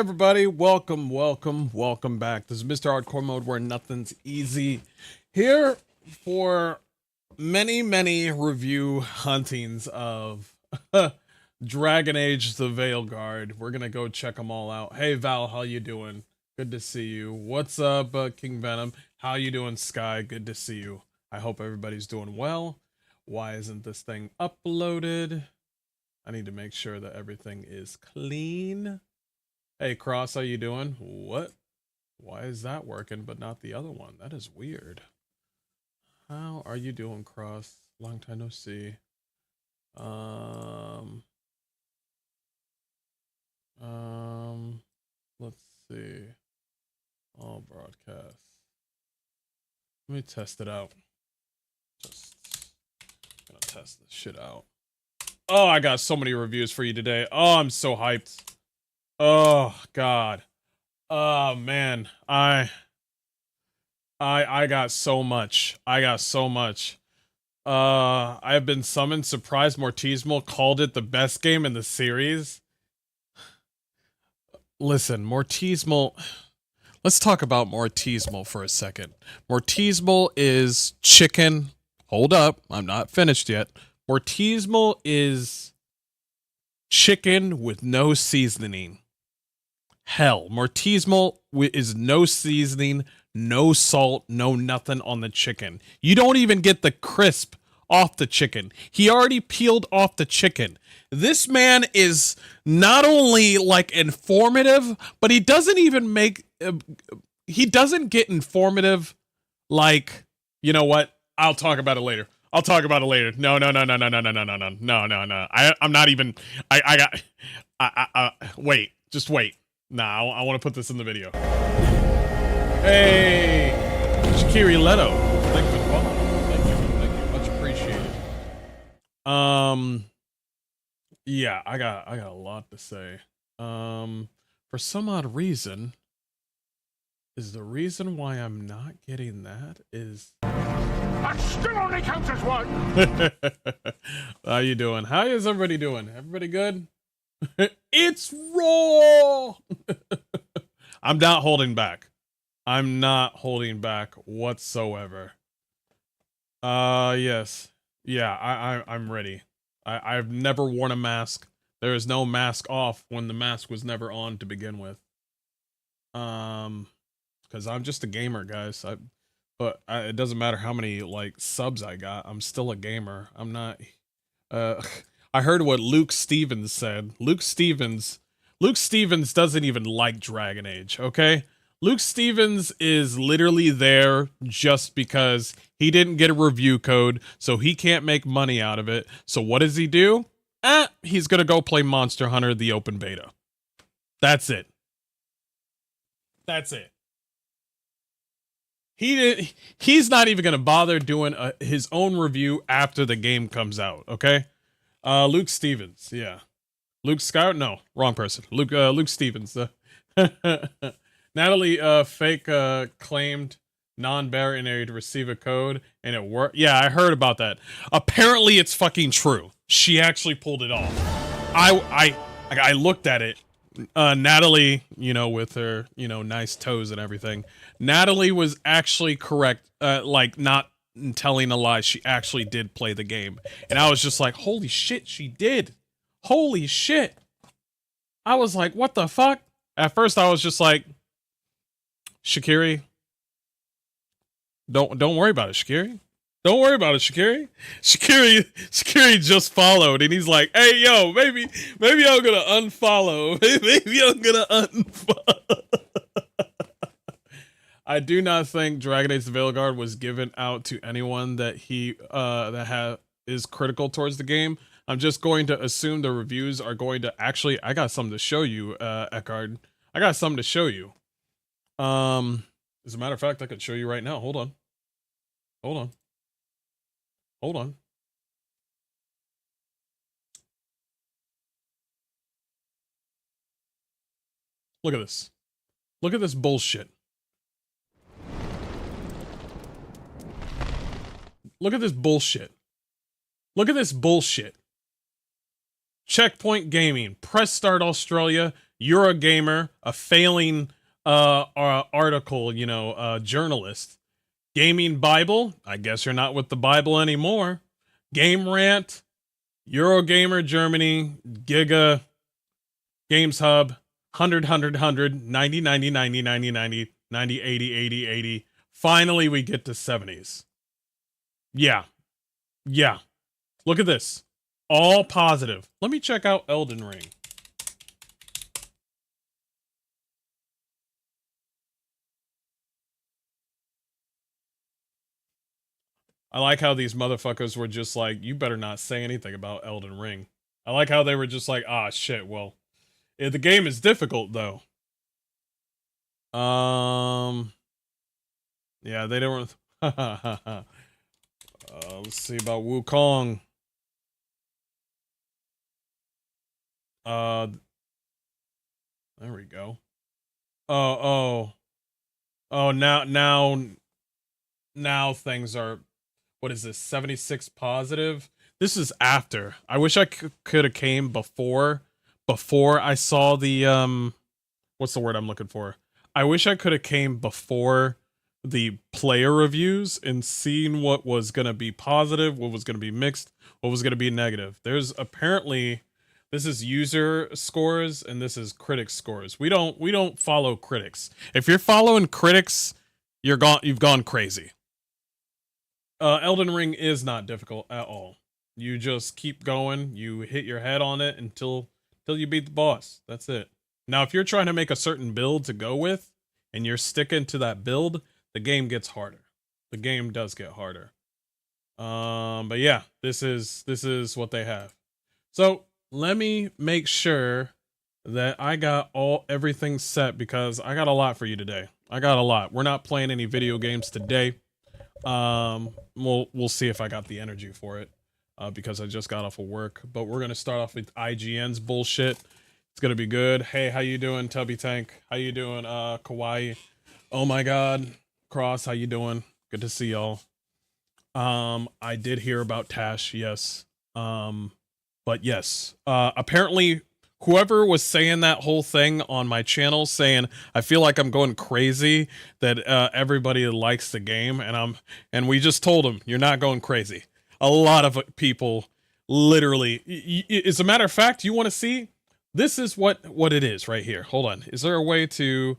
everybody, welcome back. This is Mr. Hardcore Mode where nothing's easy. Here for many review huntings of Dragon Age the Veilguard. We're gonna go check them all out. Hey Val, how you doing? Good to see you. What's up, King Venom? How you doing, Sky? Good to see you. I hope everybody's doing well. Why isn't this thing uploaded? I need to make sure that everything is clean. Hey Cross, how you doing? What? Why is that working but not the other one? That is weird. How are you doing, Cross? Long time no see. Let's see. All broadcasts. Let me test it out. Just gonna test this shit out. Oh, I got so many reviews for you today. Oh, I'm so hyped. Oh God. Oh man. I got so much. I got so much. I have been summoned. Surprise Mortismal called it the best game in the series. Listen, Mortismal. Let's talk about Mortismal for a second. Mortismal is chicken. Hold up. I'm not finished yet. Mortismal is chicken with no seasoning. Hell, Mortismal is no seasoning, no salt, no nothing on the chicken. You don't even get the crisp off the chicken. He already peeled off the chicken. This man is not only like informative, but he doesn't even make, he doesn't get informative like, you know what? I'll talk about it later. I'll talk about it later. No. I'm not even, wait, just wait. Nah, I want to put this in the video. Hey, Shakiri Leto, thank you for the follow. Thank you, much appreciated. Yeah, I got a lot to say. For some odd reason, the reason why I'm not getting that is that still only counts as one. How you doing? How is everybody doing? Everybody good? It's raw. I'm not holding back. I'm not holding back whatsoever. Yes. Yeah, I'm ready. I've never worn a mask. There is no mask off when the mask was never on to begin with. Because I'm just a gamer, guys. But it doesn't matter how many like subs I got. I'm still a gamer. I'm not. I heard what Luke Stevens said. Luke Stevens doesn't even like Dragon Age. Okay. Luke Stevens is literally there just because he didn't get a review code, so he can't make money out of it. So what does he do? He's gonna go play Monster Hunter, the open beta. That's it. That's it. He's not even gonna bother doing his own review after the game comes out. Okay. Luke Stevens. Yeah. Luke Scout? No, wrong person. Luke Stevens. Natalie fake claimed non-binary to receive a code and it worked. Yeah, I heard about that. Apparently it's fucking true. She actually pulled it off. I looked at it. Natalie, you know, with her, you know, nice toes and everything. Natalie was actually correct, like not telling a lie. She actually did play the game. And I was just like, holy shit, she did. Holy shit. I was like, what the fuck? At first I was just like, Shakiri, don't worry about it, Shakiri. Don't worry about it, Shakiri. Shakiri just followed and he's like, hey yo, maybe I'm gonna unfollow. Maybe I'm gonna unfollow. I do not think Dragon Age Veilguard was given out to anyone that is critical towards the game. I'm just going to assume the reviews are going to actually. I got something to show you, Eckhard. I got something to show you. As a matter of fact, I could show you right now. Hold on. Look at this. Look at this bullshit. Look at this bullshit. Look at this bullshit. Checkpoint Gaming. Press start Australia. You're a gamer, a failing article, journalist. Gaming Bible, I guess you're not with the Bible anymore. Game Rant, Eurogamer Germany, Giga, Games Hub, 100, 90, 90, 90, 90, 90, 90, 80, 80, 80. Finally, we get to 70s. Yeah. Yeah. Look at this. All positive. Let me check out Elden Ring. I like how these motherfuckers were just like, you better not say anything about Elden Ring. I like how they were just like, ah, shit, well, the game is difficult, though. Yeah, they don't. Let's see about Wukong. Uh, there we go. Oh, now things are. What is this? 76 positive. This is after. I wish I could have came before I saw the what's the word I'm looking for? I wish I could have came before the player reviews and seen what was going to be positive, what was going to be mixed, what was going to be negative. There's apparently this is user scores and this is critic scores. We don't follow critics. If you're following critics, you've gone crazy. Elden Ring is not difficult at all. You just keep going, you hit your head on it until you beat the boss. That's it. Now, if you're trying to make a certain build to go with, and you're sticking to that build, the game gets harder. The game does get harder. But yeah, this is what they have. So let me make sure that I got everything set because I got a lot for you today. I got a lot. We're not playing any video games today. We'll see if I got the energy for it. Because I just got off of work. But we're gonna start off with IGN's bullshit. It's gonna be good. Hey, how you doing, Tubby Tank? How you doing, Kawaii? Oh my God, Cross, how you doing? Good to see y'all. I did hear about Tash, yes. But yes, apparently whoever was saying that whole thing on my channel saying I feel like I'm going crazy that everybody likes the game and we just told him you're not going crazy. A lot of people literally as a matter of fact, you want to see this is what it is right here. Hold on. Is there a way to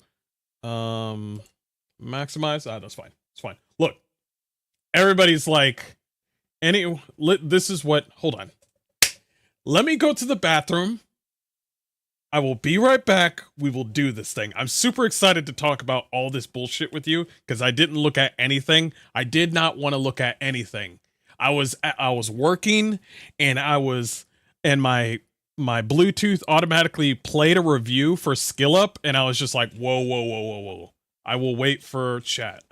maximize? Ah, that's fine. It's fine. Look. Everybody's like this is what hold on. Let me go to the bathroom. I will be right back. We will do this thing. I'm super excited to talk about all this bullshit with you because I didn't look at anything. I did not want to look at anything. I was working and my Bluetooth automatically played a review for Skill Up and I was just like, whoa. I will wait for chat.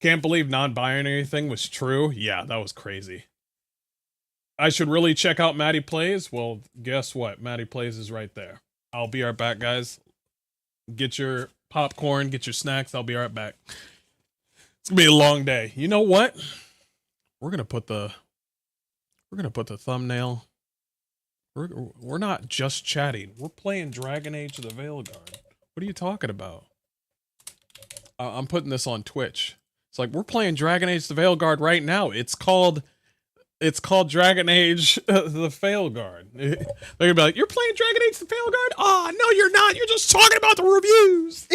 Can't believe non-binary thing was true. Yeah, that was crazy. I should really check out Maddie Plays. Well, guess what? Maddie Plays is right there. I'll be right back, guys. Get your popcorn, get your snacks. I'll be right back. It's gonna be a long day. You know what? We're gonna put the thumbnail. We're not just chatting. We're playing Dragon Age the Veilguard. What are you talking about? I'm putting this on Twitch. It's like we're playing Dragon Age the Veilguard right now. It's called Dragon Age the Veilguard. They're gonna be like, you're playing Dragon Age the Veilguard? Oh, no, you're not. You're just talking about the reviews.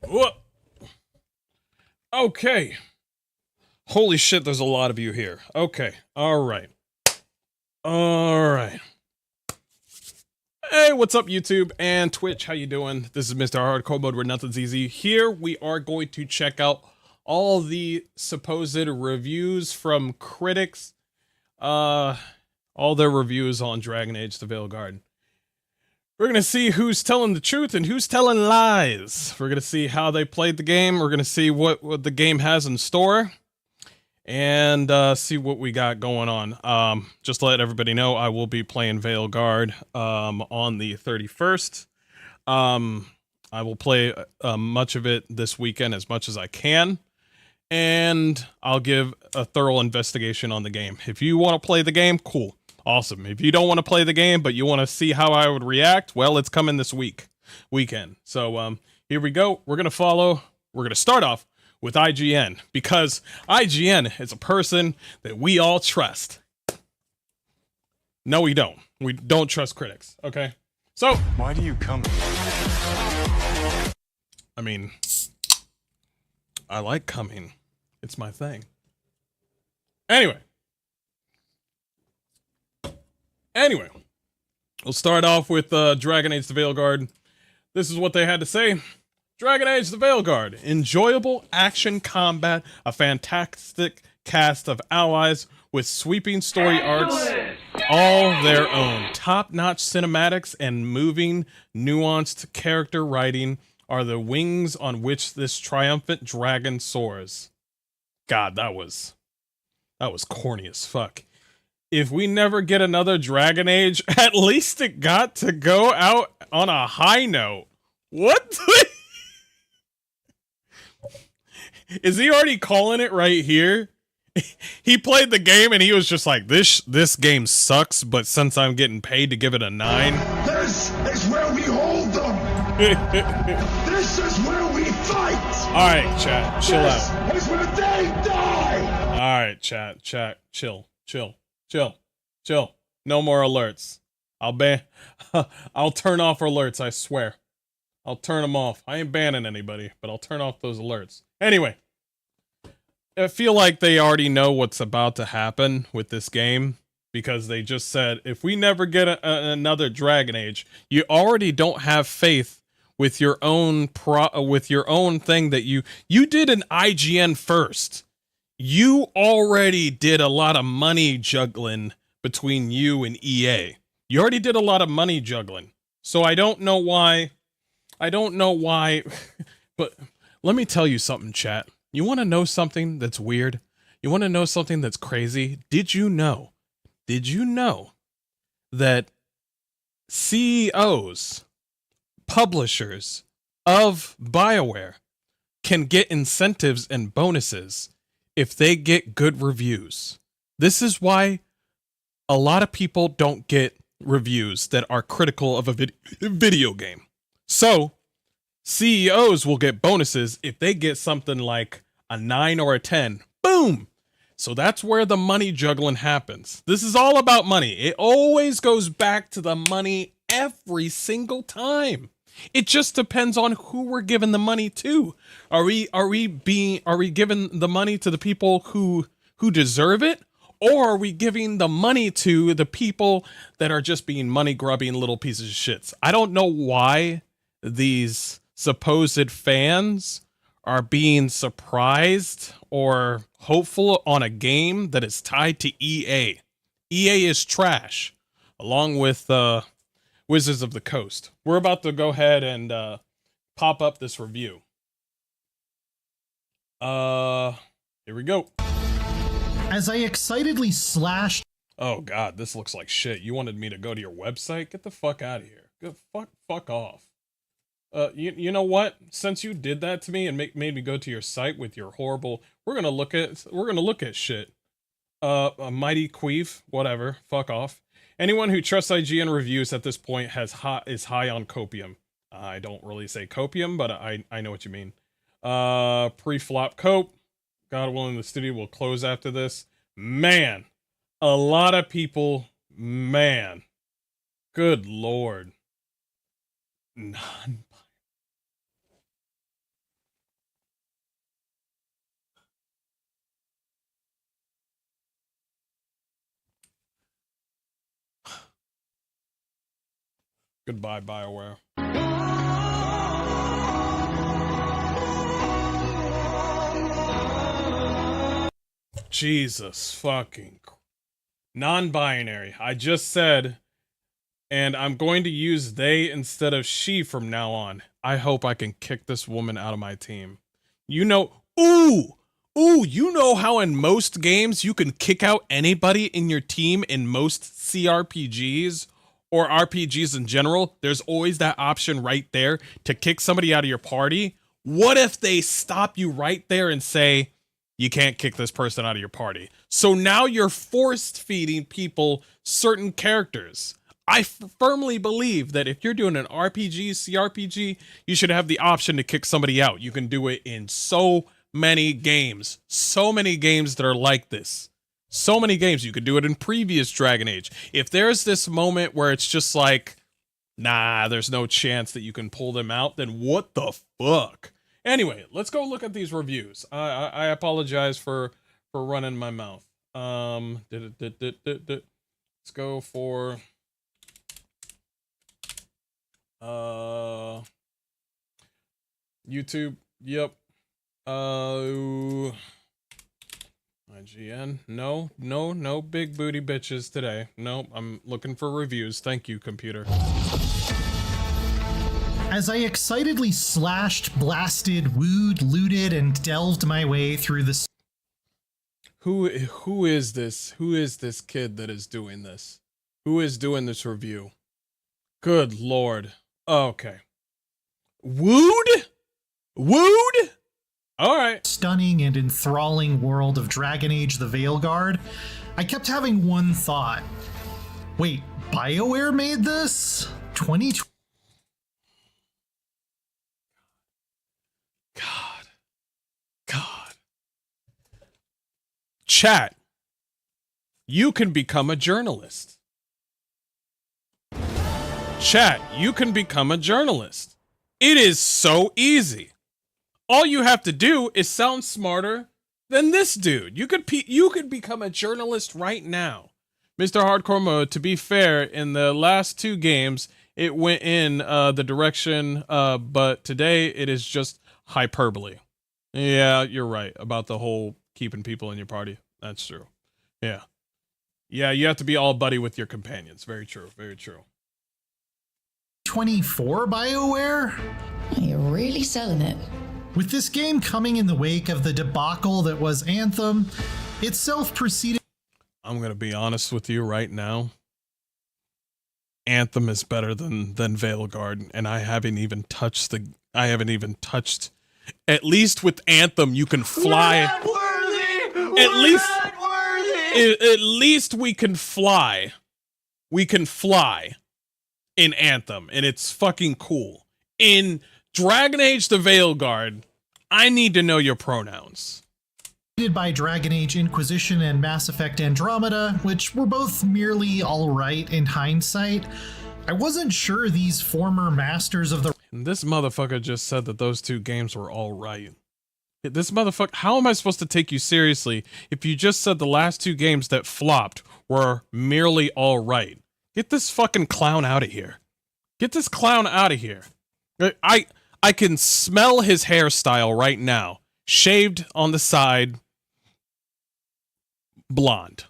Whoa. Okay. Holy shit, there's a lot of you here. Okay. All right. Hey, what's up, YouTube and Twitch? How you doing? This is Mr. Hardcore Mode, where nothing's easy. Here we are going to check out all the supposed reviews from critics. All their reviews on Dragon Age Veilguard. We're going to see who's telling the truth and who's telling lies. We're going to see how they played the game. We're going to see what the game has in store. And see what we got going on. Just to let everybody know, I will be playing Veilguard on the 31st. I will play much of it this weekend, as much as I can. And I'll give a thorough investigation on the game. If you want to play the game, cool. Awesome. If you don't want to play the game, but you want to see how I would react, well, it's coming this weekend. So here we go. We're going to start off with IGN, because IGN is a person that we all trust. No, we don't. We don't trust critics, okay? So, why do you come here? I mean, I like coming. It's my thing. Anyway, we'll start off with Dragon Age Veilguard. This is what they had to say. Dragon Age Veilguard. Enjoyable action combat, a fantastic cast of allies with sweeping story arcs, all their own. Top-notch cinematics and moving, nuanced character writing are the wings on which this triumphant dragon soars. God, that was corny as fuck. If we never get another Dragon Age, at least it got to go out on a high note. What? Is he already calling it right here? He played the game and he was just like, this game sucks, but since I'm getting paid to give it a 9. This is where we hold them. This is where we fight. All right, chat, chill out. This is where they die. All right, chat, chill. No more alerts. I'll turn off alerts, I swear. I'll turn them off. I ain't banning anybody, but I'll turn off those alerts. Anyway, I feel like they already know what's about to happen with this game, because they just said, if we never get another Dragon Age, you already don't have faith with your own thing that you did an IGN first. You already did a lot of money juggling between you and EA. You already did a lot of money juggling. So I don't know why, but let me tell you something, chat. You want to know something that's weird? You want to know something that's crazy? Did you know that CEOs, publishers of BioWare can get incentives and bonuses if they get good reviews? This is why a lot of people don't get reviews that are critical of a video game. So, CEOs will get bonuses if they get something like a 9 or a 10. Boom! So that's where the money juggling happens. This is all about money. It always goes back to the money every single time. It just depends on who we're giving the money to. Are we giving the money to the people who deserve it? Or are we giving the money to the people that are just being money grubbing little pieces of shits? I don't know why these supposed fans are being surprised or hopeful on a game that is tied to EA. EA is trash, along with Wizards of the Coast. We're about to go ahead and pop up this review. Here we go. As I excitedly slashed. Oh god, this looks like shit. You wanted me to go to your website? Get the fuck out of here. Go fuck off. You know what? Since you did that to me and made me go to your site with your horrible, we're gonna look at shit. A mighty queef, whatever. Fuck off. Anyone who trusts IGN reviews at this point is high on copium. I don't really say copium, but I know what you mean. Pre-flop cope. God willing, the studio will close after this. Man, a lot of people. Man, good lord. Goodbye, BioWare. Jesus fucking non-binary. I just said, and I'm going to use they instead of she from now on. I hope I can kick this woman out of my team. You know, ooh, you know how in most games you can kick out anybody in your team in most CRPGs or RPGs in general? There's always that option right there to kick somebody out of your party. What if they stop you right there and say, you can't kick this person out of your party? So now you're forced feeding people certain characters. I firmly believe that if you're doing an RPG, CRPG, you should have the option to kick somebody out. You can do it in so many games. So many games that are like this. So many games. You could do it in previous Dragon Age. If there's this moment where it's just like, nah, there's no chance that you can pull them out, then what the fuck? Anyway, let's go look at these reviews. I apologize for running my mouth. Let's go for YouTube. Yep. IGN. No big booty bitches today. No, I'm looking for reviews. Thank you, computer. As I excitedly slashed, blasted, wooed, looted, and delved my way through the... Who is this? Who is this kid that is doing this? Who is doing this review? Good lord. Okay. Wooed? All right. Stunning and enthralling world of Dragon Age the Veilguard, I kept having one thought. Wait, BioWare made this? 2020? God. Chat. You can become a journalist. Chat, you can become a journalist. It is so easy. All you have to do is sound smarter than this dude. You could become a journalist right now. Mr. Hardcore Mode, to be fair, in the last 2 games, it went in the direction, but today it is just hyperbole. Yeah, you're right about the whole keeping people in your party. That's true. Yeah. Yeah, you have to be all buddy with your companions. Very true. Very true. 24 BioWare? You're really selling it. With this game coming in the wake of the debacle that was Anthem, itself proceeded... I'm going to be honest with you right now. Anthem is better than Veilguard, and I haven't even touched... At least with Anthem, you can fly... We're not worthy! At least we can fly. We can fly in Anthem, and it's fucking cool. In Dragon Age the Veilguard, I need to know your pronouns. by Dragon Age Inquisition and Mass Effect Andromeda, which were both merely alright in hindsight, I wasn't sure these former masters of the... And this motherfucker just said that those 2 games were alright. This motherfucker, how am I supposed to take you seriously if you just said the last 2 games that flopped were merely alright? Get this fucking clown out of here. Get this clown out of here. I can smell his hairstyle right now. Shaved on the side. Blonde.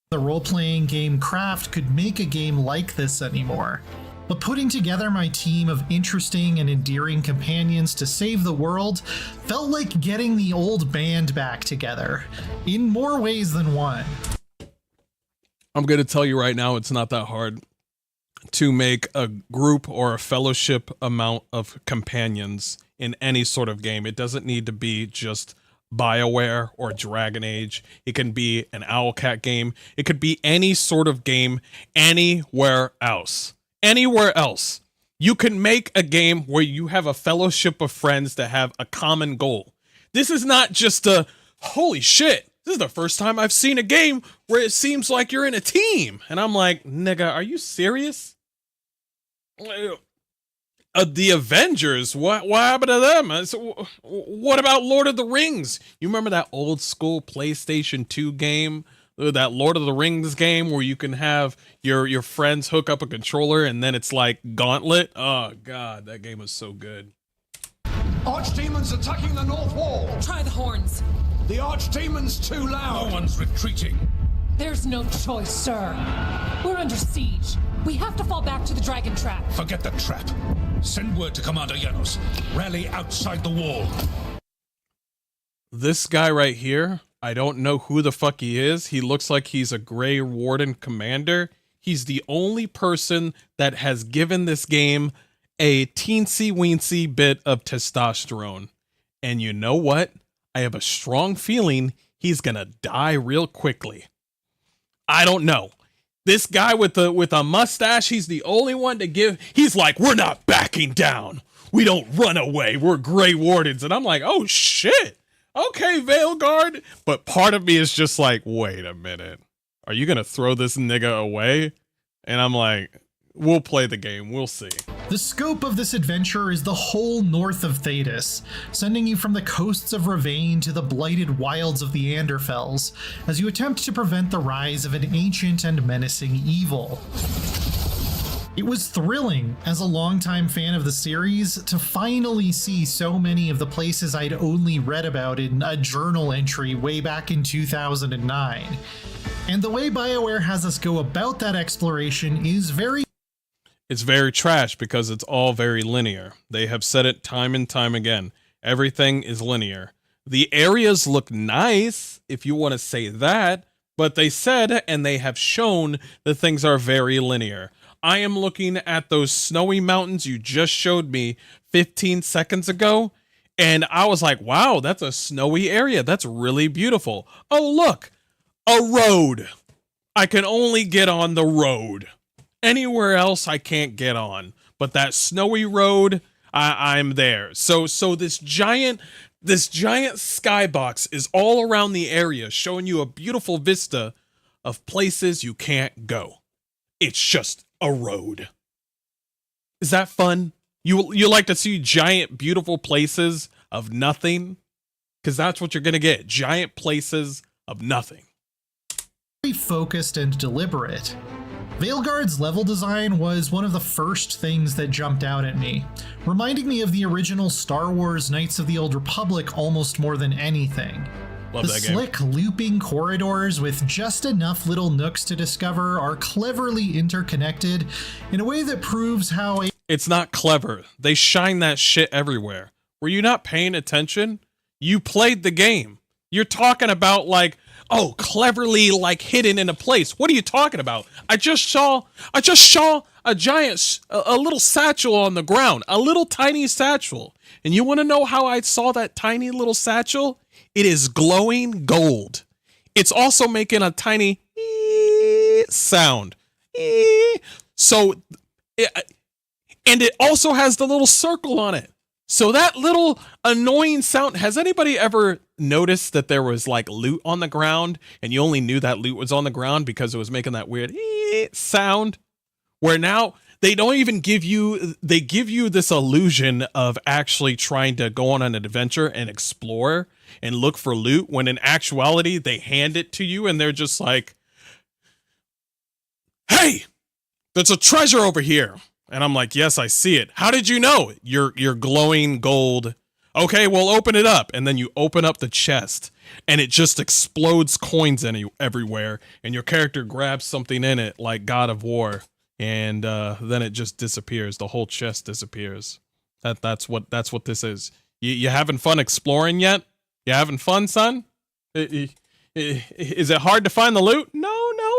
The role-playing game craft could make a game like this anymore. But putting together my team of interesting and endearing companions to save the world felt like getting the old band back together, in more ways than one. I'm going to tell you right now, it's not that hard to make a group or a fellowship amount of companions in any sort of game. It doesn't need to be just BioWare or Dragon Age. It can be an Owlcat game. It could be any sort of game anywhere else. Anywhere else. You can make a game where you have a fellowship of friends that have a common goal. This is not just a, holy shit, this is the first time I've seen a game where it seems like you're in a team. And I'm like, nigga, are you serious? The Avengers, what happened to them? So, what about Lord of the Rings? You remember that old school PlayStation 2 game? that Lord of the Rings game where you can have your friends hook up a controller and then it's like Gauntlet. Oh god, that game was so good. Archdemons attacking the north wall. Try the horns. The archdemon's too loud. No one's retreating. There's no choice, sir. We're under siege. We have to fall back to the dragon trap. Forget the trap. Send word to Commander Janos. Rally outside the wall. This guy right here, I don't know who the fuck he is. He looks like he's a Grey Warden commander. He's the only person that has given this game a teensy-weensy bit of testosterone. And you know what? I have a strong feeling he's gonna die real quickly. I don't know. This guy with a mustache, he's the only one to give. He's like, we're not backing down. We don't run away. We're Grey Wardens. And I'm like, oh shit. Okay, Veilguard. But part of me is just like, wait a minute. Are you gonna throw this nigga away? And I'm like, we'll play the game. We'll see. The scope of this adventure is the whole north of Thedas, sending you from the coasts of Ravane to the blighted wilds of the Anderfels, as you attempt to prevent the rise of an ancient and menacing evil. It was thrilling, as a longtime fan of the series, to finally see so many of the places I'd only read about in a journal entry way back in 2009. And the way BioWare has us go about that exploration is It's very trash because it's all very linear. They have said it time and time again. Everything is linear. The areas look nice, if you want to say that, but they said and they have shown that things are very linear. I am looking at those snowy mountains you just showed me 15 seconds ago, and I was like, wow, that's a snowy area. That's really beautiful. Oh, look, a road. I can only get on the road. Anywhere else I can't get on, but that snowy road, I'm there. So this giant skybox is all around the area, showing you a beautiful vista of places you can't go. It's just a road. Is that fun? You like to see giant, beautiful places of nothing? Because that's what you're gonna get. Giant places of nothing. very focused and deliberate. Veilguard's level design was one of the first things that jumped out at me, reminding me of the original Star Wars Knights of the Old Republic almost more than anything. Love the that game. slick, looping corridors with just enough little nooks to discover are cleverly interconnected in a way that proves how It's not clever. They shine that shit everywhere. Were you not paying attention? You played the game. You're talking about like, oh, cleverly like hidden in a place. What are you talking about? I just saw a giant, a little satchel on the ground, a little tiny satchel. And you want to know how I saw that tiny little satchel? It is glowing gold. It's also making a tiny sound. So, and it also has the little circle on it. So that little annoying sound, has anybody ever noticed that there was like loot on the ground and you only knew that loot was on the ground because it was making that weird sound? Where now they don't even give you, they give you this illusion of actually trying to go on an adventure and explore and look for loot, when in actuality they hand it to you and they're just like, hey, there's a treasure over here. And I'm like, yes, I see it. How did you know? You're glowing gold. Okay, well, open it up. And then you open up the chest and it just explodes coins everywhere. And your character grabs something in it like God of War. And then it just disappears. The whole chest disappears. That's what this is. You having fun exploring yet? You having fun, son? Is it hard to find the loot? No,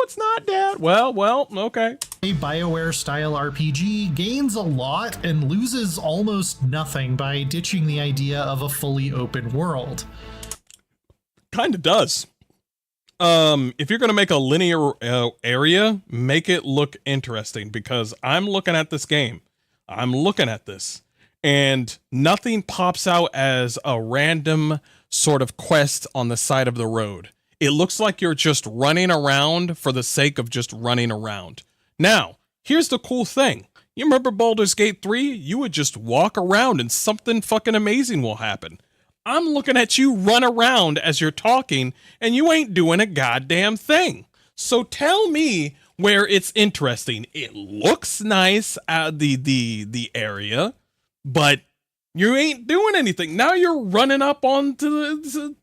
it's not, Dad. Well, okay. a BioWare-style RPG gains a lot and loses almost nothing by ditching the idea of a fully open world. Kind of does. If you're going to make a linear area, make it look interesting, because I'm looking at this game. I'm looking at this. And nothing pops out as a random sort of quest on the side of the road. It looks like you're just running around for the sake of just running around. Now, here's the cool thing. You remember Baldur's Gate 3? You would just walk around and something fucking amazing will happen. I'm looking at you run around as you're talking, and you ain't doing a goddamn thing. So tell me where it's interesting. It looks nice at the area, but you ain't doing anything. Now you're running up onto the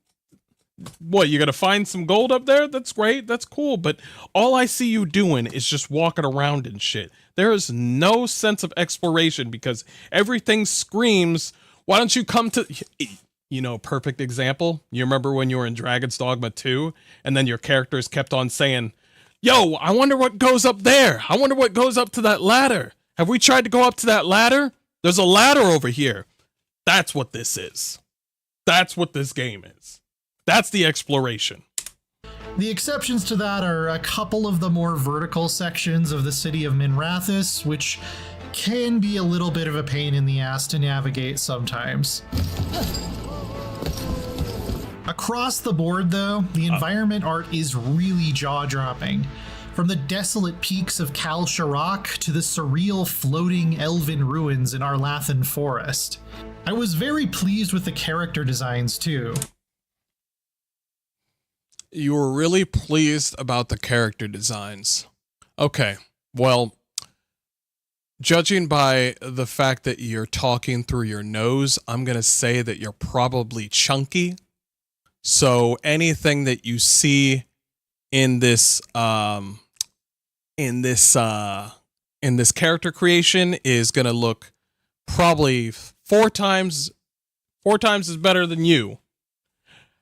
what, you gotta find some gold up there? That's great, that's cool, but all I see you doing is just walking around and shit. There is no sense of exploration because everything screams, why don't you come to... You know, perfect example. You remember when you were in Dragon's Dogma 2, and then your characters kept on saying, yo, I wonder what goes up there. I wonder what goes up to that ladder. Have we tried to go up to that ladder? There's a ladder over here. That's what this is. That's what this game is. That's the exploration. The exceptions to that are a couple of the more vertical sections of the city of Minrathous, which can be a little bit of a pain in the ass to navigate sometimes. Across the board, though, the environment art is really jaw-dropping. From the desolate peaks of Kal Sharak to the surreal floating elven ruins in Arlathan Forest. I was very pleased with the character designs, too. You were really pleased about the character designs. Okay, well, judging by the fact that you're talking through your nose, I'm going to say that you're probably chunky. So anything that you see in this character creation is going to look probably four times as better than you.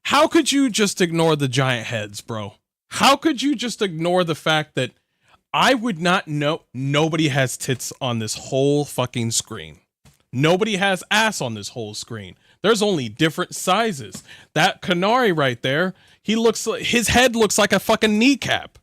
How could you just ignore the giant heads, bro? How could you just ignore the fact that I would not know nobody has tits on this whole fucking screen? Nobody has ass on this whole screen. There's only different sizes. That Canary right there, he looks like, his head looks like a fucking kneecap.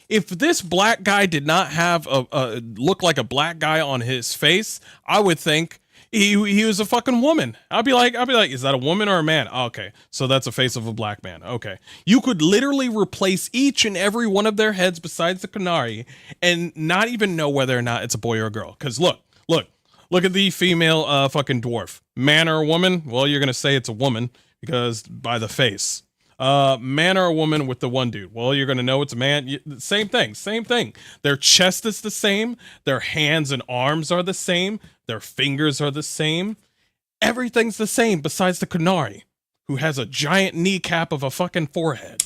If this black guy did not have a look like a black guy on his face, I would think he was a fucking woman. I'd be like, is that a woman or a man? Oh, okay, so that's a face of a black man. Okay, you could literally replace each and every one of their heads besides the Canary and not even know whether or not it's a boy or a girl. Because look at the female fucking dwarf. Man or a woman? Well, you're gonna say it's a woman because by the face. Man or a woman with the one dude? Well, you're gonna know it's a man. Same thing. Their chest is the same. Their hands and arms are the same. Their fingers are the same. Everything's the same besides the Canary, who has a giant kneecap of a fucking forehead.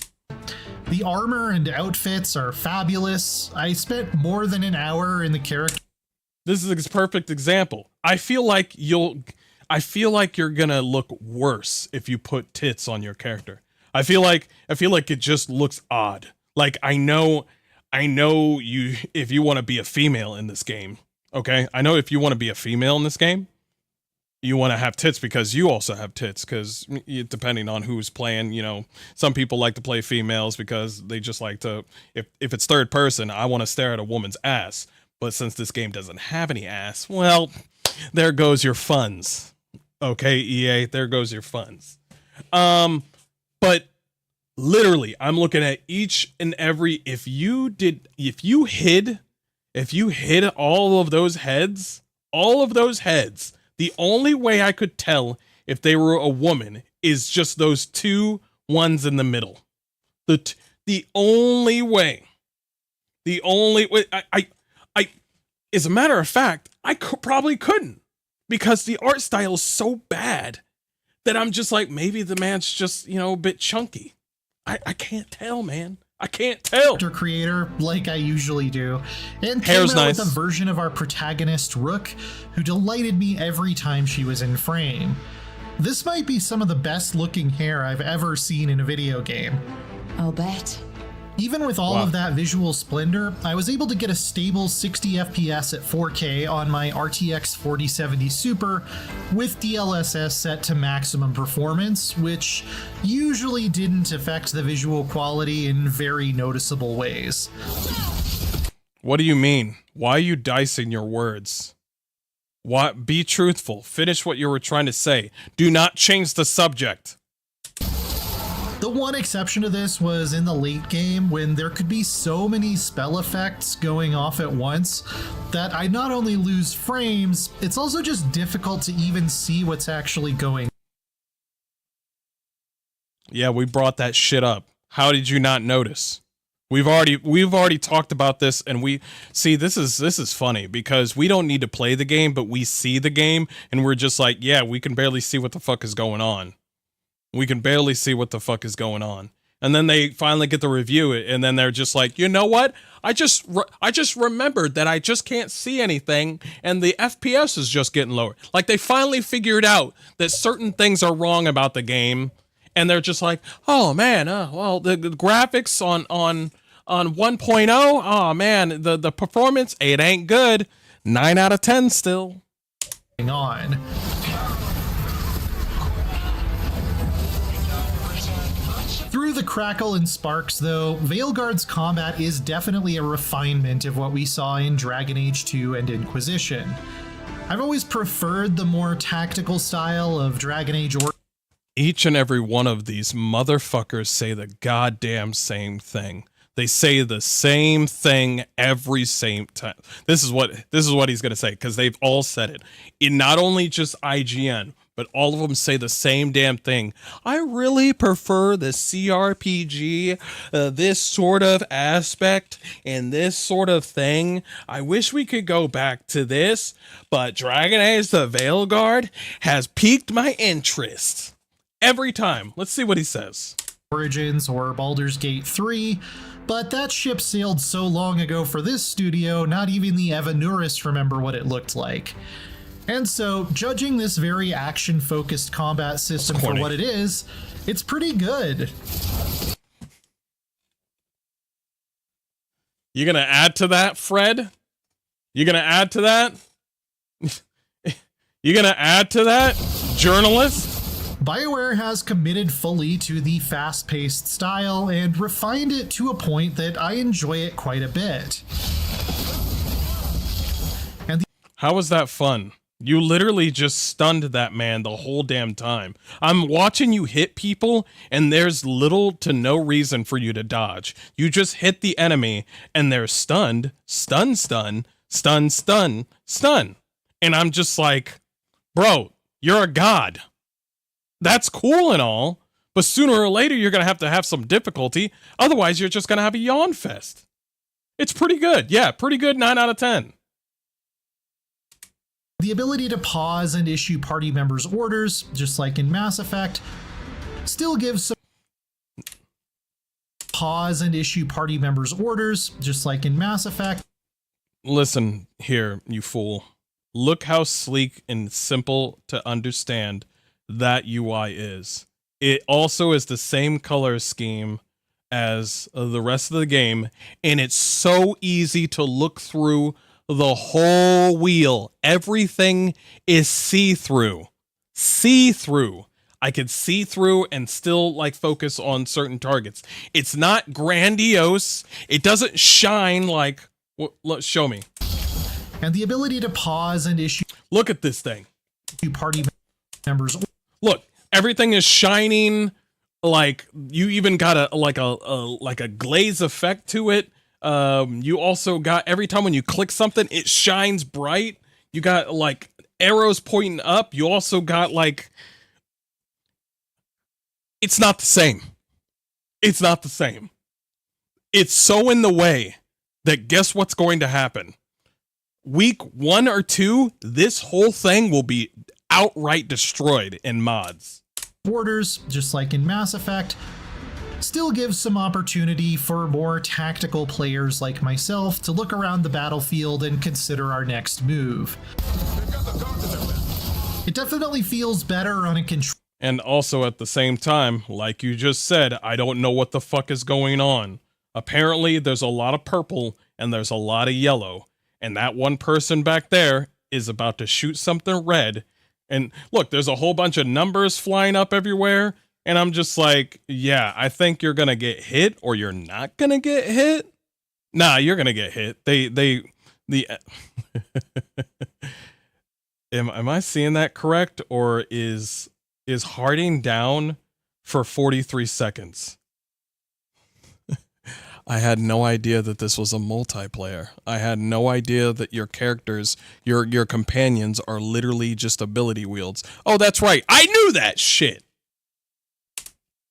The armor and outfits are fabulous. I spent more than an hour in the character. This is a perfect example. I feel like you're gonna look worse if you put tits on your character. I feel like it just looks odd. Like I know you, if you want to be a female in this game, okay? I know if you want to be a female in this game, you want to have tits because you also have tits, because depending on who's playing, you know, some people like to play females because they just like to, if it's third person, I want to stare at a woman's ass. But since this game doesn't have any ass, well, there goes your funds. Okay, EA, there goes your funds. But literally, I'm looking at each and every, if you hid all of those heads, the only way I could tell if they were a woman is just those two ones in the middle. The only way, as a matter of fact, I probably couldn't, because the art style is so bad that I'm just like, maybe the man's just, you know, a bit chunky. I can't tell, man. I can't tell. Creator, like I usually do, and hair's came out nice. with a version of our protagonist, Rook, who delighted me every time she was in frame. This might be some of the best looking hair I've ever seen in a video game. I'll bet. Even with all of that visual splendor, I was able to get a stable 60 FPS at 4K on my RTX 4070 Super with DLSS set to maximum performance, which usually didn't affect the visual quality in very noticeable ways. What do you mean? Why are you dicing your words? What? Be truthful. Finish what you were trying to say. Do not change the subject. The one exception to this was in the late game, when there could be so many spell effects going off at once that I not only lose frames, it's also just difficult to even see what's actually going on. Yeah, we brought that shit up. How did you not notice? We've already talked about this, and we see this is funny because we don't need to play the game, but we see the game and we're just like, yeah, we can barely see what the fuck is going on. We can barely see what the fuck is going on. And then they finally get to review it, and then they're just like, you know what? I just remembered that I just can't see anything, and the FPS is just getting lower. Like, they finally figured out that certain things are wrong about the game, and they're just like, oh man, well, the graphics on 1.0, oh man, the performance, it ain't good. 9 out of 10 still. On. Through the crackle and sparks, though, Veilguard's combat is definitely a refinement of what we saw in Dragon Age 2 and Inquisition. I've always preferred the more tactical style of Dragon Age or each and every one of these motherfuckers say the goddamn same thing. They say the same thing every same time. This is what he's gonna say, because they've all said it. In not only just IGN, but all of them say the same damn thing. I really prefer the CRPG, this sort of aspect and this sort of thing. I wish we could go back to this, but Dragon Age the Veilguard has piqued my interest. Every time. Let's see what he says. Origins or Baldur's Gate 3, but that ship sailed so long ago for this studio, not even the Evanurists remember what it looked like. And so, judging this very action-focused combat system for what it is, it's pretty good. You gonna add to that, Fred? You gonna add to that? You gonna add to that, journalist? BioWare has committed fully to the fast-paced style and refined it to a point that I enjoy it quite a bit. And how was that fun? You literally just stunned that man the whole damn time. I'm watching you hit people, and there's little to no reason for you to dodge. You just hit the enemy, and they're stunned, stun, stun, stun, stun, stun. And I'm just like, bro, you're a god. That's cool and all, but sooner or later you're going to have some difficulty. Otherwise, you're just going to have a yawn fest. It's pretty good. Yeah, pretty good. 9 out of 10. The ability to pause and issue party members' orders, just like in Mass Effect, still gives some pause and issue party members' orders, just like in Mass Effect. Listen here, you fool. Look how sleek and simple to understand that UI is. It also is the same color scheme as the rest of the game, and it's so easy to look through the whole wheel. Everything is see-through. See-through. I could see through and still like focus on certain targets. It's not grandiose. It doesn't shine like, show me. And the ability to pause and issue. Look at this thing. Party members. Look, everything is shining. Like you even got a glaze effect to it. You also got every time when you click something, it shines bright. You got like arrows pointing up. You also got like, it's not the same. It's not the same. It's so in the way that guess what's going to happen? Week 1 or 2, this whole thing will be outright destroyed in mods. Borders, just like in Mass Effect, still gives some opportunity for more tactical players like myself to look around the battlefield and consider our next move. It definitely feels better on a control. And also at the same time, like you just said, I don't know what the fuck is going on. Apparently there's a lot of purple and there's a lot of yellow. And that one person back there is about to shoot something red. And look, there's a whole bunch of numbers flying up everywhere. And I'm just like, yeah, I think you're going to get hit or you're not going to get hit. Nah, you're going to get hit. Am I seeing that correct? Or is Harding down for 43 seconds? I had no idea that this was a multiplayer. I had no idea that your characters, your companions are literally just ability wields. Oh, that's right. I knew that shit.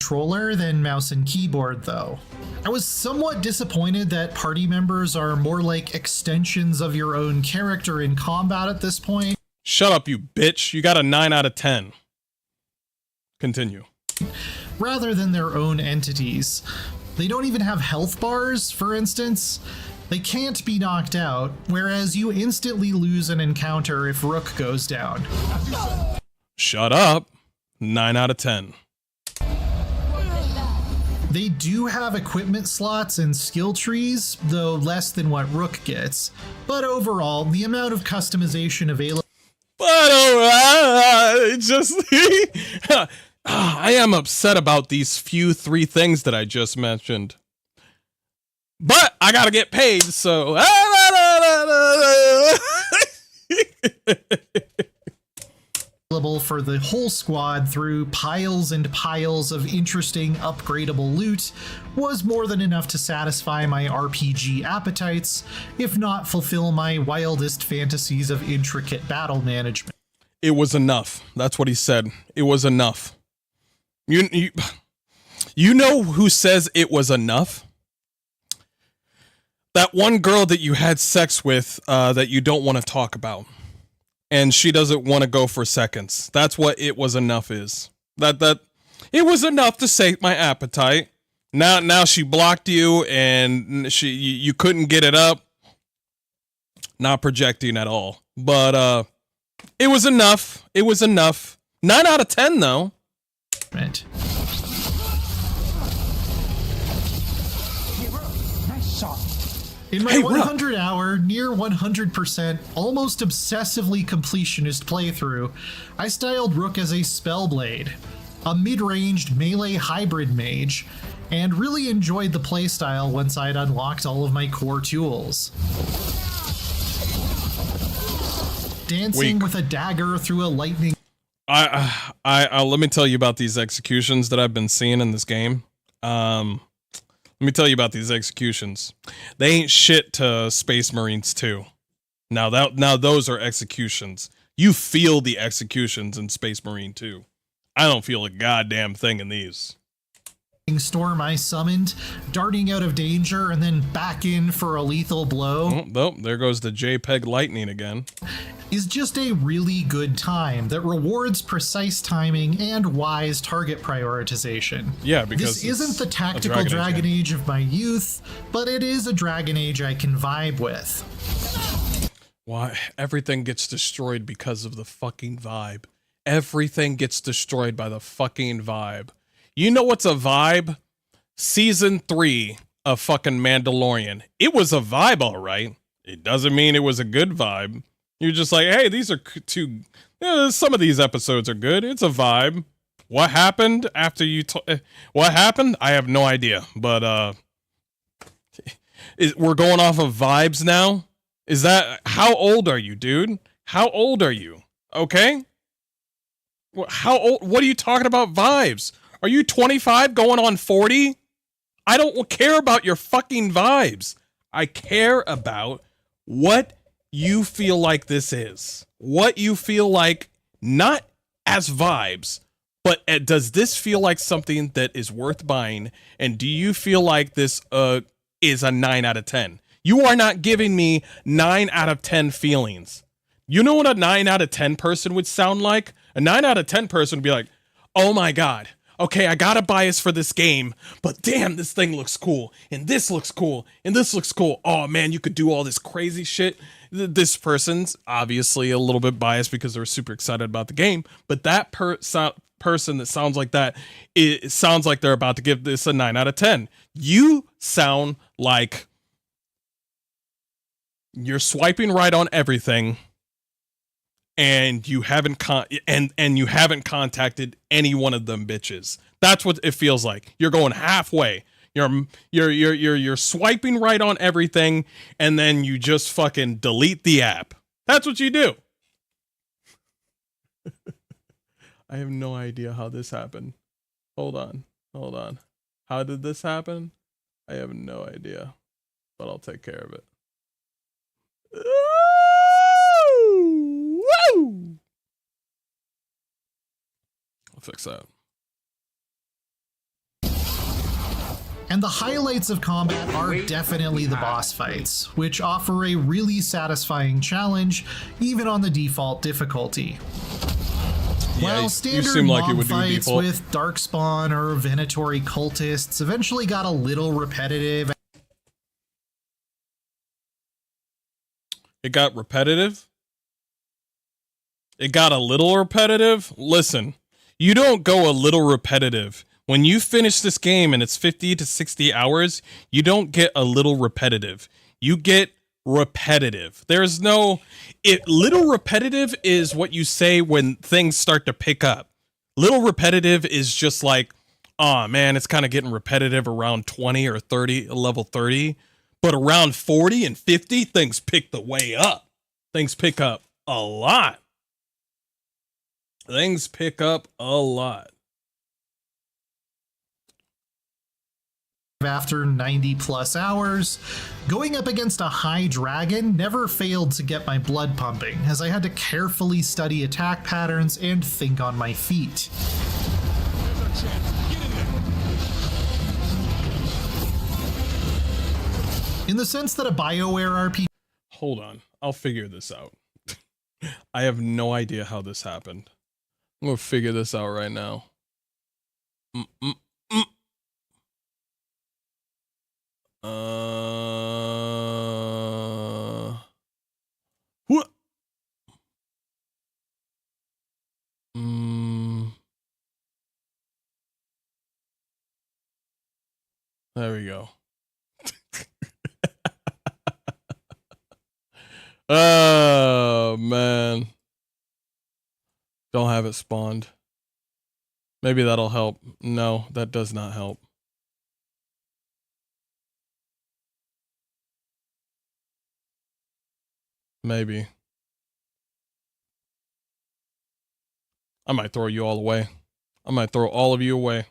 controller than mouse and keyboard, though. I was somewhat disappointed that party members are more like extensions of your own character in combat at this point. Shut up, you bitch. You got a 9 out of 10. Continue. Rather than their own entities. They don't even have health bars, for instance. They can't be knocked out, whereas you instantly lose an encounter if Rook goes down. Shut up. 9 out of 10. They do have equipment slots and skill trees, though less than what Rook gets. But overall, the amount of customization available... But I am upset about these few 3 things that I just mentioned. But I gotta get paid, so... for the whole squad through piles and piles of interesting upgradable loot was more than enough to satisfy my RPG appetites, if not fulfill my wildest fantasies of intricate battle management. It was enough. That's what he said. It was enough. You know who says it was enough? That one girl that you had sex with that you don't want to talk about. And she doesn't want to go for seconds. That's what it was enough is. That it was enough to sate my appetite. Now she blocked you and you couldn't get it up. Not projecting at all. But it was enough. It was enough. 9 out of 10 though. Right. Nice shot. In my 100-hour, near 100%, almost obsessively completionist playthrough, I styled Rook as a Spellblade, a mid-ranged melee hybrid mage, and really enjoyed the playstyle once I'd unlocked all of my core tools. Dancing with a dagger through a lightning... let me tell you about these executions that I've been seeing in this game. Let me tell you about these executions. They ain't shit to Space Marines 2. Now those are executions. You feel the executions in Space Marine 2. I don't feel a goddamn thing in these. Storm I summoned, darting out of danger and then back in for a lethal blow. Oh, there goes the JPEG lightning again. Is just a really good time that rewards precise timing and wise target prioritization. Yeah, because this isn't the tactical Dragon Age of my youth, but it is a Dragon Age I can vibe with. Why? Everything gets destroyed because of the fucking vibe. Everything gets destroyed by the fucking vibe. You know what's a vibe? Season 3 of fucking Mandalorian. It was a vibe, all right. It doesn't mean it was a good vibe. You're just like, hey, these are some of these episodes are good. It's a vibe. What happened after you... what happened? I have no idea. But, we're going off of vibes now? Is that... How old are you, dude? How old are you? Okay? How old... What are you talking about vibes? Are you 25 going on 40? I don't care about your fucking vibes. I care about what you feel like this is. What you feel like, not as vibes, but does this feel like something that is worth buying? And do you feel like this is a 9 out of 10? You are not giving me 9 out of 10 feelings. You know what a 9 out of 10 person would sound like? A 9 out of 10 person would be like, oh my God. Okay, I got a bias for this game, but damn, this thing looks cool, and this looks cool, and this looks cool. Oh man, you could do all this crazy shit. This person's obviously a little bit biased because they're super excited about the game, but that person that sounds like that, it sounds like they're about to give this a 9 out of 10. You sound like you're swiping right on everything, and you haven't you haven't contacted any one of them bitches. That's what it feels like. You're going halfway. You're swiping right on everything, and then you just fucking delete the app. That's what you do. I have no idea how this happened. Hold on. How did this happen? I have no idea, but I'll take care of it. Woo! I'll fix that. And the highlights of combat are definitely the boss fights, which offer a really satisfying challenge, even on the default difficulty. Yeah, While standard mob fights with Darkspawn or Venatori cultists eventually got a little repetitive. It got repetitive? It got a little repetitive? Listen, you don't go a little repetitive. When you finish this game and it's 50 to 60 hours, you don't get a little repetitive. You get repetitive. There's no... little repetitive is what you say when things start to pick up. Little repetitive is just like, oh man, it's kind of getting repetitive around 20 or 30, level 30. But around 40 and 50, things pick the way up. Things pick up a lot. Things pick up a lot. After 90 plus hours, going up against a high dragon never failed to get my blood pumping, as I had to carefully study attack patterns and think on my feet. In the sense that a BioWare RPG... Hold on, I'll figure this out. I have no idea how this happened. I'm gonna figure this out right now. What? There we go. Oh man. Don't have it spawned. Maybe that'll help. No, that does not help. Maybe. I might throw you all away. I might throw all of you away.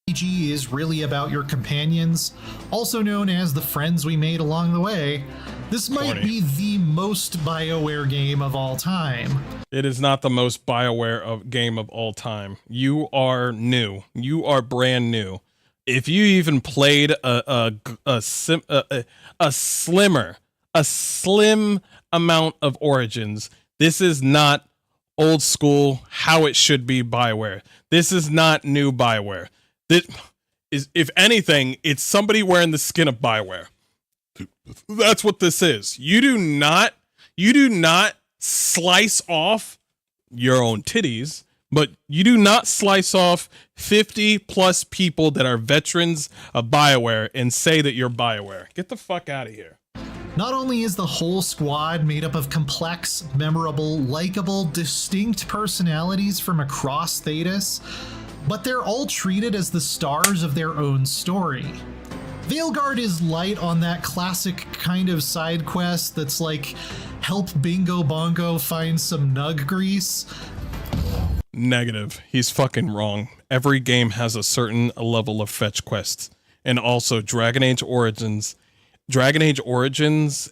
RPG is really about your companions, also known as the friends we made along the way. This might be the most BioWare game of all time. It is not the most BioWare game of all time. You are new. You are brand new. If you even played a slim amount of Origins, this is not old school how it should be BioWare. This is not new BioWare. This is, if anything, it's somebody wearing the skin of BioWare. That's what this is. You do not slice off your own titties, but you do not slice off 50 plus people that are veterans of BioWare and say that you're BioWare. Get the fuck out of here. Not only is the whole squad made up of complex, memorable, likable, distinct personalities from across Thetis, but they're all treated as the stars of their own story. Veilguard is light on that classic kind of side quest that's like, help Bingo Bongo find some nug grease. Negative. He's fucking wrong. Every game has a certain level of fetch quests. And also Dragon Age Origins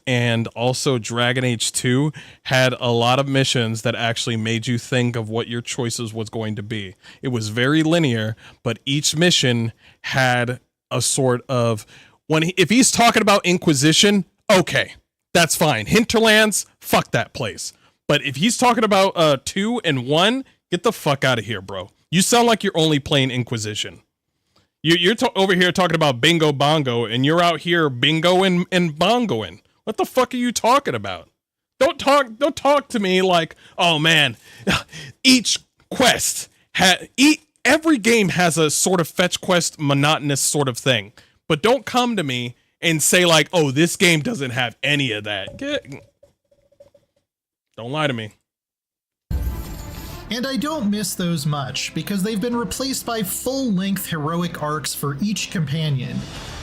and also Dragon Age 2 had a lot of missions that actually made you think of what your choices was going to be. It was very linear, but each mission had a sort of, if he's talking about Inquisition, okay, that's fine. Hinterlands, fuck that place. But if he's talking about 2 and 1, get the fuck out of here, bro. You sound like you're only playing Inquisition. You're over here talking about Bingo Bongo, and you're out here bingoing and bongoing. What the fuck are you talking about? Don't talk to me like, oh man, each quest every game has a sort of fetch quest monotonous sort of thing. But don't come to me and say like, oh, this game doesn't have any of that. Don't lie to me. And I don't miss those much, because they've been replaced by full-length heroic arcs for each companion,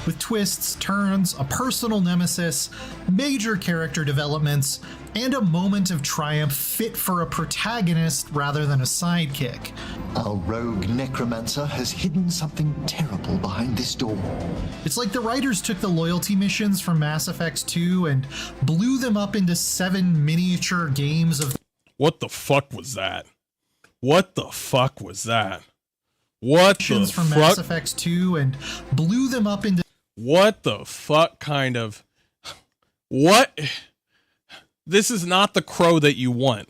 with twists, turns, a personal nemesis, major character developments, and a moment of triumph fit for a protagonist rather than a sidekick. Our rogue necromancer has hidden something terrible behind this door. It's like the writers took the loyalty missions from Mass Effect 2 and blew them up into 7 miniature games of... What the fuck was that? What the fuck was that? What the from fuck? Mass Effect 2 and blew them up into What the fuck kind of... What? This is not the crow that you want.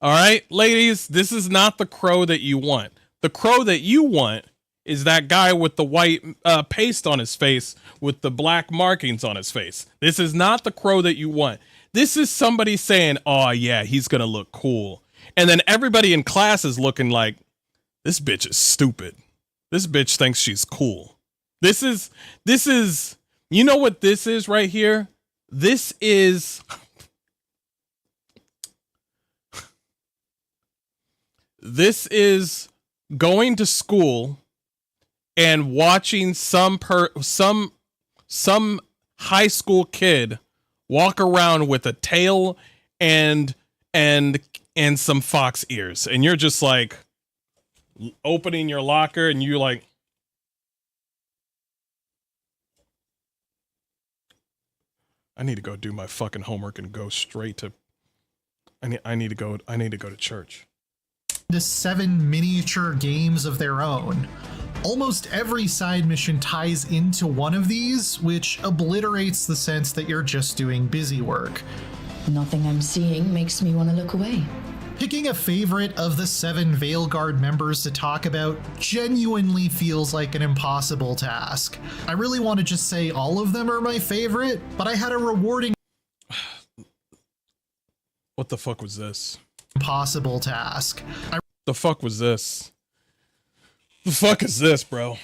All right, ladies, this is not the crow that you want. The crow that you want is that guy with the white paste on his face with the black markings on his face. This is not the crow that you want. This is somebody saying, oh yeah, he's gonna look cool. And then everybody in class is looking like, this bitch is stupid. This bitch thinks she's cool. This is, you know what this is right here? This is... This is going to school and watching some high school kid walk around with a tail and some fox ears, and you're just like opening your locker and you're like, I need to go do my fucking homework and go straight to I need to go to church. to 7 miniature games of their own. Almost every side mission ties into one of these, which obliterates the sense that you're just doing busy work. Nothing I'm seeing makes me want to look away. Picking a favorite of the 7 Veilguard members to talk about genuinely feels like an impossible task. I really want to just say all of them are my favorite, but I had a rewarding What the fuck was this? impossible task. The fuck was this? The fuck is this, bro?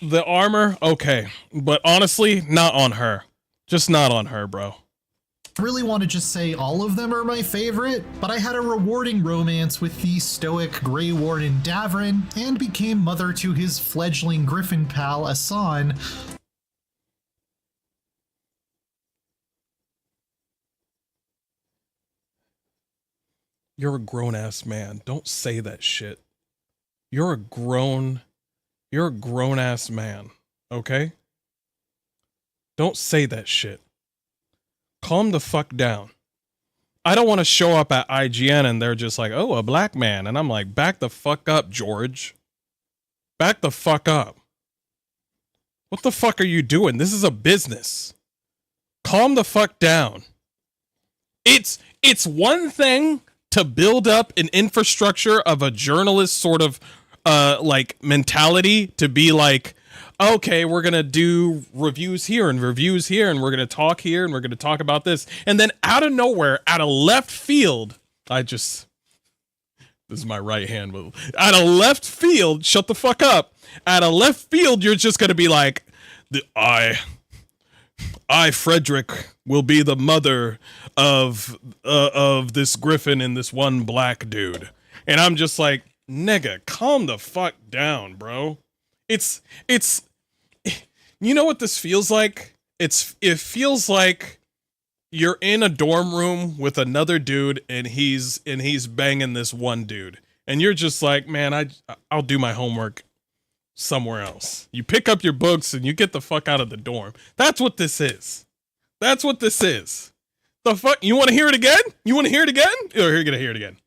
The armor? Okay. But honestly, not on her. Just not on her, bro. I really want to just say all of them are my favorite, but I had a rewarding romance with the stoic Grey Warden Davrin and became mother to his fledgling griffin pal Asan. You're a grown-ass man. Don't say that shit. You're a grown-ass man, okay? Don't say that shit. Calm the fuck down. I don't want to show up at IGN and they're just like, oh, a black man. And I'm like, back the fuck up, George. Back the fuck up. What the fuck are you doing? This is a business. Calm the fuck down. It's one thing to build up an infrastructure of a journalist sort of like mentality to be like, okay, we're going to do reviews here and reviews here and we're going to talk here and we're going to talk about this. And then out of nowhere, out of left field, this is my right hand move. Out of left field, shut the fuck up. Out of left field, you're just going to be like, I, Frederick, will be the mother of this griffin and this one black dude. And I'm just like, nigga, calm the fuck down, bro. It's you know what this feels like? It feels like you're in a dorm room with another dude and he's banging this one dude. And you're just like, man, I'll do my homework somewhere else. You pick up your books and you get the fuck out of the dorm. That's what this is. That's what this is. The fuck? You want to hear it again? You want to hear it again? Or you're going to hear it again.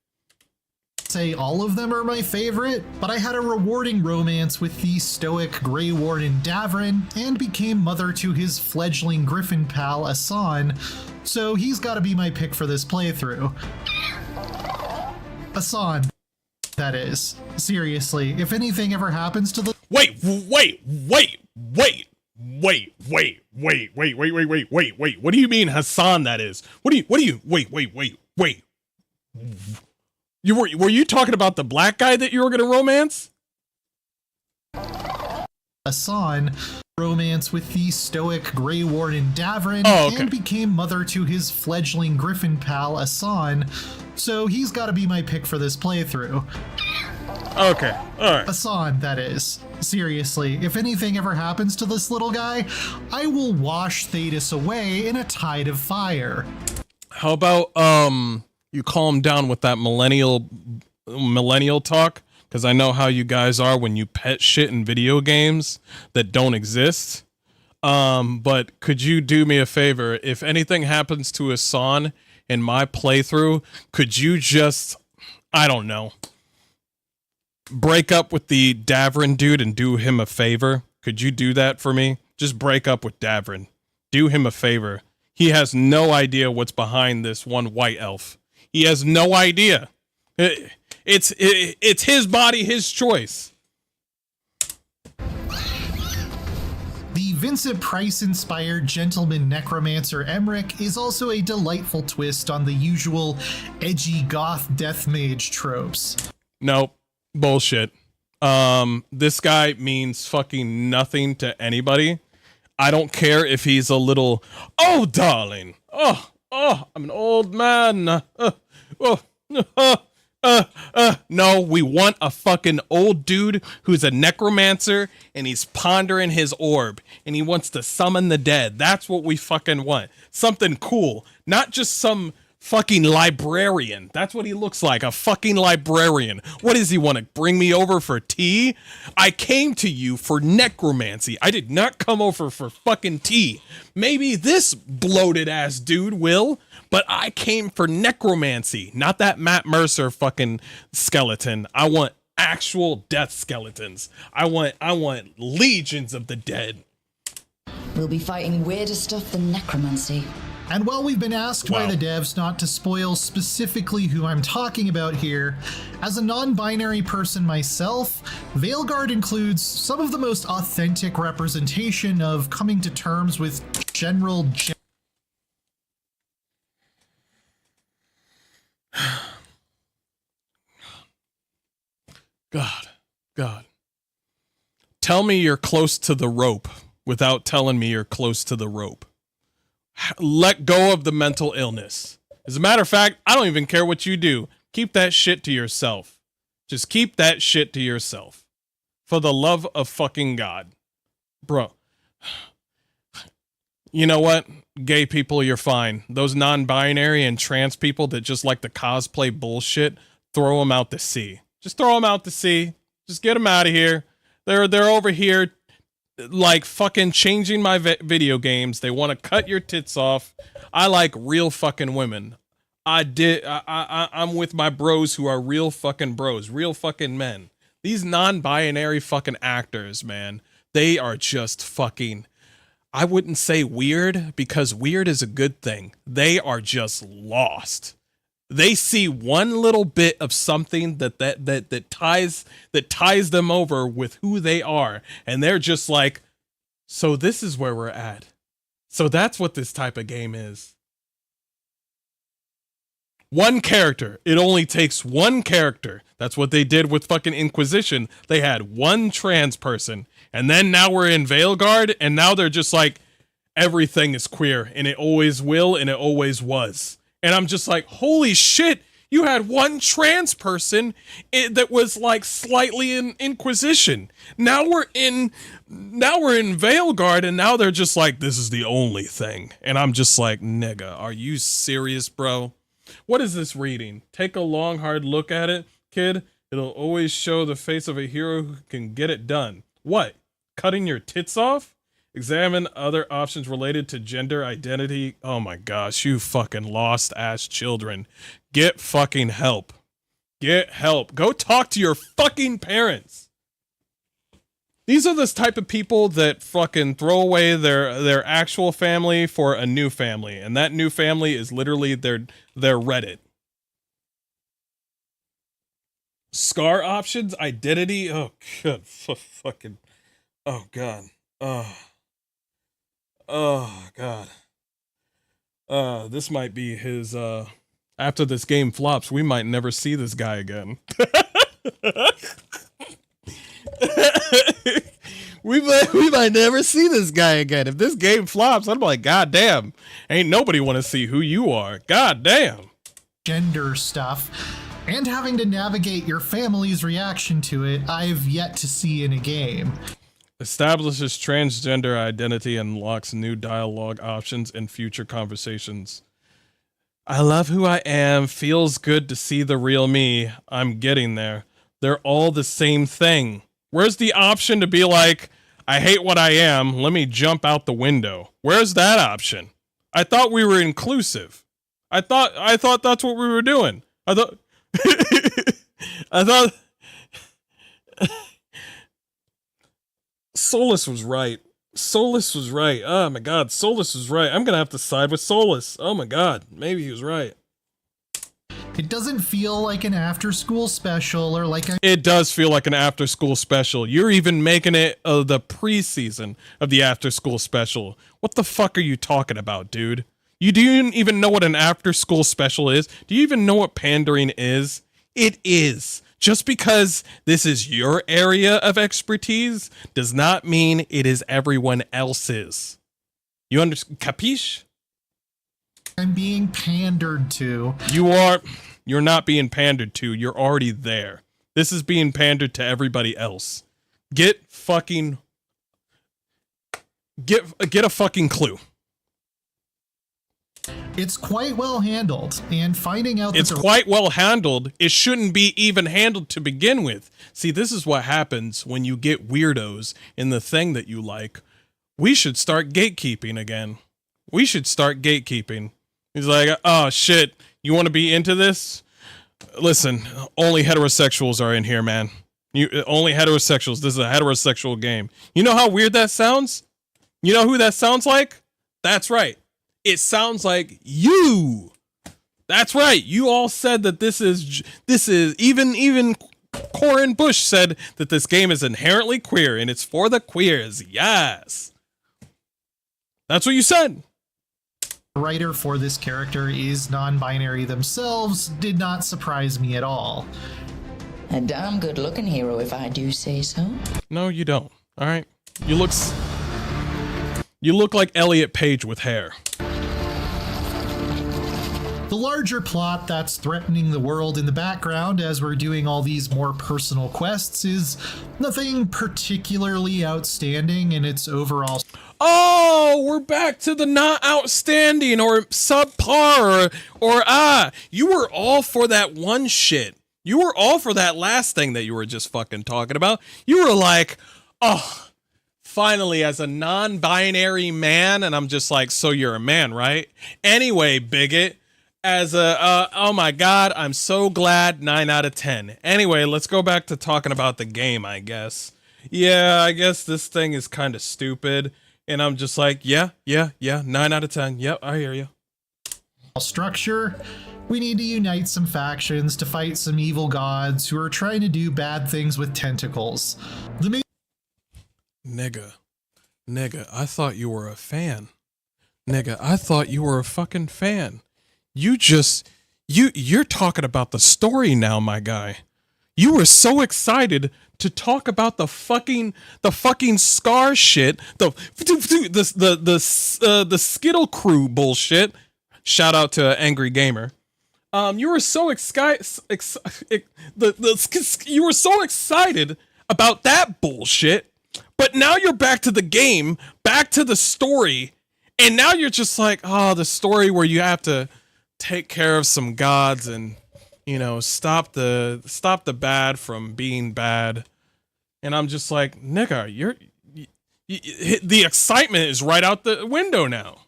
Say all of them are my favorite, but I had a rewarding romance with the stoic Grey Warden Davrin and became mother to his fledgling griffin pal Asan, so he's got to be my pick for this playthrough. Asan, that is. Seriously, if anything ever happens to the— Wait. What do you mean Hassan that is? What do you, wait. Were you talking about the black guy that you were going to romance? Asan, romance with the stoic Grey Warden Davrin and became mother to his fledgling griffin pal Asan, so he's got to be my pick for this playthrough. Okay, alright. Asan, that is. Seriously, if anything ever happens to this little guy, I will wash Thetis away in a tide of fire. How about, you calm down with that millennial talk, because I know how you guys are when you pet shit in video games that don't exist. But could you do me a favor? If anything happens to Asan in my playthrough, could you just, I don't know, break up with the Davrin dude and do him a favor? Could you do that for me? Just break up with Davrin. Do him a favor. He has no idea what's behind this one white elf. He has no idea. It's his body, his choice. The Vincent Price-inspired gentleman necromancer Emmerich is also a delightful twist on the usual edgy goth death mage tropes. Nope. Bullshit. This guy means fucking nothing to anybody. I don't care if he's a little, oh, darling. Oh, I'm an old man. No, we want a fucking old dude who's a necromancer and he's pondering his orb and he wants to summon the dead. That's what we fucking want. Something cool, not just some fucking librarian. That's what he looks like, a fucking librarian. What does he want to bring me over for tea? I came to you for necromancy. I did not come over for fucking tea. Maybe this bloated ass dude will, but I came for necromancy, not that Matt Mercer fucking skeleton. I want actual death skeletons. I want legions of the dead. We'll be fighting weirder stuff than necromancy. And while we've been asked by the devs not to spoil specifically who I'm talking about here, as a non-binary person myself, Veilguard includes some of the most authentic representation of coming to terms with general God. Tell me you're close to the rope without telling me you're close to the rope. Let go of the mental illness. As a matter of fact, I don't even care what you do. Keep that shit to yourself. Just keep that shit to yourself. For the love of fucking God. Bro. You know what? Gay people, you're fine. Those non-binary and trans people that just like to cosplay bullshit, throw them out to sea. Just throw them out to sea. Just get them out of here. They're over here like fucking changing my video games. They want to cut your tits off. I like real fucking women. I'm with my bros who are real fucking bros, real fucking men. These non-binary fucking actors, man, they are just fucking, I wouldn't say weird because weird is a good thing. They are just lost. They see one little bit of something that ties them over with who they are, and they're just like, so this is where we're at. So that's what this type of game is. One character. It only takes one character. That's what they did with fucking Inquisition. They had one trans person, and then now we're in Veilguard, and now they're just like, everything is queer, and it always will, and it always was. And I'm just like, holy shit, you had one trans person that was like slightly in Inquisition. Now we're in Veilguard, and now they're just like, this is the only thing. And I'm just like, nigga, are you serious, bro? What is this reading? Take a long, hard look at it, kid. It'll always show the face of a hero who can get it done. What? Cutting your tits off? Examine other options related to gender identity. Oh my gosh, you fucking lost ass children. Get fucking help. Get help. Go talk to your fucking parents. These are the type of people that fucking throw away their actual family for a new family. And that new family is literally their Reddit. Scar options, identity. Oh, good. Fucking. Oh, God. Oh, God. This might be his, after this game flops, we might never see this guy again. we might never see this guy again. If this game flops, I'm like, God damn, ain't nobody want to see who you are. God damn. Gender stuff, and having to navigate your family's reaction to it, I've yet to see in a game. Establishes transgender identity and unlocks new dialogue options in future conversations. I love who I am. Feels good to see the real me. I'm getting there. They're all the same thing. Where's the option to be like, I hate what I am. Let me jump out the window. Where's that option? I thought we were inclusive. I thought that's what we were doing. I thought Solus was right. Solus was right. Oh my god, Solus was right. I'm gonna have to side with Solus. Oh my god, maybe he was right. It doesn't feel like an after-school special or like a... It does feel like an after-school special. You're even making it the preseason of the after-school special. What the fuck are you talking about, dude? You do even know what an after-school special is? Do you even know what pandering is? It is. Just because this is your area of expertise does not mean it is everyone else's. You understand? Capiche? I'm being pandered to. You're not being pandered to. You're already there. This is being pandered to everybody else. Get a fucking clue. It's quite well handled, and finding out It's quite well handled. It shouldn't be even handled to begin with. See, this is what happens when you get weirdos in the thing that you like. We should start gatekeeping again. We should start gatekeeping. He's like, oh shit, you want to be into this? Listen, only heterosexuals are in here, man. Only heterosexuals. This is a heterosexual game. You know how weird that sounds? You know who that sounds like? That's right. It sounds like you. That's right. You all said that this is even Corin Bush said that this game is inherently queer and it's for the queers. Yes. That's what you said. The writer for this character is non-binary themselves did not surprise me at all. A damn good-looking hero, if I do say so. No, you don't. All right. You look like Elliot Page with hair. The larger plot that's threatening the world in the background as we're doing all these more personal quests is nothing particularly outstanding in its overall... Oh, we're back to the not outstanding or subpar or you were all for that one shit. You were all for that last thing that you were just fucking talking about. You were like, oh, finally, as a non-binary man, and I'm just like, so you're a man, right? Anyway, bigot, as a, oh my god, I'm so glad, 9 out of 10. Anyway, let's go back to talking about the game, I guess. Yeah, I guess this thing is kind of stupid. And I'm just like, yeah, 9 out of 10. Yep, I hear you. Structure. We need to unite some factions to fight some evil gods who are trying to do bad things with tentacles. Nigga, I thought you were a fan. Nigga, I thought you were a fucking fan. You're talking about the story now, my guy. You were so excited to talk about the fucking Scar shit, the Skittle Crew bullshit. Shout out to Angry Gamer. You were so excited. You were so excited about that bullshit, but now you're back to the game, back to the story, and now you're just like, oh, the story where you have to take care of some gods and, you know, stop the bad from being bad. And I'm just like, nigga, the excitement is right out the window now.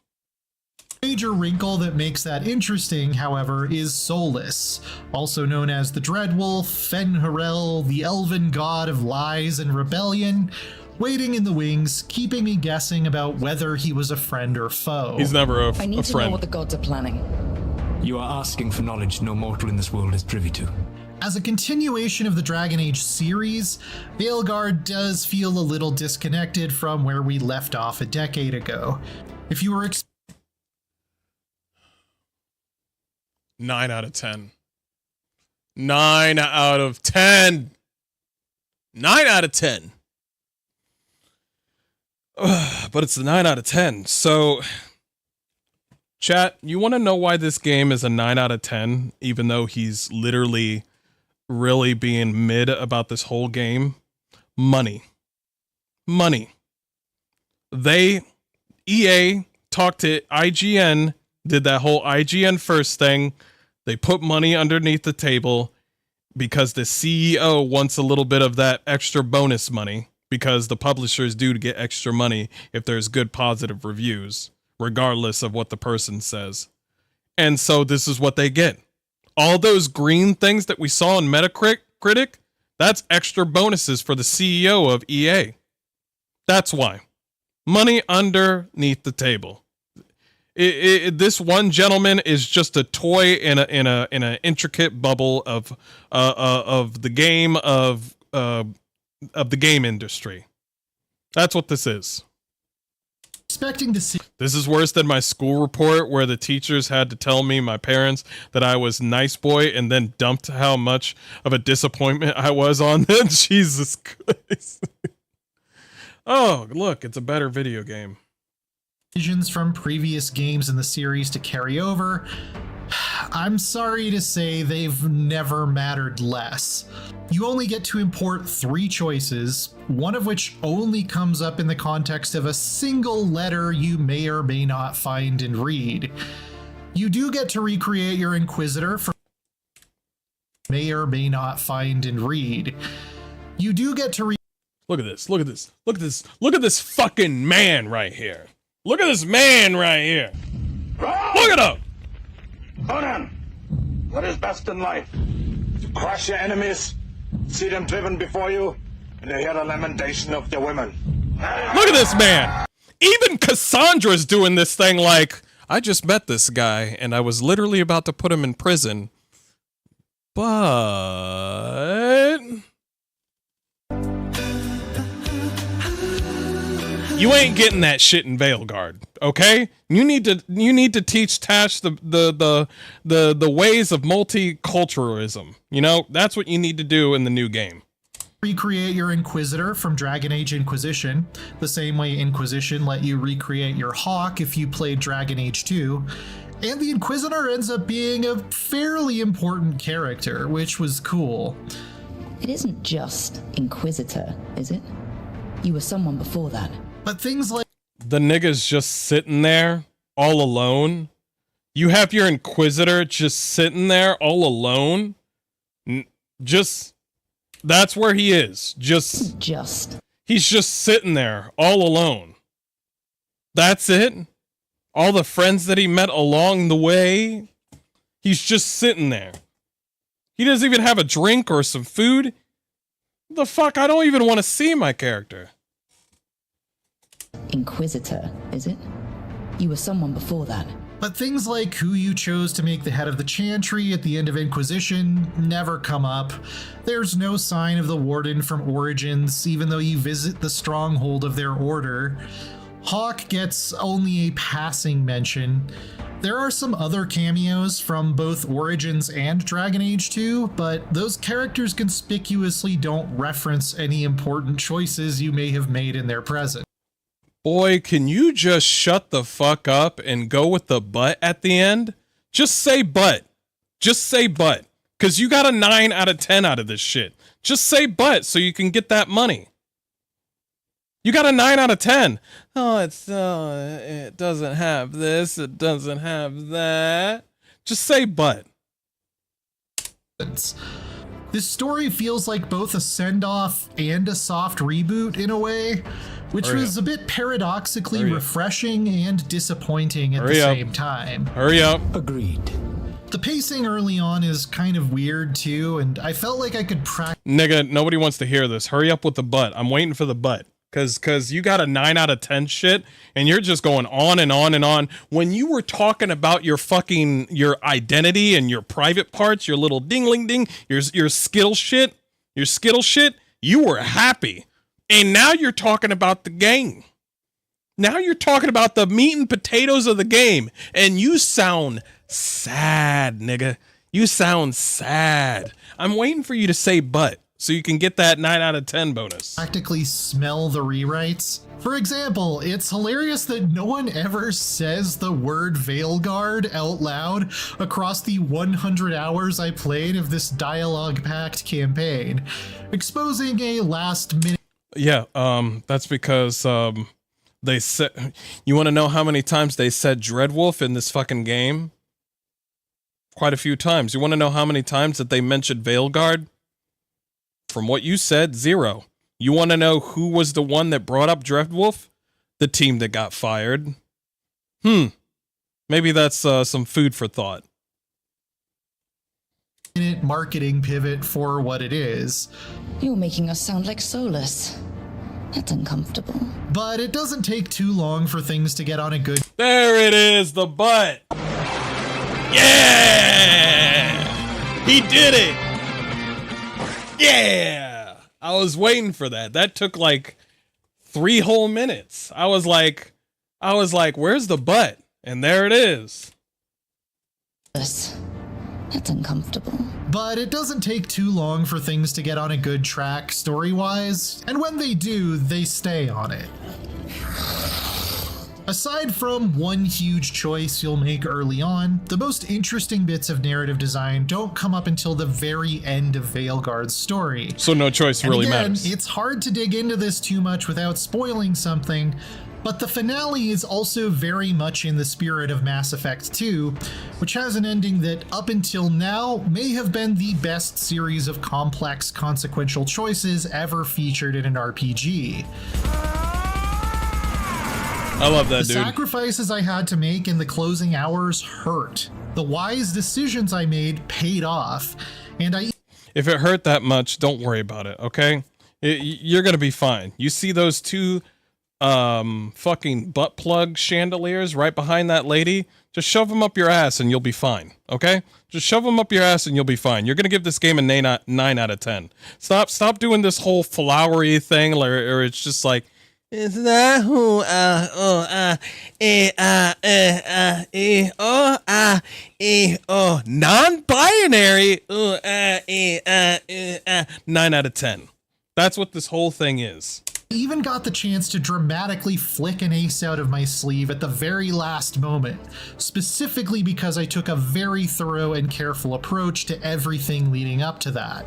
Major wrinkle that makes that interesting, however, is Solus, also known as the Dreadwolf, Fen'Harel, the elven god of lies and rebellion, waiting in the wings, keeping me guessing about whether he was a friend or foe. He's never a I friend. need to know what the gods are planning. You are asking for knowledge no mortal in this world is privy to. As a continuation of the Dragon Age series, Veilguard does feel a little disconnected from where we left off a decade ago. If you were 9 out of 10. 9 out of 10. 9 out of 10. But it's a 9 out of 10. So, chat, you want to know why this game is a 9 out of 10, even though he's literally really being mid about this whole game? Money. EA talked to IGN, did that whole IGN first thing. They put money underneath the table because the CEO wants a little bit of that extra bonus money, because the publishers do to get extra money if there's good positive reviews, regardless of what the person says. And so this is what they get. All those green things that we saw in Metacritic, That's extra bonuses for the CEO of EA. That's why. Money underneath the table. This one gentleman is just a toy in an intricate bubble of the game of the game industry. That's what this is. Expecting to see. This is worse than my school report where the teachers had to tell me, my parents, that I was nice boy and then dumped how much of a disappointment I was on them. Jesus Christ. Oh, look, it's a better video game. Decisions from previous games in the series to carry over. I'm sorry to say they've never mattered less. You only get to import 3 choices, one of which only comes up in the context of a single letter you may or may not find and read. You do get to recreate your Inquisitor from may or may not find and read. You do get to Look at this, look at this, look at this, look at this fucking man right here. Look at this man right here. Look at him! Conan, what is best in life? To crush your enemies, see them driven before you, and to hear the lamentation of their women. Look at this man! Even Cassandra's doing this thing like, I just met this guy, and I was literally about to put him in prison. But... you ain't getting that shit in Veilguard, okay? You need to teach Tash the ways of multiculturalism. You know, that's what you need to do in the new game. recreate your Inquisitor from Dragon Age Inquisition, the same way Inquisition let you recreate your Hawk if you played Dragon Age 2. And the Inquisitor ends up being a fairly important character, which was cool. It isn't just Inquisitor, is it? You were someone before that. But things like the nigga's just sitting there all alone. You have your Inquisitor just sitting there all alone. That's where he is. He's just sitting there all alone. That's it. All the friends that he met along the way. He's just sitting there. He doesn't even have a drink or some food. The fuck? I don't even want to see my character. Inquisitor, is it? You were someone before that. But things like who you chose to make the head of the Chantry at the end of Inquisition never come up. There's no sign of the Warden from Origins, even though you visit the stronghold of their order. Hawk gets only a passing mention. There are some other cameos from both Origins and Dragon Age 2, but those characters conspicuously don't reference any important choices you may have made in their present. Boy, can you just shut the fuck up and go with the butt at the end? Just say butt. Just say butt. Because you got a 9 out of 10 out of this shit. Just say butt so you can get that money. You got a 9 out of 10. Oh, it doesn't have this. It doesn't have that. Just say butt. This story feels like both a send-off and a soft reboot in a way, which was a bit paradoxically refreshing and disappointing at the same time. Hurry up. Agreed. The pacing early on is kind of weird too, and I felt like I could practice. Nigga, nobody wants to hear this. Hurry up with the butt. I'm waiting for the butt. Cause you got a 9 out of 10 shit, and you're just going on and on and on. When you were talking about your identity and your private parts, your little dingling ding, your Skittle shit, you were happy. And now you're talking about the game. Now you're talking about the meat and potatoes of the game, and you sound sad, nigga. You sound sad. I'm waiting for you to say butt, so you can get that 9 out of 10 bonus. Practically smell the rewrites. For example, it's hilarious that no one ever says the word Veilguard out loud across the 100 hours I played of this dialogue-packed campaign, exposing a last-minute... Yeah, that's because, they said... You want to know how many times they said Dreadwolf in this fucking game? Quite a few times. You want to know how many times that they mentioned Veilguard? From what you said, 0. You want to know who was the one that brought up Dreadwolf? The team that got fired. Maybe that's some food for thought. marketing pivot for what it is. You're making us sound like Solus. That's uncomfortable. But it doesn't take too long for things to get on a good... There it is, the butt. Yeah! He did it! Yeah! I was waiting for that. That took like 3 whole minutes. I was like, where's the butt? And there it is. That's uncomfortable. But it doesn't take too long for things to get on a good track story-wise, and when they do, they stay on it. Aside from one huge choice you'll make early on, the most interesting bits of narrative design don't come up until the very end of Veilguard's story. So no choice really matters. It's hard to dig into this too much without spoiling something, but the finale is also very much in the spirit of Mass Effect 2, which has an ending that up until now may have been the best series of complex consequential choices ever featured in an RPG. I love that, dude. The sacrifices I had to make in the closing hours hurt. The wise decisions I made paid off, and if it hurt that much, don't worry about it, okay? You're gonna be fine. You see those 2 fucking butt plug chandeliers right behind that lady? Just shove them up your ass and you'll be fine, okay? Just shove them up your ass and you'll be fine. You're gonna give this game a 9 out of 10. Stop doing this whole flowery thing, or it's just like, is that who non-binary 9 out of 10. That's what this whole thing is. Even got the chance to dramatically flick an ace out of my sleeve at the very last moment, specifically because I took a very thorough and careful approach to everything leading up to that.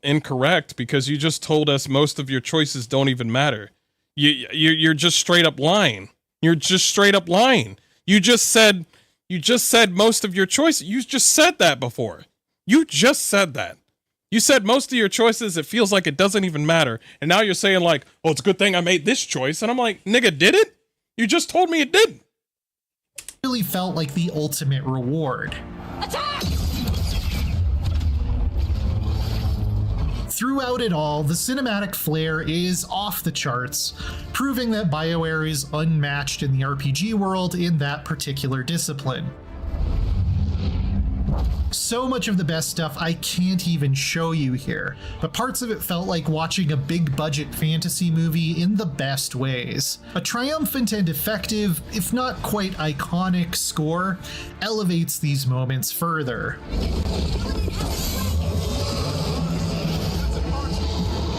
Incorrect, because you just told us most of your choices don't even matter. You're just straight up lying. You're just straight up lying. You just said most of your choices. You just said that before. You just said that. You said most of your choices, it feels like it doesn't even matter. And now you're saying like, oh, it's a good thing I made this choice. And I'm like, nigga, did it? You just told me it did. Really felt like the ultimate reward. Attack! Throughout it all, the cinematic flair is off the charts, proving that BioWare is unmatched in the RPG world in that particular discipline. So much of the best stuff I can't even show you here, but parts of it felt like watching a big budget fantasy movie in the best ways. A triumphant and effective, if not quite iconic, score elevates these moments further.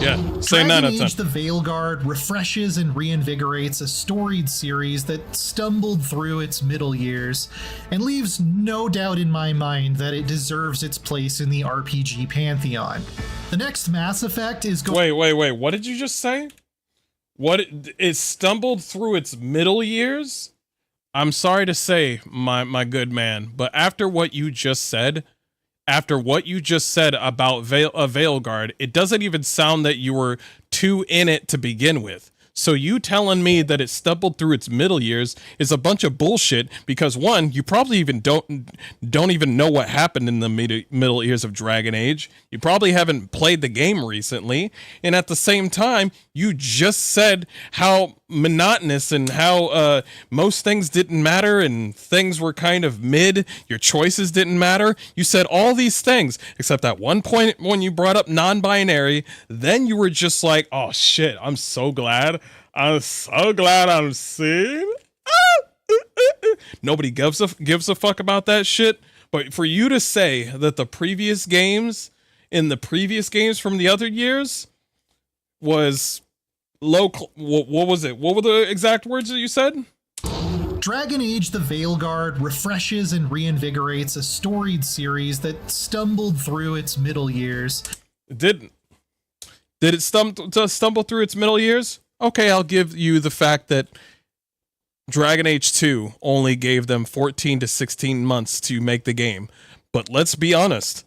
Yeah, say 9 out of 10. Dragon Age the Veilguard refreshes and reinvigorates a storied series that stumbled through its middle years, and leaves no doubt in my mind that it deserves its place in the RPG pantheon. The next Mass Effect is going— Wait, what did you just say? It stumbled through its middle years? I'm sorry to say, my good man, but after what you just said about Veilguard, it doesn't even sound that you were too in it to begin with. So you telling me that it stumbled through its middle years is a bunch of bullshit, because one, you probably even don't even know what happened in the middle years of Dragon Age. You probably haven't played the game recently, and at the same time, you just said how monotonous and how most things didn't matter and things were kind of mid. Your choices didn't matter. You said all these things, except at one point when you brought up non-binary, then you were just like, oh shit, I'm so glad I'm seeing. Nobody gives a fuck about that shit. But for you to say that the previous games from the other years was low, what was it? What were the exact words that you said? Dragon Age the Veilguard refreshes and reinvigorates a storied series that stumbled through its middle years. Did it stumble through its middle years? Okay, I'll give you the fact that Dragon Age 2 only gave them 14 to 16 months to make the game. But let's be honest,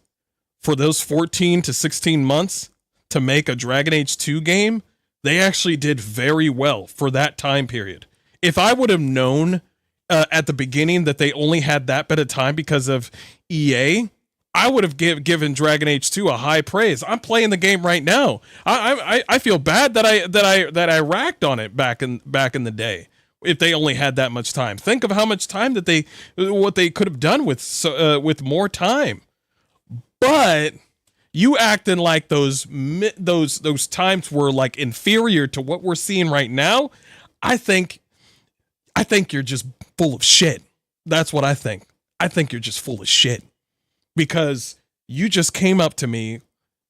for those 14 to 16 months to make a Dragon Age 2 game, they actually did very well for that time period. If I would have known at the beginning that they only had that bit of time because of EA, I would have given Dragon Age 2 a high praise. I'm playing the game right now. I feel bad that I racked on it back in the day. If they only had that much time, think of how much time that what they could have done with more time. But you acting like those times were like inferior to what we're seeing right now. I think you're just full of shit. That's what I think. I think you're just full of shit. Because you just came up to me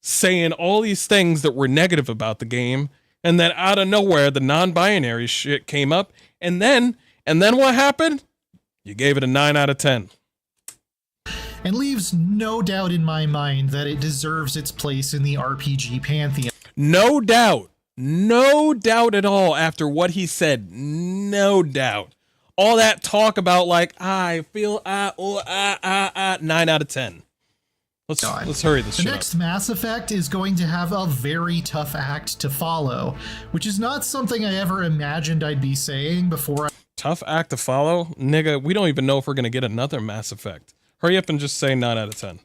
saying all these things that were negative about the game, and then out of nowhere, the non-binary shit came up, and then what happened? You gave it a 9 out of 10. And leaves no doubt in my mind that it deserves its place in the RPG pantheon. No doubt. No doubt at all after what he said. No doubt. All that talk about like, I feel 9 out of 10. Let's hurry this shit up. The next Mass Effect is going to have a very tough act to follow, which is not something I ever imagined I'd be saying before. Tough act to follow? Nigga, we don't even know if we're going to get another Mass Effect. Hurry up and just say 9 out of 10.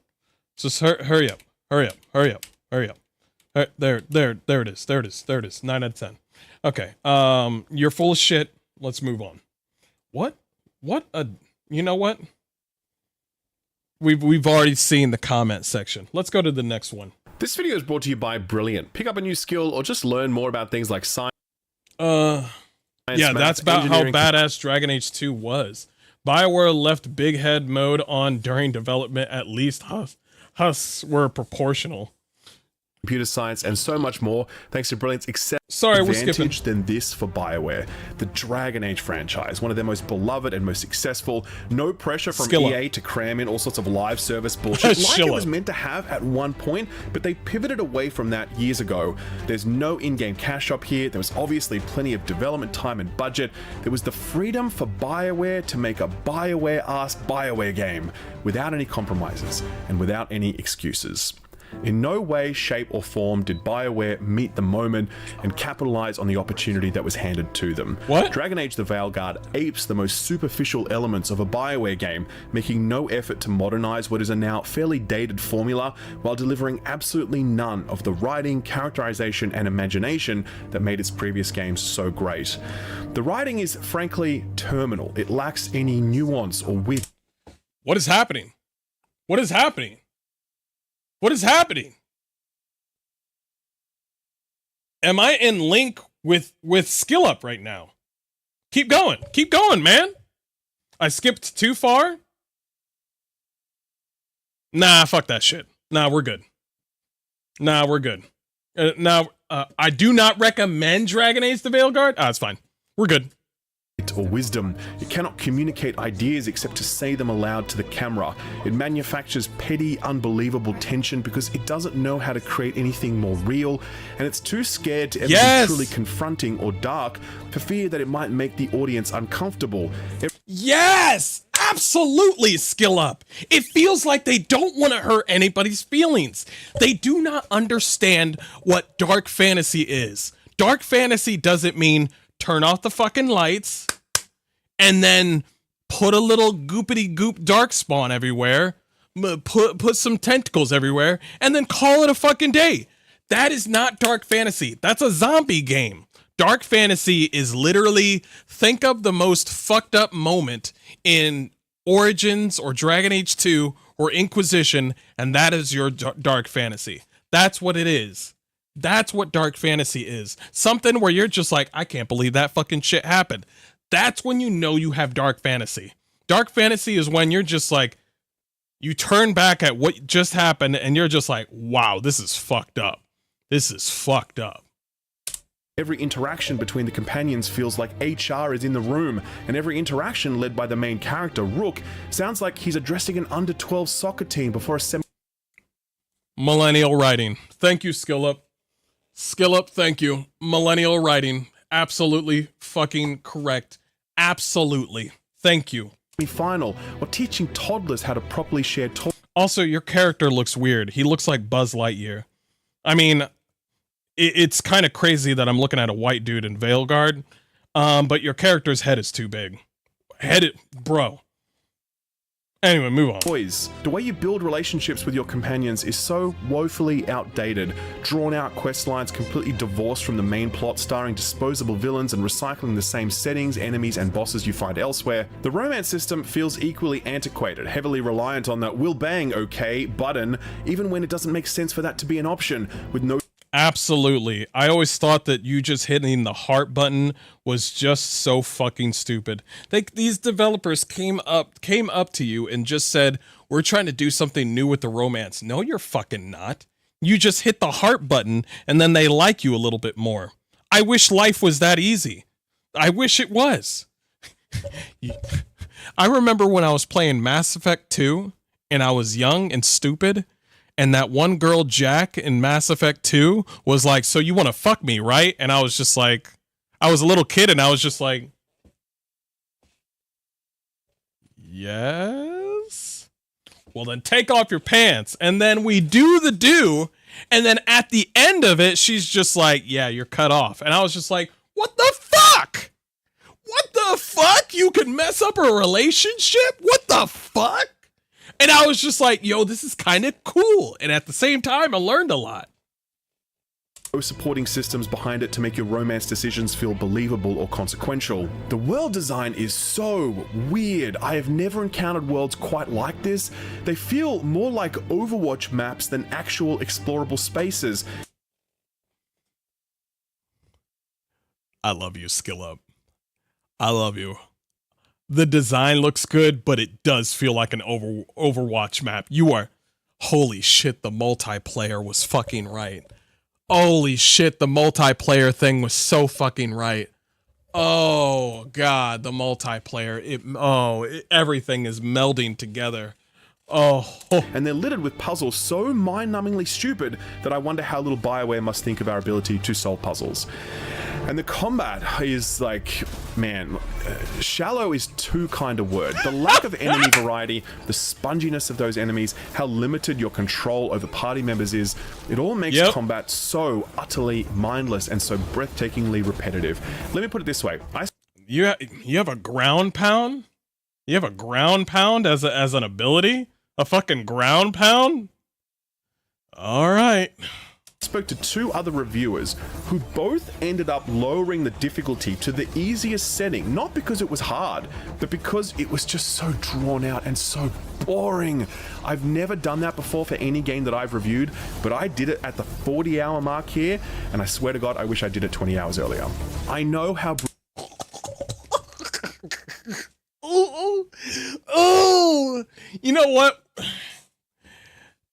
Just hurry up. Hurry up. Hurry up. Hurry up. There it is. There it is. 9 out of 10. Okay. You're full of shit. Let's move on. You know what? We've already seen the comment section. Let's go to the next one. This video is brought to you by Brilliant. Pick up a new skill or just learn more about things like science. Yeah, that's about how badass Dragon Age 2 was. BioWare left big head mode on during development. At least husks were proportional. Computer science, and so much more, thanks to Brilliant's advantage than this for BioWare. The Dragon Age franchise, one of their most beloved and most successful. No pressure from EA to cram in all sorts of live service bullshit like it was meant to have at one point, but they pivoted away from that years ago. There's no in-game cash shop here. There was obviously plenty of development time and budget. There was the freedom for BioWare to make a BioWare-ass BioWare game without any compromises and without any excuses. In no way, shape, or form did BioWare meet the moment and capitalize on the opportunity that was handed to them. What? Dragon Age the Veilguard apes the most superficial elements of a BioWare game, making no effort to modernize what is a now fairly dated formula, while delivering absolutely none of the writing, characterization, and imagination that made its previous games so great. The writing is frankly terminal. It lacks any nuance or wit. What is happening? What is happening? What is happening? Am I in link with Skill Up right now? Keep going, man. I skipped too far? Nah, fuck that shit. Nah, we're good. I do not recommend Dragon Age the Veilguard. It's fine. We're good. Or wisdom. It cannot communicate ideas except to say them aloud to the camera. It manufactures petty, unbelievable tension because it doesn't know how to create anything more real, and it's too scared to ever be truly confronting or dark for fear that it might make the audience uncomfortable. Yes! Absolutely, Skill Up. It feels like they don't want to hurt anybody's feelings. They do not understand what dark fantasy is. Dark fantasy doesn't mean turn off the fucking lights and then put a little goopity goop dark spawn everywhere, put some tentacles everywhere, and then call it a fucking day. That is not dark fantasy. That's a zombie game. Dark fantasy is literally, think of the most fucked up moment in Origins or Dragon Age 2 or Inquisition, and that is your dark fantasy. That's what it is. That's what dark fantasy is. Something where you're just like, I can't believe that fucking shit happened. That's when you know you have dark fantasy. Dark fantasy is when you're just like, you turn back at what just happened and you're just like, wow, this is fucked up. This is fucked up. Every interaction between the companions feels like HR is in the room, and every interaction led by the main character, Rook, sounds like he's addressing an under-12 soccer team before a Millennial writing. Thank you, Skill Up. Skill Up, thank you. Millennial writing. Absolutely fucking correct. Absolutely. Thank you. Final, or teaching toddlers how to properly share Also, your character looks weird. He looks like Buzz Lightyear. I mean, it's kind of crazy that I'm looking at a white dude in Veilguard, but your character's head is too big. Bro. Anyway, move on. Boys, the way you build relationships with your companions is so woefully outdated. Drawn out quest lines completely divorced from the main plot, starring disposable villains and recycling the same settings, enemies, and bosses you find elsewhere. The romance system feels equally antiquated, heavily reliant on the "we'll bang, okay" button, even when it doesn't make sense for that to be an option, with no— Absolutely. I always thought that you just hitting the heart button was just so fucking stupid. These developers came up to you and just said, "We're trying to do something new with the romance." No, you're fucking not. You just hit the heart button and then they like you a little bit more. I wish life was that easy. I wish it was. I remember when I was playing Mass Effect 2 and I was young and stupid, and that one girl, Jack, in Mass Effect 2 was like, "So you want to fuck me, right?" And I was just like, I was a little kid and I was just like, "Yes? Well, then take off your pants." And then we do. And then at the end of it, she's just like, "Yeah, you're cut off." And I was just like, what the fuck? What the fuck? You can mess up a relationship? What the fuck? And I was just like, yo, this is kind of cool. And at the same time, I learned a lot. Supporting systems behind it to make your romance decisions feel believable or consequential. The world design is so weird. I have never encountered worlds quite like this. They feel more like Overwatch maps than actual explorable spaces. I love you, Skill Up. I love you. The design looks good, but it does feel like an Overwatch map. You are... Holy shit, the multiplayer was fucking right. Holy shit, the multiplayer thing was so fucking right. Oh, God, the multiplayer. Everything is melding together. Oh. And they're littered with puzzles so mind-numbingly stupid that I wonder how little BioWare must think of our ability to solve puzzles. And the combat is like, man, shallow is too kind a word. The lack of enemy variety, the sponginess of those enemies, how limited your control over party members is, it all makes combat so utterly mindless and so breathtakingly repetitive. Let me put it this way. You have a ground pound? You have a ground pound as an ability? A fucking ground pound? All right. Spoke to 2 other reviewers who both ended up lowering the difficulty to the easiest setting, not because it was hard, but because it was just so drawn out and so boring. I've never done that before for any game that I've reviewed, but I did it at the 40-hour mark here, and I swear to God, I wish I did it 20 hours earlier. I know how... Oh, you know what?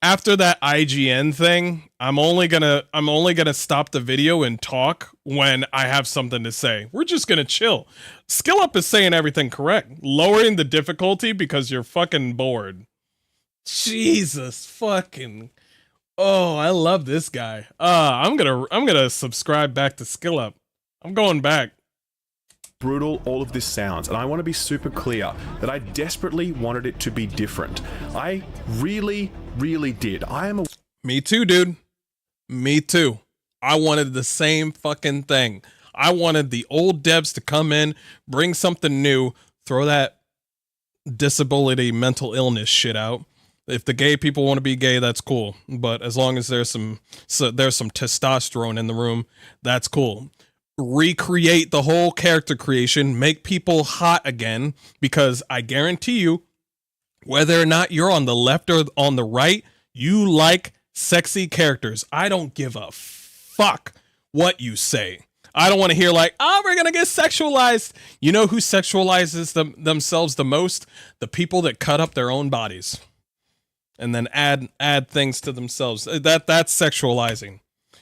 After that IGN thing, I'm only gonna stop the video and talk when I have something to say. We're just gonna chill. Skill Up is saying everything correct. Lowering the difficulty because you're fucking bored. Jesus fucking. Oh, I love this guy. I'm gonna subscribe back to Skill Up. I'm going back. Brutal all of this sounds, and I want to be super clear that I desperately wanted it to be different. I really did. Me too, dude. Me too. I wanted the same fucking thing. I wanted the old devs to come in, bring something new, throw that disability, mental illness shit out. If the gay people want to be gay, that's cool. But as long as there's some testosterone in the room, that's cool. Recreate the whole character creation, make people hot again, because I guarantee you, whether or not you're on the left or on the right, you like sexy characters. I don't give a fuck what you say. I don't want to hear like, oh, we're going to get sexualized. You know who sexualizes themselves the most? The people that cut up their own bodies and then add things to themselves. That's sexualizing.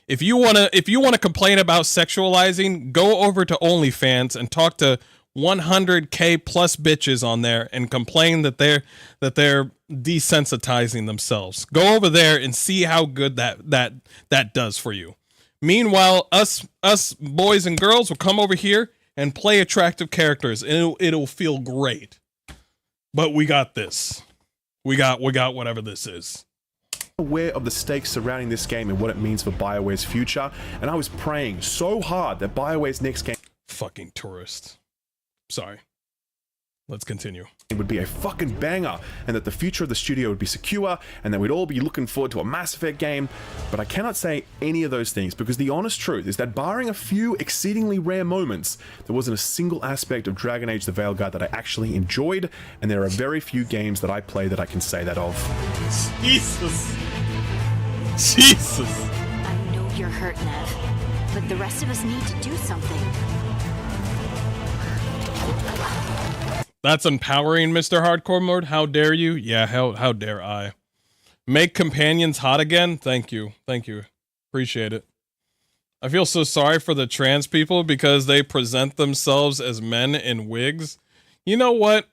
If you wanna complain about sexualizing, go over to OnlyFans and talk to 100K plus bitches on there and complain that they're desensitizing themselves. Go over there and see how good that does for you. Meanwhile, us boys and girls will come over here and play attractive characters, and it'll feel great. But we got this. We got whatever this is. Aware of the stakes surrounding this game and what it means for BioWare's future, and I was praying so hard that BioWare's next game... Fucking tourist. Sorry. Let's continue. It would be a fucking banger, and that the future of the studio would be secure, and that we'd all be looking forward to a Mass Effect game, but I cannot say any of those things, because the honest truth is that barring a few exceedingly rare moments, there wasn't a single aspect of Dragon Age the Veilguard that I actually enjoyed, and there are very few games that I play that I can say that of. Jesus. Jesus. I know you're hurt, Nev, but the rest of us need to do something. That's empowering, Mr. Hardcore Mode. How dare you? Yeah, how dare I? Make companions hot again? Thank you. Thank you. Appreciate it. I feel so sorry for the trans people because they present themselves as men in wigs. You know what?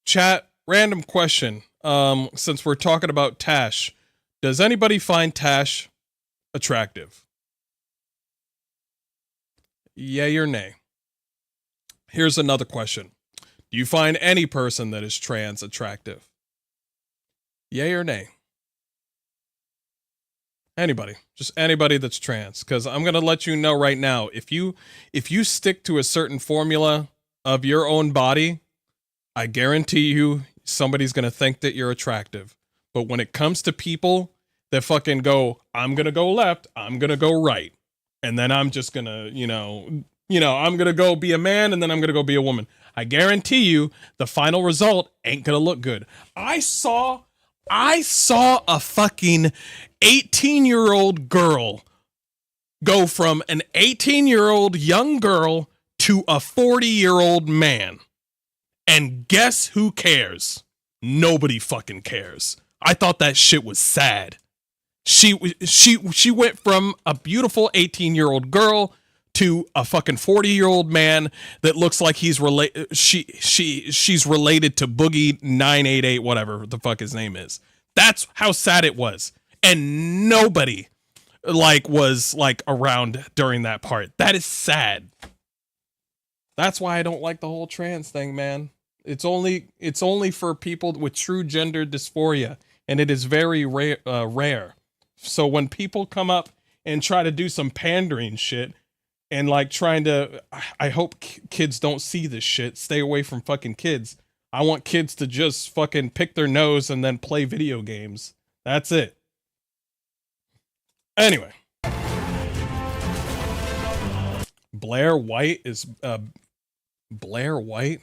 Chat, random question. Since we're talking about Tash, does anybody find Tash attractive? Yay or nay? Here's another question. Do you find any person that is trans attractive? Yay or nay? Anybody. Just anybody that's trans. Because I'm going to let you know right now, if you stick to a certain formula of your own body, I guarantee you somebody's going to think that you're attractive. But when it comes to people that fucking go, I'm going to go left, I'm going to go right. And then I'm just going to, I'm going to go be a man and then I'm going to go be a woman. I guarantee you the final result ain't going to look good. I saw a fucking 18-year-old girl go from an 18-year-old young girl to a 40-year-old man. And guess who cares? Nobody fucking cares. I thought that shit was sad. She went from a beautiful 18-year-old girl to a fucking 40-year-old man that looks like he's she's related to Boogie 988, whatever the fuck his name is. That's how sad it was. And nobody was around during that part. That is sad. That's why I don't like the whole trans thing, man. It's only for people with true gender dysphoria, and it is very rare. So when people come up and try to do some pandering shit, and trying to, I hope kids don't see this shit. Stay away from fucking kids. I want kids to just fucking pick their nose and then play video games. That's it. Anyway. Blair White is, Blair White?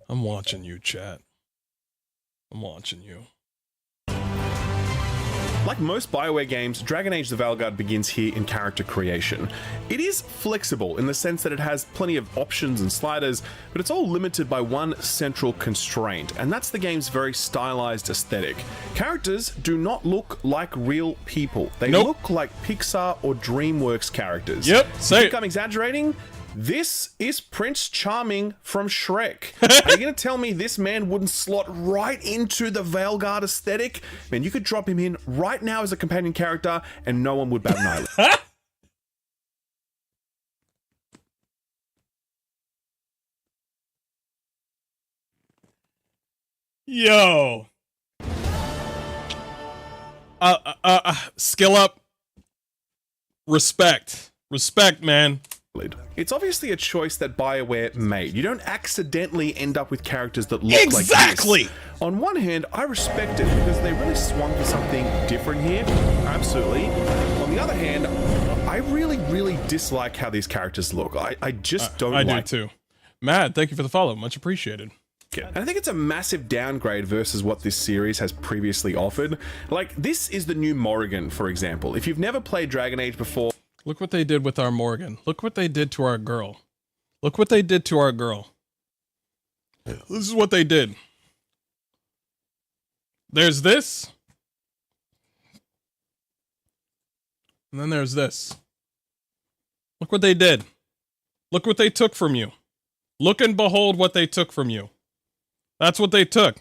I'm watching you, chat. I'm watching you. Like most BioWare games, Dragon Age the Veilguard begins here in character creation. It is flexible in the sense that it has plenty of options and sliders, but it's all limited by one central constraint, and that's the game's very stylized aesthetic. Characters do not look like real people. They look like Pixar or DreamWorks characters. Yep, say it. I'm exaggerating. This is Prince Charming from Shrek. Are you going to tell me this man wouldn't slot right into the Veilguard aesthetic? Man, you could drop him in right now as a companion character and no one would bat an eyelid. Yo. Skill up. Respect. Respect, man. It's obviously a choice that BioWare made. You don't accidentally end up with characters that look exactly like this. On one hand, I respect it because they really swung for something different here. Absolutely. On the other hand, I really dislike how these characters look. I just don't like. I do too. Matt, thank you for the follow. Much appreciated. And I think it's a massive downgrade versus what this series has previously offered. Like, this is the new Morrigan, for example. If you've never played Dragon Age before, look what they did with our Morgan. Look what they did to our girl. Look what they did to our girl. This is what they did. There's this. And then there's this. Look what they did. Look what they took from you. Look and behold what they took from you. That's what they took.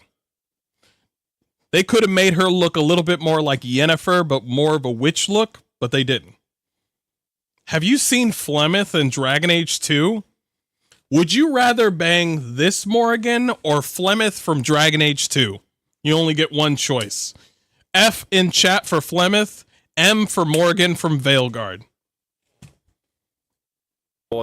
They could have made her look a little bit more like Yennefer, but more of a witch look, but they didn't. Have you seen Flemeth in Dragon Age 2? Would you rather bang this Morrigan or Flemeth from Dragon Age 2? You only get one choice. F in chat for Flemeth, M for Morrigan from Veilguard.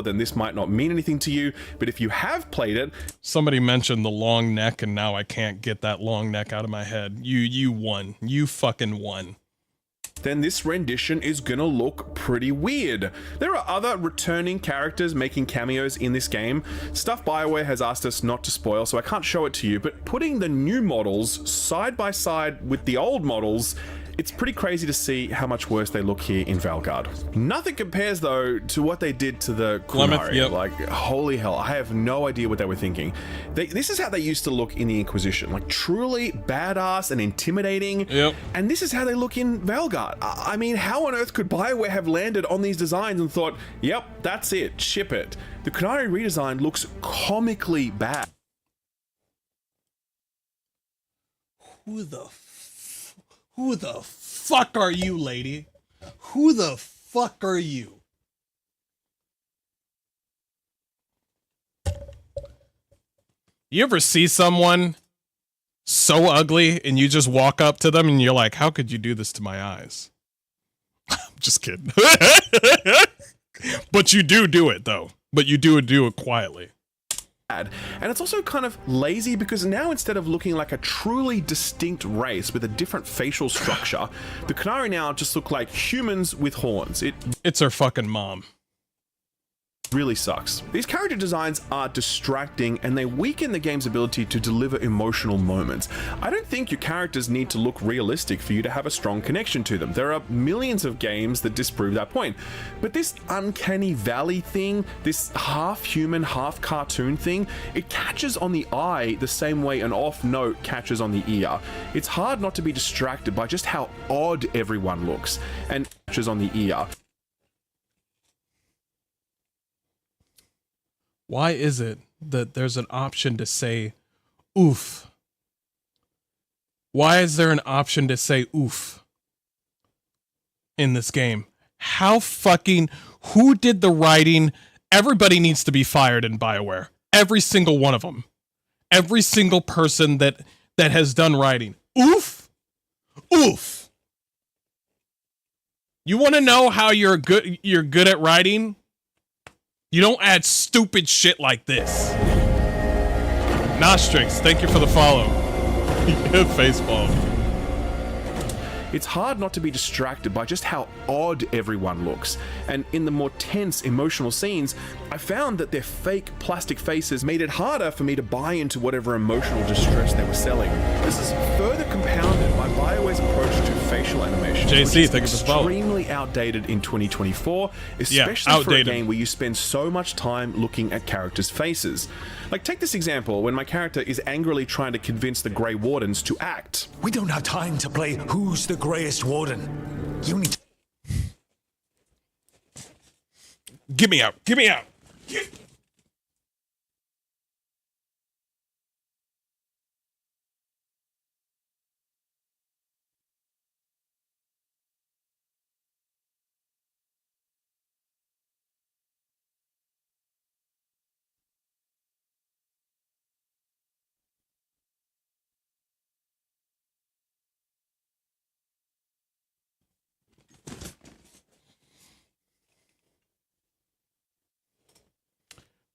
Then this might not mean anything to you, but if you have played it... Somebody mentioned the long neck, and now I can't get that long neck out of my head. You won. You fucking won. Then this rendition is gonna look pretty weird. There are other returning characters making cameos in this game. Stuff BioWare has asked us not to spoil, so I can't show it to you, but putting the new models side by side with the old models, it's pretty crazy to see how much worse they look here in Veilguard. Nothing compares, though, to what they did to the Qunari. Yep. Like, holy hell, I have no idea what they were thinking. This is how they used to look in the Inquisition, like truly badass and intimidating. Yep. And this is how they look in Veilguard. I mean, how on earth could BioWare have landed on these designs and thought, yep, that's it, ship it? The Qunari redesign looks comically bad. Who the fuck are you, lady? Who the fuck are you? You ever see someone so ugly and you just walk up to them and you're like, how could you do this to my eyes? I'm just kidding. But you do it, though. But you do it quietly. And it's also kind of lazy because now instead of looking like a truly distinct race with a different facial structure, the Qunari now just look like humans with horns. It's her fucking mom. Really sucks. These character designs are distracting and they weaken the game's ability to deliver emotional moments. I don't think your characters need to look realistic for you to have a strong connection to them. There are millions of games that disprove that point. But this uncanny valley thing, this half human, half cartoon thing, it catches on the eye the same way an off note catches on the ear. It's hard not to be distracted by just how odd everyone looks and catches on the ear. Why is it that there's an option to say oof? Why is there an option to say oof in this game? Who did the writing? Everybody needs to be fired in BioWare. Every single one of them. Every single person that has done writing. Oof. Oof. You want to know how you're good at writing? You don't add stupid shit like this. Nostrix, thank you for the follow. Facepalm. It's hard not to be distracted by just how odd everyone looks. And in the more tense, emotional scenes, I found that their fake plastic faces made it harder for me to buy into whatever emotional distress they were selling. This is further compounded by BioWare's approach to facial animation, JC, which is extremely outdated in 2024, especially for a game where you spend so much time looking at characters' faces. Like, take this example when my character is angrily trying to convince the Grey Wardens to act. We don't have time to play Who's the Greyest Warden. You need to... Get me out. Get me out.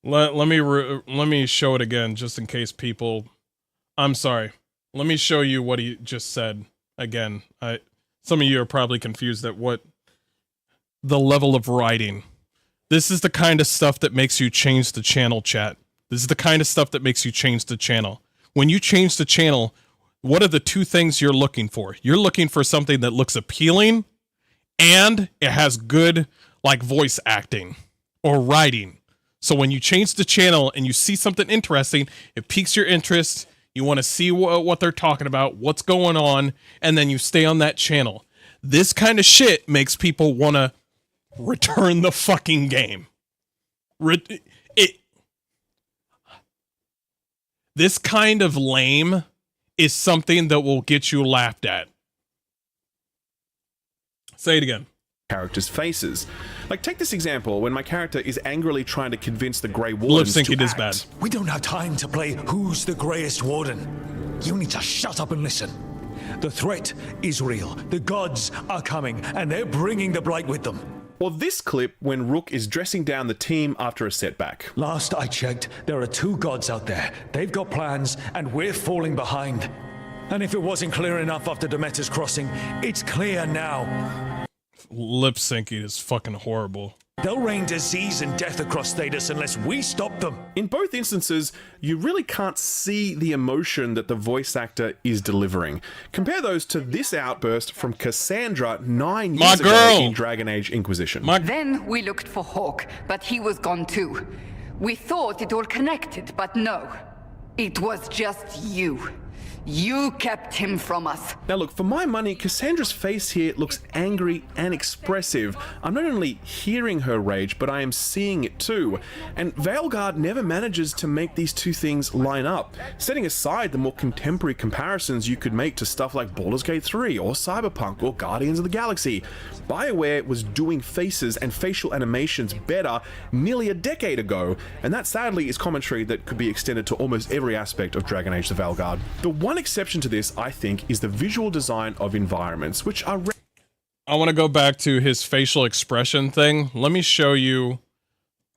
Let me show it again, just in case people... I'm sorry. Let me show you what he just said again. Some of you are probably confused at what the level of writing. This is the kind of stuff that makes you change the channel, chat. This is the kind of stuff that makes you change the channel. When you change the channel, what are the two things you're looking for? You're looking for something that looks appealing and it has good, like, voice acting or writing. So when you change the channel and you see something interesting, it piques your interest. You want to see what they're talking about, what's going on, and then you stay on that channel. This kind of shit makes people want to return the fucking game. This kind of lame is something that will get you laughed at. Say it again. Characters' faces. Like, take this example when my character is angrily trying to convince the Grey Wardens to Lip-syncing is act. bad. We don't have time to play who's the Greyest Warden. You need to shut up and listen. The threat is real. The gods are coming, and they're bringing the Blight with them. Or this clip when Rook is dressing down the team after a setback. Last I checked, there are 2 gods out there. They've got plans, and we're falling behind. And if it wasn't clear enough after Demeter's crossing, it's clear now. Lip syncing is fucking horrible. They'll rain disease and death across Thedas unless we stop them. In both instances, you really can't see the emotion that the voice actor is delivering. Compare those to this outburst from Cassandra 9 years ago in Dragon Age Inquisition. Then we looked for Hawk, but he was gone too. We thought it all connected, but no. It was just you. You kept him from us. Now look, for my money, Cassandra's face here looks angry and expressive. I'm not only hearing her rage, but I am seeing it too. And Veilguard never manages to make these two things line up. Setting aside the more contemporary comparisons you could make to stuff like Baldur's Gate 3 or Cyberpunk or Guardians of the Galaxy, BioWare was doing faces and facial animations better nearly a decade ago, and that sadly is commentary that could be extended to almost every aspect of Dragon Age Veilguard. The one exception to this, I think, is the visual design of environments, which are... I want to go back to his facial expression thing. Let me show you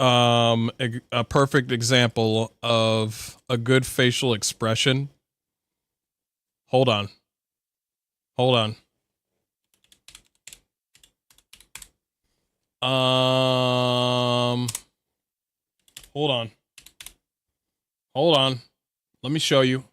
a perfect example of a good facial expression. Hold on. Hold on. Hold on. Hold on. Let me show you.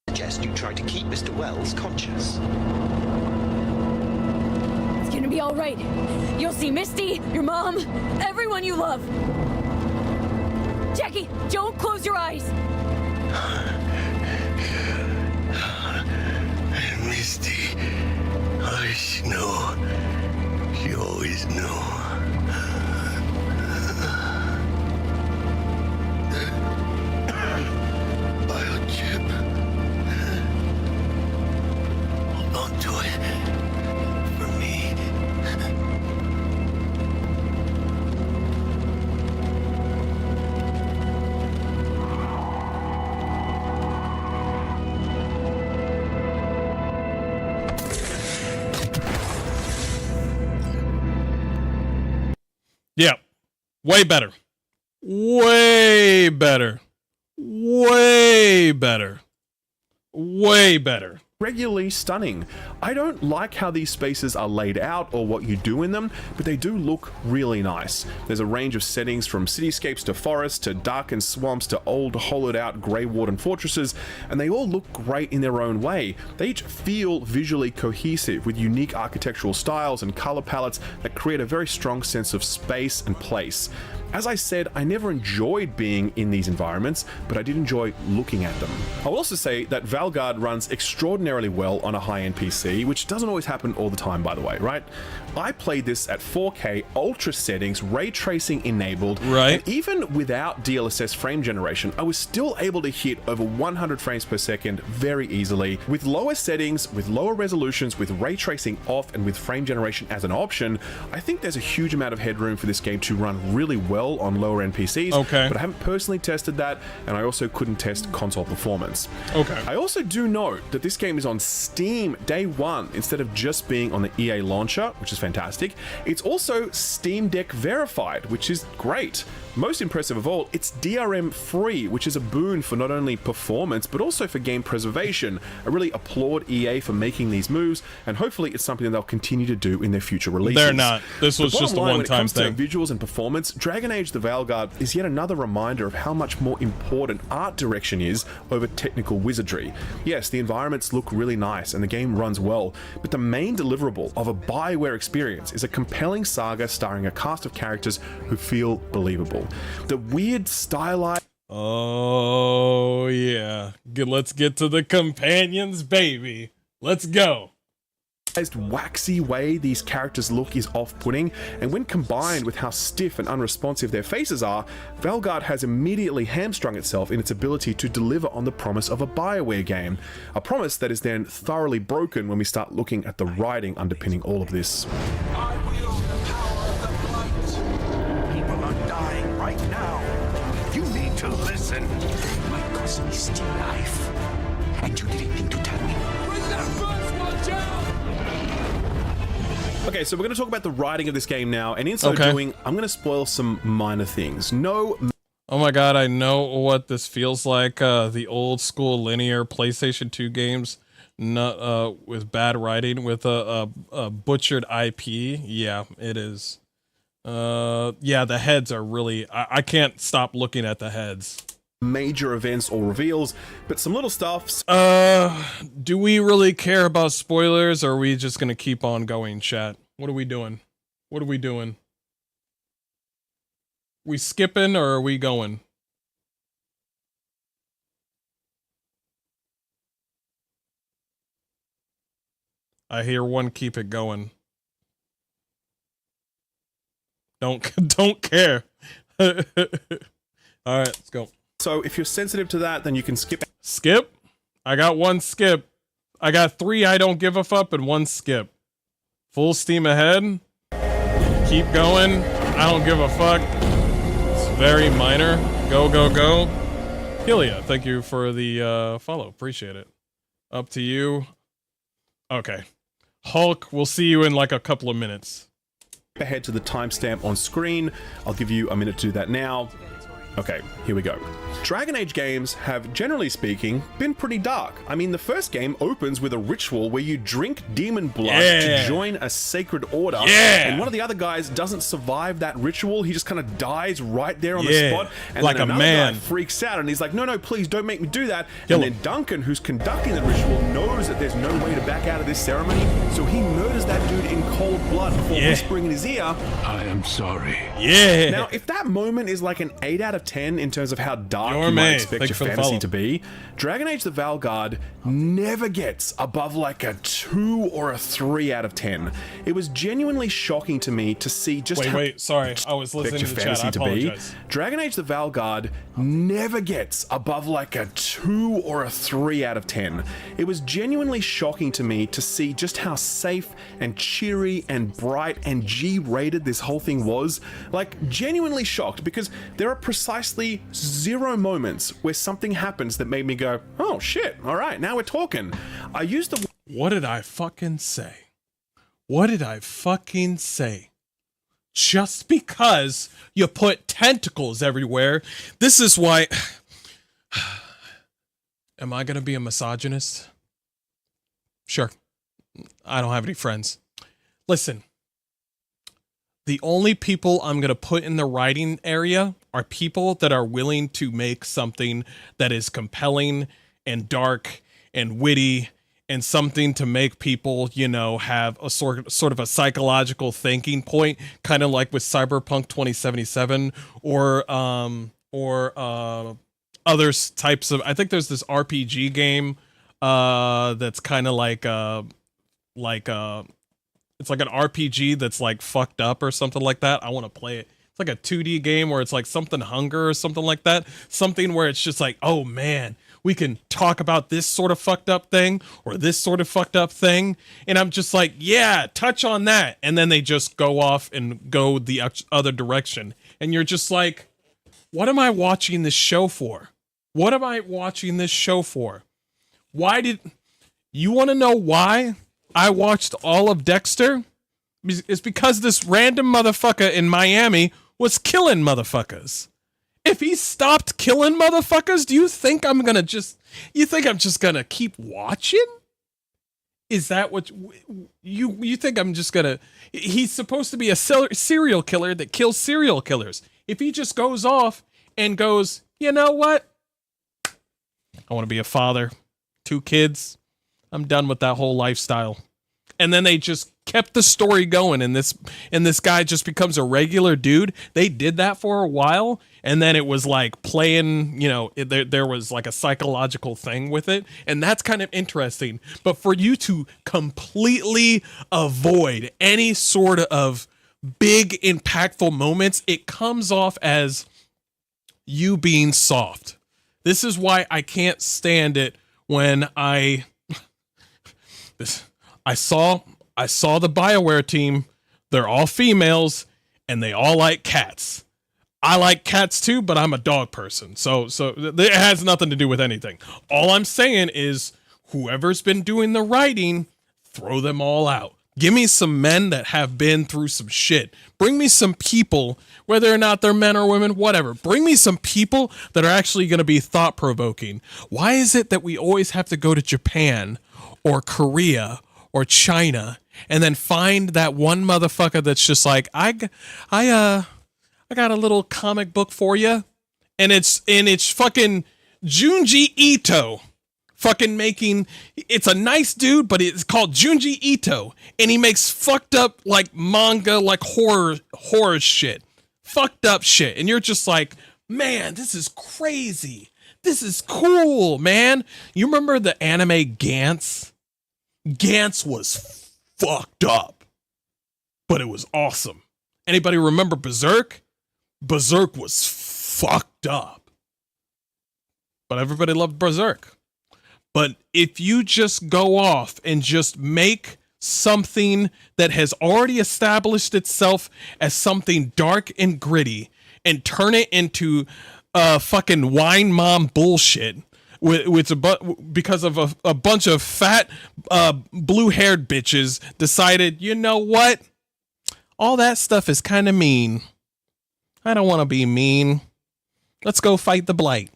Suggest you try to keep Mr. Wells conscious. It's gonna be all right. You'll see Misty, your mom, everyone you love. Jackie, don't close your eyes. Misty, I know. She always knew. Biochip. Hold on to it. For me. Yeah. Way better. Way better. Way better. Way better. Regularly stunning. I don't like how these spaces are laid out or what you do in them, but they do look really nice. There's a range of settings from cityscapes to forests to darkened swamps to old hollowed out Grey Warden fortresses, and they all look great in their own way. They each feel visually cohesive with unique architectural styles and color palettes that create a very strong sense of space and place. As I said, I never enjoyed being in these environments, but I did enjoy looking at them. I will also say that Veilguard runs extraordinarily well on a high-end PC, which doesn't always happen all the time, by the way, right? I played this at 4K ultra settings, ray tracing enabled, right? And even without DLSS frame generation, I was still able to hit over 100 frames per second very easily. With lower settings, with lower resolutions, with ray tracing off, and with frame generation as an option, I think there's a huge amount of headroom for this game to run really well on lower end PCs, okay, but I haven't personally tested that, and I also couldn't test console performance. Okay. I also do note that this game is on Steam day one instead of just being on the EA launcher, which is fantastic. It's also Steam Deck verified, which is great. most impressive of all, it's DRM free, which is a boon for not only performance, but also for game preservation. I really applaud EA for making these moves, and hopefully it's something that they'll continue to do in their future releases. They're not. This was just a one-time thing. When it comes to visuals and performance, Dragon Age the Veilguard is yet another reminder of how much more important art direction is over technical wizardry. Yes, the environments look really nice and the game runs well, but the main deliverable of a BioWare experience is a compelling saga starring a cast of characters who feel believable. The weird stylized... Oh, yeah. Let's get to the companions, baby. Let's go. Waxy way these characters look is off-putting, and when combined with how stiff and unresponsive their faces are, Veilguard has immediately hamstrung itself in its ability to deliver on the promise of a BioWare game, a promise that is then thoroughly broken when we start looking at the writing underpinning all of this. I wield the power of the blight. People are dying right now. You need to listen. My cousin is still alive, and you didn't mean to tell me. With that first watch out! Okay, so we're going to talk about the writing of this game now, and in so doing, I'm going to spoil some minor things. Oh my god, I know what this feels like. The old school linear PlayStation 2 games, not with bad writing, with a butchered IP. Yeah, it is. Yeah, the heads are really... I can't stop looking at the heads. Major events or reveals, but some little stuff. Do we really care about spoilers, or are we just gonna keep on going, chat? What are we doing? What are we doing? We skipping, or are we going? I hear one keep it going. Don't care. All right, let's go. So if you're sensitive to that, then you can skip. Skip? I got one skip. I got 3 I don't give a fuck and 1 skip. Full steam ahead. Keep going. I don't give a fuck. It's very minor. Go, go, go. Helia, thank you for the follow. Appreciate it. Up to you. Okay. Hulk, we'll see you in like a couple of minutes. Ahead to the timestamp on screen. I'll give you a minute to do that now. Okay, here we go. Dragon Age games have, generally speaking, been pretty dark. I mean, the first game opens with a ritual where you drink demon blood to join a sacred order, and one of the other guys doesn't survive that ritual. He just kind of dies right there on the spot, and like then a another man guy freaks out, and he's like, no, please don't make me do that. And then Duncan, who's conducting the ritual, knows that there's no way to back out of this ceremony, so he murders that dude in cold blood before whispering in his ear, I am sorry. Now, if that moment is like an 8 out of 10 in terms of how dark you might expect your fantasy to be, Dragon Age the Veilguard never gets above like a 2 or a 3 out of 10. It was genuinely shocking to me to see just wait, sorry, I was listening to the chat. I apologize. Dragon Age the Veilguard never gets above like a 2 or a 3 out of 10. It was genuinely shocking to me to see just how safe and cheery and bright and G-rated this whole thing was. Like, genuinely shocked, because there are precisely 0 moments where something happens that made me go, oh shit, alright, now we're talking. I used the... What did I fucking say? What did I fucking say? Just because you put tentacles everywhere, this is why... Am I gonna be a misogynist? Sure. I don't have any friends. Listen. The only people I'm going to put in the writing area are people that are willing to make something that is compelling and dark and witty and something to make people, you know, have a sort of a psychological thinking point, kind of like with Cyberpunk 2077 or other types of... I think there's this RPG game that's kind of like it's like an RPG that's like fucked up or something like that. I want to play it. It's like a 2D game where it's like something Hunger or something like that. Something where it's just like, oh man, we can talk about this sort of fucked up thing or this sort of fucked up thing. And I'm just like, yeah, touch on that. And then they just go off and go the other direction. And you're just like, what am I watching this show for? What am I watching this show for? Why did... You want to know why I watched all of Dexter? It's because this random motherfucker in Miami was killing motherfuckers. If he stopped killing motherfuckers, do you think I'm just gonna keep watching? Is that what you think I'm just gonna, he's supposed to be a serial killer that kills serial killers. If he just goes off and goes, you know what? I want to be a father, 2 kids. I'm done with that whole lifestyle. And then they just kept the story going, and this guy just becomes a regular dude. They did that for a while, and then it was like playing, you know, there was like a psychological thing with it, and that's kind of interesting. But for you to completely avoid any sort of big impactful moments, it comes off as you being soft. This is why I can't stand it when I saw the BioWare team. They're all females and they all like cats. I like cats too, but I'm a dog person. So it has nothing to do with anything. All I'm saying is whoever's been doing the writing, throw them all out. Give me some men that have been through some shit. Bring me some people, whether or not they're men or women, whatever. Bring me some people that are actually going to be thought-provoking. Why is it that we always have to go to Japan or Korea or China and then find that one motherfucker that's just like, I got a little comic book for you, and it's fucking Junji Ito. Fucking making, it's a nice dude, but it's called Junji Ito, and he makes fucked up like manga, like horror shit, fucked up shit, and you're just like, man, this is crazy, this is cool, man. You remember the anime Gantz? Gantz was fucked up, but it was awesome. Anybody remember Berserk? Berserk was fucked up, but everybody loved Berserk. But if you just go off and just make something that has already established itself as something dark and gritty and turn it into fucking wine mom bullshit because of a bunch of fat blue-haired bitches decided, you know what? All that stuff is kind of mean. I don't want to be mean. Let's go fight the Blight.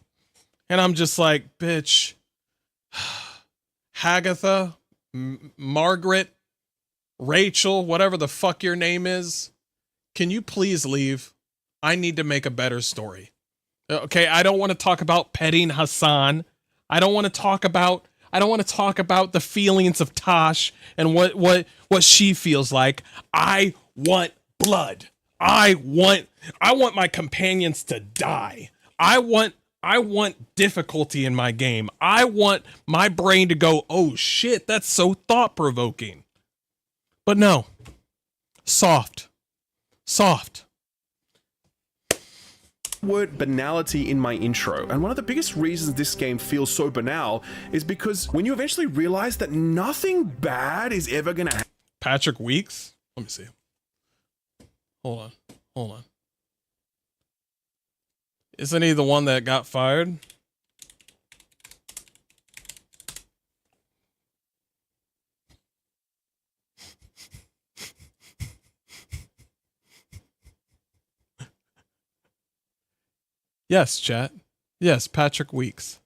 And I'm just like, bitch. Hagatha, Margaret, Rachel, whatever the fuck your name is, can you please leave? I need to make a better story. Okay, I don't want to talk about petting Hassan. I don't want to talk about the feelings of Tosh and what she feels like. I want blood. I want my companions to die. I want difficulty in my game. I want my brain to go, oh shit, that's so thought-provoking. But no. Soft. Word banality in my intro, and one of the biggest reasons this game feels so banal is because when you eventually realize that nothing bad is ever gonna happen. Patrick Weeks? Let me see. Hold on. Isn't he the one that got fired? Yes, chat. Yes, Patrick Weeks.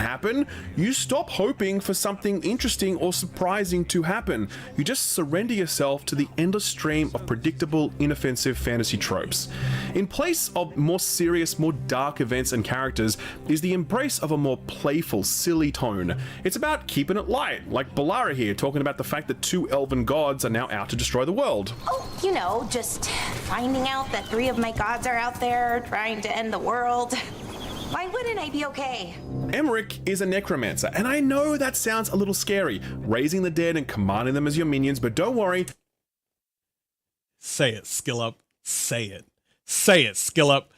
Happen, you stop hoping for something interesting or surprising to happen. You just surrender yourself to the endless stream of predictable, inoffensive fantasy tropes. In place of more serious, more dark events and characters is the embrace of a more playful, silly tone. It's about keeping it light, like Balara here talking about the fact that 2 elven gods are now out to destroy the world. Oh, you know, just finding out that 3 of my gods are out there trying to end the world. Why wouldn't I be okay? Emmerich is a necromancer, and I know that sounds a little scary, raising the dead and commanding them as your minions, but don't worry. Say it, Skill Up. Say it. Say it, Skill Up.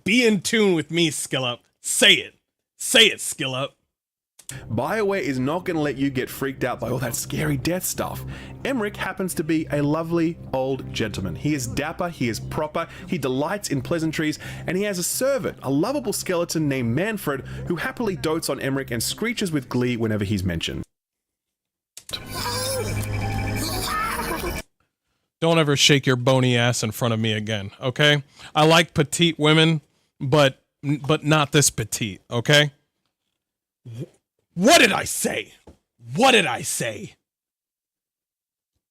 Be in tune with me, Skill Up. Say it. Say it, Skill Up. BioWare is not going to let you get freaked out by all that scary death stuff. Emmerich happens to be a lovely old gentleman. He is dapper, he is proper, he delights in pleasantries, and he has a servant, a lovable skeleton named Manfred, who happily dotes on Emmerich and screeches with glee whenever he's mentioned. Don't ever shake your bony ass in front of me again, okay? I like petite women, but not this petite, okay? What did I say? What did I say?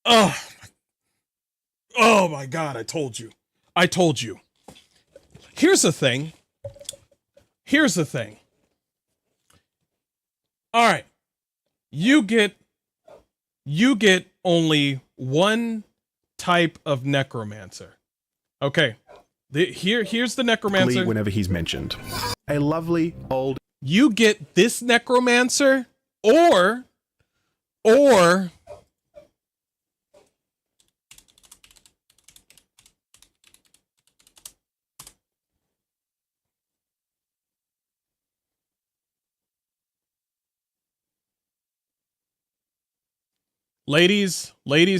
Oh my God, I told you. I told you. Here's the thing. Here's the thing. All right. You get only one type of necromancer. Okay. Here's the necromancer. Whenever he's mentioned. A lovely old... You get this necromancer or... Ladies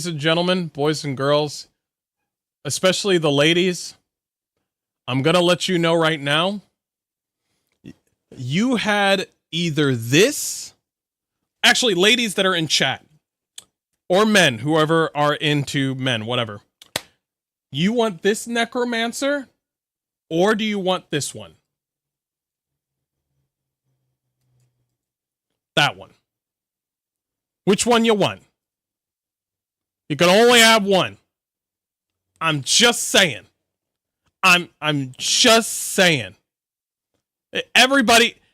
and gentlemen, boys and girls, especially the ladies, I'm going to let you know right now, you had either this, actually ladies that are in chat, or men, whoever are into men, whatever. You want this necromancer, or do you want this one? That one. Which one you want? You can only have one. I'm just saying. I'm just saying.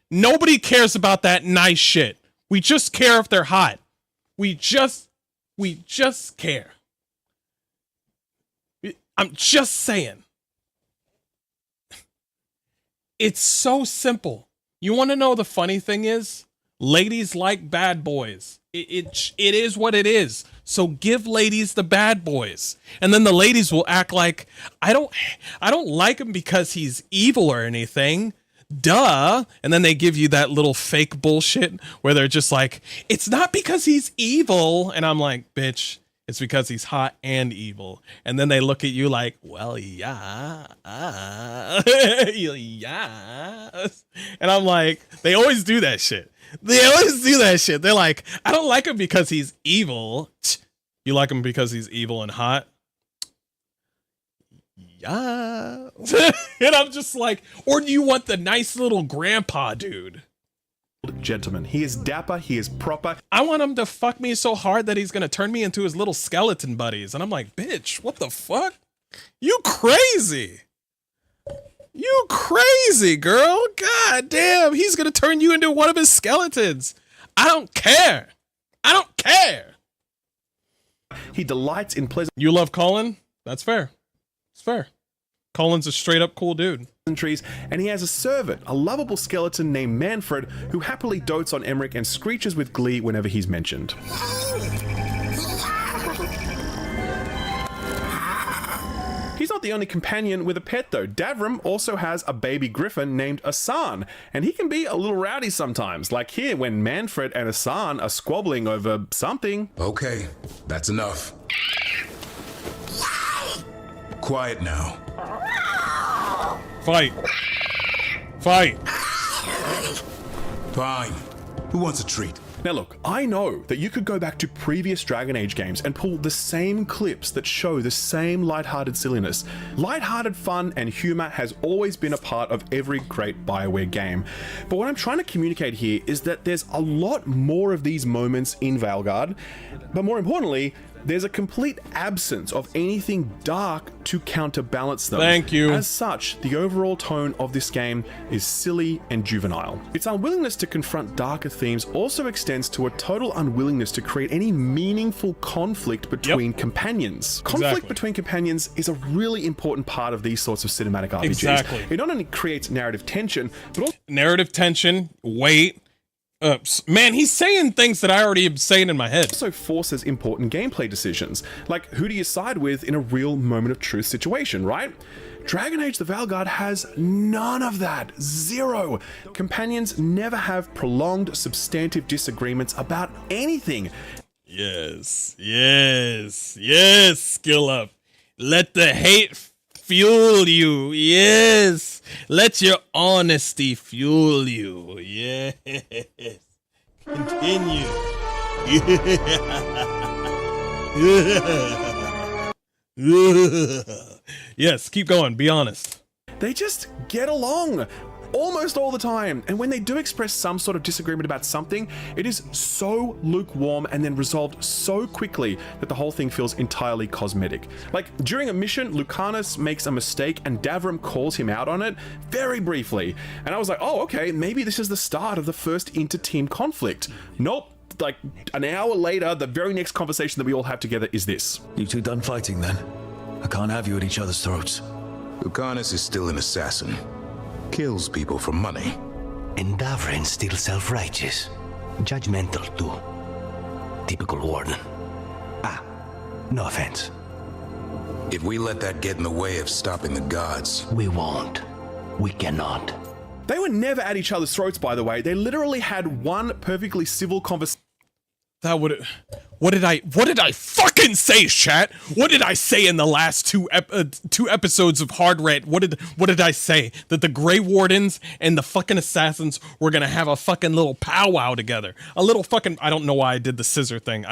Nobody cares about that nice shit. We just care if they're hot. We just care. I'm just saying. It's so simple. You want to know the funny thing is? Ladies like bad boys. It is what it is. So give ladies the bad boys. And then the ladies will act like, I don't like him because he's evil or anything. Duh. And then they give you that little fake bullshit where they're just like, it's not because he's evil. And I'm like, bitch, it's because he's hot and evil. And then they look at you like, well, yeah. Yeah. And I'm like, they always do that shit. They always do that shit. They're like, I don't like him because he's evil. You like him because he's evil and hot? Yeah. And I'm just like, or do you want the nice little grandpa dude? Gentleman. He is dapper. He is proper. I want him to fuck me so hard that he's going to turn me into his little skeleton buddies. And I'm like, bitch, what the fuck? You crazy. You crazy, girl. God damn, he's gonna turn you into one of his skeletons. I don't care. I don't care. He delights in pleasant... You love Colin? That's fair. It's fair. Colin's a straight up cool dude. Trees, and he has a servant, a lovable skeleton named Manfred, who happily dotes on Emmerich and screeches with glee whenever he's mentioned. He's not the only companion with a pet though. Davram also has a baby griffin named Asan, and he can be a little rowdy sometimes, like here when Manfred and Asan are squabbling over something. Okay, that's enough. Quiet now. Fight. Fight. Fine. Who wants a treat? Now look, I know that you could go back to previous Dragon Age games and pull the same clips that show the same lighthearted silliness. Lighthearted fun and humor has always been a part of every great BioWare game. But what I'm trying to communicate here is that there's a lot more of these moments in Veilguard, but more importantly, there's a complete absence of anything dark to counterbalance them. Thank you. As such, the overall tone of this game is silly and juvenile. Its unwillingness to confront darker themes also extends to a total unwillingness to create any meaningful conflict between companions. Conflict between companions is a really important part of these sorts of cinematic RPGs. Exactly. It not only creates narrative tension, but also... Narrative tension, wait. Man, he's saying things that I already am saying in my head. Also forces important gameplay decisions, like who do you side with in a real moment of truth situation, right? Dragon Age the Veilguard has none of that. Zero. Companions never have prolonged substantive disagreements about anything. Yes, yes, yes, skill up. Let the hate fuel you. Yes. Let your honesty fuel you. Yes. Continue. Yes, keep going. Be honest. They just get along almost all the time, and when they do express some sort of disagreement about something, it is so lukewarm and then resolved so quickly that the whole thing feels entirely cosmetic. Like, during a mission, Lucanus makes a mistake and Davram calls him out on it very briefly, and I was like, oh, okay, maybe this is the start of the first inter-team conflict. Nope. Like, an hour later, the very next conversation that we all have together is this. You two done fighting then? I can't have you at each other's throats. Lucanus is still an assassin. Kills people for money. And Davrin's still self-righteous. Judgmental, too. Typical warden. No offense. If we let that get in the way of stopping the gods... We won't. We cannot. They were never at each other's throats, by the way. They literally had one perfectly civil conversation. That would... What did I fucking say, chat? What did I say in the last two episodes of Hardrant? What did I say? That the Grey Wardens and the fucking assassins were gonna have a fucking little powwow together. A little fucking... I don't know why I did the scissor thing.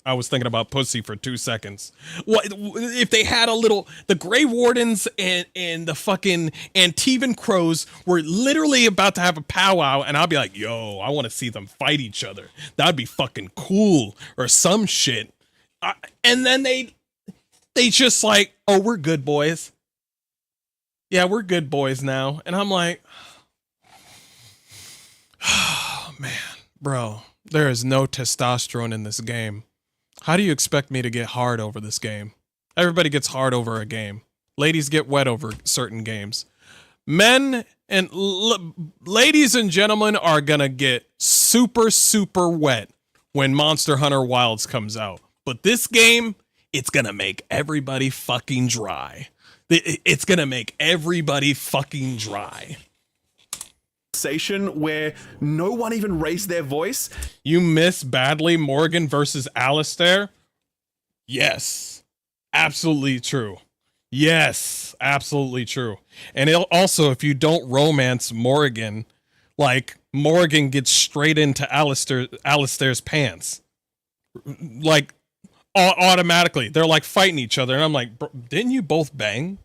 I was thinking about pussy for 2 seconds. What if they had a little... The Grey Wardens and the fucking Antivan Crows were literally about to have a powwow, and I'd be like, yo, I want to see them fight each other. That'd be fucking cool, or some shit. And then they just like, oh, we're good boys. Yeah, we're good boys now. And I'm like, oh, man, bro, there is no testosterone in this game. How do you expect me to get hard over this game? Everybody gets hard over a game. Ladies get wet over certain games. Men and ladies and gentlemen are gonna get super, super wet when Monster Hunter Wilds comes out. But this game, it's gonna make everybody fucking dry. It's gonna make everybody fucking dry. Where no one even raised their voice. You miss badly Morgan versus Alistair? Yes, absolutely true. Yes, absolutely true. And also, if you don't romance Morgan, like, Morgan gets straight into Alistair's pants. Like, automatically. They're like fighting each other. And I'm like, didn't you both bang?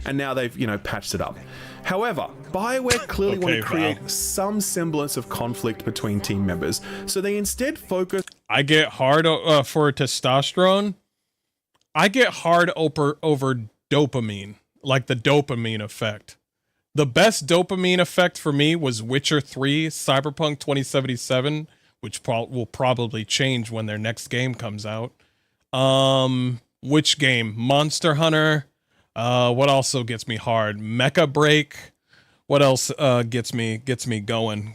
And now they've, patched it up. However, BioWare clearly want to create some semblance of conflict between team members, so they instead focus... I get hard for testosterone. I get hard over dopamine, like the dopamine effect. The best dopamine effect for me was Witcher 3 Cyberpunk 2077, which will probably change when their next game comes out. Which game? Monster Hunter... what also gets me hard? Mecha Break. What else gets me going?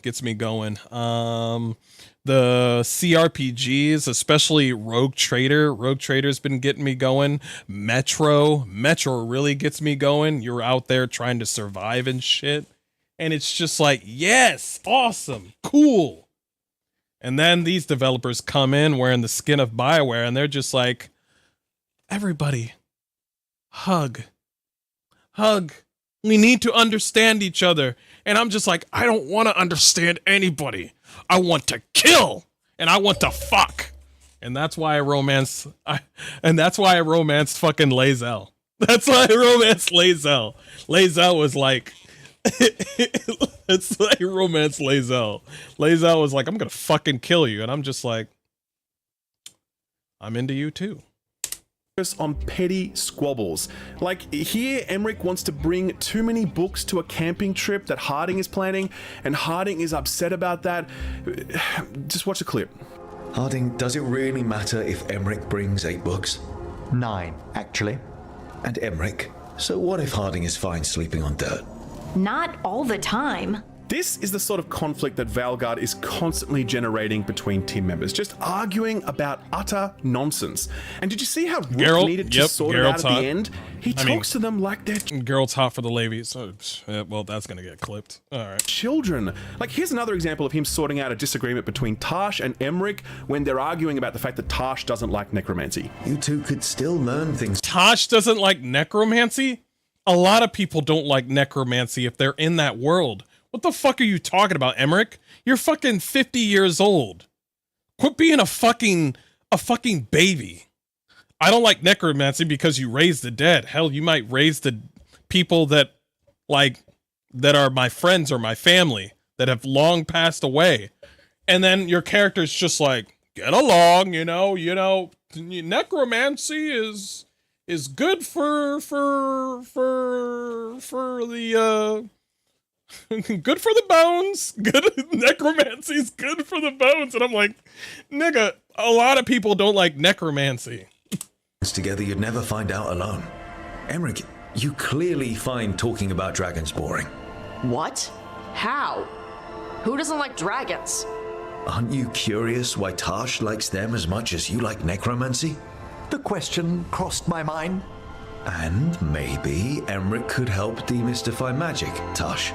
The CRPGs, especially Rogue Trader. Rogue Trader's been getting me going. Metro really gets me going. You're out there trying to survive and shit. And it's just like, yes, awesome, cool. And then these developers come in wearing the skin of BioWare and they're just like, everybody, hug. We need to understand each other. And I'm just like, I don't want to understand anybody. I want to kill and I want to fuck. And that's why I romanced fucking Lae'zel. That's why I romanced Lae'zel. Lae'zel was like, it's like romance Lae'zel. Lae'zel was like, I'm gonna fucking kill you. And I'm just like, I'm into you too. On petty squabbles. Like, here Emmerich wants to bring too many books to a camping trip that Harding is planning, and Harding is upset about that. Just watch the clip. Harding, does it really matter if Emmerich brings 8 books? 9, actually. And Emmerich? So what if Harding is fine sleeping on dirt? Not all the time. This is the sort of conflict that Veilguard is constantly generating between team members, just arguing about utter nonsense. And did you see how Rook needed to sort it out at the end? He talks to them like they're... Geralt's hot for the Levi, so, well, that's gonna get clipped. All right. Children. Like, here's another example of him sorting out a disagreement between Tash and Emmerich when they're arguing about the fact that Tash doesn't like necromancy. You two could still learn things. Tash doesn't like necromancy? A lot of people don't like necromancy if they're in that world. What the fuck are you talking about, Emmerich? You're fucking 50 years old. Quit being a fucking baby. I don't like necromancy because you raise the dead. Hell, you might raise the people that are my friends or my family that have long passed away. And then your character's just like, get along, you know, necromancy is good for the good for the bones. Good necromancy is good for the bones. And I'm like, nigga, a lot of people don't like necromancy. Together you'd never find out alone. Emmerich, you clearly find talking about dragons boring. What? How? Who doesn't like dragons? Aren't you curious why Tash likes them as much as you like necromancy? The question crossed my mind. And maybe Emmerich could help demystify magic, Tash.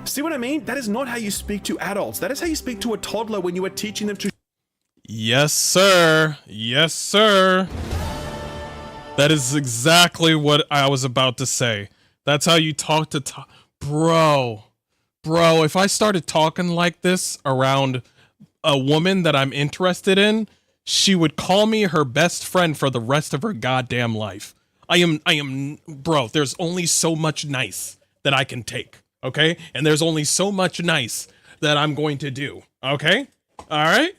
See what I mean? That is not how you speak to adults. That is how you speak to a toddler when you are teaching them to... Yes, sir. Yes, sir. That is exactly what I was about to say. That's how you talk to... Bro, if I started talking like this around a woman that I'm interested in, she would call me her best friend for the rest of her goddamn life. I am, bro, there's only so much nice that I can take, okay? And there's only so much nice that I'm going to do, okay? All right?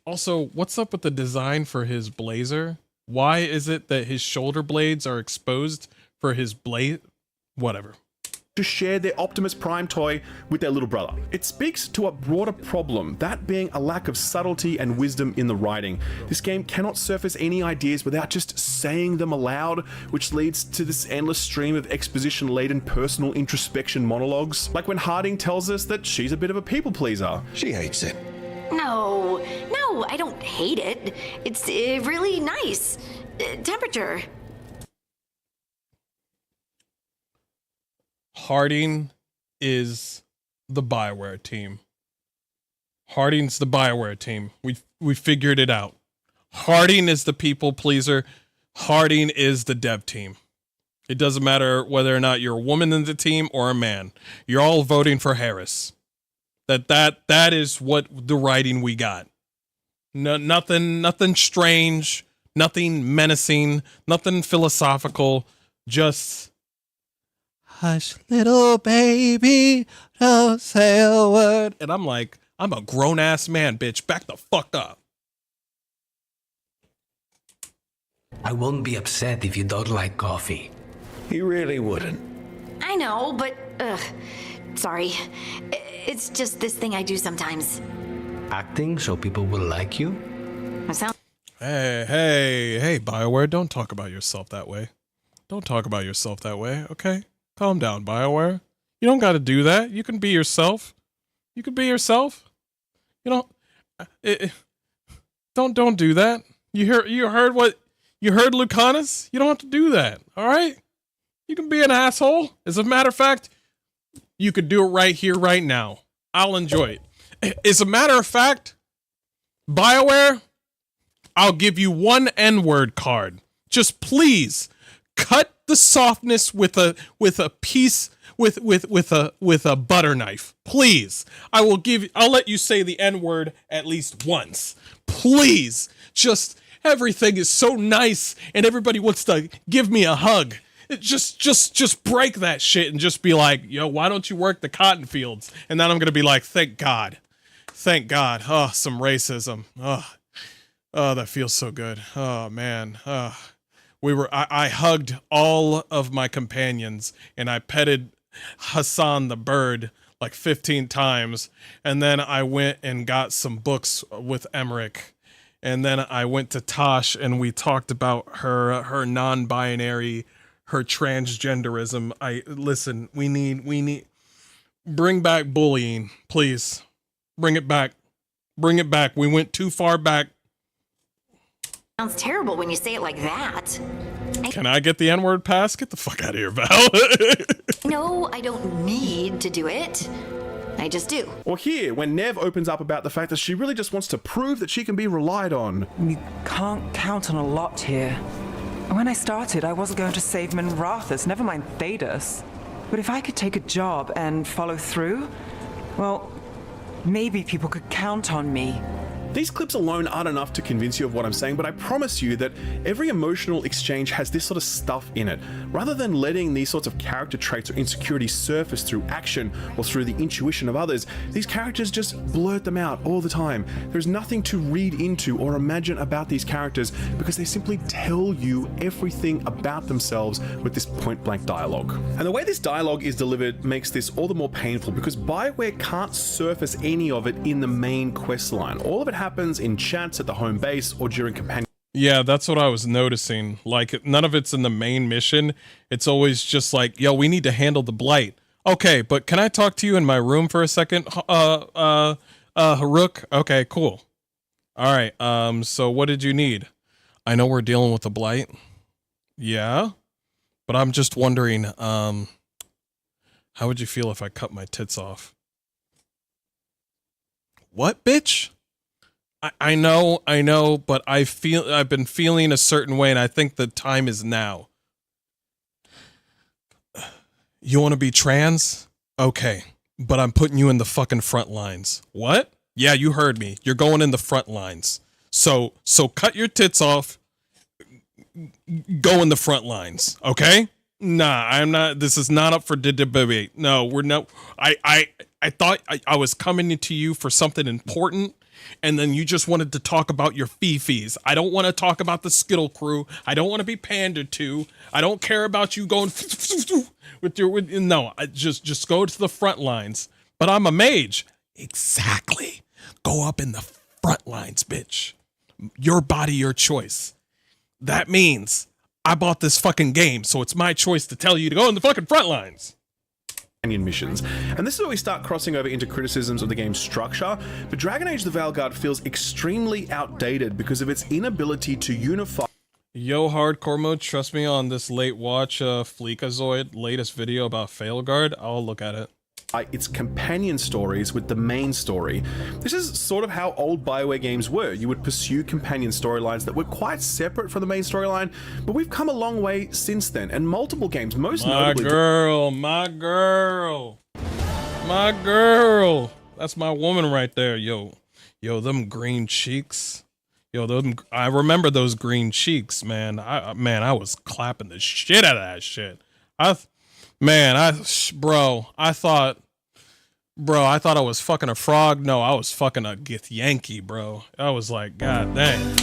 Also, what's up with the design for his blazer? Why is it that his shoulder blades are exposed for his blade? Whatever. To share their Optimus Prime toy with their little brother. It speaks to a broader problem, that being a lack of subtlety and wisdom in the writing. This game cannot surface any ideas without just saying them aloud, which leads to this endless stream of exposition-laden personal introspection monologues. Like when Harding tells us that she's a bit of a people pleaser. She hates it. No, I don't hate it. It's really nice. Temperature. Harding is the BioWare team. Harding's the BioWare team. We figured it out. Harding is the people pleaser. Harding is the dev team. It doesn't matter whether or not you're a woman in the team or a man. You're all voting for Harris. That is what the writing we got. No, nothing strange, nothing menacing, nothing philosophical, just hush, little baby, don't say a word. And I'm like, I'm a grown-ass man, bitch. Back the fuck up. I won't be upset if you don't like coffee. He really wouldn't. I know, but, sorry. It's just this thing I do sometimes. Acting so people will like you? Hey, BioWare, don't talk about yourself that way. Don't talk about yourself that way, okay? Calm down, BioWare. You don't got to do that. You can be yourself. You can be yourself. You don't do that. You heard Lucanus? You don't have to do that, all right? You can be an asshole. As a matter of fact, you could do it right here, right now. I'll enjoy it. As a matter of fact, BioWare, I'll give you one N-word card. Just please cut the softness with a piece with a butter knife. Please. I'll let you say the N-word at least once. Please. Just everything is so nice and everybody wants to give me a hug. Just break that shit and just be like, yo, why don't you work the cotton fields? And then I'm going to be like, thank God. Thank God. Oh, some racism. Oh, that feels so good. Oh, man. I hugged all of my companions and I petted Hassan the bird like 15 times. And then I went and got some books with Emmerich. And then I went to Tosh and we talked about her non-binary, her transgenderism. Listen, we need bring back bullying, please. Bring it back. Bring it back. We went too far back. Sounds terrible when you say it like that. Can I get the N-word pass? Get the fuck out of here, Val. No, I don't need to do it. I just do. Or here, when Nev opens up about the fact that she really just wants to prove that she can be relied on. We can't count on a lot here. When I started, I wasn't going to save Minrathus, never mind Thedas. But if I could take a job and follow through, well, maybe people could count on me. These clips alone aren't enough to convince you of what I'm saying, but I promise you that every emotional exchange has this sort of stuff in it. Rather than letting these sorts of character traits or insecurities surface through action or through the intuition of others, these characters just blurt them out all the time. There's nothing to read into or imagine about these characters because they simply tell you everything about themselves with this point-blank dialogue. And the way this dialogue is delivered makes this all the more painful because BioWare can't surface any of it in the main questline. All of it happens in chats at the home base or during companion. Yeah, that's what I was noticing. Like, none of it's in the main mission. It's always just like, yo, we need to handle the blight. Okay, but can I talk to you in my room for a second? Rook? Okay, cool. All right, so what did you need? I know we're dealing with the blight. Yeah, but I'm just wondering, how would you feel if I cut my tits off? What, bitch? I know, but I've been feeling a certain way, and I think the time is now. You want to be trans? Okay, but I'm putting you in the fucking front lines. What? Yeah, you heard me. You're going in the front lines. So cut your tits off. Go in the front lines, okay? Nah, I'm not. This is not up for debate. No, we're not. I thought I was coming into you for something important. And then you just wanted to talk about your fifis. I don't want to talk about the Skittle crew. I don't want to be pandered to. I don't care about you going no. Just go to the front lines. But I'm a mage. Exactly. Go up in the front lines, bitch. Your body, your choice. That means I bought this fucking game, so it's my choice to tell you to go in the fucking front lines. Missions. And this is where we start crossing over into criticisms of the game's structure, but Dragon Age the Veilguard feels extremely outdated because of its inability to unify. Yo, hardcore mode, trust me on this late watch Fleekazoid latest video about Veilguard. I'll look at it. Its companion stories with the main story. This is sort of how old BioWare games were. You would pursue companion storylines that were quite separate from the main storyline, but we've come a long way since then, and multiple games, most notably... My girl! That's my woman right there, yo. Yo, them green cheeks. Yo, I remember those green cheeks, man. I was clapping the shit out of that shit. I thought I was fucking a frog. No, I was fucking a Githyanki, bro. I was like, god dang.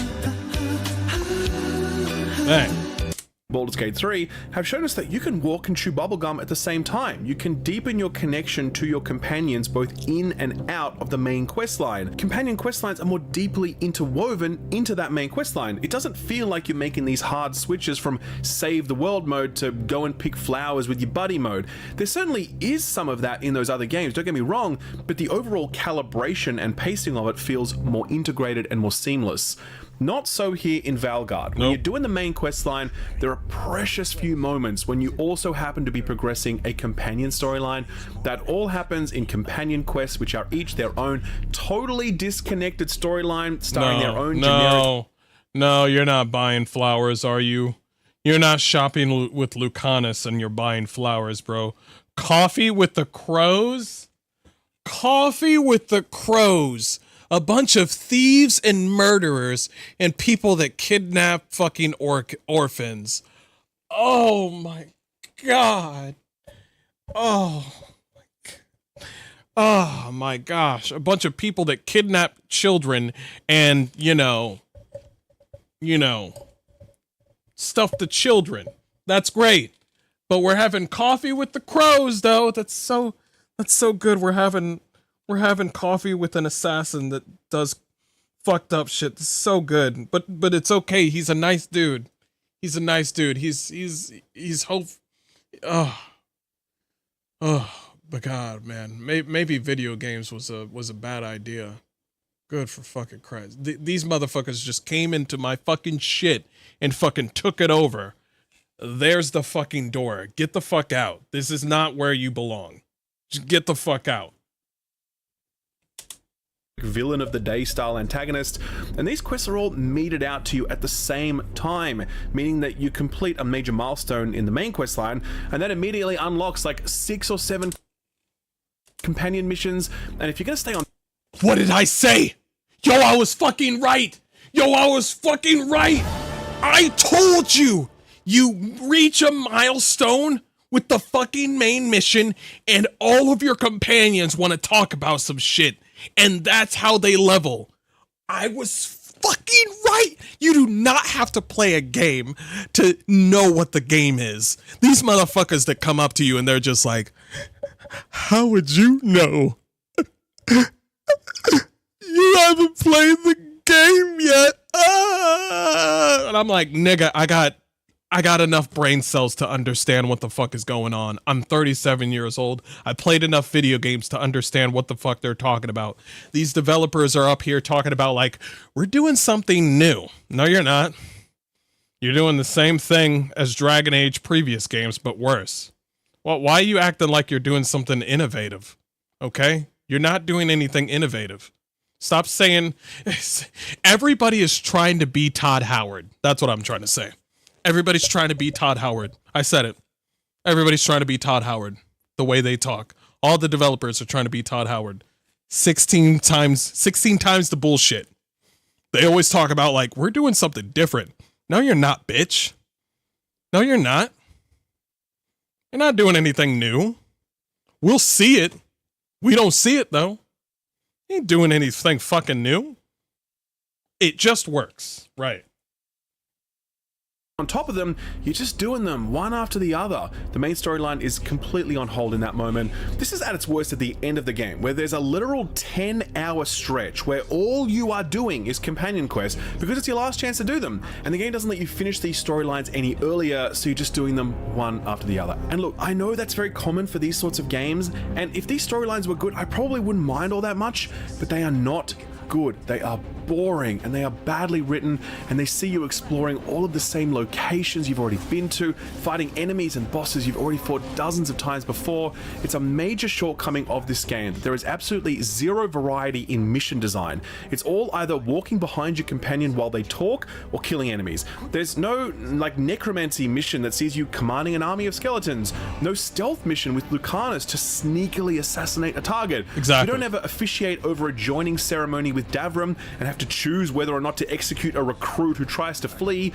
Baldur's Gate 3 have shown us that you can walk and chew bubblegum at the same time. You can deepen your connection to your companions both in and out of the main questline. Companion questlines are more deeply interwoven into that main questline. It doesn't feel like you're making these hard switches from save the world mode to go and pick flowers with your buddy mode. There certainly is some of that in those other games, don't get me wrong, but the overall calibration and pacing of it feels more integrated and more seamless. Not so here in Veilguard. When you're doing the main questline, there are precious few moments when you also happen to be progressing a companion storyline. That all happens in companion quests, which are each their own totally disconnected storyline, starring their own generic... No, you're not buying flowers, are you? You're not shopping with Lucanus and you're buying flowers, bro. Coffee with the crows? Coffee with the crows. A bunch of thieves and murderers and people that kidnap fucking orphans. Oh my god. Oh my gosh. A bunch of people that kidnap children and, you know, stuff the children. That's great. But we're having coffee with the crows though. That's so good. We're having coffee with an assassin that does fucked up shit. It's so good. But it's okay. He's a nice dude. He's hope. But God, man, maybe video games was a bad idea. Good for fucking Christ. These motherfuckers just came into my fucking shit and fucking took it over. There's the fucking door. Get the fuck out. This is not where you belong. Just get the fuck out. Villain of the day style antagonist, and these quests are all meted out to you at the same time, meaning that you complete a major milestone in the main quest line and that immediately unlocks like 6 or 7 companion missions. And if you're going to stay on What did I say? Yo, I was fucking right. Yo, I was fucking right. I told you. You reach a milestone with the fucking main mission and all of your companions want to talk about some shit. And that's how they level. I was fucking right. You do not have to play a game to know what the game is. These motherfuckers that come up to you and they're just like, how would you know? You haven't played the game yet. And I'm like, nigga, I got enough brain cells to understand what the fuck is going on. I'm 37 years old. I played enough video games to understand what the fuck they're talking about. These developers are up here talking about like, we're doing something new. No, you're not. You're doing the same thing as Dragon Age previous games, but worse. Well, why are you acting like you're doing something innovative? Okay? You're not doing anything innovative. Stop saying everybody is trying to be Todd Howard. That's what I'm trying to say. Everybody's trying to be Todd Howard. I said it. Everybody's trying to be Todd Howard. The way they talk. All the developers are trying to be Todd Howard. 16 times the bullshit. They always talk about like, we're doing something different. No, you're not, bitch. No, you're not. You're not doing anything new. We'll see it. We don't see it though. You ain't doing anything fucking new. It just works. Right. On top of them, you're just doing them one after the other. The main storyline is completely on hold in that moment. This is at its worst at the end of the game, where there's a literal 10-hour stretch where all you are doing is companion quests because it's your last chance to do them. And the game doesn't let you finish these storylines any earlier, so you're just doing them one after the other. And look, I know that's very common for these sorts of games, and if these storylines were good, I probably wouldn't mind all that much, but they are not good. They are boring and they are badly written, and they see you exploring all of the same locations you've already been to, fighting enemies and bosses you've already fought dozens of times before. It's a major shortcoming of this game that there is absolutely zero variety in mission design. It's all either walking behind your companion while they talk or killing enemies. There's no like necromancy mission that sees you commanding an army of skeletons. No stealth mission with Lucanus to sneakily assassinate a target. Exactly. You don't ever officiate over a joining ceremony with Davram and have to choose whether or not to execute a recruit who tries to flee.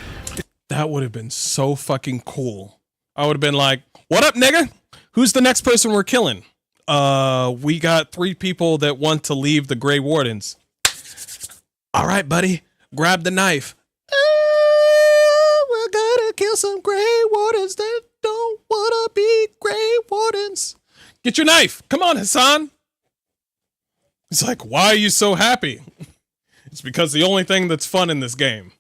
That would have been so fucking cool. I would have been like, what up, nigga? Who's the next person we're killing? We got 3 people that want to leave the Grey Wardens. All right, buddy, grab the knife. We're gonna kill some Grey Wardens that don't wanna be Grey Wardens. Get your knife. Come on, Hassan. It's like, why are you so happy? It's because the only thing that's fun in this game.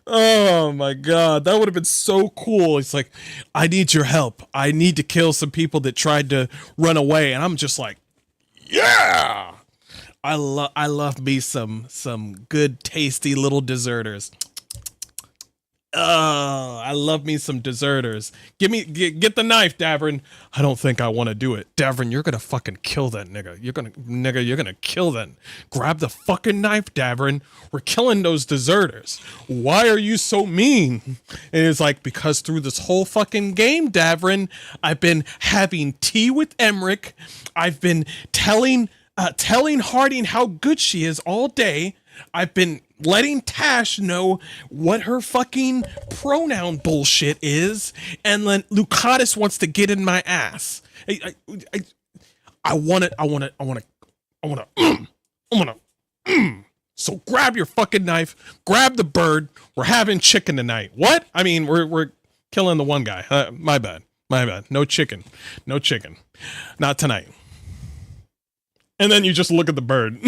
Oh my god, that would have been so cool. It's like, I need your help. I need to kill some people that tried to run away. And I'm just like, yeah! I love me some good, tasty little deserters. I love me some deserters. Get the knife, Davrin. I don't think I want to do it. Davrin, you're gonna fucking kill that nigga. You're gonna kill that. Grab the fucking knife, Davrin. We're killing those deserters. Why are you so mean? And it's like, because through this whole fucking game, Davrin, I've been having tea with Emmerich. I've been telling Harding how good she is all day. I've been letting Tash know what her fucking pronoun bullshit is, and then Lucatus wants to get in my ass. I want to. So grab your fucking knife, grab the bird. We're having chicken tonight. What? I mean, we're killing the one guy. My bad. No chicken. Not tonight. And then you just look at the bird.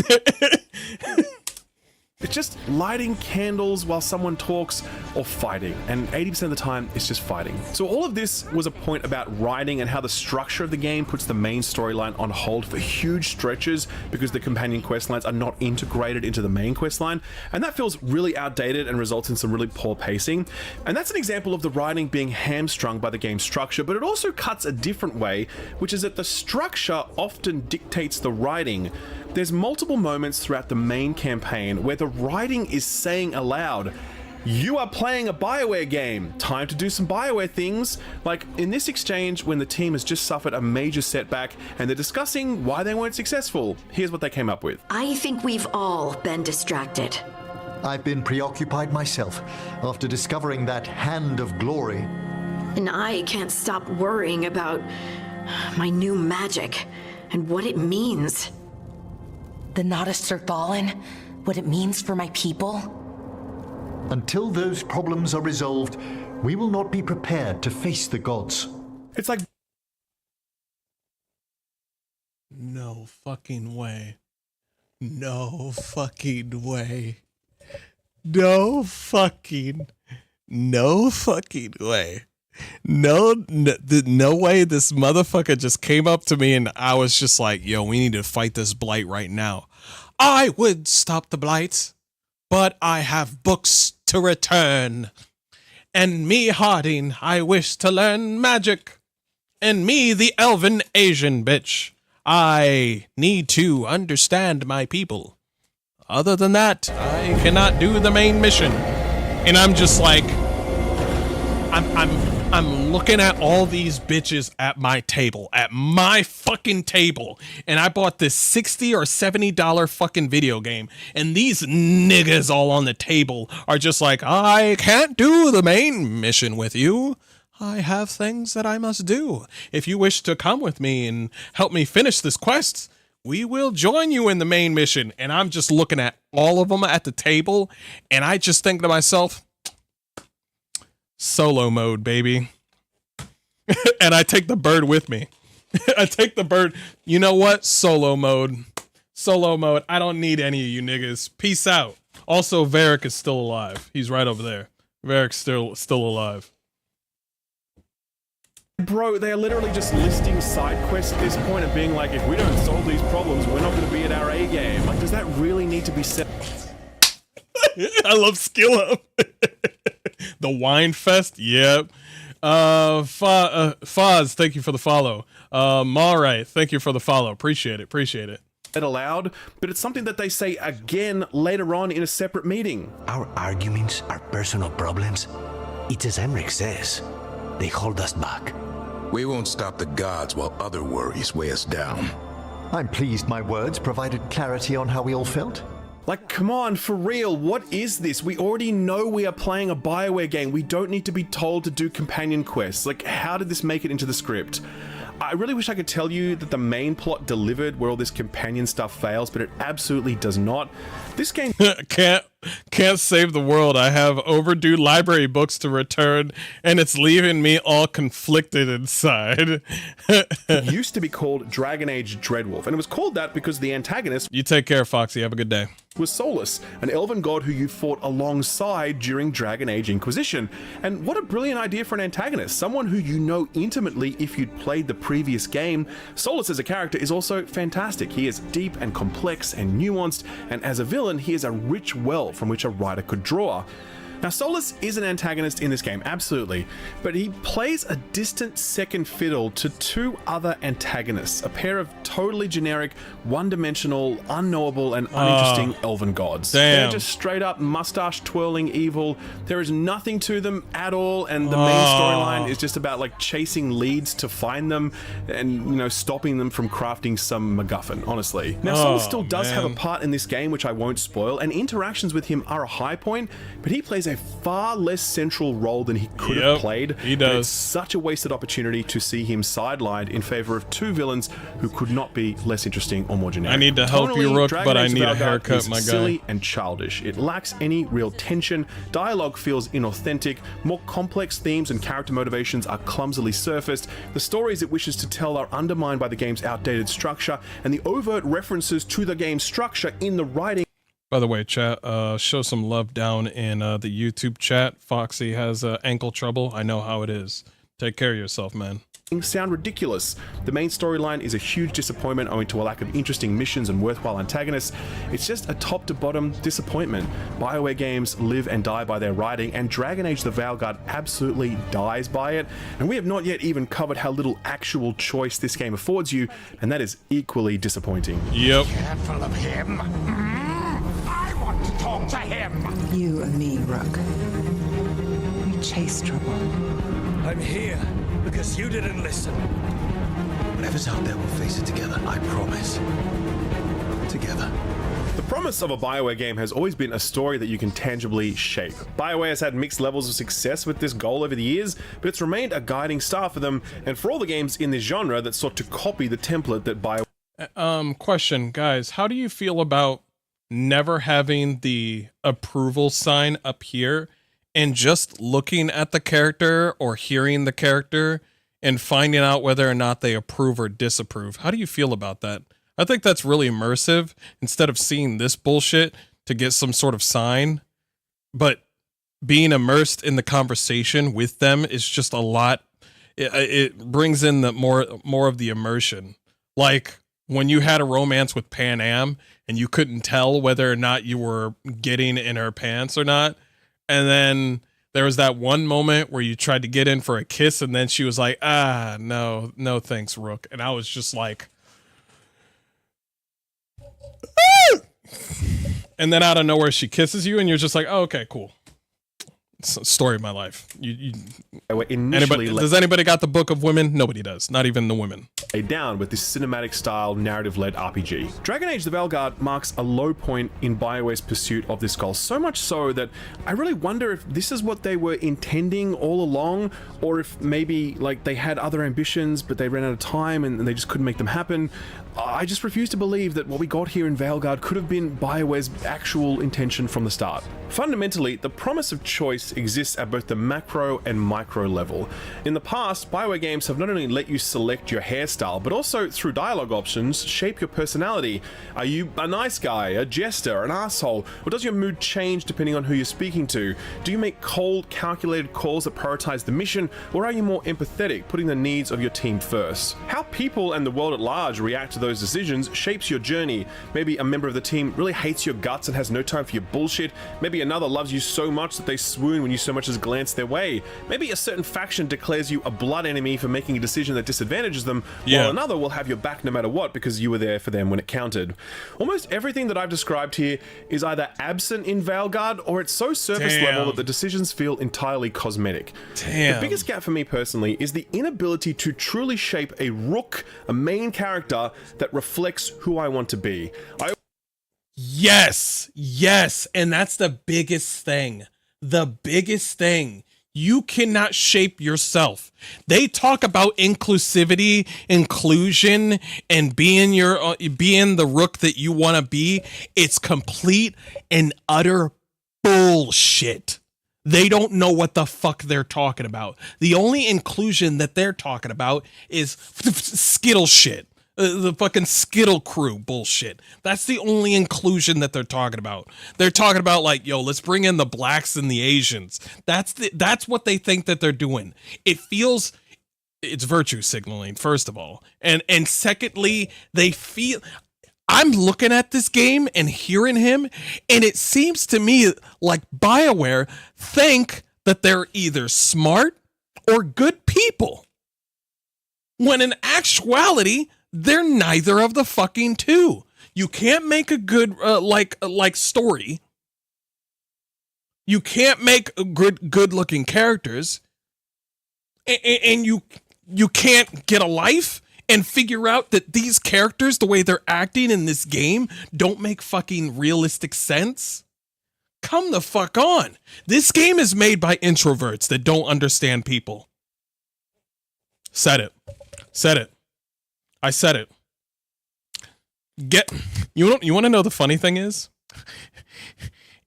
It's just lighting candles while someone talks or fighting, and 80% of the time it's just fighting. So all of this was a point about writing and how the structure of the game puts the main storyline on hold for huge stretches because the companion quest lines are not integrated into the main quest line, and that feels really outdated and results in some really poor pacing. And that's an example of the writing being hamstrung by the game's structure, but it also cuts a different way, which is that the structure often dictates the writing. There's multiple moments throughout the main campaign where the writing is saying aloud, You are playing a BioWare game. Time to do some BioWare things. Like in this exchange when the team has just suffered a major setback and they're discussing why they weren't successful. Here's what they came up with. I think we've all been distracted. I've been preoccupied myself after discovering that hand of glory. And I can't stop worrying about my new magic and what it means. The Nodists are fallen? What it means for my people? Until those problems are resolved, we will not be prepared to face the gods. It's like... No fucking way. No fucking way. No fucking way. No way this motherfucker just came up to me and I was just like, yo, we need to fight this blight right now. I would stop the blight, but I have books to return. And me, Harding, I wish to learn magic. And me, the elven Asian bitch, I need to understand my people. Other than that, I cannot do the main mission. And I'm just like, I'm looking at all these bitches at my table, at my fucking table, and I bought this $60 or $70 fucking video game, and these niggas all on the table are just like, I can't do the main mission with you. I have things that I must do. If you wish to come with me and help me finish this quest, we will join you in the main mission. And I'm just looking at all of them at the table, and I just think to myself, solo mode, baby. And I take the bird with me. I take the bird. You know what? Solo mode. Solo mode. I don't need any of you niggas. Peace out. Also, Varric is still alive. He's right over there. Varric's still alive. Bro, they are literally just listing side quests at this point and being like, if we don't solve these problems, we're not going to be at our A game. Like, does that really need to be said? I love Skill Up. The Wine Fest, yep. Foz, thank you for the follow. Marai, thank you for the follow. Appreciate it. It aloud, but it's something that they say again later on in a separate meeting. Our arguments, our personal problems, it's as Emmerich says, they hold us back. We won't stop the gods while other worries weigh us down. I'm pleased my words provided clarity on how we all felt. Like, come on, for real, what is this? We already know we are playing a BioWare game. We don't need to be told to do companion quests. Like, how did this make it into the script? I really wish I could tell you that the main plot delivered where all this companion stuff fails, but it absolutely does not. This game can't save the world. I have overdue library books to return, and it's leaving me all conflicted inside. It used to be called Dragon Age Dreadwolf, and it was called that because the antagonist... You take care, Foxy. Have a good day. ...was Solus, an elven god who you fought alongside during Dragon Age Inquisition. And what a brilliant idea for an antagonist, someone who you know intimately if you'd played the previous game. Solus as a character is also fantastic. He is deep and complex and nuanced, and as a villain, he is a rich well from which a writer could draw. Now, Solus is an antagonist in this game, absolutely, but he plays a distant second fiddle to two other antagonists, a pair of totally generic, one-dimensional, unknowable, and uninteresting elven gods. Damn. They're just straight up mustache-twirling evil. There is nothing to them at all, and the main storyline is just about like chasing leads to find them and, you know, stopping them from crafting some MacGuffin, honestly. Now, Solus still does have a part in this game, which I won't spoil, and interactions with him are a high point, but he plays a far less central role than he could have played. He does. It's such a wasted opportunity to see him sidelined in favor of two villains who could not be less interesting or more generic. I need to help you, Rook, Dragon but I Age need a Veilguard haircut, is my guy. silly and childish. It lacks any real tension. Dialogue feels inauthentic. More complex themes and character motivations are clumsily surfaced. The stories it wishes to tell are undermined by the game's outdated structure, and the overt references to the game's structure in the writing. By the way, chat, show some love down in the YouTube chat. Foxy has ankle trouble. I know how it is. Take care of yourself, man. Sound ridiculous. The main storyline is a huge disappointment owing to a lack of interesting missions and worthwhile antagonists. It's just a top to bottom disappointment. BioWare games live and die by their writing, and Dragon Age the Veilguard absolutely dies by it. And we have not yet even covered how little actual choice this game affords you, and that is equally disappointing. Yep. Careful of him. I want to talk to him! You and me, Rook. We chase trouble. I'm here because you didn't listen. Whatever's out there, we'll face it together. I promise. Together. The promise of a BioWare game has always been a story that you can tangibly shape. BioWare has had mixed levels of success with this goal over the years, but it's remained a guiding star for them and for all the games in this genre that sought to copy the template that BioWare... Question, guys. How do you feel about never having the approval sign up here and just looking at the character or hearing the character and finding out whether or not they approve or disapprove? How do you feel about that? I think that's really immersive instead of seeing this bullshit to get some sort of sign. But being immersed in the conversation with them is just a lot. It brings in the more of the immersion. Like when you had a romance with Pan Am and you couldn't tell whether or not you were getting in her pants or not. And then there was that one moment where you tried to get in for a kiss and then she was like, no thanks, Rook. And I was just like, and then out of nowhere she kisses you and you're just like, oh, okay, cool. It's a story of my life. Does anybody got the Book of Women? Nobody does. Not even the women. Down with this cinematic style narrative-led RPG. Dragon Age the Veilguard marks a low point in BioWare's pursuit of this goal, so much so that I really wonder if this is what they were intending all along, or if maybe like they had other ambitions but they ran out of time and they just couldn't make them happen. I just refuse to believe that what we got here in Veilguard could have been BioWare's actual intention from the start. Fundamentally, the promise of choice exists at both the macro and micro level. In the past, BioWare games have not only let you select your hairstyle, but also through dialogue options, shape your personality. Are you a nice guy, a jester, an asshole, or does your mood change depending on who you're speaking to? Do you make cold, calculated calls that prioritize the mission, or are you more empathetic, putting the needs of your team first? How people and the world at large react to those decisions shapes your journey. Maybe a member of the team really hates your guts and has no time for your bullshit. Maybe another loves you so much that they swoon when you so much as glance their way. Maybe a certain faction declares you a blood enemy for making a decision that disadvantages them, while another will have your back no matter what because you were there for them when it counted. Almost everything that I've described here is either absent in Veilguard or it's so surface level that the decisions feel entirely cosmetic. The biggest gap for me personally is the inability to truly shape a Rook, a main character that reflects who I want to be. Yes, and that's the biggest thing. The biggest thing. You cannot shape yourself. They talk about inclusivity, inclusion, and being the Rook that you want to be. It's complete and utter bullshit. They don't know what the fuck they're talking about. The only inclusion that they're talking about is Skittle shit. The fucking Skittle crew bullshit. That's the only inclusion that they're talking about. They're talking about like, yo, let's bring in the blacks and the Asians. That's what they think that they're doing. It's virtue signaling, first of all. And secondly, they feel, I'm looking at this game and hearing him, and it seems to me like BioWare think that they're either smart or good people. When in actuality, they're neither of the fucking two. You can't make a good like story. You can't make a good looking characters, and you can't get a life and figure out that these characters, the way they're acting in this game, don't make fucking realistic sense. Come the fuck on. This game is made by introverts that don't understand people. Said it. I said it. You want to know the funny thing is?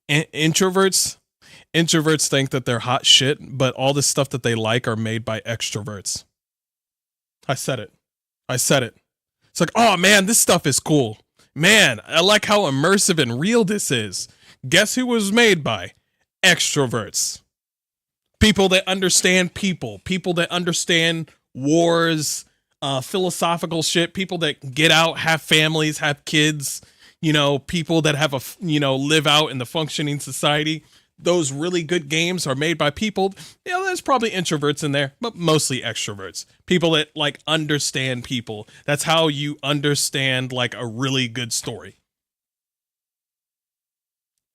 Introverts think that they're hot shit, but all the stuff that they like are made by extroverts. I said it. It's like, oh man, this stuff is cool. Man, I like how immersive and real this is. Guess who was made by? Extroverts. People that understand people that understand wars, philosophical shit, people that get out, have families, have kids, people that have live out in the functioning society. Those really good games are made by people. There's probably introverts in there, but mostly extroverts. People that like understand people. That's how you understand like a really good story.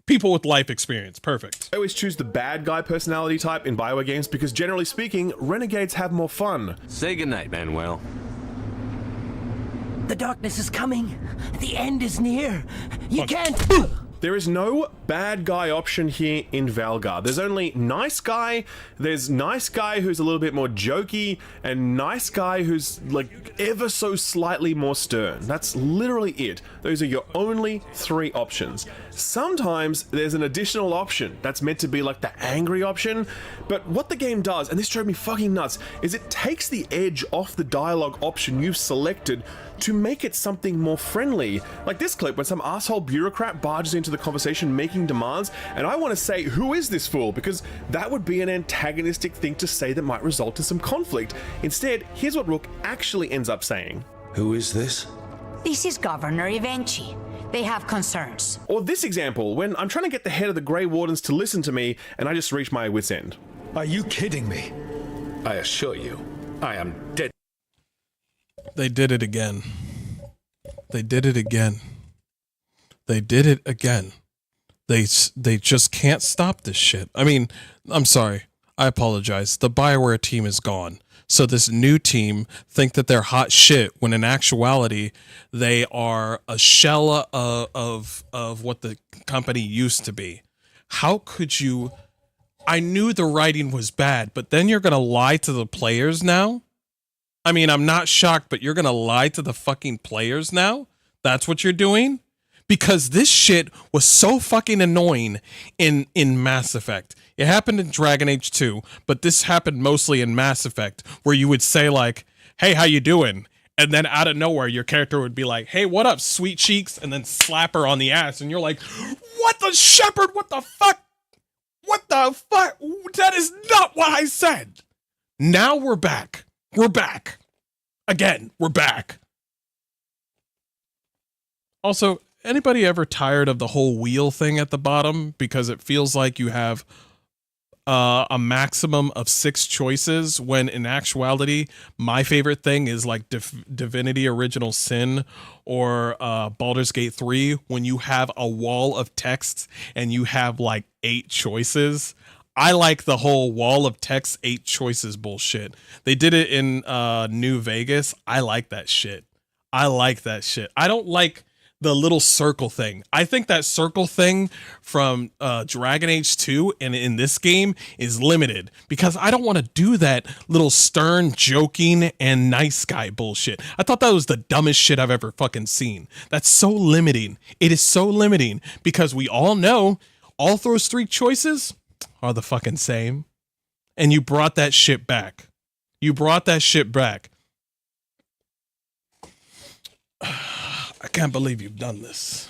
People with life experience. Perfect. I always choose the bad guy personality type in BioWare games because generally speaking, renegades have more fun. Say goodnight, Manuel. The darkness is coming. The end is near. You can't... There is no bad guy option here in Veilguard. There's only nice guy, there's nice guy who's a little bit more jokey, and nice guy who's like ever so slightly more stern. That's literally it. Those are your only 3 options. Sometimes there's an additional option that's meant to be like the angry option, but what the game does, and this drove me fucking nuts, is it takes the edge off the dialogue option you've selected to make it something more friendly. Like this clip when some asshole bureaucrat barges into the conversation making demands, and I want to say, who is this fool? Because that would be an antagonistic thing to say that might result in some conflict. Instead, here's what Rook actually ends up saying. Who is this? This is Governor Evenchi. They have concerns. Or this example, when I'm trying to get the head of the Grey Wardens to listen to me, and I just reach my wit's end. Are you kidding me? I assure you, I am dead. They did it again. They did it again. They did it again. They just can't stop this shit. I mean, I'm sorry. I apologize. The BioWare team is gone. So this new team think that they're hot shit when in actuality they are a shell of what the company used to be. How could you? I knew the writing was bad, but then you're gonna lie to the players now? I mean, I'm not shocked, but you're gonna lie to the fucking players now? That's what you're doing? Because this shit was so fucking annoying in Mass Effect. It happened in Dragon Age 2, but this happened mostly in Mass Effect, where you would say like, hey, how you doing? And then out of nowhere, your character would be like, hey, what up, sweet cheeks? And then slap her on the ass. And you're like, what the shepherd? What the fuck? What the fuck? That is not what I said. Now we're back. We're back. Again, we're back. Also, anybody ever tired of the whole wheel thing at the bottom? Because it feels like you have a maximum of 6 choices, when in actuality, my favorite thing is like Divinity Original Sin or Baldur's Gate 3, when you have a wall of text and you have like 8 choices. I like the whole wall of text, 8 choices bullshit. They did it in New Vegas. I like that shit. I like that shit. I don't like the little circle thing. I think that circle thing from Dragon Age 2 and in this game is limited, because I don't want to do that little stern, joking, and nice guy bullshit. I thought that was the dumbest shit I've ever fucking seen. That's so limiting. It is so limiting, because we all know all those 3 choices are the fucking same. And you brought that shit back. You brought that shit back. I can't believe you've done this.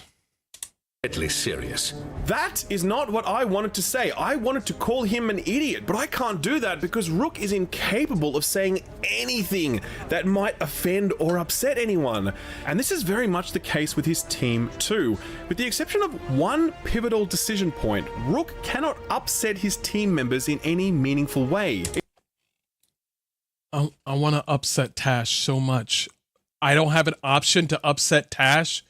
Deadly serious. That is not what I wanted to say. I wanted to call him an idiot, but I can't do that because Rook is incapable of saying anything that might offend or upset anyone. And this is very much the case with his team too. With the exception of one pivotal decision point, Rook cannot upset his team members in any meaningful way. I want to upset Tash so much. I don't have an option to upset Tash.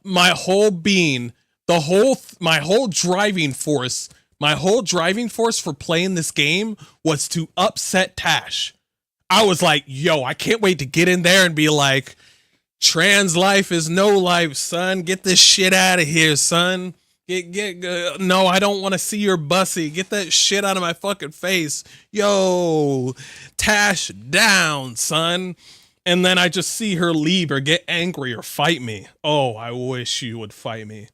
My whole being, my whole driving force for playing this game was to upset Tash. I was like, yo, I can't wait to get in there and be like, trans life is no life, son. Get this shit out of here, son. No, I don't want to see your bussy. Get that shit out of my fucking face. Yo, Tash down, son. And then I just see her leave or get angry or fight me. Oh, I wish you would fight me.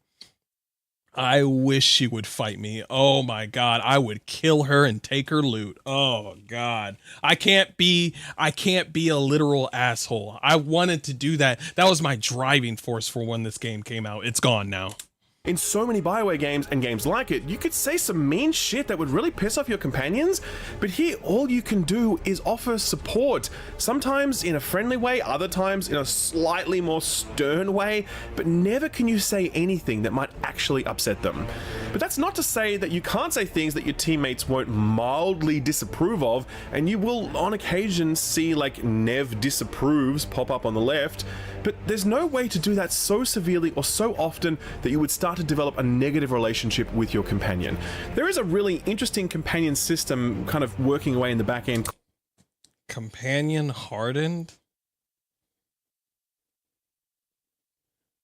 I wish she would fight me. Oh my God, I would kill her and take her loot. Oh God, I can't be a literal asshole. I wanted to do that. That was my driving force for when this game came out. It's gone now. In so many BioWare games and games like it, you could say some mean shit that would really piss off your companions, but here all you can do is offer support. Sometimes in a friendly way, other times in a slightly more stern way, but never can you say anything that might actually upset them. But that's not to say that you can't say things that your teammates won't mildly disapprove of, and you will on occasion see like Nev disapproves pop up on the left, but there's no way to do that so severely or so often that you would start to develop a negative relationship with your companion. There is a really interesting companion system kind of working away in the back end. Companion hardened?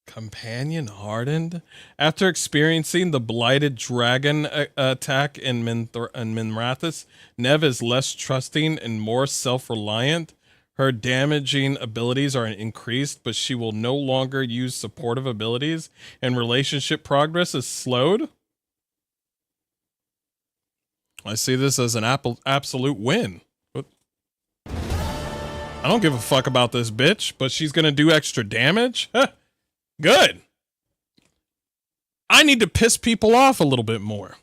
Companion hardened? After experiencing the blighted dragon attack in Minrathous, Nev is less trusting and more self-reliant. Her damaging abilities are increased, but she will no longer use supportive abilities, and relationship progress is slowed. I see this as an absolute win. I don't give a fuck about this bitch, but she's gonna do extra damage? Huh. Good. I need to piss people off a little bit more.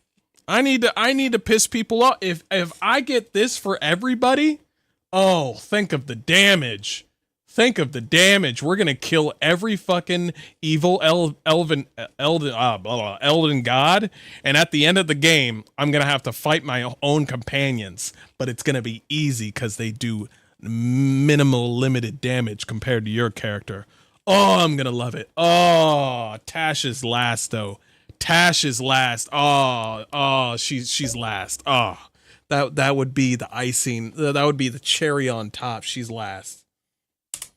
I need to piss people off. If I get this for everybody, oh, think of the damage. Think of the damage. We're gonna kill every fucking evil elden god, and at the end of the game, I'm gonna have to fight my own companions, but it's gonna be easy because they do minimal limited damage compared to your character. Oh, I'm gonna love it. Oh, Tash is last though. Tash is last. Oh, she's last. Oh, that would be the icing. That would be the cherry on top. She's last.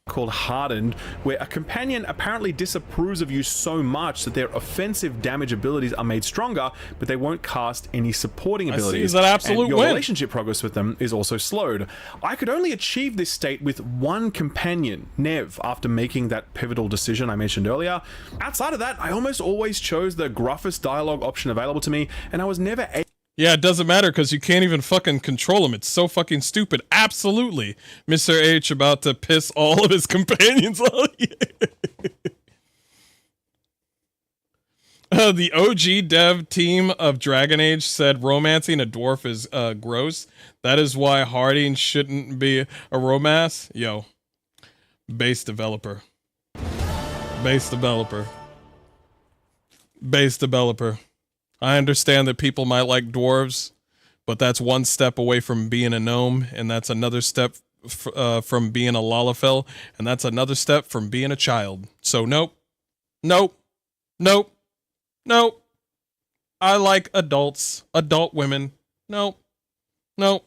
Called Hardened, where a companion apparently disapproves of you so much that their offensive damage abilities are made stronger, but they won't cast any supporting abilities. Is that absolute and your win? Relationship progress with them is also slowed. I could only achieve this state with one companion, Nev, after making that pivotal decision I mentioned earlier. Outside of that, I almost always chose the gruffest dialogue option available to me, and I was never able. Yeah, it doesn't matter because you can't even fucking control him. It's so fucking stupid. Absolutely. Mr. H about to piss all of his companions off. The OG dev team of Dragon Age said romancing a dwarf is gross. That is why Harding shouldn't be a romance. Yo, base developer. Base developer. Base developer. I understand that people might like dwarves, but that's one step away from being a gnome, and that's another step from being a Lalafell, and that's another step from being a child. So nope, nope, nope, nope. I like adults, adult women. Nope, nope.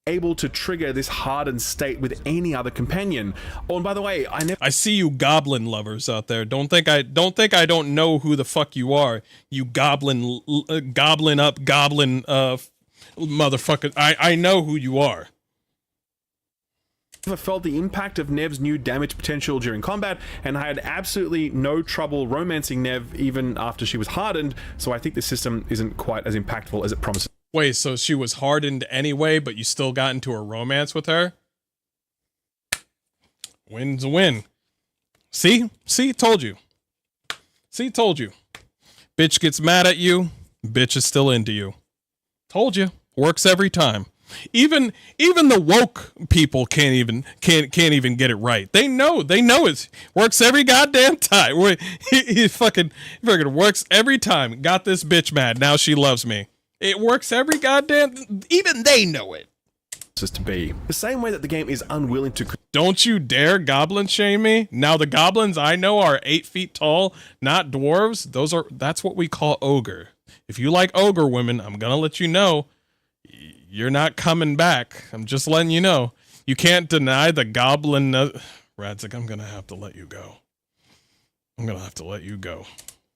Able to trigger this hardened state with any other companion. Oh, and by the way, I see you goblin lovers out there. Don't think I don't know who the fuck you are. You goblin motherfucker. I know who you are. I felt the impact of Nev's new damage potential during combat, and I had absolutely no trouble romancing Nev even after she was hardened, so I think the system isn't quite as impactful as it promises. Wait, so she was hardened anyway, but you still got into a romance with her? Win's a win. See? Told you. See, told you. Bitch gets mad at you, bitch is still into you. Told you. Works every time. Even the woke people can't even get it right. They know it works every goddamn time. He fucking works every time. Got this bitch mad. Now she loves me. It works every goddamn. Even they know it. To be the same way that the game is unwilling to. Don't you dare goblin shame me. Now the goblins I know are 8 feet tall, not dwarves. That's what we call ogre. If you like ogre women, I'm gonna let you know. You're not coming back. I'm just letting you know. You can't deny the goblin. Radzik, I'm gonna have to let you go. I'm gonna have to let you go.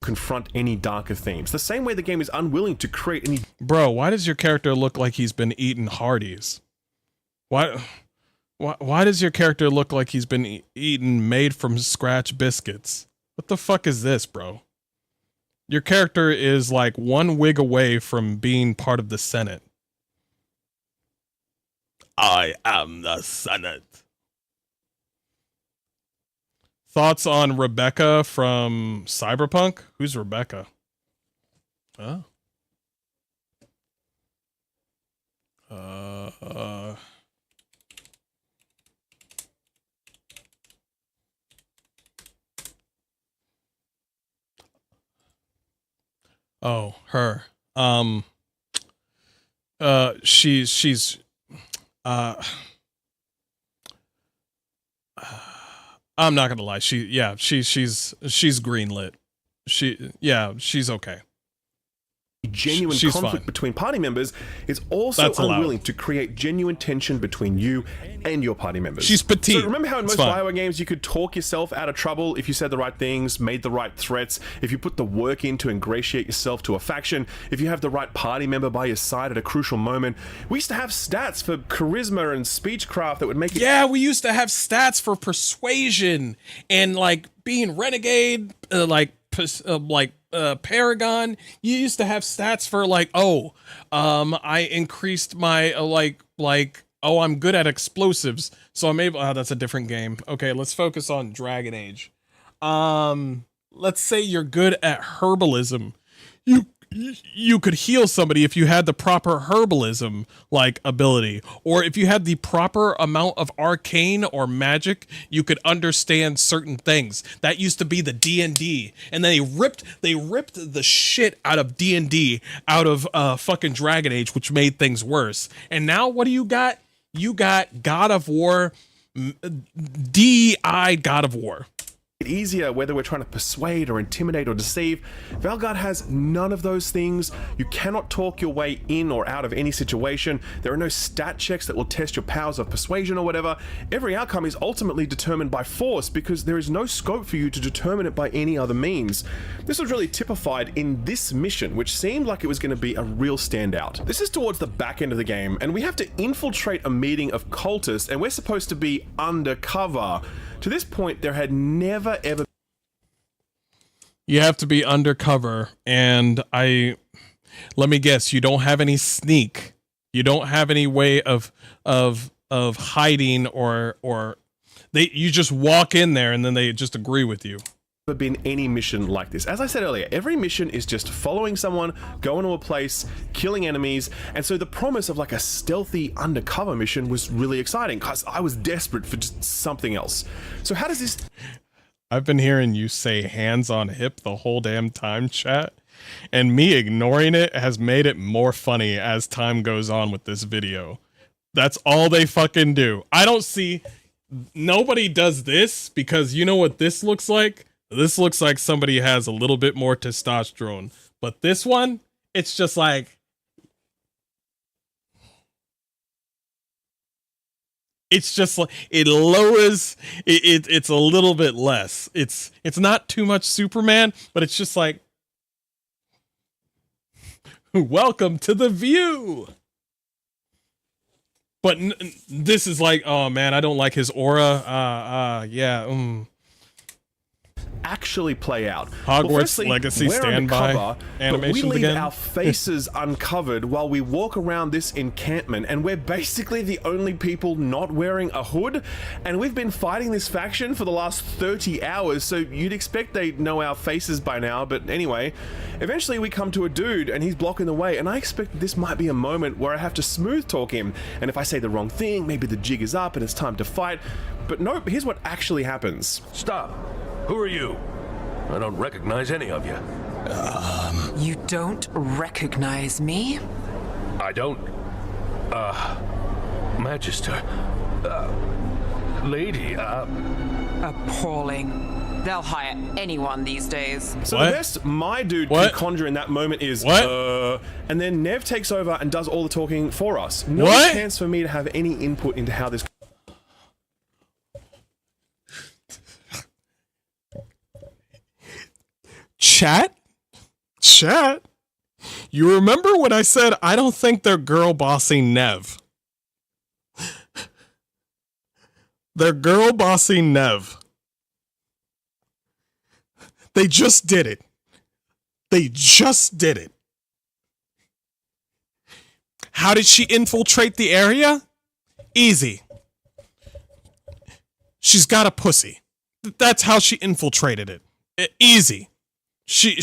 Confront any darker themes. The same way the game is unwilling to create any. Bro, why does your character look like he's been eating Hardee's? Why does your character look like he's been eating made from scratch biscuits? What the fuck is this, bro? Your character is like one wig away from being part of the Senate. I am the Senate. Thoughts on Rebecca from Cyberpunk? Who's Rebecca? Oh. Oh, her. She's I'm not gonna lie. She's greenlit. She's okay. Genuine She's conflict fine. between party members is also unwilling to create genuine tension between you and your party members. She's petite. So remember how in It's most fine. Bioware games you could talk yourself out of trouble if you said the right things, made the right threats, if you put the work in to ingratiate yourself to a faction, if you have the right party member by your side at a crucial moment. We used to have stats for charisma and speechcraft that would make it... Yeah, we used to have stats for persuasion and like being renegade, Paragon. You used to have stats for like, I increased my I'm good at explosives, so I'm able. That's a different game. Okay, let's focus on Dragon Age. Let's say you're good at herbalism. You could heal somebody if you had the proper herbalism like ability, or if you had the proper amount of arcane or magic, you could understand certain things. That used to be the D&D, and then they ripped the shit out of D&D out of fucking Dragon Age, which made things worse. And now what do you got? You got God of War, DI God of War. Easier whether we're trying to persuade or intimidate or deceive. Veilguard has none of those things. You cannot talk your way in or out of any situation. There are no stat checks that will test your powers of persuasion or whatever. Every outcome is ultimately determined by force because there is no scope for you to determine it by any other means. This was really typified in this mission, which seemed like it was going to be a real standout. This is towards the back end of the game, and we have to infiltrate a meeting of cultists, and we're supposed to be undercover. To this point, there had never ever. You have to be undercover, and let me guess, you don't have any sneak. You don't have any way of hiding or you just walk in there and then they just agree with you. Been any mission like this. As I said earlier, every mission is just following someone, going to a place, killing enemies, and so the promise of like a stealthy undercover mission was really exciting because I was desperate for just something else. So how does this... I've been hearing you say hands on hip the whole damn time, chat, and me ignoring it has made it more funny as time goes on with this video. That's all they fucking do. I don't see... Nobody does this because you know what this looks like? This looks like somebody has a little bit more testosterone. But this one, it's just like... It's just like... It lowers... It's a little bit less. It's not too much Superman, but it's just like... Welcome to the view! But this is like, oh man, I don't like his aura. Actually play out. Hogwarts Legacy standby animations but we leave again. our faces uncovered while we walk around this encampment, and we're basically the only people not wearing a hood, and we've been fighting this faction for the last 30 hours, so you'd expect they know our faces by now. But anyway, eventually we come to a dude and he's blocking the way, and I expect this might be a moment where I have to smooth talk him, and if I say the wrong thing, maybe the jig is up and it's time to fight. But nope, here's what actually happens. Stop. Who are you? I don't recognize any of you. You don't recognize me? I don't. Magister. Lady, Appalling. They'll hire anyone these days. So the best my dude can conjure in that moment is, and then Nev takes over and does all the talking for us. No chance for me to have any input into how this... Chat? You remember when I said I don't think they're girl bossing Nev? They're girl bossing Nev. They just did it. How did she infiltrate the area? Easy. She's got a pussy. That's how she infiltrated it. Easy. She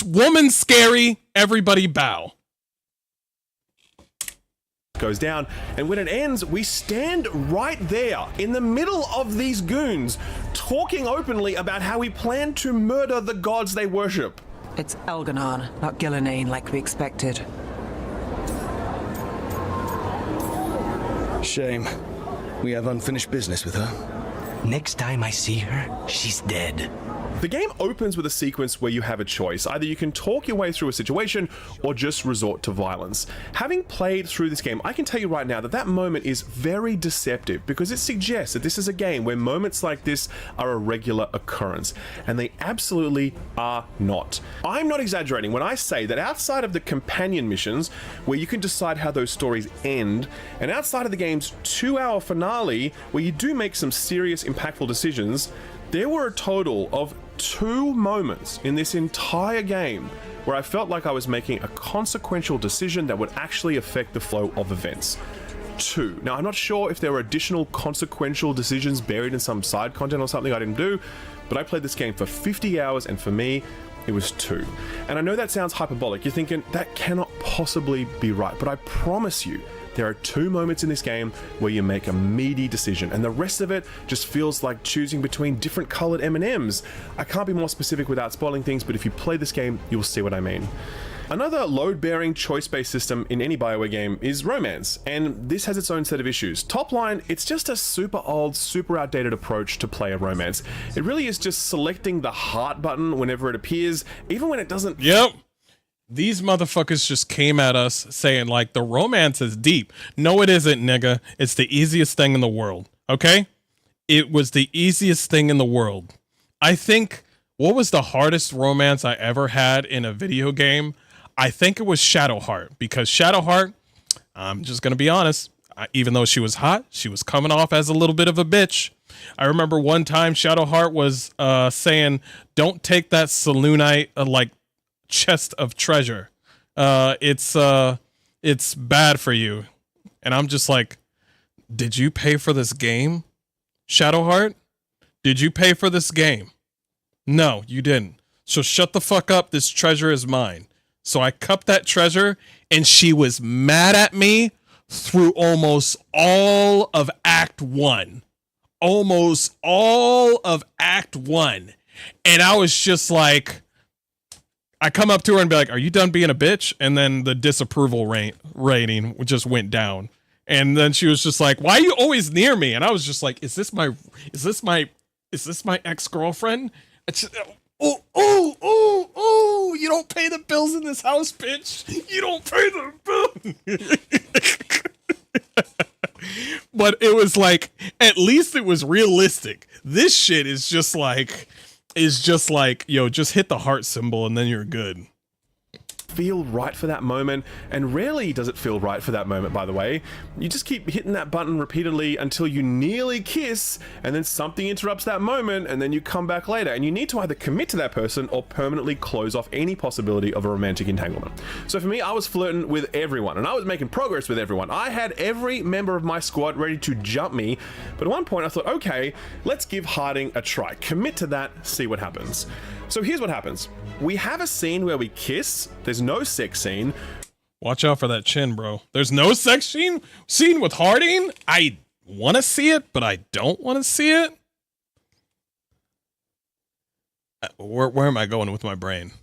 woman scary, everybody bow. Goes down, and when it ends, we stand right there in the middle of these goons talking openly about how we plan to murder the gods they worship. It's Elganon, not Gillenane like we expected. Shame. We have unfinished business with her. Next time I see her, she's dead. The game opens with a sequence where you have a choice. Either you can talk your way through a situation or just resort to violence. Having played through this game, I can tell you right now that that moment is very deceptive because it suggests that this is a game where moments like this are a regular occurrence, and they absolutely are not. I'm not exaggerating when I say that outside of the companion missions, where you can decide how those stories end, and outside of the game's 2-hour finale, where you do make some serious impactful decisions, there were a total of 2 moments in this entire game where I felt like I was making a consequential decision that would actually affect the flow of events. 2. Now, I'm not sure if there were additional consequential decisions buried in some side content or something I didn't do, but I played this game for 50 hours, and for me, it was 2. And I know that sounds hyperbolic. You're thinking, that cannot possibly be right, but I promise you, there are 2 moments in this game where you make a meaty decision, and the rest of it just feels like choosing between different colored M&Ms. I can't be more specific without spoiling things, but if you play this game, you'll see what I mean. Another load-bearing, choice-based system in any BioWare game is romance, and this has its own set of issues. Top line, it's just a super old, super outdated approach to player romance. It really is just selecting the heart button whenever it appears, even when it doesn't. Yep. These motherfuckers just came at us saying, like, the romance is deep. No, it isn't, nigga. It's the easiest thing in the world, okay? It was the easiest thing in the world. I think, what was the hardest romance I ever had in a video game? I think it was Shadowheart, because Shadowheart, I'm just going to be honest, even though she was hot, she was coming off as a little bit of a bitch. I remember one time Shadowheart was saying, don't take that saloonite, like, chest of treasure. It's bad for you. And I'm just like, did you pay for this game, Shadowheart? Did you pay for this game? No, you didn't. So shut the fuck up. This treasure is mine. So I cupped that treasure, and she was mad at me through almost all of Act 1. Almost all of Act 1. And I was just like, I come up to her and be like, are you done being a bitch? And then the disapproval rating just went down. And then she was just like, why are you always near me? And I was just like, is this my ex-girlfriend? Oh, you don't pay the bills in this house, bitch. You don't pay the bills. But it was like, at least it was realistic. This shit is just like, yo, just hit the heart symbol and then you're good. Feel right for that moment, and rarely does it feel right for that moment, by the way. You just keep hitting that button repeatedly until you nearly kiss, and then something interrupts that moment, and then you come back later, and you need to either commit to that person or permanently close off any possibility of a romantic entanglement. So for me, I was flirting with everyone, and I was making progress with everyone. I had every member of my squad ready to jump me, but at one point I thought, okay, let's give Harding a try. Commit to that, see what happens. So here's what happens. We have a scene where we kiss. There's no sex scene. Watch out for that chin, bro. There's no sex scene with Harding. I want to see it, but I don't want to see it. Where am I going with my brain?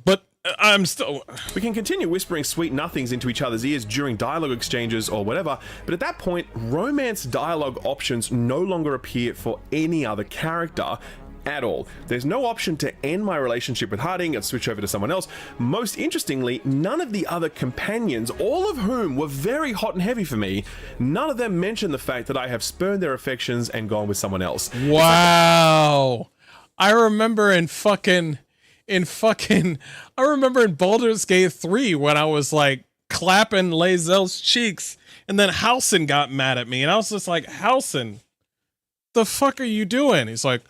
But I'm still... We can continue whispering sweet nothings into each other's ears during dialogue exchanges or whatever, but at that point, romance dialogue options no longer appear for any other character at all. There's no option to end my relationship with Harding and switch over to someone else. Most interestingly, none of the other companions, all of whom were very hot and heavy for me, none of them mention the fact that I have spurned their affections and gone with someone else. Wow. I remember in Baldur's Gate 3 when I was like clapping Lae'zel's cheeks, and then Halsin got mad at me, and I was just like, Halsin, the fuck are you doing? He's like,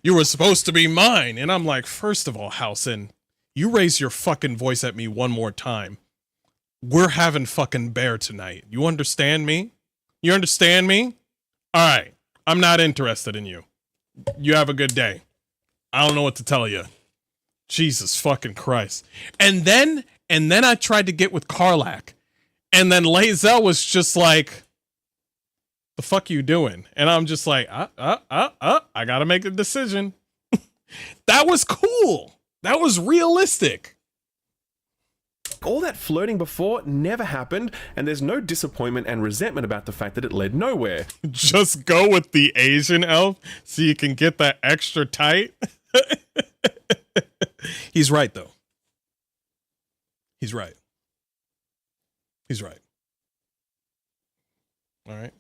you were supposed to be mine. And I'm like, first of all, Halsin, you raise your fucking voice at me one more time, we're having fucking bear tonight. You understand me? You understand me? All right. I'm not interested in you. You have a good day. I don't know what to tell you. Jesus fucking Christ. And then I tried to get with Karlach. And then Lae'zel was just like, the fuck you doing? And I'm just like, I gotta make a decision. That was cool. That was realistic. All that flirting before never happened, and there's no disappointment and resentment about the fact that it led nowhere. Just go with the Asian elf so you can get that extra tight. He's right, though. He's right. He's right. All right.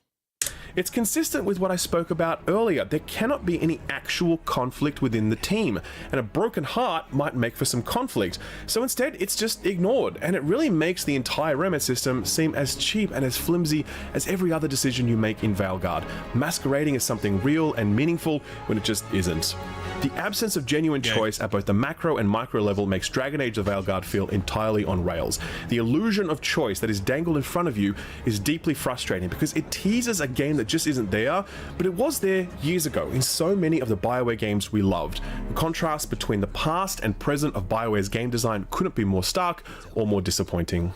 It's consistent with what I spoke about earlier. There cannot be any actual conflict within the team, and a broken heart might make for some conflict. So instead, it's just ignored, and it really makes the entire remit system seem as cheap and as flimsy as every other decision you make in Veilguard, masquerading as something real and meaningful when it just isn't. The absence of genuine choice at both the macro and micro level makes Dragon Age Veilguard feel entirely on rails. The illusion of choice that is dangled in front of you is deeply frustrating because it teases a game that just isn't there, but it was there years ago in so many of the BioWare games we loved. The contrast between the past and present of BioWare's game design couldn't be more stark or more disappointing.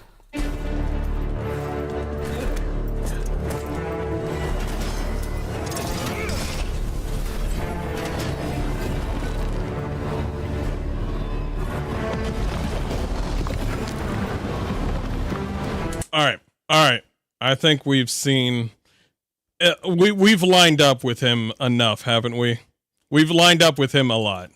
All right. I think we've seen... we've lined up with him enough, haven't we? We've lined up with him a lot.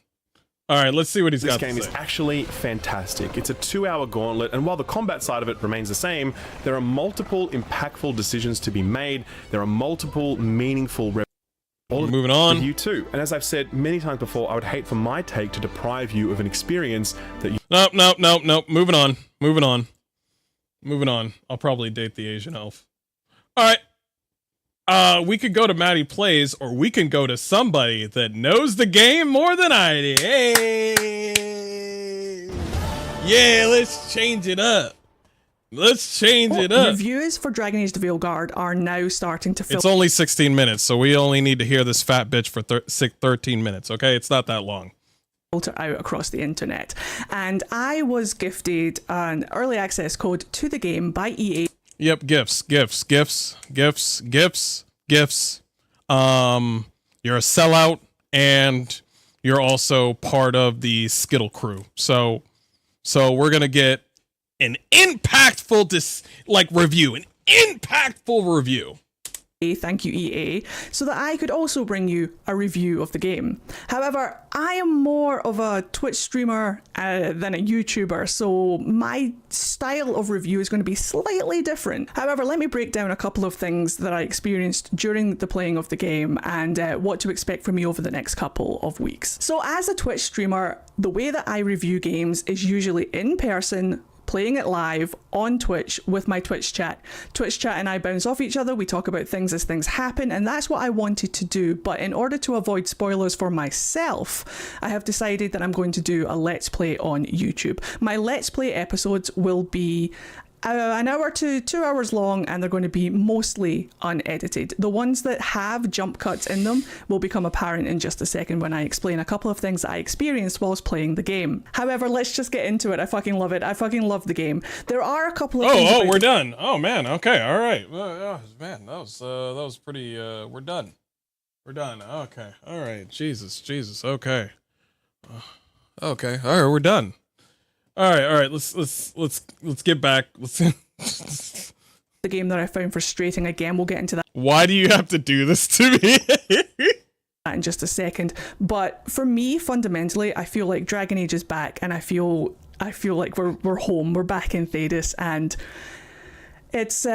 All right, let's see what he's got to say. This game is actually fantastic. It's a 2-hour gauntlet, and while the combat side of it remains the same, there are multiple impactful decisions to be made. There are multiple meaningful... Moving on. You too. And as I've said many times before, I would hate for my take to deprive you of an experience that you... Nope. Moving on. I'll probably date the Asian elf. All right. We could go to Maddie Plays, or we can go to somebody that knows the game more than I do. Hey! Yeah, let's change it up. Reviews for Dragon Age Veilguard are now starting to fill. It's only 16 minutes, so we only need to hear this fat bitch for 13 minutes, okay? It's not that long. Out across the internet, and I was gifted an early access code to the game by EA. Yep, gifts. You're a sellout, and you're also part of the Skittle crew. So we're gonna get an impactful review. Thank you, EA, so that I could also bring you a review of the game. However, I am more of a Twitch streamer than a YouTuber, so my style of review is going to be slightly different. However, let me break down a couple of things that I experienced during the playing of the game and what to expect from me over the next couple of weeks. So as a Twitch streamer, the way that I review games is usually in person, playing it live on Twitch with my Twitch chat. Twitch chat and I bounce off each other, we talk about things as things happen, and that's what I wanted to do. But in order to avoid spoilers for myself, I have decided that I'm going to do a Let's Play on YouTube. My Let's Play episodes will be an hour to 2 hours long, and they're going to be mostly unedited. The ones that have jump cuts in them will become apparent in just a second when I explain a couple of things that I experienced whilst playing the game. However, let's just get into it. I fucking love it. I fucking love the game. There are a couple of things we're done. Oh man, okay, all right. Man, that was pretty. We're done. Okay, all right. Jesus. Okay. Okay, all right. We're done. All right. Let's get back. The game that I found frustrating again. We'll get into that. Why do you have to do this to me? In just a second. But for me, fundamentally, I feel like Dragon Age is back, and I feel like we're home. We're back in Thedas, and it's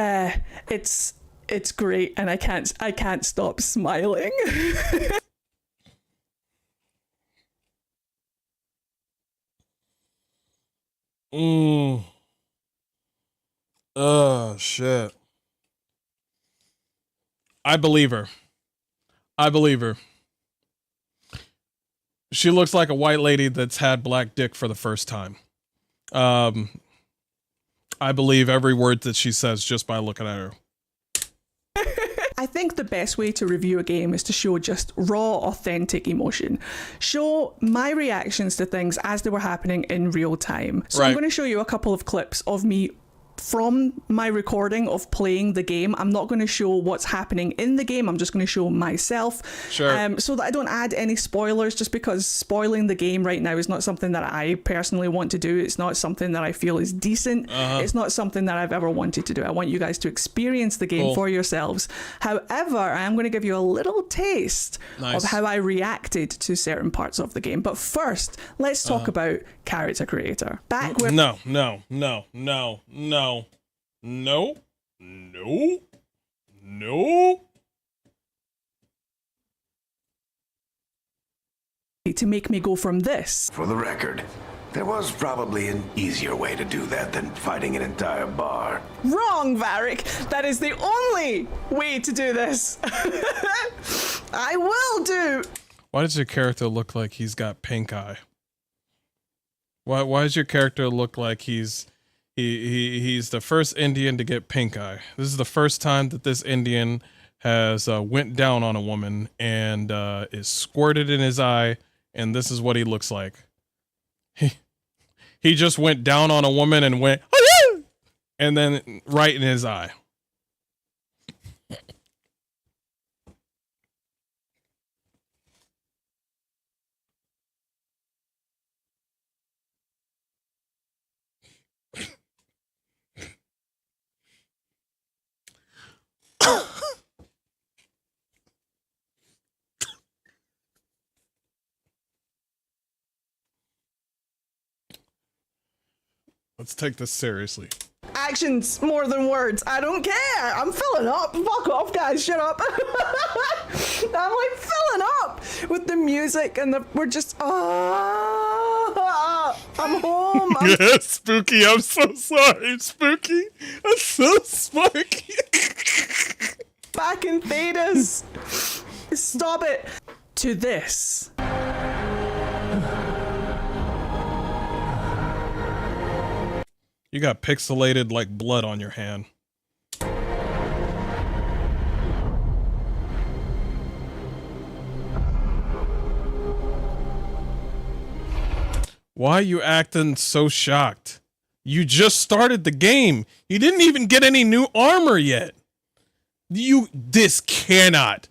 great, and I can't stop smiling. Oh shit. I believe her. She looks like a white lady that's had black dick for the first time. I believe every word that she says just by looking at her. I think the best way to review a game is to show just raw, authentic emotion. Show my reactions to things as they were happening in real time. So I'm going to show you a couple of clips of me from my recording of playing the game, I'm not going to show what's happening in the game. I'm just going to show myself. Sure. So that I don't add any spoilers, just because spoiling the game right now is not something that I personally want to do. It's not something that I feel is decent. It's not something that I've ever wanted to do. I want you guys to experience the game for yourselves. However, I am going to give you a little taste of how I reacted to certain parts of the game. But first, let's talk about character creator. Back with No. to make me go from this. For the record, there was probably an easier way to do that than fighting an entire bar. Wrong, Varric. That is the only way to do this. I will do. Why does your character look like he's got pink eye? Why does your character look like he's the first Indian to get pink eye? This is the first time that this Indian has went down on a woman and is squirted in his eye, and this is what he looks like. He just went down on a woman and went, oh, yeah! And then right in his eye. Let's take this seriously. Actions more than words. I don't care. I'm filling up. Fuck off, guys. Shut up. I'm like filling up with the music and we're just, I'm home. Yeah, Spooky. I'm so sorry, Spooky. I'm so spooky. Back in theaters. Stop it. To this. You got pixelated like blood on your hand. Why are you acting so shocked? You just started the game. You didn't even get any new armor yet. This cannot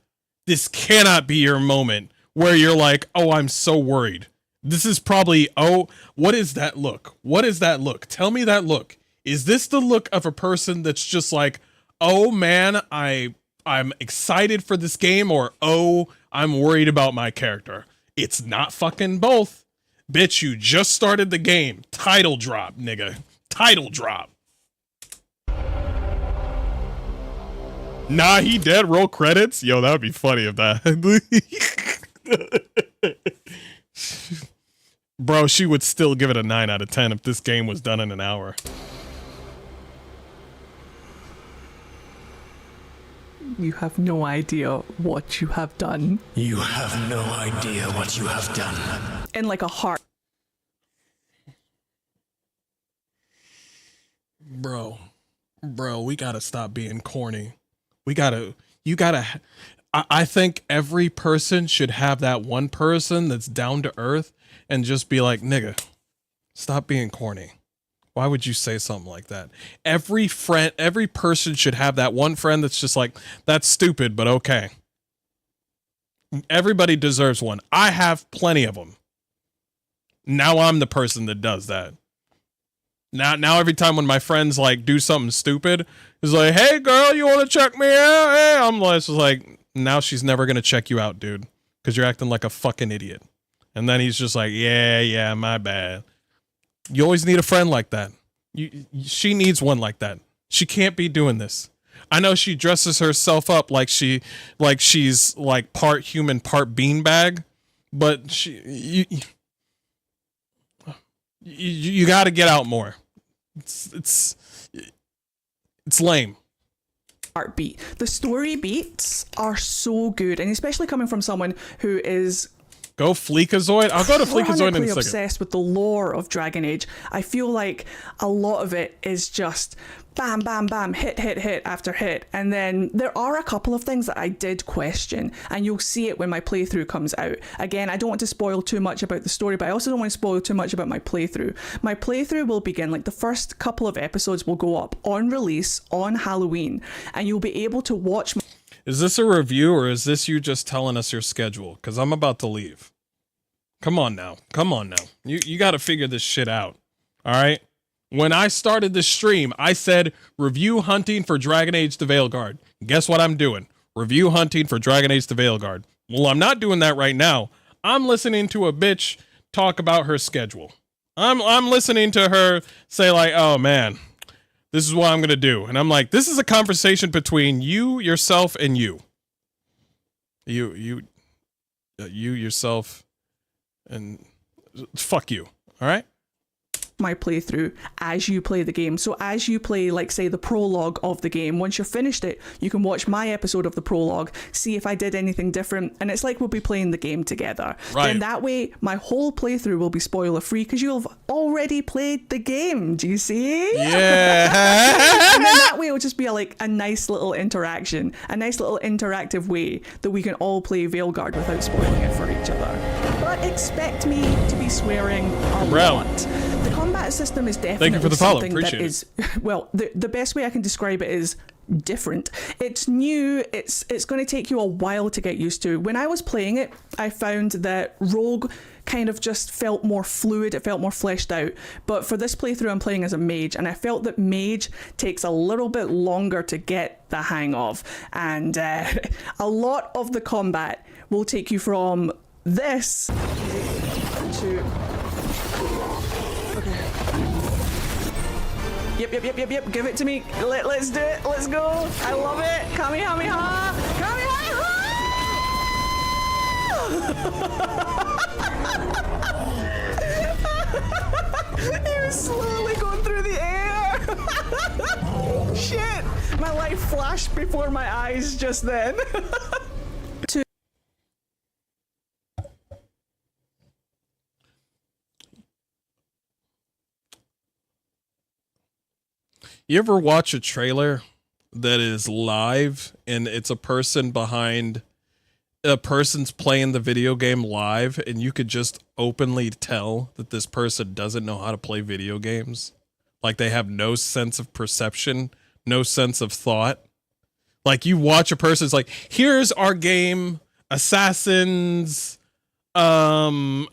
be your moment where you're like, oh, I'm so worried. This is probably, oh, what is that look? What is that look? Tell me that look. Is this the look of a person that's just like, oh man, I'm excited for this game, or oh, I'm worried about my character? It's not fucking both. Bitch, you just started the game. Title drop, nigga. Title drop. Nah, he dead. Roll credits. Yo, that would be funny if that. Bro, she would still give it a 9 out of 10 if this game was done in an hour. You have no idea what you have done. You have no idea what you have done. In like a heart. Bro, we gotta stop being corny. I think every person should have that one person that's down to earth and just be like, nigga, stop being corny. Why would you say something like that? Every person should have that one friend that's just like, that's stupid, but okay. Everybody deserves one. I have plenty of them. Now I'm the person that does that. Now every time when my friends like do something stupid, it's like, hey girl, you want to check me out? Hey, I'm just like, now she's never going to check you out, dude, because you're acting like a fucking idiot. And then he's just like, yeah, my bad. You always need a friend like that. She needs one like that. She can't be doing this. I know she dresses herself up like she's like part human, part beanbag, but you got to get out more. It's lame. Heartbeat. The story beats are so good, and especially coming from someone who is Go Fleekazoid? I'll go to Fleekazoid in a second. Obsessed with the lore of Dragon Age. I feel like a lot of it is just bam, bam, bam, hit, hit, hit after hit. And then there are a couple of things that I did question, and you'll see it when my playthrough comes out. Again, I don't want to spoil too much about the story, but I also don't want to spoil too much about my playthrough. My playthrough will begin, like the first couple of episodes will go up on release on Halloween, and you'll be able to watch. Is this a review, or is this you just telling us your schedule? Because I'm about to leave. Come on now. Come on now. You got to figure this shit out. All right? When I started this stream, I said review hunting for Dragon Age the Veilguard. Guess what I'm doing? Review hunting for Dragon Age the Veilguard. Well, I'm not doing that right now. I'm listening to a bitch talk about her schedule. I'm listening to her say like, oh man, this is what I'm going to do. And I'm like, this is a conversation between you, yourself, and you. You yourself, and fuck you. All right? My playthrough as you play the game. So as you play, like say the prologue of the game, once you've finished it, you can watch my episode of the prologue, see if I did anything different, and it's like we'll be playing the game together. Right. Then that way my whole playthrough will be spoiler free because you'll have already played the game. Do you see? Yeah. And then that way it'll just be a nice little interaction, a nice little interactive way that we can all play Veilguard without spoiling it for each other. But expect me to be swearing a lot. The combat system is definitely Thank you for the follow. something Appreciate that is, well, the best way I can describe it is different. It's new. It's going to take you a while to get used to. When I was playing it, I found that Rogue kind of just felt more fluid. It felt more fleshed out. But for this playthrough, I'm playing as a mage, and I felt that mage takes a little bit longer to get the hang of. And a lot of the combat will take you from this to... Okay. Yep. Give it to me. Let's do it. Let's go. I love it. Kamehameha. Kamehameha. He was slowly going through the air. Shit. My life flashed before my eyes just then. You ever watch a trailer that is live and it's a person behind a person's playing the video game live, and you could just openly tell that this person doesn't know how to play video games? Like they have no sense of perception, no sense of thought. Like you watch a person's like, here's our game, Assassins Go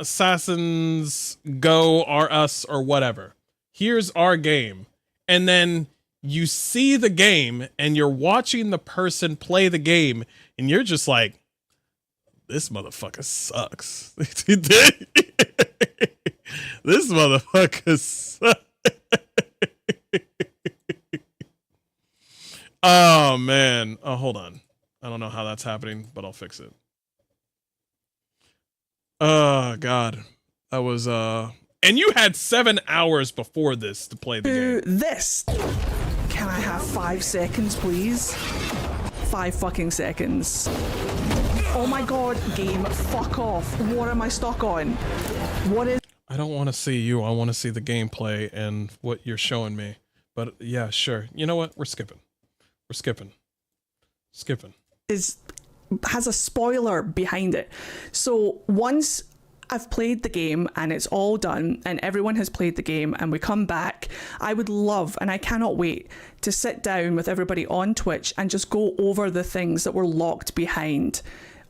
R Us or whatever. Here's our game. And then you see the game and you're watching the person play the game and you're just like, this motherfucker sucks. This motherfucker sucks. Oh, man. Oh, hold on. I don't know how that's happening, but I'll fix it. Oh, God. That was, And you had 7 hours before this to play the game. This. Can I have 5 seconds, please? 5 fucking seconds. Oh my god, game, fuck off. What am I stuck on? What is... I don't want to see you. I want to see the gameplay and what you're showing me. But yeah, sure. You know what? We're skipping. We're skipping. Skipping. Has a spoiler behind it. So once I've played the game and it's all done and everyone has played the game and we come back, I would love, and I cannot wait, to sit down with everybody on Twitch and just go over the things that were locked behind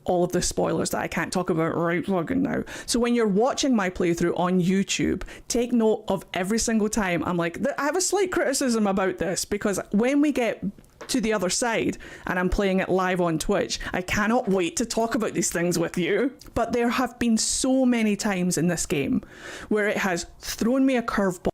all of the spoilers that I can't talk about right fucking now. So when you're watching my playthrough on YouTube, take note of every single time I'm like, I have a slight criticism about this, because when we get to the other side and I'm playing it live on Twitch, I cannot wait to talk about these things with you. But there have been so many times in this game where it has thrown me a curveball.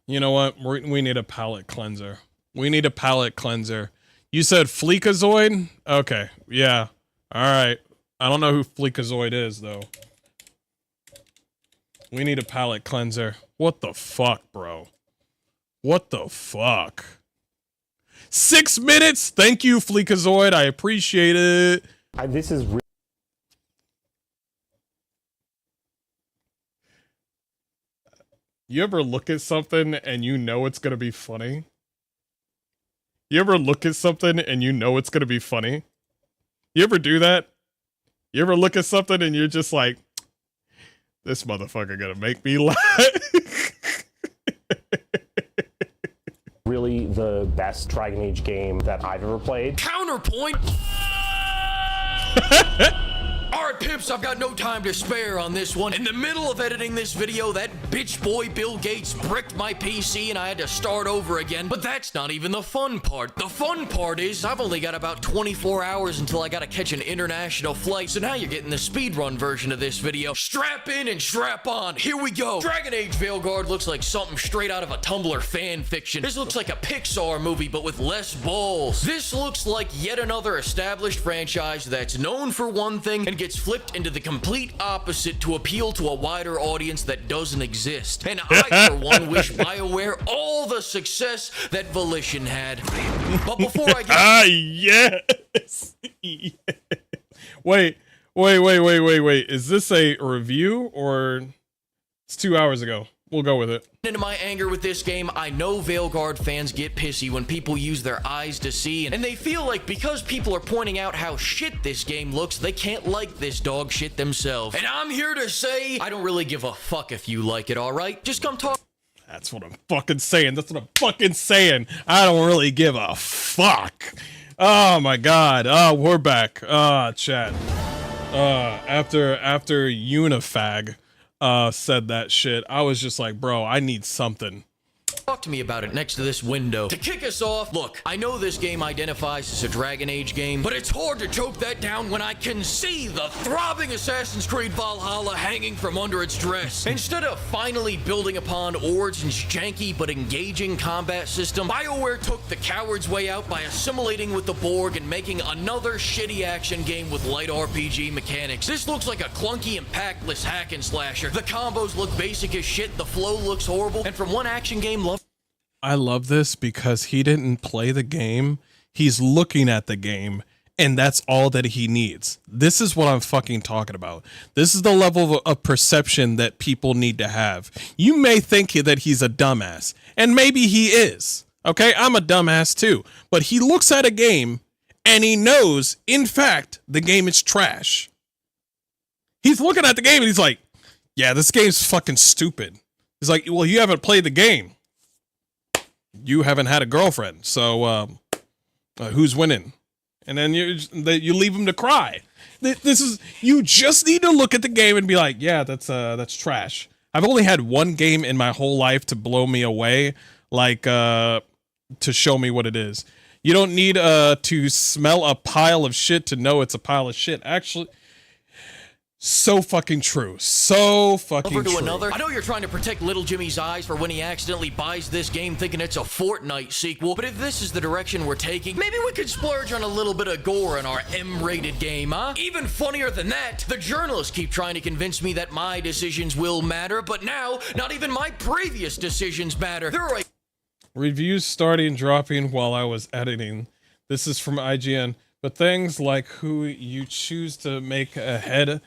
You know what? We need a palate cleanser. We need a palate cleanser. You said Fleekazoid? Okay, yeah. All right. I don't know who Fleekazoid is, though. We need a palate cleanser. What the fuck, bro? What the fuck? 6 minutes? Thank you, Fleekazoid. I appreciate it. This is You ever look at something and you know it's gonna be funny? You ever look at something and you know it's gonna be funny? You ever do that? You ever look at something and you're just like, this motherfucker gonna make me laugh? Really the best Dragon Age game that I've ever played. Counterpoint! Alright, Pips, I've got no time to spare on this one. In the middle of editing this video, that bitch boy Bill Gates bricked my PC and I had to start over again. But that's not even the fun part. The fun part is I've only got about 24 hours until I gotta catch an international flight, so now you're getting the speedrun version of this video. Strap in and strap on. Here we go. Dragon Age Veilguard looks like something straight out of a Tumblr fan fiction. This looks like a Pixar movie, but with less balls. This looks like yet another established franchise that's known for one thing and gets flipped into the complete opposite to appeal to a wider audience that doesn't exist. And I, for one, wish BioWare all the success that Volition had. But before I get... yes! Yes. Wait. Is this a review or it's 2 hours ago? We'll go with it. Into my anger with this game, I know Veilguard fans get pissy when people use their eyes to see, and they feel like because people are pointing out how shit this game looks, they can't like this dog shit themselves. And I'm here to say, I don't really give a fuck if you like it, alright? Just come talk. That's what I'm fucking saying. That's what I'm fucking saying. I don't really give a fuck. Oh my god. Oh, we're back. Chat. After Unifag said that shit, I was just like, bro, I need something. Talk to me about it next to this window. To kick us off, look, I know this game identifies as a Dragon Age game, but it's hard to choke that down when I can see the throbbing Assassin's Creed Valhalla hanging from under its dress. Instead of finally building upon Origin's janky but engaging combat system, BioWare took the coward's way out by assimilating with the Borg and making another shitty action game with light RPG mechanics. This looks like a clunky and packless hack and slasher. The combos look basic as shit, the flow looks horrible, and from one action game I love this because he didn't play the game. He's looking at the game, and that's all that he needs. This is what I'm fucking talking about. This is the level of perception that people need to have. You may think that he's a dumbass, and maybe he is. Okay, I'm a dumbass too. But he looks at a game, and he knows, in fact, the game is trash. He's looking at the game, and he's like, yeah, this game's fucking stupid. He's like, well, you haven't played the game. You haven't had a girlfriend, so who's winning? And then you leave him to cry. This is, you just need to look at the game and be like, yeah, that's trash. I've only had one game in my whole life to blow me away, like to show me what it is. You don't need to smell a pile of shit to know it's a pile of shit. Actually, so fucking true. So fucking over to true. Another. I know you're trying to protect little Jimmy's eyes for when he accidentally buys this game thinking it's a Fortnite sequel, but if this is the direction we're taking, maybe we could splurge on a little bit of gore in our M-rated game, huh? Even funnier than that, the journalists keep trying to convince me that my decisions will matter, but now, not even my previous decisions matter. There are reviews starting dropping while I was editing. This is from IGN, but things like who you choose to make a head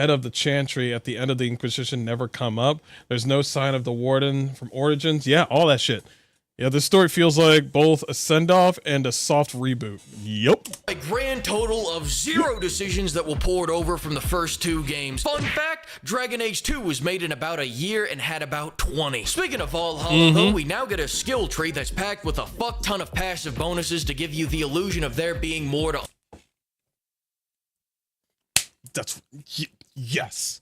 of the Chantry at the end of the Inquisition never come up. There's no sign of the Warden from Origins. Yeah, all that shit. Yeah, this story feels like both a send-off and a soft reboot. Yup. A grand total of 0 decisions that will pour it over from the first 2 games. Fun fact, Dragon Age 2 was made in about a year and had about 20. Speaking of Valhalla, though, we now get a skill tree that's packed with a fuck ton of passive bonuses to give you the illusion of there being more to... That's... Yes.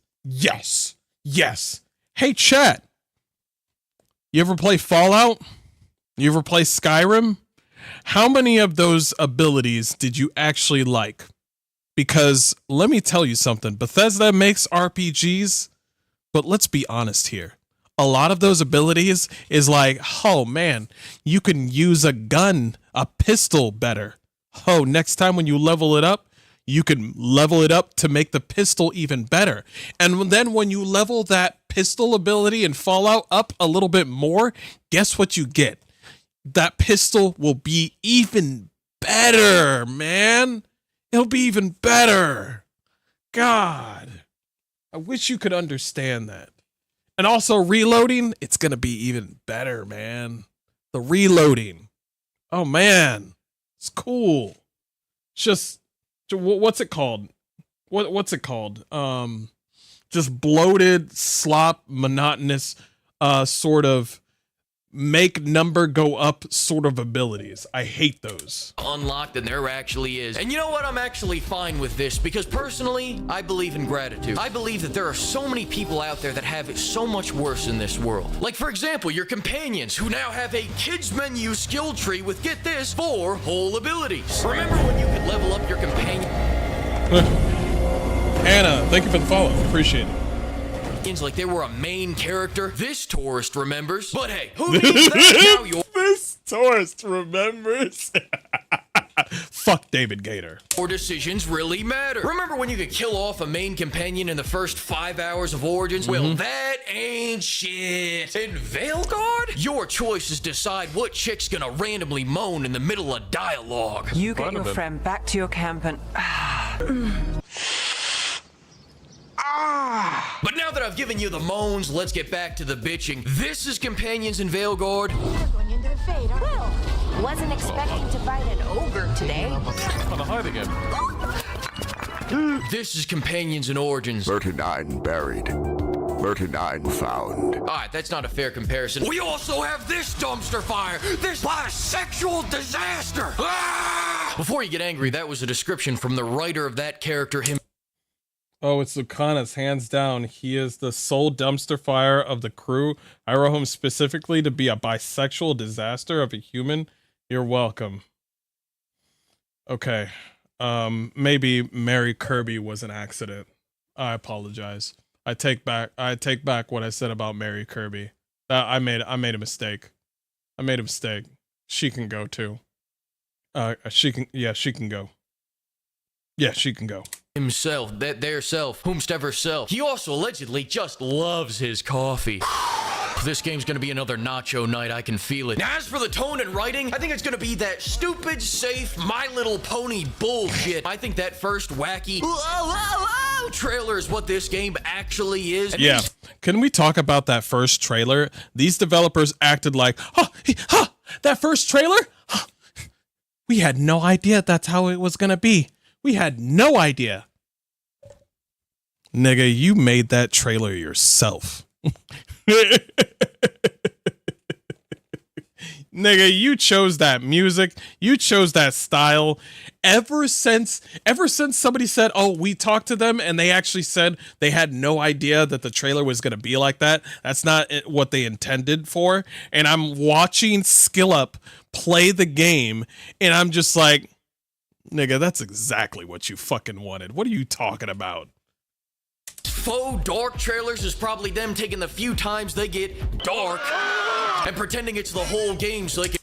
Hey, chat. You ever play Fallout? You ever play Skyrim? How many of those abilities did you actually like? Because let me tell you something. Bethesda makes RPGs, but let's be honest here. A lot of those abilities is like, oh man, you can use a gun, a pistol better. Oh, next time when you level it up, you can level it up to make the pistol even better. And then when you level that pistol ability in Fallout up a little bit more, guess what you get? That pistol will be even better, man. It'll be even better. God, I wish you could understand that. And also reloading, it's going to be even better, man. The reloading. Oh, man. It's cool. It's just, what's it called? What's it called? Just bloated, slop, monotonous, sort of make number go up sort of abilities. I hate those. Unlocked than there actually is. And you know what? I'm actually fine with this because personally, I believe in gratitude. I believe that there are so many people out there that have it so much worse in this world. Like, for example, your companions who now have a kids menu skill tree with, get this, 4 whole abilities. Remember when you could level up your companion? Anna, thank you for the follow. Appreciate it. Like they were a main character. This tourist remembers. But hey, who needs that now? This tourist remembers. Fuck David Gator. Your decisions really matter. Remember when you could kill off a main companion in the first 5 hours of Origins? Well, that ain't shit. In Veilguard, your choices decide what chick's gonna randomly moan in the middle of dialogue. You get your friend back to your camp and... But now that I've given you the moans, let's get back to the bitching. This is Companions in Veilguard. Going into the fade, well, wasn't expecting to fight an ogre today. On the hide again. This is Companions in Origins. 39 buried. 39 found. Alright, that's not a fair comparison. We also have this dumpster fire! This bisexual disaster! Ah! Before you get angry, that was a description from the writer of that character himself. Oh, it's Lucanus, hands down. He is the sole dumpster fire of the crew. I wrote him specifically to be a bisexual disaster of a human. You're welcome. Okay. Maybe Mary Kirby was an accident. I apologize. I take back what I said about Mary Kirby. I made a mistake. I made a mistake. She can go too. She can go. Yeah, she can go. Himself, their self, whomstever self. He also allegedly just loves his coffee. This game's gonna be another nacho night, I can feel it. Now, as for the tone and writing, I think it's gonna be that stupid, safe, My Little Pony bullshit. I think that first wacky trailer is what this game actually is. And yeah, can we talk about that first trailer? These developers acted like, that first trailer? We had no idea that's how it was gonna be. We had no idea. Nigga, you made that trailer yourself. Nigga, you chose that music. You chose that style. Ever since somebody said, oh, we talked to them and they actually said they had no idea that the trailer was going to be like that. That's not what they intended for. And I'm watching Skill Up play the game and I'm just like, nigga, that's exactly what you fucking wanted. What are you talking about? Faux dark trailers is probably them taking the few times they get dark and pretending it's the whole game so they can...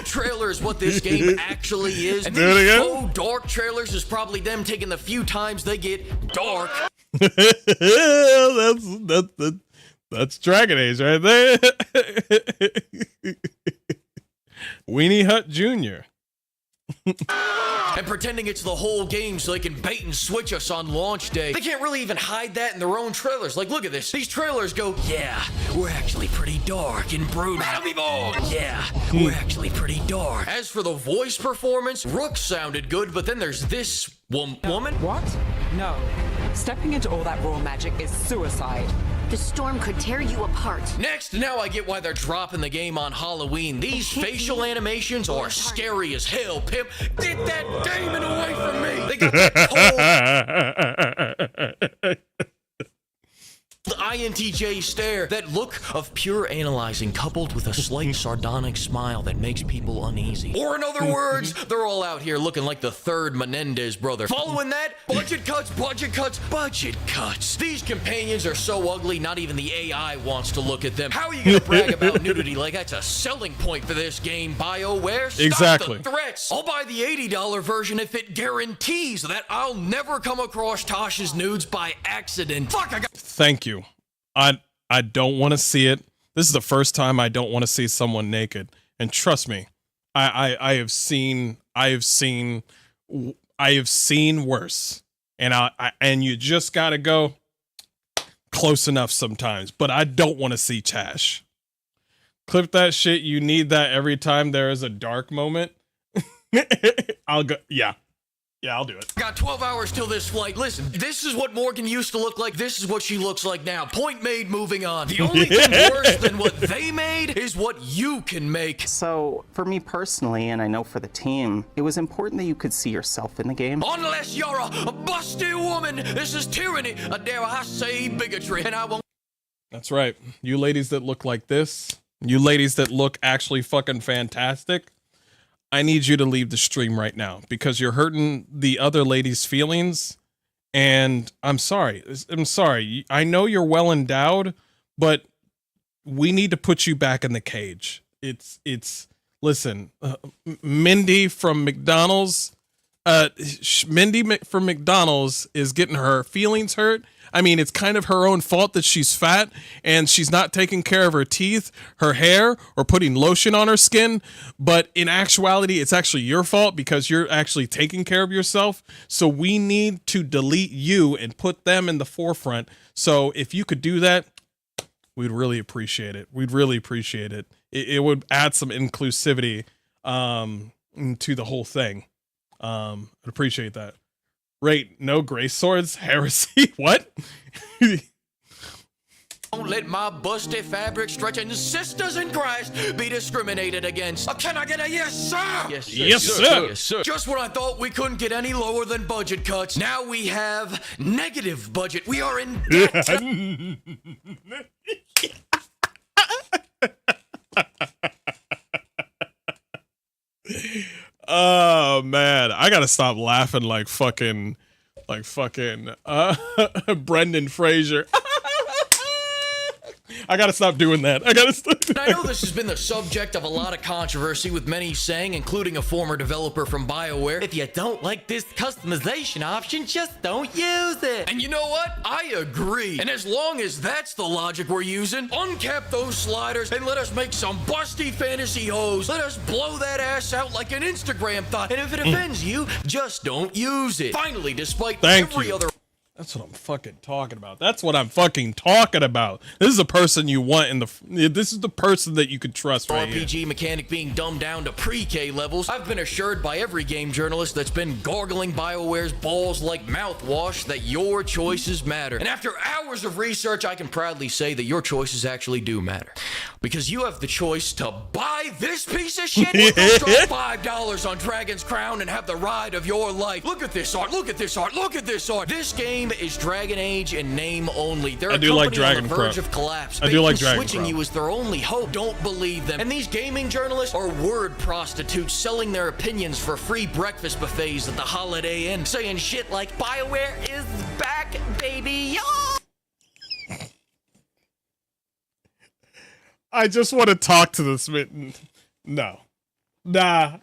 Trailer is what this game actually is. And these faux dark trailers is probably them taking the few times they get dark. That's Dragon Age right there. Weenie Hut Jr. And pretending it's the whole game so they can bait and switch us on launch day. They can't really even hide that in their own trailers. Like, look at this. These trailers go, yeah, we're actually pretty dark and brooding. Yeah, we're actually pretty dark. As for the voice performance, Rook sounded good, but then there's this woman. What? No. Stepping into all that raw magic is suicide. The storm could tear you apart. Next, now I get why they're dropping the game on Halloween. These facial animations are scary as hell, Pip. Get that demon away from me! They got that cold... The INTJ stare, that look of pure analyzing coupled with a slight sardonic smile that makes people uneasy. Or in other words, they're all out here looking like the third Menendez brother. Following that, budget cuts, budget cuts, budget cuts. These companions are so ugly, not even the AI wants to look at them. How are you gonna brag about nudity like that's a selling point for this game, BioWare? Stop exactly. The threats. I'll buy the $80 version if it guarantees that I'll never come across Tasha's nudes by accident. Fuck, I got... Thank you. I don't want to see it. This is the first time I don't want to see someone naked. And trust me, I have seen worse. And and you just gotta go, close enough sometimes, but I don't want to see Chash. Clip that shit. You need that every time there is a dark moment. I'll go. Yeah, I'll do it. Got 12 hours till this flight. Listen, this is what Morgan used to look like. This is what she looks like now. Point made, moving on. The only thing worse than what they made is what you can make. So, for me personally, and I know for the team, it was important that you could see yourself in the game. Unless you're a busty woman, this is tyranny. Dare I say bigotry, and I won't. That's right. You ladies that look like this, you ladies that look actually fucking fantastic, I need you to leave the stream right now because you're hurting the other ladies' feelings. And I'm sorry. I know you're well endowed, but we need to put you back in the cage. Listen, Mindy from McDonald's, from McDonald's is getting her feelings hurt. I mean, it's kind of her own fault that she's fat and she's not taking care of her teeth, her hair, or putting lotion on her skin. But in actuality, it's actually your fault because you're actually taking care of yourself. So we need to delete you and put them in the forefront. So if you could do that, we'd really appreciate it. We'd really appreciate it. It would add some inclusivity to the whole thing. I'd appreciate that. Right, no grace swords? Heresy? What? Don't let my busty fabric stretching sisters in Christ be discriminated against. Can I get a yes, sir? Yes, sir. Yes, sir. Yes, sir. Just when I thought we couldn't get any lower than budget cuts, now we have negative budget. We are in debt. Oh man, I gotta stop laughing like fucking Brendan Fraser. I gotta stop doing that. I know this has been the subject of a lot of controversy, with many saying, including a former developer from BioWare, if you don't like this customization option, just don't use it. And you know what? I agree. And as long as that's the logic we're using, uncap those sliders and let us make some busty fantasy hoes. Let us blow that ass out like an Instagram thought. And if it offends you, just don't use it. Finally, despite every other... That's what I'm fucking talking about. That's what I'm fucking talking about. This is a person you want in the... This is the person that you could trust right here. RPG mechanic being dumbed down to pre-K levels. I've been assured by every game journalist that's been gargling BioWare's balls like mouthwash that your choices matter. And after hours of research, I can proudly say that your choices actually do matter. Because you have the choice to buy this piece of shit or go drop $5 on Dragon's Crown and have the ride of your life. Look at this art. Look at this art. Look at this art. This game is Dragon Age in name only. They're a company on the verge of collapse. Switching you is their only hope. Don't believe them. And these gaming journalists are word prostitutes selling their opinions for free breakfast buffets at the Holiday Inn, saying shit like BioWare is back, baby. Yo! I just want to talk to this man. No. Nah.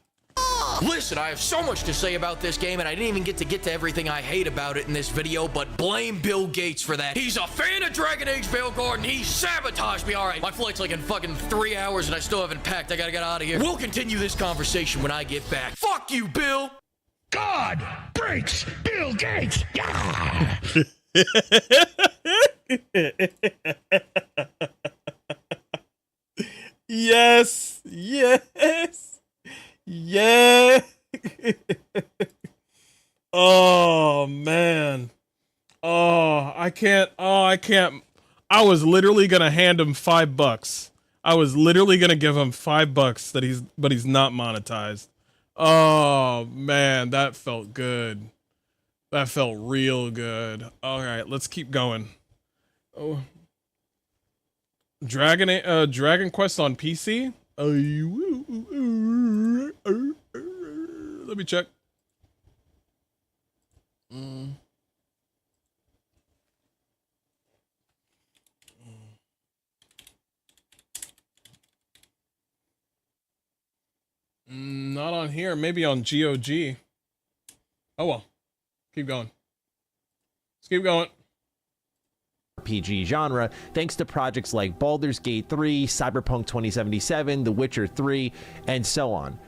Listen, I have so much to say about this game, and I didn't even get to everything I hate about it in this video, but blame Bill Gates for that. He's a fan of Dragon Age Veilguard, and he sabotaged me. All right, my flight's like in fucking 3 hours, and I still haven't packed. I gotta get out of here. We'll continue this conversation when I get back. Fuck you, Bill! God breaks Bill Gates! Yeah! Yes! Yes! Yeah. Oh man. I can't. I was literally gonna hand him $5. I was literally gonna give him $5 but he's not monetized. Oh man, that felt good. That felt real good. All right, let's keep going. Oh. Dragon Quest on PC? Let me check. Not on here. Maybe on GOG. Oh well. Keep going. Let's keep going. RPG genre, thanks to projects like Baldur's Gate 3, Cyberpunk 2077, The Witcher 3, and so on.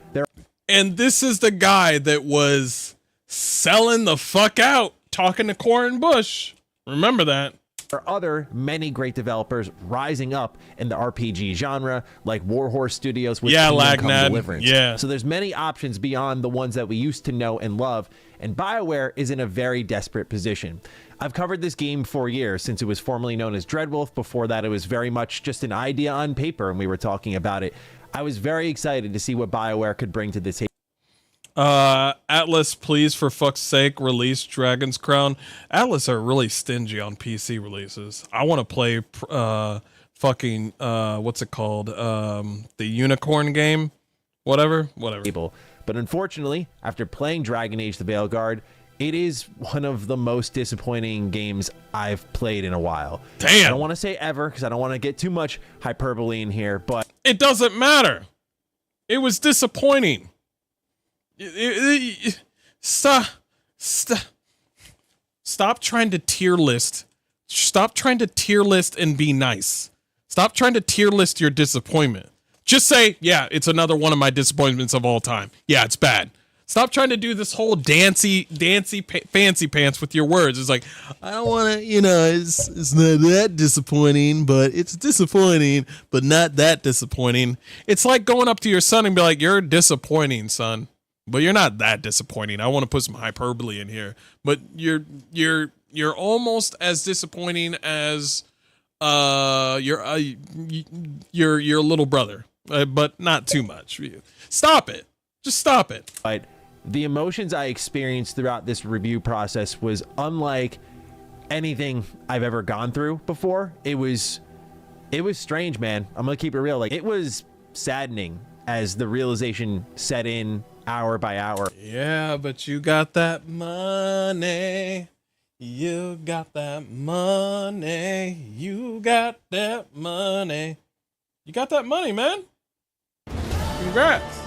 And this is the guy that was selling the fuck out, talking to Corin Bush. Remember that. There are other many great developers rising up in the RPG genre, like Warhorse Studios with Kingdom Come Deliverance. Yeah. So there's many options beyond the ones that we used to know and love, and BioWare is in a very desperate position. I've covered this game for years, since it was formerly known as Dreadwolf. Before that, it was very much just an idea on paper, and we were talking about it. I was very excited to see what BioWare could bring to this. Atlas, please, for fuck's sake, release Dragon's Crown. Atlas are really stingy on PC releases. I want to play fucking what's it called? The unicorn game, whatever. But unfortunately, after playing Dragon Age the Veilguard, it is one of the most disappointing games I've played in a while. Damn. I don't want to say ever, because I don't want to get too much hyperbole in here, but it doesn't matter. It was disappointing. Stop trying to tier list. Stop trying to tier list and be nice. Stop trying to tier list your disappointment. Just say, yeah, it's another one of my disappointments of all time. Yeah, it's bad. Stop trying to do this whole fancy pants with your words. It's like, I don't want to, it's not that disappointing, but it's disappointing, but not that disappointing. It's like going up to your son and be like, you're disappointing, son, but you're not that disappointing. I want to put some hyperbole in here, but you're almost as disappointing as your little brother, but not too much. Stop it. Just stop it. But the emotions I experienced throughout this review process was unlike anything I've ever gone through before. It was strange, man. I'm gonna keep it real. Like, it was saddening as the realization set in hour by hour. Yeah, but you got that money. You got that money. You got that money. You got that money, man. Congrats.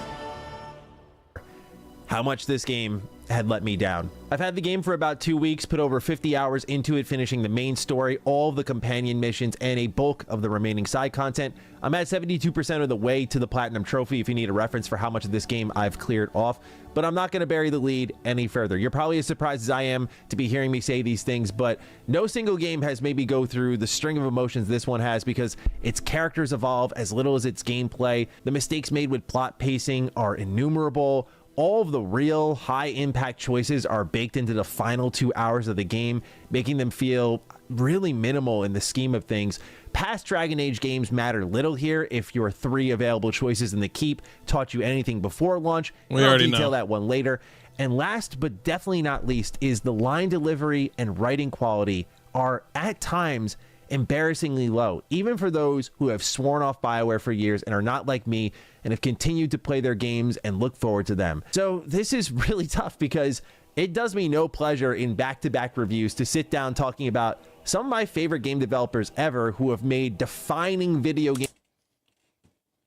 How much this game had let me down. I've had the game for about 2 weeks, put over 50 hours into it, finishing the main story, all of the companion missions, and a bulk of the remaining side content. I'm at 72% of the way to the Platinum Trophy if you need a reference for how much of this game I've cleared off, but I'm not going to bury the lead any further. You're probably as surprised as I am to be hearing me say these things, but no single game has made me go through the string of emotions this one has, because its characters evolve as little as its gameplay. The mistakes made with plot pacing are innumerable. All of the real high-impact choices are baked into the final 2 hours of the game, making them feel really minimal in the scheme of things. Past Dragon Age games matter little here if your 3 available choices in the keep taught you anything before launch. I'll detail that one later. And last but definitely not least is the line delivery and writing quality are at times embarrassingly low, even for those who have sworn off BioWare for years and are not like me and have continued to play their games and look forward to them. So this is really tough, because it does me no pleasure in back-to-back reviews to sit down talking about some of my favorite game developers ever who have made defining video games.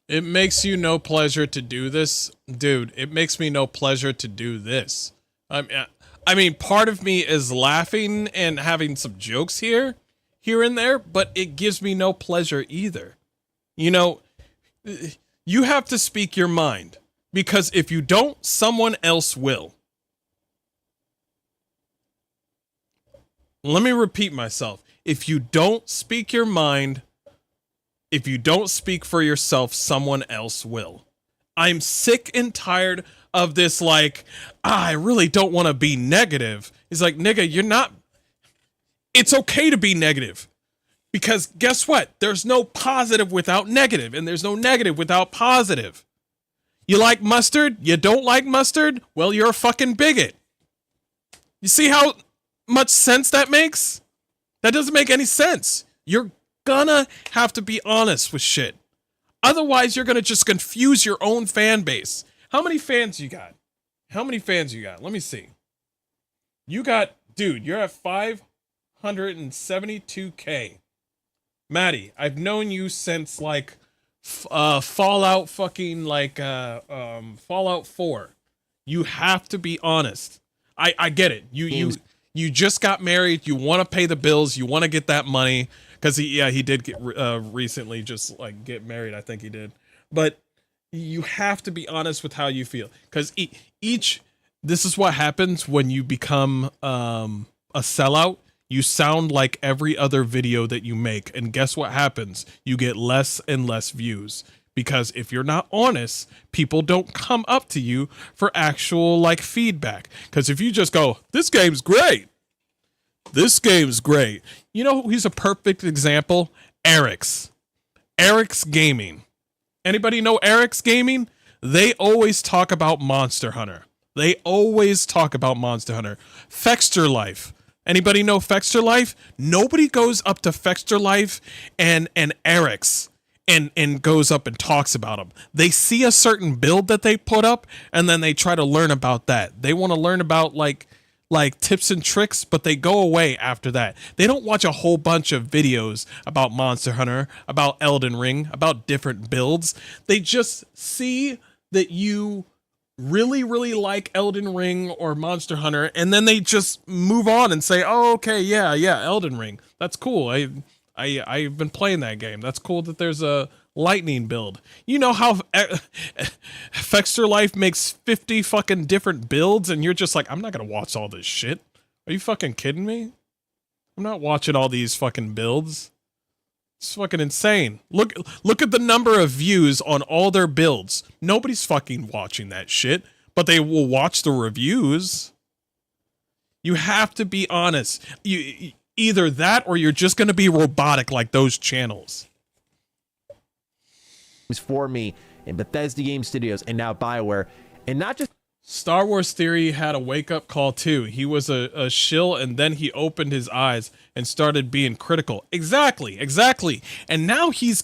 It makes you no pleasure to do this, dude. It makes me no pleasure to do this. I mean, part of me is laughing and having some jokes here and there, but it gives me no pleasure either. You know, you have to speak your mind, because if you don't, someone else will. Let me repeat myself. If you don't speak your mind, if you don't speak for yourself, someone else will. I'm sick and tired of this, like, I really don't want to be negative. It's like, nigga, you're not. It's okay to be negative, because guess what? There's no positive without negative, and there's no negative without positive. You like mustard? You don't like mustard? Well, you're a fucking bigot. You see how much sense that makes? That doesn't make any sense. You're gonna have to be honest with shit. Otherwise, you're gonna just confuse your own fan base. How many fans you got? How many fans you got? Let me see. You got, dude, you're at 572K. Maddie, I've known you since like Fallout fucking like Fallout 4. You have to be honest. I get it. You just got married. You want to pay the bills. You want to get that money, because he did get recently just like get married. I think he did. But you have to be honest with how you feel, because this is what happens when you become a sellout. You sound like every other video that you make. And guess what happens? You get less and less views. Because if you're not honest, people don't come up to you for actual like feedback. Because if you just go, this game's great. This game's great. You know who's a perfect example? Eric's Gaming. Anybody know Eric's Gaming? They always talk about Monster Hunter. They always talk about Monster Hunter. Fexter Life. Anybody know Fexter Life? Nobody goes up to Fexter Life and Eric's and goes up and talks about them. They see a certain build that they put up and then they try to learn about that. They want to learn about like tips and tricks, but they go away after that. They don't watch a whole bunch of videos about Monster Hunter, about Elden Ring, about different builds. They just see that you really, really like Elden Ring or Monster Hunter, and then they just move on and say, oh, okay, yeah, Elden Ring. That's cool. I've been playing that game. That's cool that there's a lightning build. You know how Fexter Life makes 50 fucking different builds and you're just like, I'm not gonna watch all this shit. Are you fucking kidding me? I'm not watching all these fucking builds. It's fucking insane. Look at the number of views on all their builds. Nobody's fucking watching that shit, but they will watch the reviews. You have to be honest. You either that or you're just gonna be robotic like those channels. For me in Bethesda Game Studios and now BioWare, and not just Star Wars Theory had a wake-up call too. He was a shill and then he opened his eyes and started being critical. Exactly. And now he's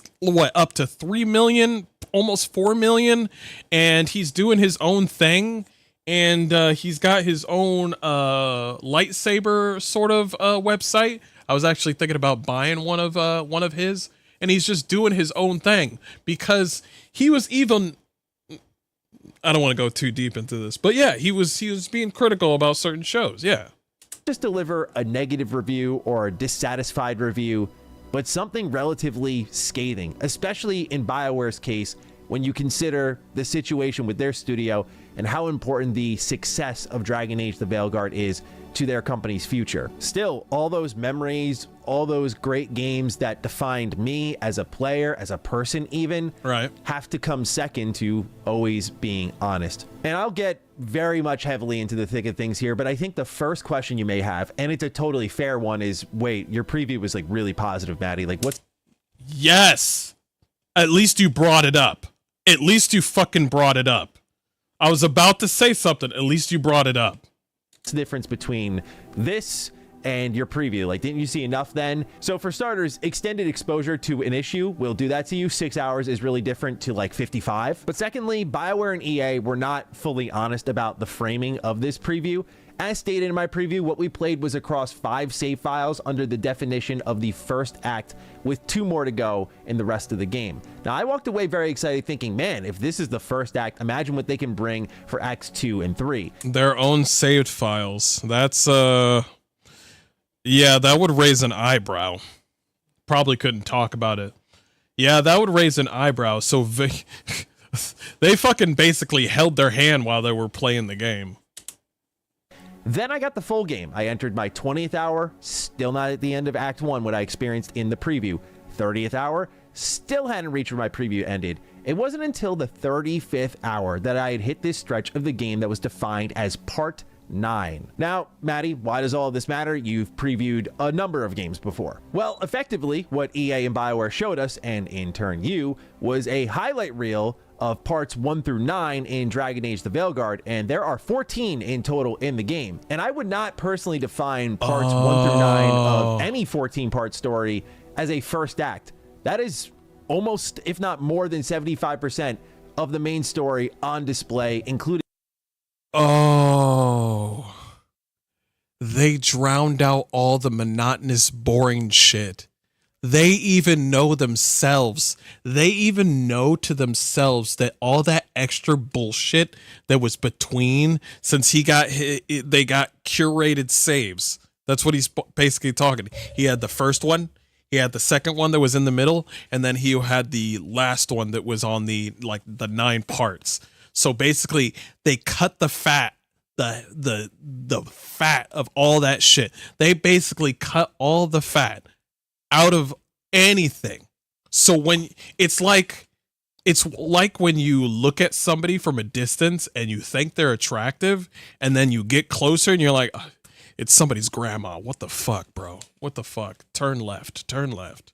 up to 3 million, almost 4 million, and he's doing his own thing. And he's got his own lightsaber sort of website. I was actually thinking about buying one of his. And he's just doing his own thing because he was even, I don't want to go too deep into this, but yeah, he was being critical about certain shows. Yeah. Just deliver a negative review or a dissatisfied review, but something relatively scathing, especially in BioWare's case, when you consider the situation with their studio and how important the success of Dragon Age the Veilguard is to their company's future. Still, all those memories, all those great games that defined me as a player, as a person even, right, have to come second to always being honest. And I'll get very much heavily into the thick of things here, but I think the first question you may have, and it's a totally fair one, is, wait, your preview was like really positive, Maddie. Like, what's... Yes! At least you brought it up. At least you fucking brought it up. I was about to say something. At least you brought it up. What's the difference between this and your preview? Like, didn't you see enough then? So for starters, extended exposure to an issue will do that to you. 6 hours is really different to like 55. But secondly, BioWare and EA were not fully honest about the framing of this preview. As stated in my preview, what we played was across 5 save files under the definition of the first act, with 2 more to go in the rest of the game. Now, I walked away very excited thinking, man, if this is the first act, imagine what they can bring for acts 2 and 3. Their own saved files. That's, yeah, that would raise an eyebrow. Probably couldn't talk about it. Yeah, that would raise an eyebrow. So they fucking basically held their hand while they were playing the game. Then I got the full game. I entered my 20th hour, still not at the end of Act 1, what I experienced in the preview. 30th hour, still hadn't reached where my preview ended. It wasn't until the 35th hour that I had hit this stretch of the game that was defined as Part 9. Now, Maddie, why does all of this matter? You've previewed a number of games before. Well, effectively, what EA and BioWare showed us, and in turn you, was a highlight reel of parts 1 through 9 in Dragon Age the Veilguard, and there are 14 in total in the game. And I would not personally define parts 1 through 9 of any 14-part story as a first act. That is almost, if not more than 75% of the main story on display, including... Oh. They drowned out all the monotonous, boring shit. They even know themselves. They even know to themselves that all that extra bullshit that was between, since they got curated saves. That's what he's basically talking. He had the first one, he had the second one that was in the middle, and then he had the last one that was on the 9 parts. So basically, they cut the fat the fat of all that shit. They basically cut all the fat out of anything. So when it's like when you look at somebody from a distance and you think they're attractive, and then you get closer and you're like, it's somebody's grandma. What the fuck, bro? What the fuck? Turn left. Turn left.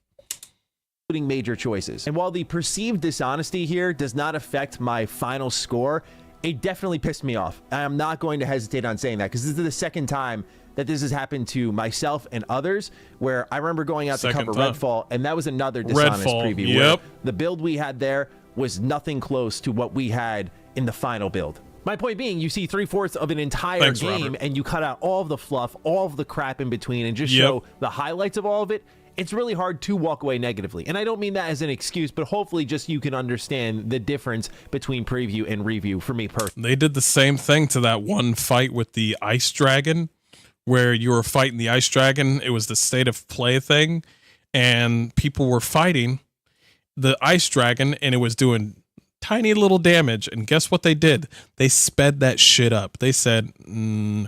Including major choices. And while the perceived dishonesty here does not affect my final score, it definitely pissed me off. I'm not going to hesitate on saying that, because this is the second time that this has happened to myself and others, where I remember going out to cover Redfall, and that was another dishonest preview. Where the build we had there was nothing close to what we had in the final build. My point being, you see 3/4 of an entire game, and you cut out all of the fluff, all of the crap in between, and just show the highlights of all of it. It's really hard to walk away negatively. And I don't mean that as an excuse, but hopefully just you can understand the difference between preview and review for me personally. They did the same thing to that one fight with the ice dragon, where you were fighting the ice dragon. It was the state of play thing, and people were fighting the ice dragon, and it was doing tiny little damage. And guess what they did? They sped that shit up. They said,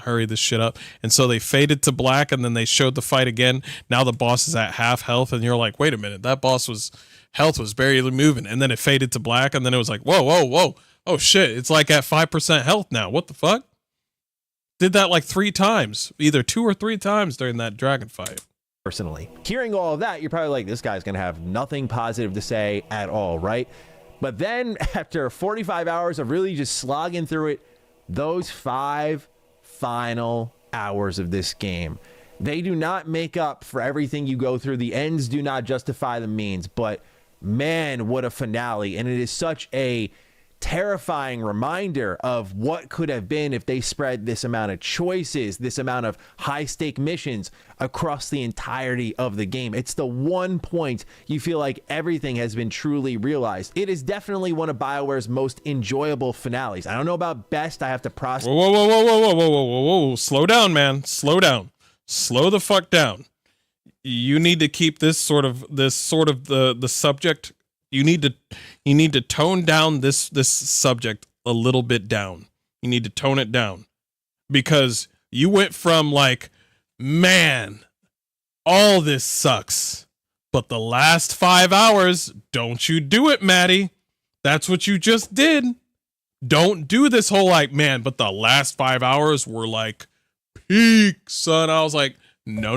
hurry this shit up. And so they faded to black, and then they showed the fight again. Now the boss is at half health, and you're like, wait a minute, that boss health was barely moving. And then it faded to black, and then it was like, whoa. Oh shit, it's like at 5% health now. What the fuck? Did that like 3 times, either 2 or 3 times during that dragon fight. Personally, hearing all of that, you're probably like, this guy's gonna have nothing positive to say at all, right? But then after 45 hours of really just slogging through it, those 5 final hours of this game, they do not make up for everything you go through. The ends do not justify the means, but man, what a finale. And it is such a terrifying reminder of what could have been if they spread this amount of choices, this amount of high-stake missions across the entirety of the game. It's the one point you feel like everything has been truly realized. It is definitely one of BioWare's most enjoyable finales. I don't know about best. I have to process. Whoa. Slow down, man. Slow down. Slow the fuck down. You need to keep this sort of the subject. You need to tone down this subject a little bit down. You need to tone it down, because you went from like, man, all this sucks, but the last 5 hours, don't you do it, Maddie. That's what you just did. Don't do this whole like, man, but the last 5 hours were like peak, son. I was like, no.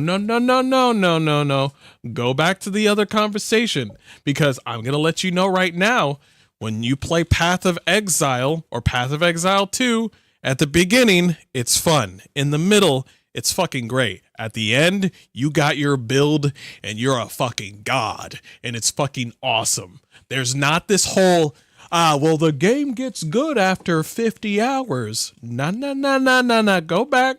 Go back to the other conversation, because I'm going to let you know right now, when you play Path of Exile or Path of Exile 2, at the beginning, it's fun. In the middle, it's fucking great. At the end, you got your build and you're a fucking god, and it's fucking awesome. There's not this whole, well, the game gets good after 50 hours. No. Go back.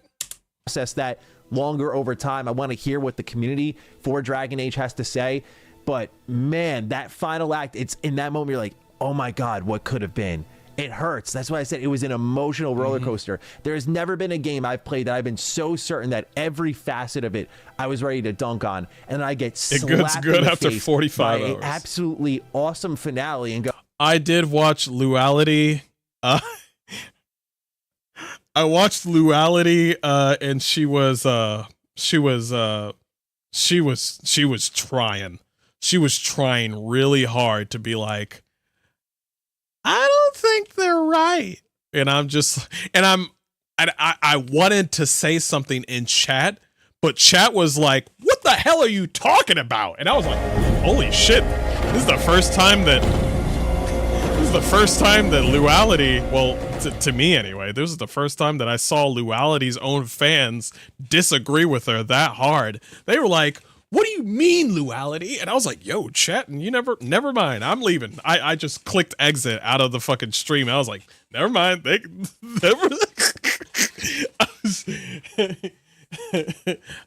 Process that longer over time. I want to hear what the community for Dragon Age has to say, but man, that final act, it's in that moment you're like, oh my god, what could have been. It hurts. That's why I said it was an emotional roller coaster. There has never been a game I've played that I've been so certain that every facet of it I was ready to dunk on, and I get slapped it gets good in the after face 45 by hours. an absolutely awesome finale. And go, I did watch Luality. I watched Luality, and she was trying. She was trying really hard to be like, I don't think they're right. And I wanted to say something in chat, but chat was like, what the hell are you talking about? And I was like, holy shit. This is the first time that Luality, well, to me anyway, this is the first time that I saw Luality's own fans disagree with her that hard. They were like, what do you mean, Luality? And I was like, yo, chat, and you never mind. I'm leaving. I just clicked exit out of the fucking stream. I was like, never mind. They never.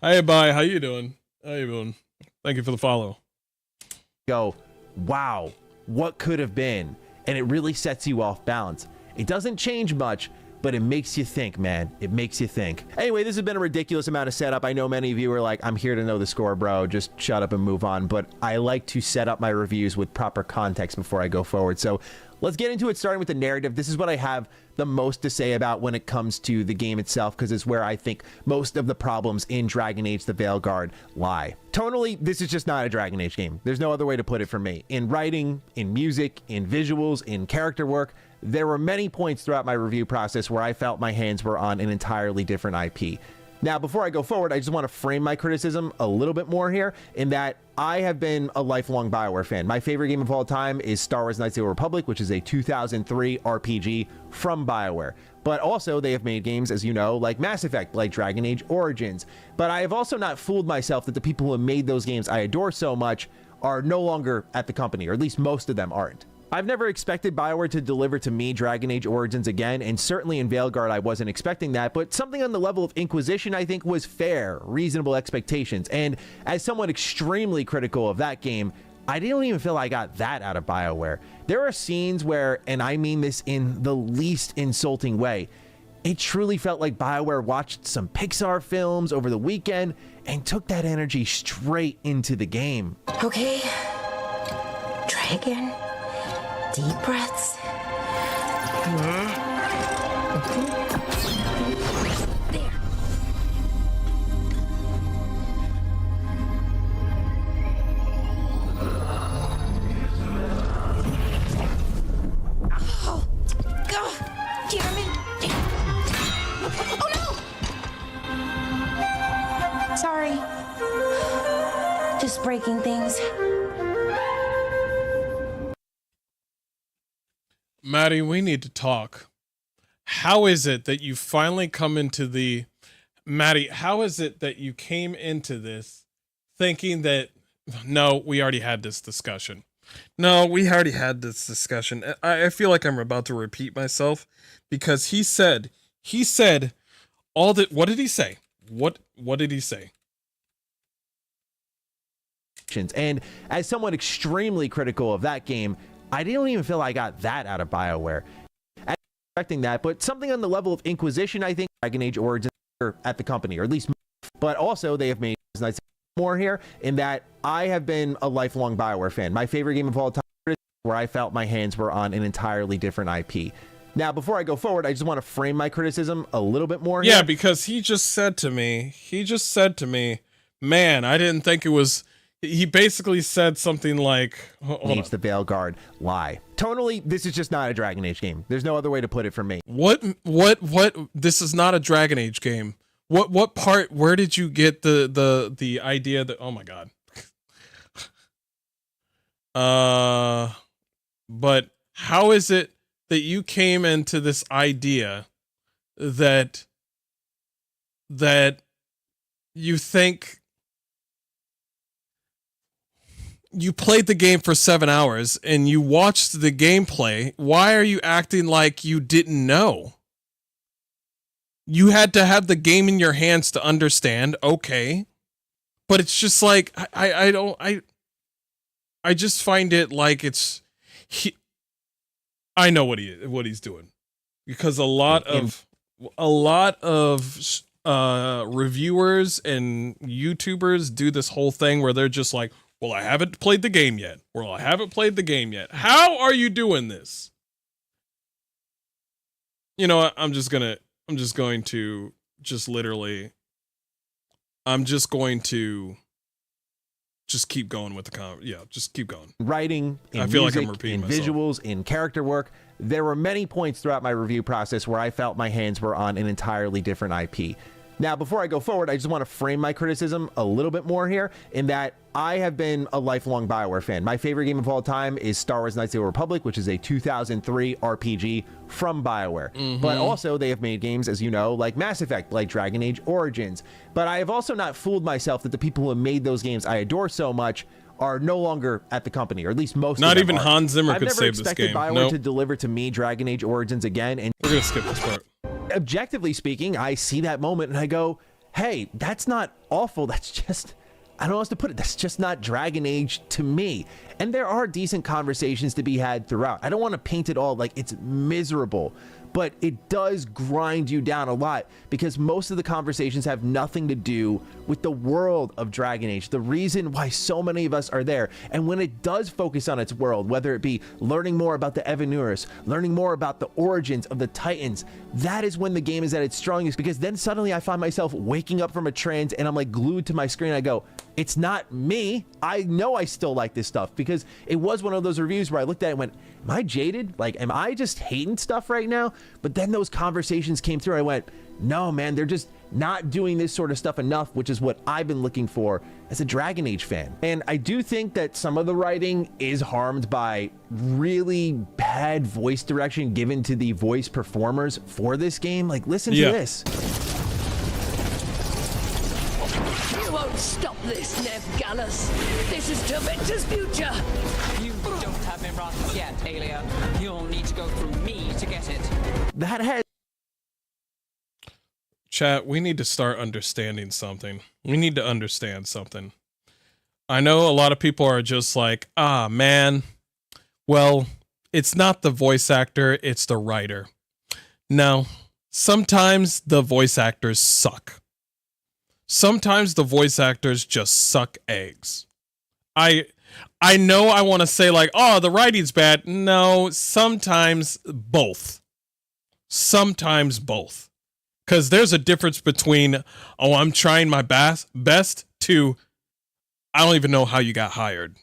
Hey, bye. How you doing? Thank you for the follow. Go, wow, what could have been? And it really sets you off balance. It doesn't change much, but it makes you think, man. It makes you think. Anyway, this has been a ridiculous amount of setup. I know many of you are like, I'm here to know the score, bro. Just shut up and move on. But I like to set up my reviews with proper context before I go forward. So let's get into it, starting with the narrative. This is what I have the most to say about when it comes to the game itself, because it's where I think most of the problems in Dragon Age the Veilguard lie. Tonally, this is just not a Dragon Age game. There's no other way to put it for me. In writing, in music, in visuals, in character work, there were many points throughout my review process where I felt my hands were on an entirely different IP. Now, before I go forward, I just want to frame my criticism a little bit more here, in that I have been a lifelong BioWare fan. My favorite game of all time is Star Wars Knights of the Old Republic, which is a 2003 RPG from BioWare. But also, they have made games, as you know, like Mass Effect, like Dragon Age Origins. But I have also not fooled myself that the people who have made those games I adore so much are no longer at the company, or at least most of them aren't. I've never expected BioWare to deliver to me Dragon Age Origins again, and certainly in Veilguard I wasn't expecting that, but something on the level of Inquisition I think was fair, reasonable expectations, and as someone extremely critical of that game, I didn't even feel I got that out of BioWare. There are scenes where, and I mean this in the least insulting way, it truly felt like BioWare watched some Pixar films over the weekend and took that energy straight into the game. Okay. Dragon. Deep breaths. There. Oh, God, damn it. Oh, no. Sorry. Just breaking things. Maddie, we need to talk. How is it that you finally come into the... Maddie, how is it that you came into this thinking that... No, we already had this discussion. No, we already had this discussion. I feel like I'm about to repeat myself because he said all that... What did he say? What did he say? And as someone extremely critical of that game, I didn't even feel I got that out of BioWare. I was expecting that, but something on the level of Inquisition, I think Dragon Age Origins are at the company, or at least, but also they have made more here, in that I have been a lifelong BioWare fan. My favorite game of all time, where I felt my hands were on an entirely different IP. Now, before I go forward, I just want to frame my criticism a little bit more here. Yeah, because he just said to me, man, I didn't think it was... He basically said something like, the Veilguard lie. Tonally, this is just not a Dragon Age game. There's no other way to put it for me. What? This is not a Dragon Age game. What part, where did you get the idea that, oh my God. But how is it that you came into this idea that you think you played the game for 7 hours and you watched the gameplay? Why are you acting like you didn't know? You had to have the game in your hands to understand, okay. But it's just like, I just find it like it's, I know what he's doing. Because a lot of reviewers and YouTubers do this whole thing where they're just like, well, I haven't played the game yet. Well, I haven't played the game yet. How are you doing this? You know what? I'm just going to keep going with the comment. Yeah, just keep going. Writing, in I feel music, like I'm repeating in myself. visuals, in character work, there were many points throughout my review process where I felt my hands were on an entirely different IP. Now, before I go forward, I just want to frame my criticism a little bit more here, in that I have been a lifelong BioWare fan. My favorite game of all time is Star Wars Knights of the Old Republic, which is a 2003 RPG from BioWare. But also, they have made games, as you know, like Mass Effect, like Dragon Age Origins. But I have also not fooled myself that the people who have made those games I adore so much are no longer at the company, or at least most of them Not even are. Hans Zimmer could save this game. I've never expected BioWare to deliver to me Dragon Age Origins again, and we're gonna skip this part. Objectively speaking, I see that moment and I go, hey, that's not awful. That's just, I don't know how else to put it. That's just not Dragon Age to me. And there are decent conversations to be had throughout. I don't want to paint it all like it's miserable, but it does grind you down a lot because most of the conversations have nothing to do with the world of Dragon Age, the reason why so many of us are there. And when it does focus on its world, whether it be learning more about the Evanurus, learning more about the origins of the Titans, that is when the game is at its strongest, because then suddenly I find myself waking up from a trance and I'm like glued to my screen. I go, it's not me. I know I still like this stuff, because it was one of those reviews where I looked at it and went, am I jaded? Like, am I just hating stuff right now? But then those conversations came through and I went, no, man, they're just not doing this sort of stuff enough, which is what I've been looking for as a Dragon Age fan. And I do think that some of the writing is harmed by really bad voice direction given to the voice performers for this game. Like, listen to this. You won't stop this, Nev Gallus. This is Tormentor's future. You don't have Miraculous yet, Aelia. You'll need to go through me to get it. That has... Chat, we need to start understanding something. We need to understand something. I know a lot of people are just like, ah, man, well, it's not the voice actor, it's the writer. No, sometimes the voice actors suck. Sometimes the voice actors just suck eggs. I know I want to say like, oh, the writing's bad. No, sometimes both. Sometimes both. Because there's a difference between, oh, I'm trying my best to, I don't even know how you got hired.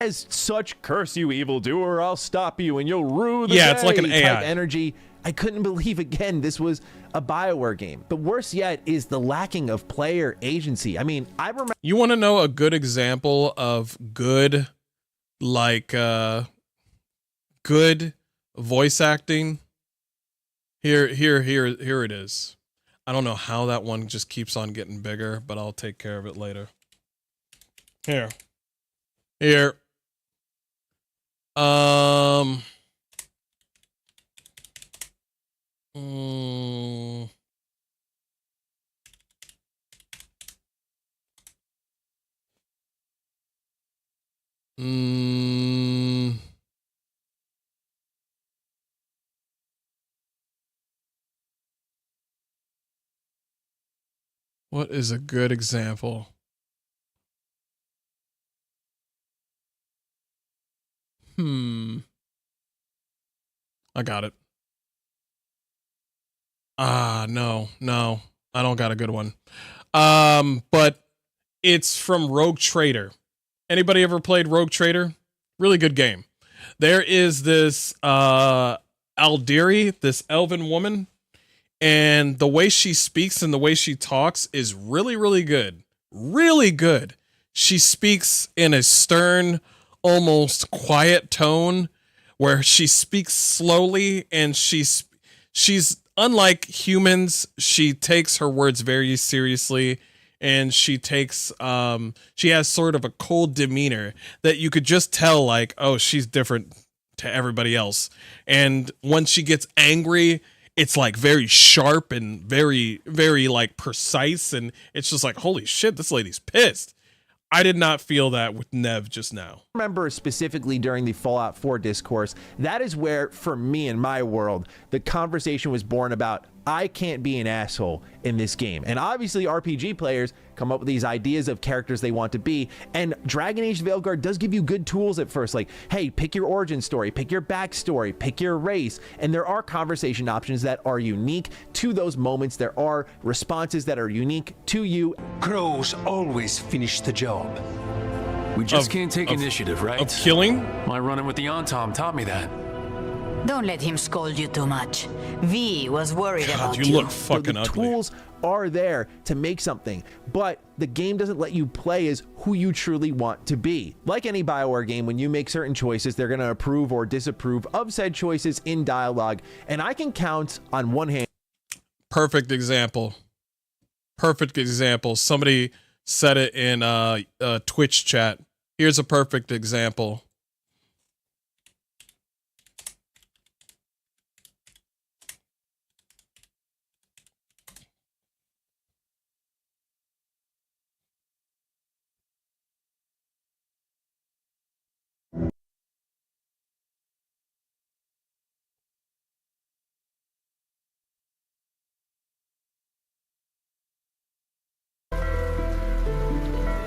As such, curse you evildoer, I'll stop you and you'll rue the day. It's like an AI type energy. I couldn't believe again this was a BioWare game. But worse yet is the lacking of player agency. I mean, I remember. You want to know a good example of good, like, good voice acting? Here it is. I don't know how that one just keeps on getting bigger, but I'll take care of it later. Here. What is a good example? I got it. No, I don't got a good one. But it's from Rogue Trader. Anybody ever played Rogue Trader? Really good game. There is this Aldiri, this elven woman, and the way she speaks and the way she talks is really, really good. Really good. She speaks in a stern, almost quiet tone where she speaks slowly, and she's unlike humans. She takes her words very seriously, and she has sort of a cold demeanor that you could just tell, like, oh, she's different to everybody else. And when she gets angry, it's like very sharp and very, very like precise. And it's just like, holy shit, this lady's pissed. I did not feel that with Nev just now. Remember specifically during the Fallout 4 discourse, that is where, for me in my world, the conversation was born about, I can't be an asshole in this game. And obviously RPG players come up with these ideas of characters they want to be, and Dragon Age Veilguard does give you good tools at first, like, hey, pick your origin story, pick your backstory, pick your race, and there are conversation options that are unique to those moments. There are responses that are unique to you. Crows always finish the job. We just can't take initiative, right? Of killing? My running with the Antom taught me that. Don't let him scold you too much. V was worried about you. You look fucking the ugly. Tools are there to make something, but the game doesn't let you play as who you truly want to be. Like any BioWare game, when you make certain choices, they're going to approve or disapprove of said choices in dialogue, and I can count on one hand. Perfect example. Perfect example. Somebody said it in Twitch chat. Here's a perfect example.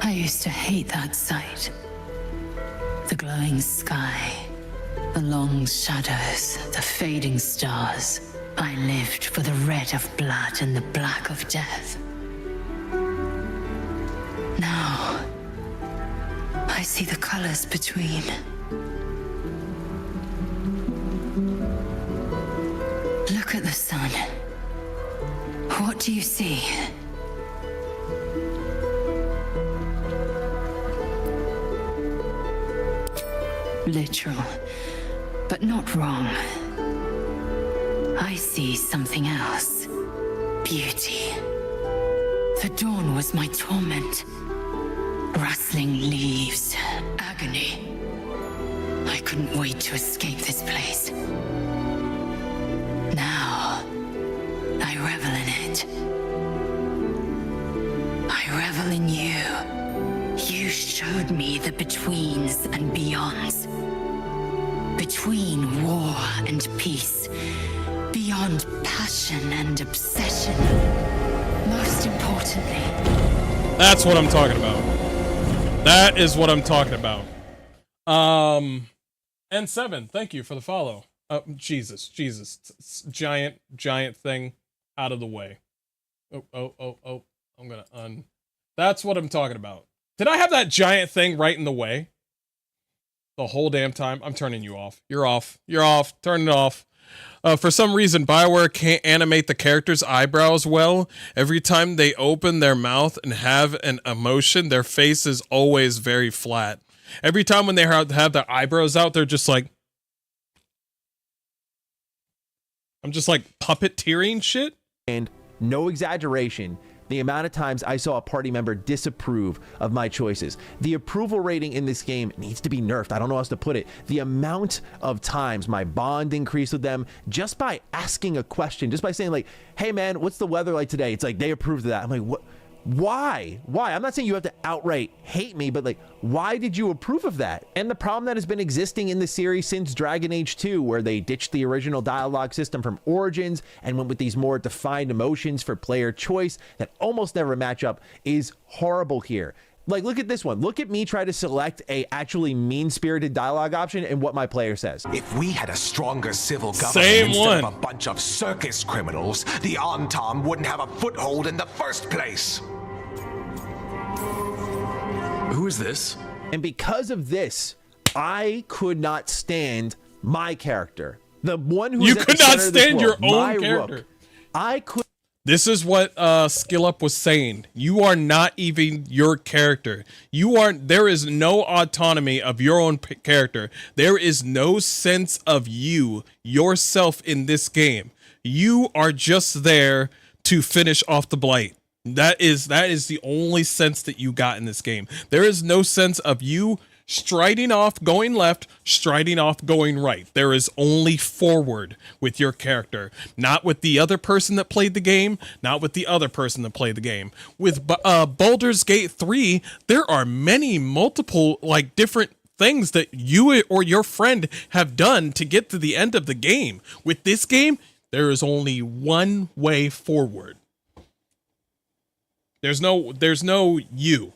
I used to hate that sight. The glowing sky, the long shadows, the fading stars. I lived for the red of blood and the black of death. Now, I see the colors between. Look at the sun. What do you see? Literal, but not wrong. I see something else. Beauty. The dawn was my torment. Rustling leaves, agony. I couldn't wait to escape this place. Now, I revel in it. I revel in you. You showed me the betweens and beyonds. Between war and peace. Beyond passion and obsession. Most importantly. That's what I'm talking about. That is what I'm talking about. N7, thank you for the follow. Jesus. Giant thing out of the way. Oh. I'm gonna That's what I'm talking about. Did I have that giant thing right in the way? The whole damn time? I'm turning you off. You're off. Turn it off. For some reason, BioWare can't animate the characters' eyebrows well. Every time they open their mouth and have an emotion, their face is always very flat. Every time when they have their eyebrows out, they're just like... I'm just like puppeteering shit. And no exaggeration, the amount of times I saw a party member disapprove of my choices. The approval rating in this game needs to be nerfed. I don't know how else to put it. The amount of times my bond increased with them just by asking a question, just by saying like, hey man, what's the weather like today? It's like they approved of that. I'm like, what? Why? I'm not saying you have to outright hate me, but like, why did you approve of that? And the problem that has been existing in the series since Dragon Age 2, where they ditched the original dialogue system from Origins and went with these more defined emotions for player choice that almost never match up, is horrible here. Like, look at this one. Look at me try to select a actually mean-spirited dialogue option and what my player says. If we had a stronger civil government instead of a bunch of circus criminals, the Antam wouldn't have a foothold in the first place. Who is this? And because of this, I could not stand my character. The one who you could not stand your own character. I could. This is what Skill Up was saying. You are not even your character. There is no autonomy of your own character. There is no sense of yourself in this game. You are just there to finish off the blight. That is the only sense that you got in this game. There is no sense of you striding off, going left, striding off, going right. There is only forward with your character, not with the other person that played the game, not with the other person that played the game. With Baldur's Gate 3, there are multiple like different things that you or your friend have done to get to the end of the game. With this game, there is only one way forward. There's no you.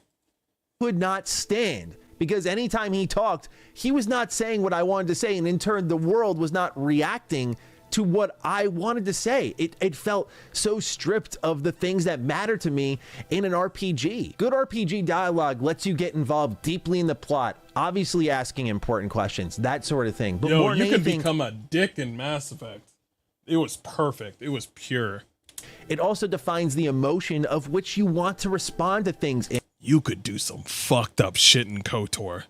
Could not stand, because anytime he talked, he was not saying what I wanted to say, and in turn, the world was not reacting to what I wanted to say. It felt so stripped of the things that matter to me in an RPG. Good RPG dialogue lets you get involved deeply in the plot, obviously asking important questions, that sort of thing. But more you than could anything, become a dick in Mass Effect. It was perfect. It was pure. It also defines the emotion of which you want to respond to things. You could do some fucked up shit in KOTOR.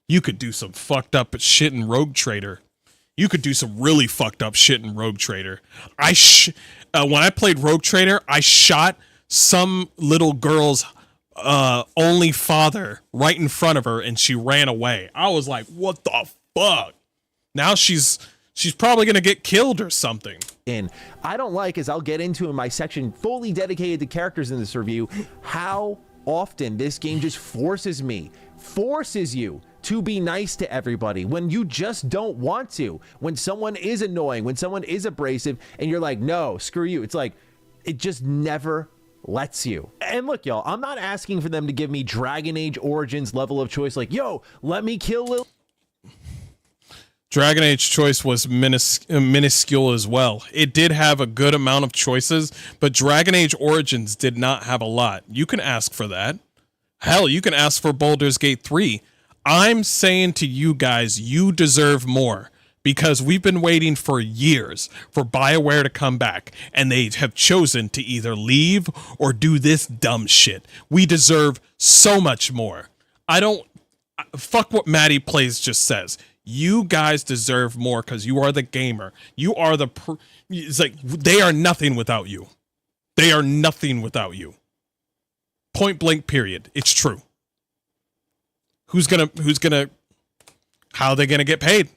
You could do some fucked up shit in Rogue Trader. You could do some really fucked up shit in Rogue Trader. When I played Rogue Trader, I shot some little girl's only father right in front of her, and she ran away. I was like, what the fuck? Now she's probably gonna get killed or something. And I don't like, as I'll get into in my section fully dedicated to characters in this review, how often this game just forces you to be nice to everybody when you just don't want to. When someone is annoying, when someone is abrasive, and you're like, no, screw you. It's like, it just never lets you. And look, y'all, I'm not asking for them to give me Dragon Age Origins level of choice, like, yo, let me kill Lil. Dragon Age choice was minuscule as well. It did have a good amount of choices, but Dragon Age Origins did not have a lot. You can ask for that. Hell, you can ask for Baldur's Gate 3. I'm saying to you guys, you deserve more. Because we've been waiting for years for BioWare to come back, and they have chosen to either leave or do this dumb shit. We deserve so much more. Fuck what Maddie Plays just says. You guys deserve more because you are the gamer. You are it's like, they are nothing without you. They are nothing without you. Point blank, period. It's true. How are they gonna get paid?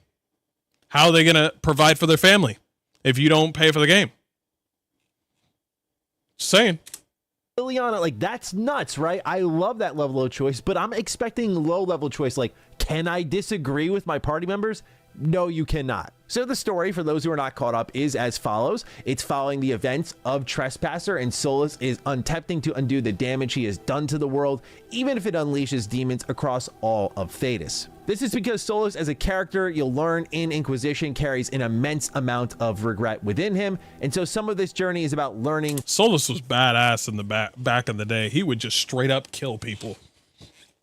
How are they going to provide for their family if you don't pay for the game? Just saying. Liliana, like, that's nuts, right? I love that level of choice, but I'm expecting low level choice. Like, can I disagree with my party members? No, you cannot. So the story, for those who are not caught up, is as follows. It's following the events of Trespasser, and Solus is attempting to undo the damage he has done to the world, even if it unleashes demons across all of Thedas. This is because Solus, as a character you'll learn in Inquisition, carries an immense amount of regret within him, and so some of this journey is about learning. Solus was badass in the back in the day. He would just straight up kill people.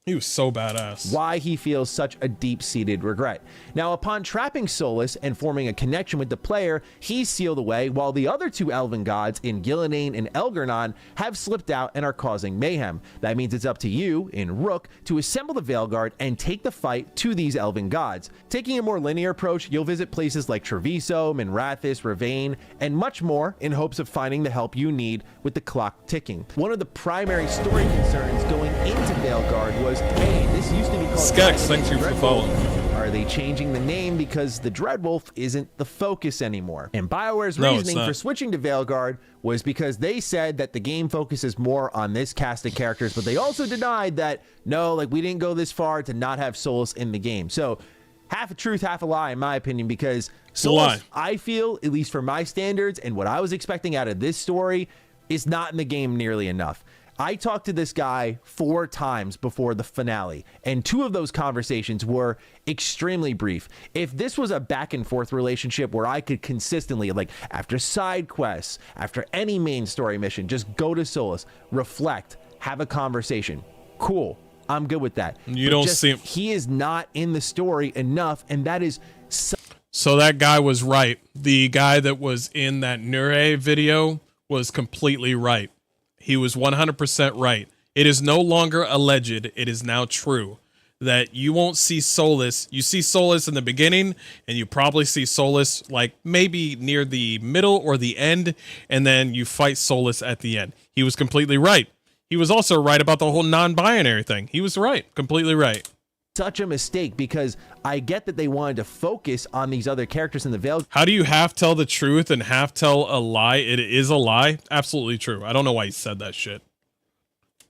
He was so badass. Why he feels such a deep-seated regret. Now, upon trapping Solus and forming a connection with the player, he's sealed away, while the other two elven gods in Gillenane and Elgernon have slipped out and are causing mayhem. That means it's up to you, in Rook, to assemble the Veilguard and take the fight to these elven gods. Taking a more linear approach, you'll visit places like Treviso, Minrathous, Ravain, and much more in hopes of finding the help you need with the clock ticking. One of the primary story concerns going into Veilguard was, hey, this used to be called Skex, thanks you for the follow. Are they changing the name because the Dreadwolf isn't the focus anymore? And BioWare's reasoning for switching to Veilguard was because they said that the game focuses more on this cast of characters, but they also denied that, no, like, we didn't go this far to not have Solus in the game. So half a truth, half a lie, in my opinion, because Solus, I feel, at least for my standards and what I was expecting out of this story, is not in the game nearly enough. I talked to this guy 4 times before the finale, and 2 of those conversations were extremely brief. If this was a back and forth relationship where I could consistently, like, after side quests, after any main story mission, just go to Solus, reflect, have a conversation, cool, I'm good with that. You don't see him. He is not in the story enough, and that is so that guy was right. The guy that was in that Nure video was completely right. He was 100% right. It is no longer alleged. It is now true that you won't see Solus. You see Solus in the beginning, and you probably see Solus like maybe near the middle or the end, and then you fight Solus at the end. He was completely right. He was also right about the whole non-binary thing. He was right. Completely right. Such a mistake, because I get that they wanted to focus on these other characters in the Veil. How do you half tell the truth and half tell a lie? It is a lie. Absolutely true. I don't know why he said that shit.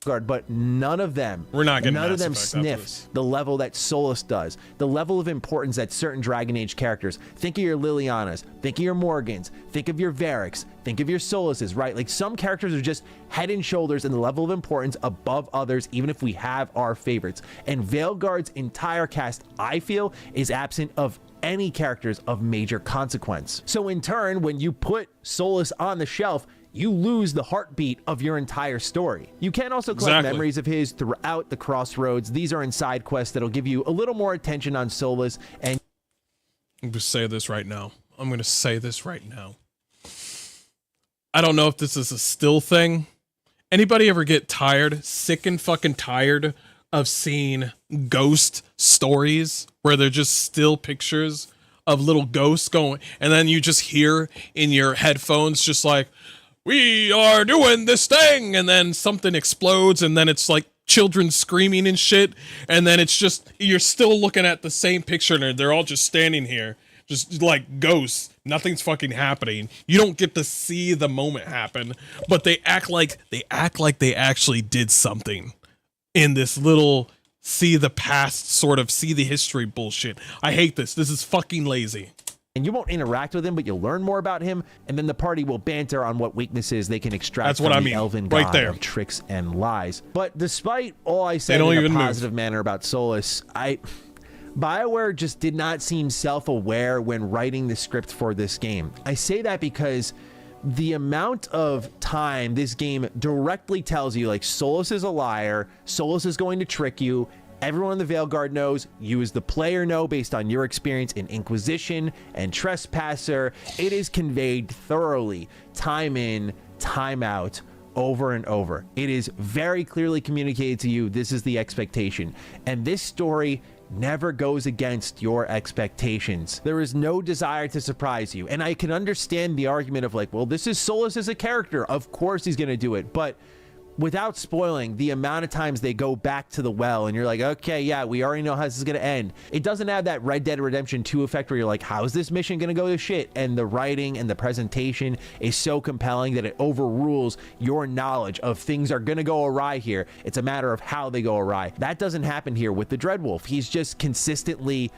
But none of them, none of them sniff the level that Solus does, the level of importance that certain Dragon Age characters. Think of your Lilianas, think of your Morgans, think of your Variks, think of your Soluses, right? Like, some characters are just head and shoulders in the level of importance above others, even if we have our favorites. And Veilguard's entire cast, I feel, is absent of any characters of major consequence. So in turn, when you put Solus on the shelf, you lose the heartbeat of your entire story. You can also collect memories of his throughout the Crossroads. These are in side quests that'll give you a little more attention on Solus. And I'm gonna say this right now. I'm gonna say this right now. I don't know if this is a still thing. Anybody ever get tired, sick and fucking tired of seeing ghost stories where they're just still pictures of little ghosts going, and then you just hear in your headphones just like, we are doing this thing, and then something explodes, and then it's like children screaming and shit, and then it's just, you're still looking at the same picture, and they're all just standing here, just like ghosts. Nothing's fucking happening. You don't get to see the moment happen, but they act like they actually did something in this little see the past, sort of see the history bullshit. I hate this. This is fucking lazy. and you won't interact with him, but you'll learn more about him, and then the party will banter on what weaknesses they can extract That's from what I the mean, elven right god there. of tricks and lies. But despite all I said They don't in a even positive manner about Solus, BioWare just did not seem self-aware when writing the script for this game. I say that because the amount of time this game directly tells you, like, Solus is a liar, Solus is going to trick you, everyone in the Veilguard knows, you as the player know based on your experience in Inquisition and Trespasser. It is conveyed thoroughly, time in, time out, over and over. It is very clearly communicated to you, this is the expectation. And this story never goes against your expectations. There is no desire to surprise you. And I can understand the argument of like, well, this is Solus as a character. Of course he's going to do it. But without spoiling the amount of times they go back to the well and you're like, okay, yeah, we already know how this is going to end. It doesn't have that Red Dead Redemption 2 effect where you're like, how is this mission going to go to shit? And the writing and the presentation is so compelling that it overrules your knowledge of things are going to go awry here. It's a matter of how they go awry. That doesn't happen here with the Dreadwolf. He's just consistently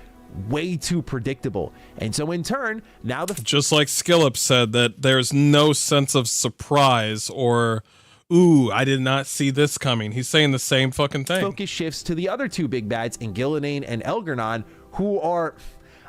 way too predictable. And so in turn, now just like Skillip said, that there's no sense of surprise or ooh, I did not see this coming. He's saying the same fucking thing. Focus shifts to the other two big bads in Gillidan and Elgernon, who are,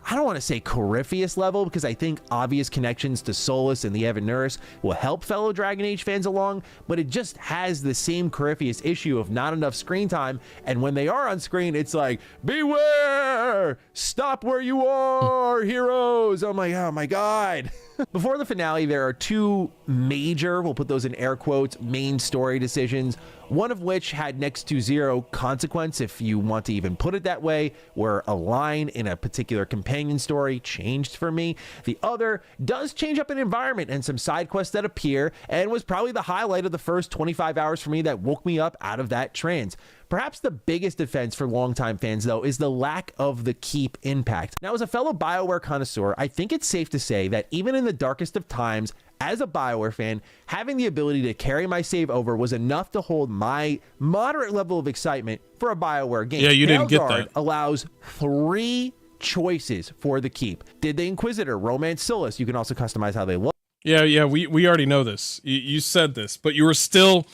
I don't want to say Corypheus level, because I think obvious connections to Solus and the Evanurus will help fellow Dragon Age fans along, but it just has the same Corypheus issue of not enough screen time, and when they are on screen, it's like, beware! Stop where you are, heroes! I'm like, oh my god. Before the finale, there are two major, we'll put those in air quotes, main story decisions, one of which had next to zero consequence, if you want to even put it that way, where a line in a particular companion story changed for me. The other does change up an environment and some side quests that appear, and was probably the highlight of the first 25 hours for me that woke me up out of that trance. Perhaps the biggest defense for longtime fans, though, is the lack of the keep impact. Now, as a fellow BioWare connoisseur, I think it's safe to say that even in the darkest of times, as a BioWare fan, having the ability to carry my save over was enough to hold my moderate level of excitement for a BioWare game. Yeah, you didn't get Veilguard that. Allows 3 choices for the keep. Did the Inquisitor romance Solus? You can also customize how they look. Yeah, we already know this. You said this, but you were still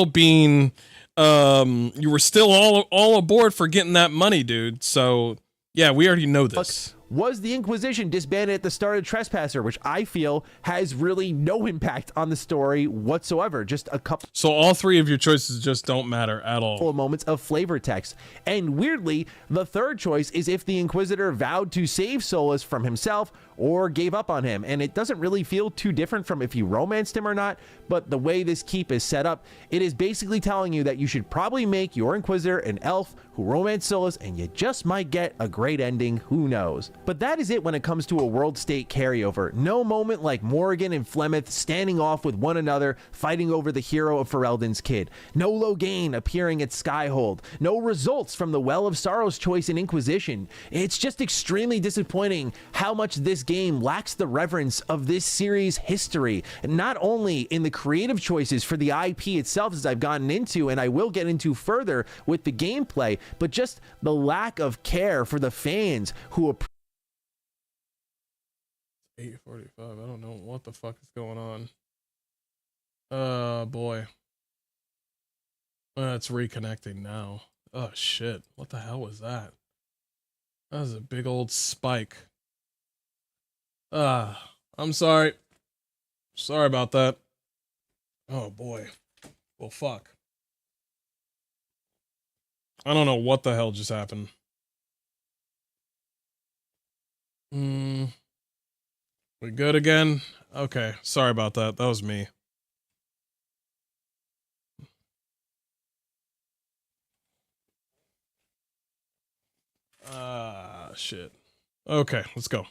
being you were still all aboard for getting that money, dude. So yeah, we already know this. Was the Inquisition disbanded at the start of Trespasser, which I feel has really no impact on the story whatsoever. Just a couple. So all 3 of your choices just don't matter at all. Moments of flavor text. And weirdly, the third choice is if the Inquisitor vowed to save Solus from himself or gave up on him. And it doesn't really feel too different from if you romanced him or not, but the way this keep is set up, it is basically telling you that you should probably make your Inquisitor an elf who romanced Solus, and you just might get a great ending, who knows. But that is it when it comes to a world state carryover. No moment like Morrigan and Flemeth standing off with one another, fighting over the hero of Ferelden's kid. No Loghain appearing at Skyhold. No results from the Well of Sorrow's choice in Inquisition. It's just extremely disappointing how much this game lacks the reverence of this series' history, not only in the creative choices for the IP itself, as I've gotten into and I will get into further with the gameplay, but just the lack of care for the fans who 8:45. I don't know what the fuck is going on. Boy. It's reconnecting now. Oh shit. What the hell was that? That was a big old spike. I'm sorry. Sorry about that. Oh boy. Well, fuck. I don't know what the hell just happened. We good again? Okay. Sorry about that. That was me. Shit. Okay, let's go.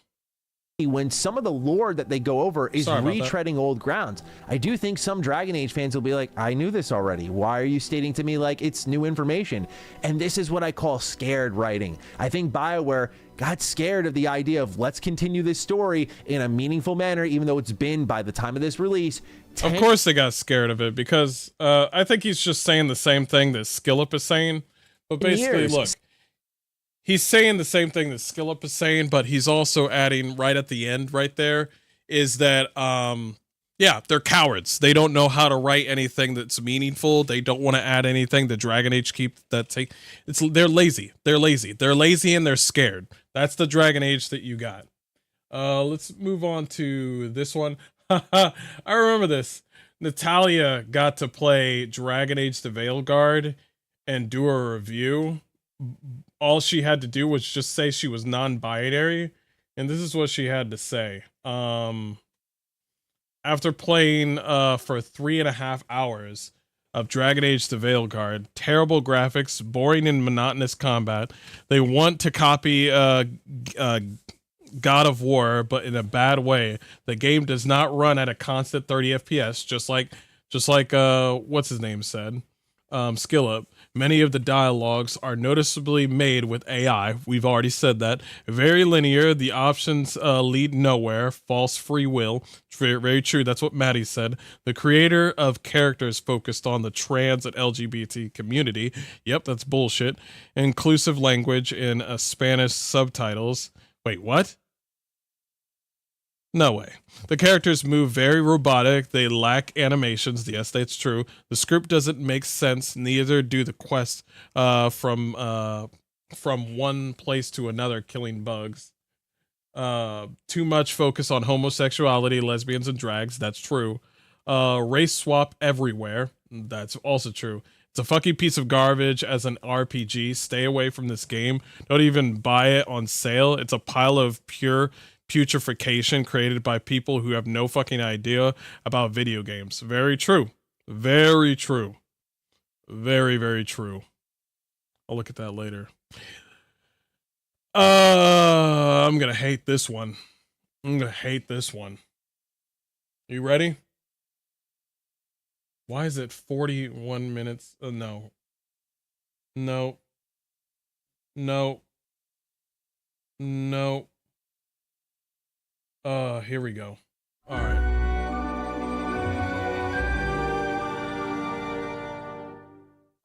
When some of the lore that they go over is retreading old grounds. I do think some Dragon Age fans will be like, I knew this already. Why are you stating to me like it's new information? And this is what I call scared writing. I think BioWare got scared of the idea of let's continue this story in a meaningful manner, even though it's been, by the time of this release, Of course they got scared of it, because I think he's just saying the same thing that Skillip is saying. But basically, look, he's saying the same thing that Skillup is saying, but he's also adding right at the end right there is that, yeah, they're cowards. They don't know how to write anything that's meaningful. They don't want to add anything. The Dragon Age they're lazy. They're lazy. They're lazy and they're scared. That's the Dragon Age that you got. Let's move on to this one. I remember this. Natalia got to play Dragon Age the Veilguard and do a review. All she had to do was just say she was non-binary, and this is what she had to say. After playing for 3.5 hours of Dragon Age the Veilguard, terrible graphics, boring and monotonous combat, they want to copy God of War, but in a bad way. The game does not run at a constant 30 FPS, just like what's his name said, Skillup. Many of the dialogues are noticeably made with AI. We've already said that. Very linear. The options lead nowhere. False free will. Very, very true. That's what Maddie said. The creator of characters focused on the trans and LGBT community. Yep, that's bullshit. Inclusive language in Spanish subtitles. Wait, what? No way. The characters move very robotic. They lack animations. Yes, that's true. The script doesn't make sense. Neither do the quests from one place to another killing bugs. Too much focus on homosexuality, lesbians, and drags. That's true. Race swap everywhere. That's also true. It's a fucking piece of garbage as an RPG. Stay away from this game. Don't even buy it on sale. It's a pile of pure putrefaction created by people who have no fucking idea about video games. Very true. Very true. Very, very true. I'll look at that later. I'm gonna hate this one. I'm gonna hate this one. You ready? Why is it 41 minutes? No. No. No. No. Here we go. All right.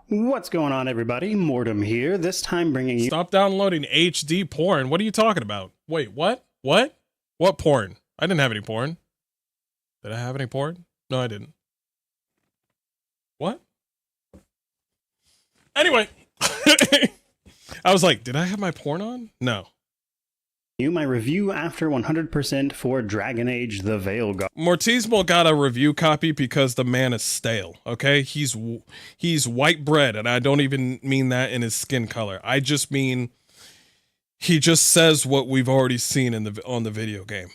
What's going on, everybody? Mortem here, this time bringing you... Stop downloading HD porn. What are you talking about? Wait, what? What? What porn? I didn't have any porn. Did I have any porn? No, I didn't. What? Anyway. I was like, did I have my porn on? No. My review after 100% for Dragon Age the Veilguard. Mortismo got a review copy because the man is stale, okay? He's white bread, and I don't even mean that in his skin color. I just mean he just says what we've already seen on the video game.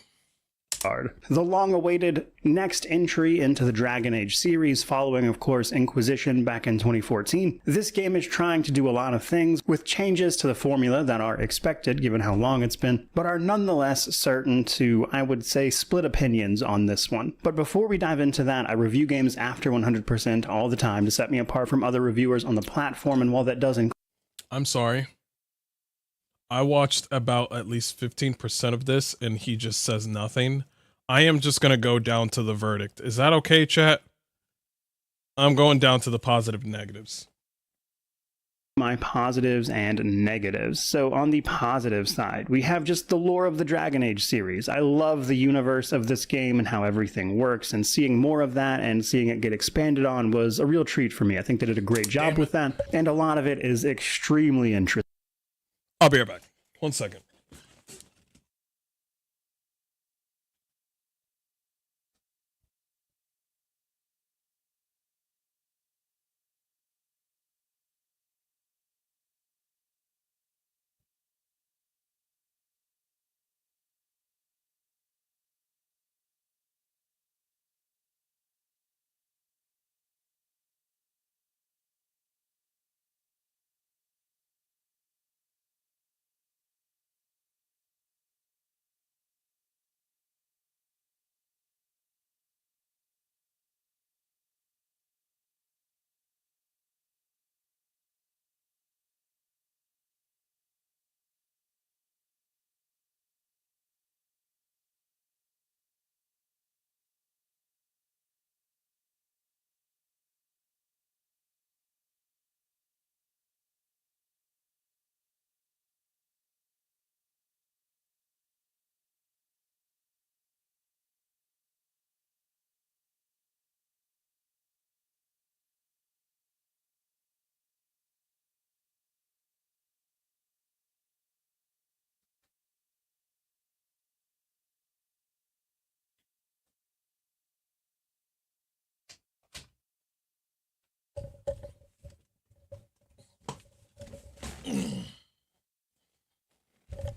The long-awaited next entry into the Dragon Age series following, of course, Inquisition back in 2014. This game is trying to do a lot of things with changes to the formula that are expected given how long it's been, but are nonetheless certain to, I would say, split opinions on this one. But before we dive into that, I review games after 100% all the time to set me apart from other reviewers on the platform, and while that does include... I'm sorry. I watched about at least 15% of this, and he just says nothing. I am just going to go down to the verdict. Is that okay, chat? I'm going down to the positive and negatives. My positives and negatives. So on the positive side, we have just the lore of the Dragon Age series. I love the universe of this game and how everything works, and seeing more of that and seeing it get expanded on was a real treat for me. I think they did a great job with that, and a lot of it is extremely interesting. I'll be right back. 1 second.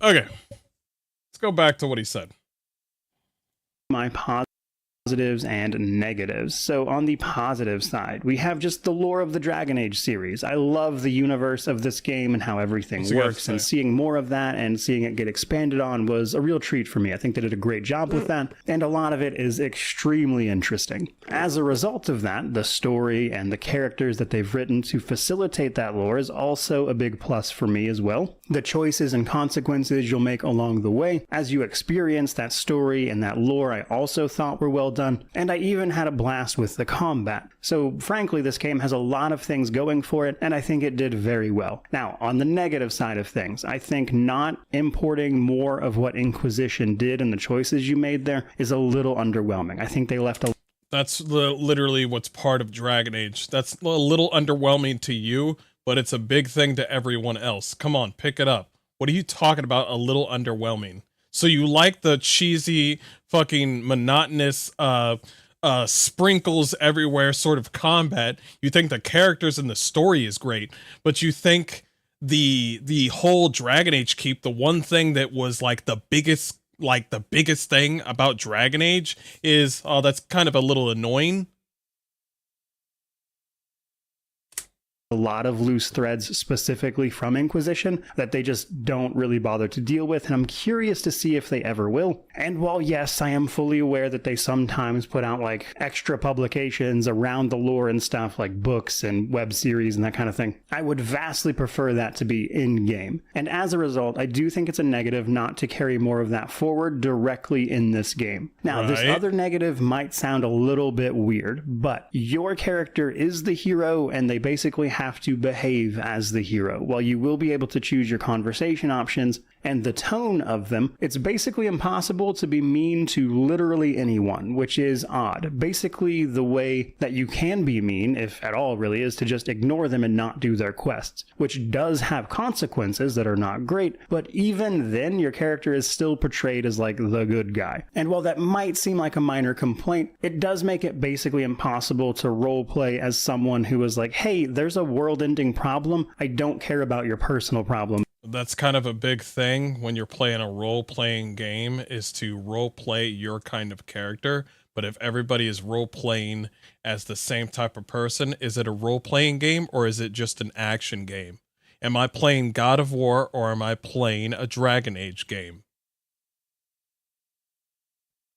Okay. Let's go back to what he said. My positives and negatives. So on the positive side, we have just the lore of the Dragon Age series. I love the universe of this game and how everything works, and seeing more of that and seeing it get expanded on was a real treat for me. I think they did a great job with that, and a lot of it is extremely interesting. As a result of that, the story and the characters that they've written to facilitate that lore is also a big plus for me as well. The choices and consequences you'll make along the way as you experience that story and that lore I also thought were well done, and I even had a blast with the combat. So frankly, this game has a lot of things going for it, and I think it did very well. Now, on the negative side of things, I think not importing more of what Inquisition did and the choices you made there is a little underwhelming. I think they left a That's literally what's part of Dragon Age. That's a little underwhelming to you, but it's a big thing to everyone else. Come on, pick it up. What are you talking about? A little underwhelming. So you like the cheesy, fucking monotonous, sprinkles everywhere sort of combat. You think the characters and the story is great, but you think the whole Dragon Age keep, the one thing that was like the biggest thing about Dragon Age is, oh, that's kind of a little annoying. a lot of loose threads specifically from Inquisition that they just don't really bother to deal with, and I'm curious to see if they ever will. And while yes, I am fully aware that they sometimes put out like extra publications around the lore and stuff, like books and web series and that kind of thing, I would vastly prefer that to be in-game. And as a result, I do think it's a negative not to carry more of that forward directly in this game. Now, this other negative might sound a little bit weird, but your character is the hero and they basically have to behave as the hero. While you will be able to choose your conversation options and the tone of them, it's basically impossible to be mean to literally anyone, which is odd. Basically, the way that you can be mean, if at all really, is to just ignore them and not do their quests, which does have consequences that are not great, but even then your character is still portrayed as like the good guy. And while that might seem like a minor complaint, it does make it basically impossible to roleplay as someone who is like, hey, there's a world-ending problem, I don't care about your personal problem. That's kind of a big thing when you're playing a role-playing game, is to role-play your kind of character. But if everybody is role-playing as the same type of person, is it a role-playing game or is it just an action game? Am I playing God of War or am I playing a Dragon Age game?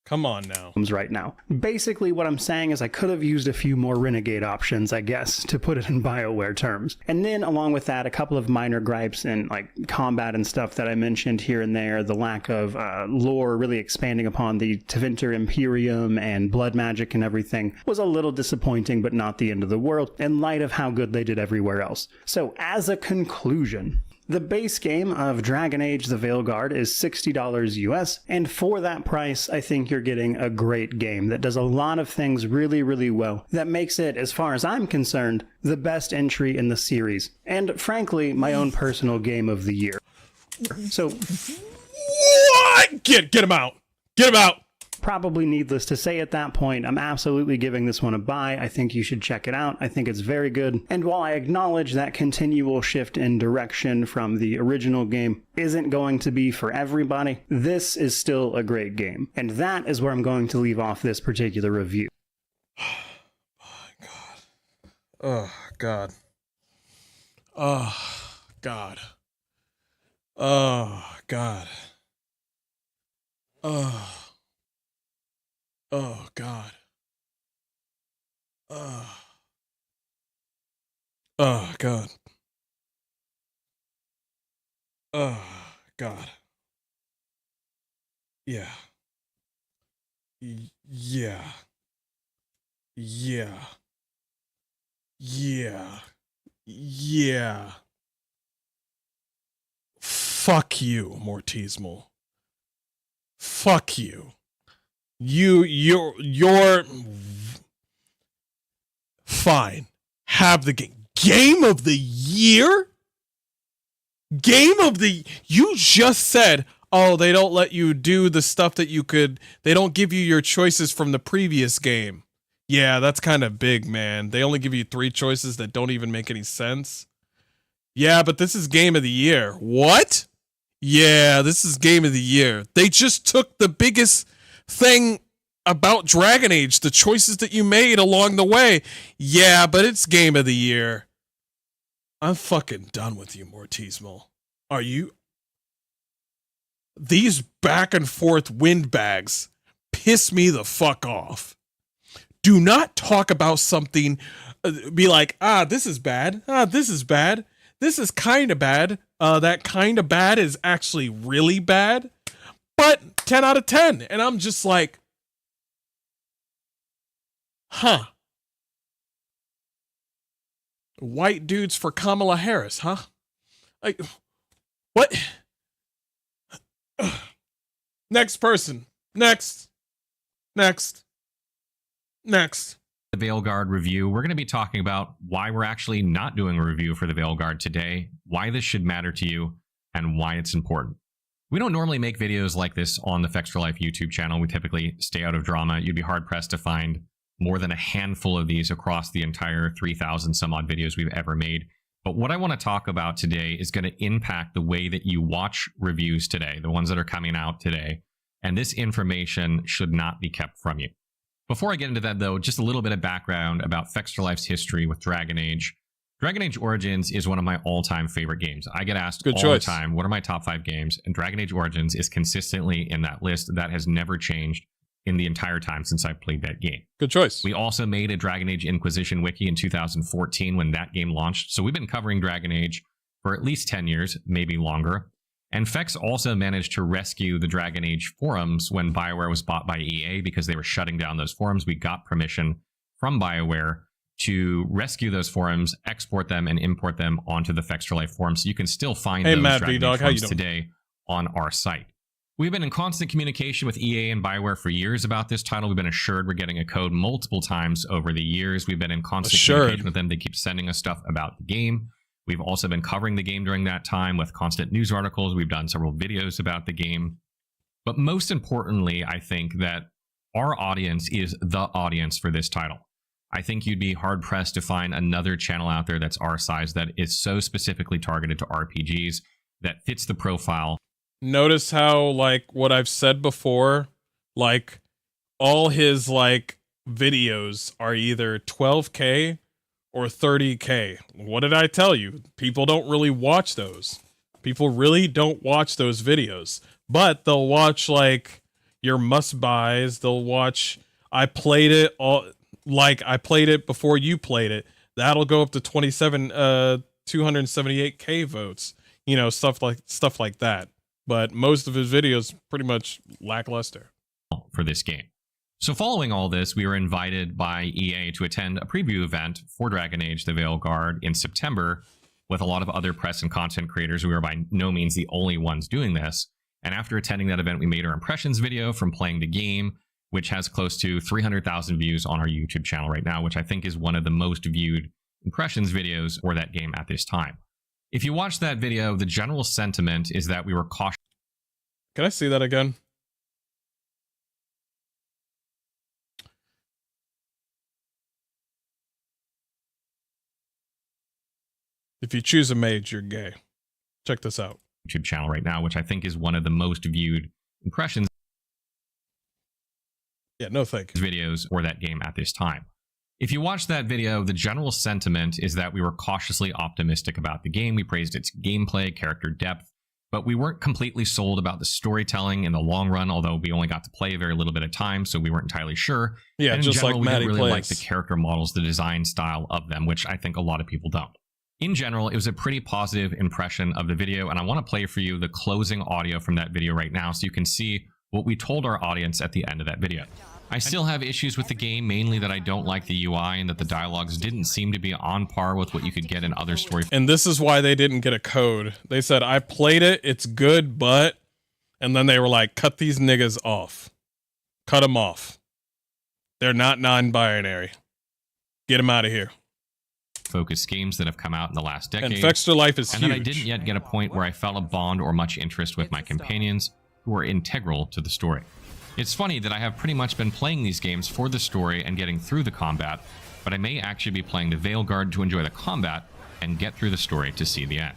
Come on now. Right now. Basically, what I'm saying is I could have used a few more Renegade options, I guess, to put it in BioWare terms. And then, along with that, a couple of minor gripes in like combat and stuff that I mentioned here and there, the lack of lore really expanding upon the Tevinter Imperium and blood magic and everything was a little disappointing, but not the end of the world, in light of how good they did everywhere else. So, as a conclusion, the base game of Dragon Age the Veilguard is $60 US, and for that price, I think you're getting a great game that does a lot of things really, really well, that makes it, as far as I'm concerned, the best entry in the series, and frankly, my own personal game of the year. So, what? Get him out! Get him out! Probably needless to say at that point, I'm absolutely giving this one a buy. I think you should check it out. I think it's very good. And while I acknowledge that continual shift in direction from the original game isn't going to be for everybody, this is still a great game. And that is where I'm going to leave off this particular review. Oh, God. Oh, God. Oh, God. Oh. Oh, God. Oh, God. Oh, God. Yeah. Yeah. Yeah. Yeah. Yeah. Fuck you, Mortismal. Fuck you. You're fine. Have the game of the year? Game of the, you just said, oh, they don't let you do the stuff that you could, they don't give you your choices from the previous game. Yeah, that's kind of big, man. They only give you 3 choices that don't even make any sense. Yeah, but this is game of the year. What? Yeah, this is game of the year. They just took the biggest thing about Dragon Age, the choices that you made along the way. Yeah, but it's game of the year. I'm fucking done with you, Mortismo. Are you? These back and forth windbags piss me the fuck off. Do not talk about something, be like, this is bad. This is bad. This is kind of bad. That kind of bad is actually really bad. But 10 out of 10. And I'm just like, huh. White dudes for Kamala Harris, huh? Like, what? Next person. Next. The Veilguard review. We're going to be talking about why we're actually not doing a review for the Veilguard today, why this should matter to you, and why it's important. We don't normally make videos like this on the Fex for Life YouTube channel. We typically stay out of drama. You'd be hard-pressed to find more than a handful of these across the entire 3,000 some odd videos we've ever made. But what I want to talk about today is going to impact the way that you watch reviews today, the ones that are coming out today. And this information should not be kept from you. Before I get into that, though, just a little bit of background about Fex for Life's history with Dragon Age. Dragon Age Origins is one of my all-time favorite games. I get asked all the time, what are my top 5 games? And Dragon Age Origins is consistently in that list. That has never changed in the entire time since I played that game. Good choice. We also made a Dragon Age Inquisition wiki in 2014 when that game launched. So we've been covering Dragon Age for at least 10 years, maybe longer. And Fex also managed to rescue the Dragon Age forums when BioWare was bought by EA because they were shutting down those forums. We got permission from BioWare to rescue those forums, export them, and import them onto the Fex for Life forum. So you can still find those Dragon Age forums today on our site. We've been in constant communication with EA and BioWare for years about this title. We've been assured we're getting a code multiple times over the years. We've been in constant communication with them. They keep sending us stuff about the game. We've also been covering the game during that time with constant news articles. We've done several videos about the game. But most importantly, I think that our audience is the audience for this title. I think you'd be hard-pressed to find another channel out there that's our size that is so specifically targeted to RPGs that fits the profile. Notice how, like, what I've said before, like, all his, like, videos are either 12K or 30K. What did I tell you? People don't really watch those. People really don't watch those videos. But they'll watch, like, your must-buys. They'll watch, I played it, all, like, I played it before you played it. That'll go up to 278K votes. You know, stuff like that. But most of his videos pretty much lackluster. For this game. So following all this, we were invited by EA to attend a preview event for Dragon Age the Veilguard in September with a lot of other press and content creators. We were by no means the only ones doing this. And after attending that event, we made our impressions video from playing the game, which has close to 300,000 views on our YouTube channel right now, which I think is one of the most viewed impressions videos for that game at this time. If you watch that video, the general sentiment is that we were cautious. Can I see that again? If you choose a mage, you're gay. Check this out. YouTube channel right now, which I think is one of the most viewed impressions. Yeah, no thank you. Videos for that game at this time. If you watch that video, the general sentiment is that we were cautiously optimistic about the game. We praised its gameplay, character depth, but we weren't completely sold about the storytelling in the long run, although we only got to play a very little bit of time, so we weren't entirely sure. Yeah, and just in general, like Maddie we didn't really like plays. the character models, the design style of them, which I think a lot of people don't. In general, it was a pretty positive impression of the video, and I want to play for you the closing audio from that video right now so you can see what we told our audience at the end of that video. I still have issues with the game, mainly that I don't like the UI and that the dialogues didn't seem to be on par with what you could get in other story. And this is why they didn't get a code. They said, I played it, it's good, but... And then they were like, cut these niggas off. Cut them off. They're not non-binary. Get them out of here. Focus games that have come out in the last decade. And Fex for Life is and huge. And I didn't yet get a point where I felt a bond or much interest with my companions who were integral to the story. It's funny that I have pretty much been playing these games for the story and getting through the combat, but I may actually be playing the Veilguard to enjoy the combat and get through the story to see the end.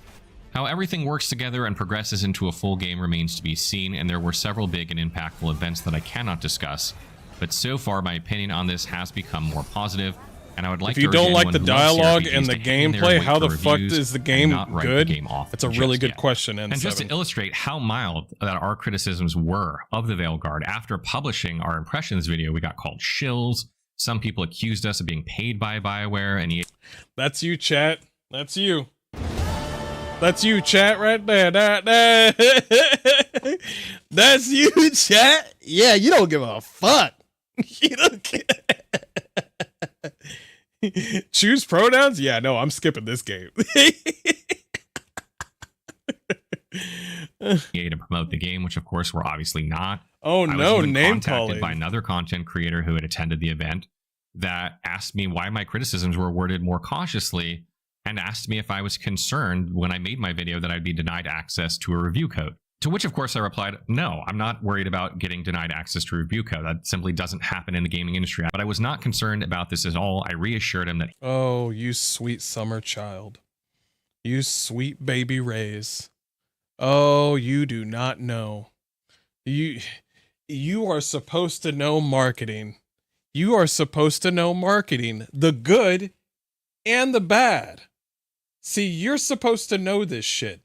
How everything works together and progresses into a full game remains to be seen, and there were several big and impactful events that I cannot discuss, but so far my opinion on this has become more positive, and I would like to if you urge don't like anyone the who loves dialogue CRPGs and the to hang in there and gameplay, wait how for the fuck reviews is the and game not write the good? game off That's a really just good yet. question, And just to N7. illustrate how mild that our criticisms were of the Veilguard, after publishing our impressions video, we got called shills. Some people accused us of being paid by BioWare, and That's you, chat. That's you. That's you, chat, right there. That's you, chat. Yeah, you don't give a fuck. You don't care. Choose pronouns? Yeah, no, I'm skipping this game. to promote the game, which of course we're obviously not. Oh I was no, even name contacted calling. by another content creator who had attended the event that asked me why my criticisms were worded more cautiously, and asked me if I was concerned when I made my video that I'd be denied access to a review code. To which, of course, I replied, no, I'm not worried about getting denied access to review code. That simply doesn't happen in the gaming industry. But I was not concerned about this at all. I reassured him that... Oh, you sweet summer child. You sweet baby rays. Oh, you do not know. You are supposed to know marketing. You are supposed to know marketing. The good and the bad. See, you're supposed to know this shit.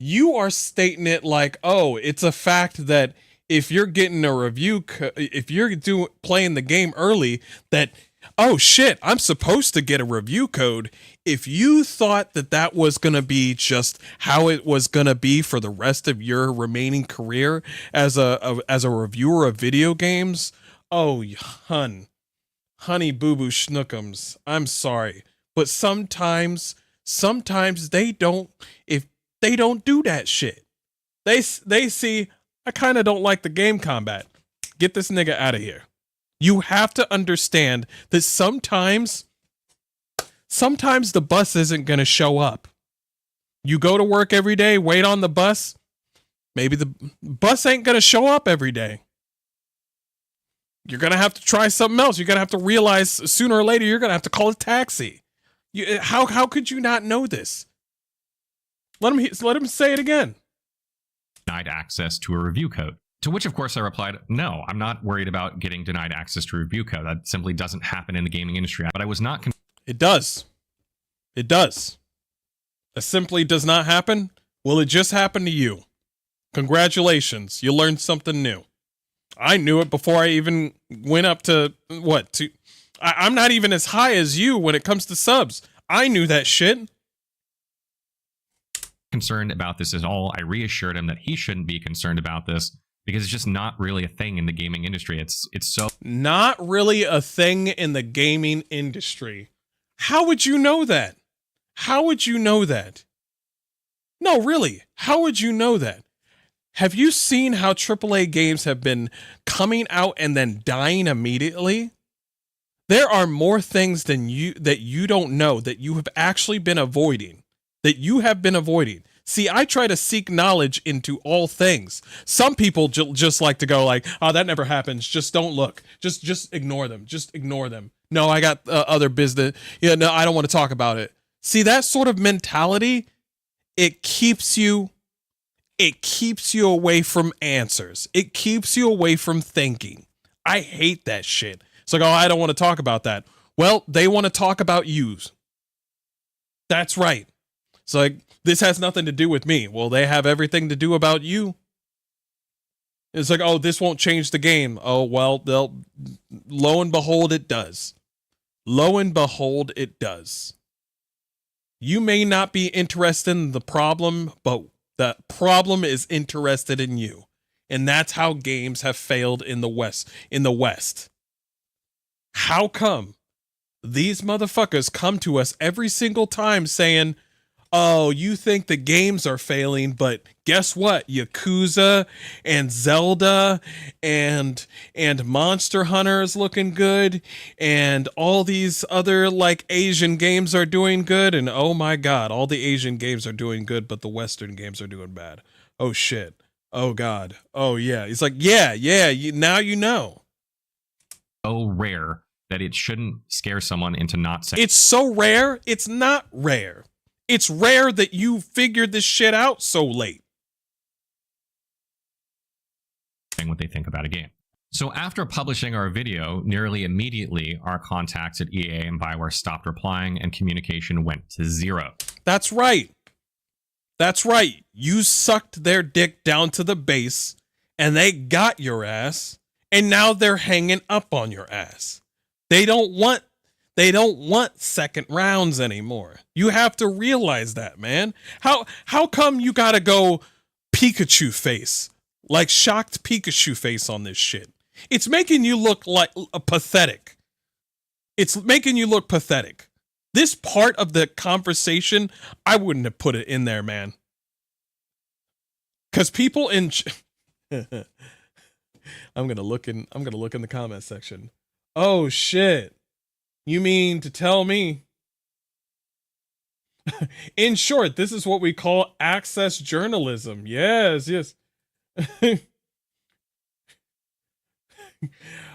You are stating it like, oh, it's a fact that if you're getting a review, if you're playing the game early, that, oh shit, I'm supposed to get a review code. If you thought that that was going to be just how it was going to be for the rest of your remaining career as a reviewer of video games, oh, honey boo boo schnookums, I'm sorry, but sometimes they don't. If they don't do that shit, they see, I kind of don't like the game combat. Get this nigga out of here. You have to understand that sometimes the bus isn't going to show up. You go to work every day, wait on the bus. Maybe the bus ain't going to show up every day. You're going to have to try something else. You're going to have to realize sooner or later you're going to have to call a taxi. How could you not know this? Let him say it again. Denied access to a review code. To which, of course, I replied, no, I'm not worried about getting denied access to a review code. That simply doesn't happen in the gaming industry. But I was not... It does. It does. It simply does not happen. Well, it just happened to you. Congratulations. You learned something new. I knew it before I even went up to, I'm not even as high as you when it comes to subs. I knew that shit. Concerned about this at all. I reassured him that he shouldn't be concerned about this because it's just not really a thing in the gaming industry. It's so... Not really a thing in the gaming industry. How would you know that? How would you know that? No, really. How would you know that? Have you seen how AAA games have been coming out and then dying immediately? There are more things than that you don't know that you have actually been avoiding. See, I try to seek knowledge into all things. Some people just like to go like, oh, that never happens. Just don't look. Just ignore them. Just ignore them. No, I got other business. Yeah, no, I don't want to talk about it. See, that sort of mentality, it keeps you away from answers. It keeps you away from thinking. I hate that shit. It's like, oh, I don't want to talk about that. Well, they want to talk about you. That's right. It's like, this has nothing to do with me. Well, they have everything to do about you. It's like, oh, this won't change the game. Oh, well, lo and behold, it does. Lo and behold, it does. You may not be interested in the problem, but the problem is interested in you. And that's how games have failed in the West. How come these motherfuckers come to us every single time saying, oh, you think the games are failing, but guess what? Yakuza and Zelda and Monster Hunter is looking good, and all these other like Asian games are doing good, and oh my god, all the Asian games are doing good, but the Western games are doing bad. Oh shit. Oh god. Oh yeah. He's like, yeah, now you know. So rare that it shouldn't scare someone into not saying. It's so rare, it's not rare. It's rare that you figured this shit out so late. What they think about a game. So after publishing our video, nearly immediately our contacts at EA and Bioware stopped replying and communication went to zero. That's right. That's right. You sucked their dick down to the base and they got your ass and now they're hanging up on your ass. They don't want second rounds anymore. You have to realize that, man. How come you gotta go Pikachu face? Like shocked Pikachu face on this shit. It's making you look like pathetic. It's making you look pathetic. This part of the conversation, I wouldn't have put it in there, man. Cause people in I'm gonna look in the comment section. Oh shit. You mean to tell me? In short, this is what we call access journalism. Yes, yes.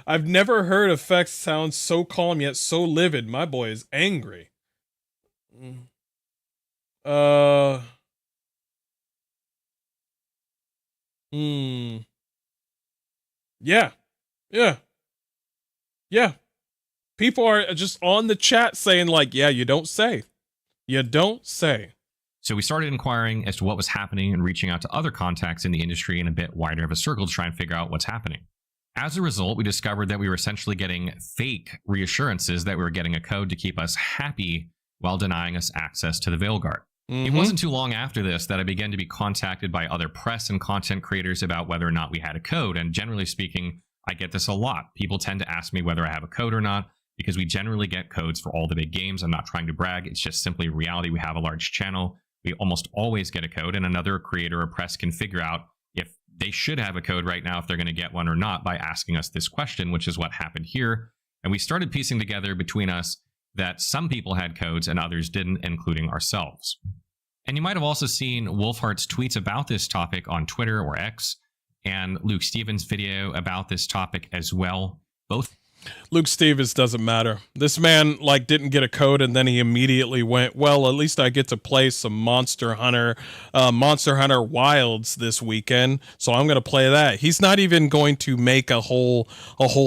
I've never heard effects sound so calm yet so livid. My boy is angry. Yeah. People are just on the chat saying like, yeah, you don't say. You don't say. So we started inquiring as to what was happening and reaching out to other contacts in the industry in a bit wider of a circle to try and figure out what's happening. As a result, we discovered that we were essentially getting fake reassurances that we were getting a code to keep us happy while denying us access to the Veilguard. It wasn't too long after this that I began to be contacted by other press and content creators about whether or not we had a code. And generally speaking, I get this a lot. People tend to ask me whether I have a code or not, because we generally get codes for all the big games. I'm not trying to brag. It's just simply reality. We have a large channel. We almost always get a code, and another creator or press can figure out if they should have a code right now, if they're going to get one or not, by asking us this question, which is what happened here. And we started piecing together between us that some people had codes and others didn't, including ourselves. And you might have also seen Wolfheart's tweets about this topic on Twitter or X, and Luke Stevens' video about this topic as well. Both Luke Stevens doesn't matter. This man like didn't get a code and then he immediately went, well, at least I get to play some Monster Hunter Wilds this weekend, so I'm going to play that. He's not even going to make a whole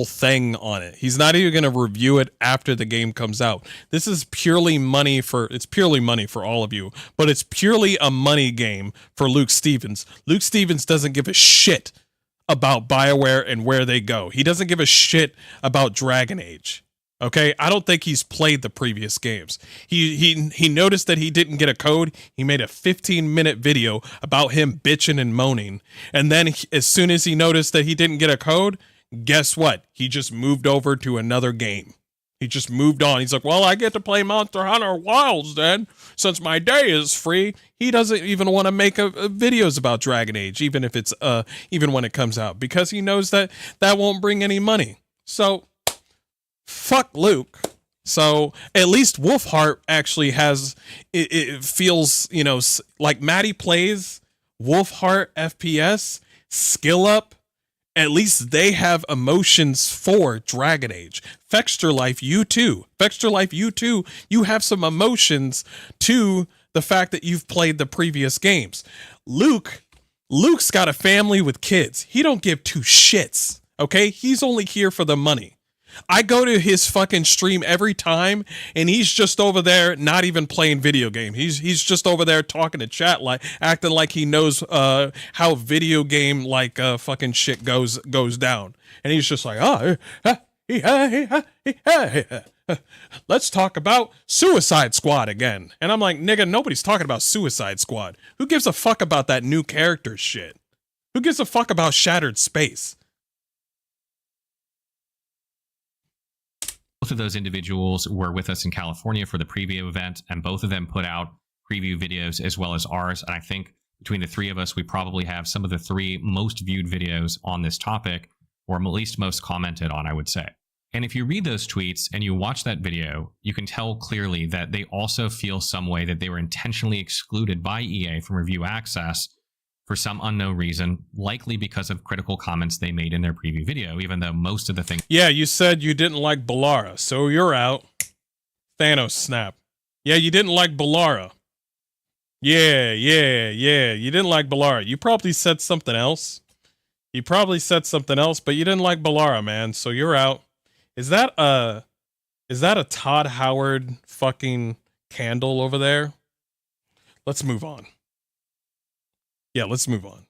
thing on it. He's not even going to review it after the game comes out. This is purely money for all of you, but it's purely a money game for Luke Stevens. Luke Stevens doesn't give a shit about BioWare and where they go. He doesn't give a shit about Dragon Age. Okay? I don't think he's played the previous games. He noticed that he didn't get a code. He made a 15-minute video about him bitching and moaning. And then as soon as he noticed that he didn't get a code, guess what? He just moved over to another game. He just moved on. He's like, well, I get to play Monster Hunter Wilds then, since my day is free. He doesn't even want to make videos about Dragon Age, even if it's even when it comes out, because he knows that won't bring any money. So fuck Luke. So at least Wolfheart actually has it feels, you know, like Maddie plays Wolfheart FPS, Skill Up. At least they have emotions for Dragon Age. Fexter Life, you too. Fexter Life, you too. You have some emotions to the fact that you've played the previous games. Luke's got a family with kids. He don't give two shits. Okay? He's only here for the money. I go to his fucking stream every time, and he's just over there not even playing video game. He's just over there talking to chat, like acting like he knows how video game like fucking shit goes down. And he's just like, let's talk about Suicide Squad again. And I'm like, nigga, nobody's talking about Suicide Squad. Who gives a fuck about that new character shit? Who gives a fuck about Shattered Space? Both of those individuals were with us in California for the preview event, and both of them put out preview videos as well as ours. And I think between the three of us, we probably have some of the three most viewed videos on this topic, or at least most commented on, I would say. And if you read those tweets and you watch that video, you can tell clearly that they also feel some way that they were intentionally excluded by EA from review access for some unknown reason, likely because of critical comments they made in their preview video, even though most of the things... Yeah, you said you didn't like Ballara, so you're out. Thanos snap. Yeah, you didn't like Ballara. Yeah. You didn't like Ballara. You probably said something else. But you didn't like Ballara, man. So you're out. Is that a Todd Howard fucking candle over there? Let's move on. Yeah, let's move on.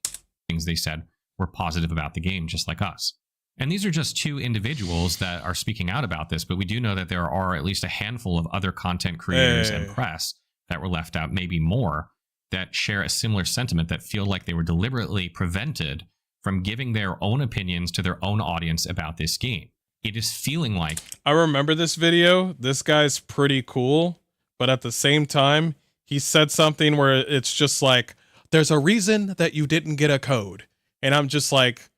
Things they said were positive about the game, just like us. And these are just two individuals that are speaking out about this, but we do know that there are at least a handful of other content creators and press that were left out, maybe more, that share a similar sentiment, that feel like they were deliberately prevented from giving their own opinions to their own audience about this game. It is feeling like... I remember this video. This guy's pretty cool, but at the same time, he said something where it's just like, there's a reason that you didn't get a code. And I'm just like,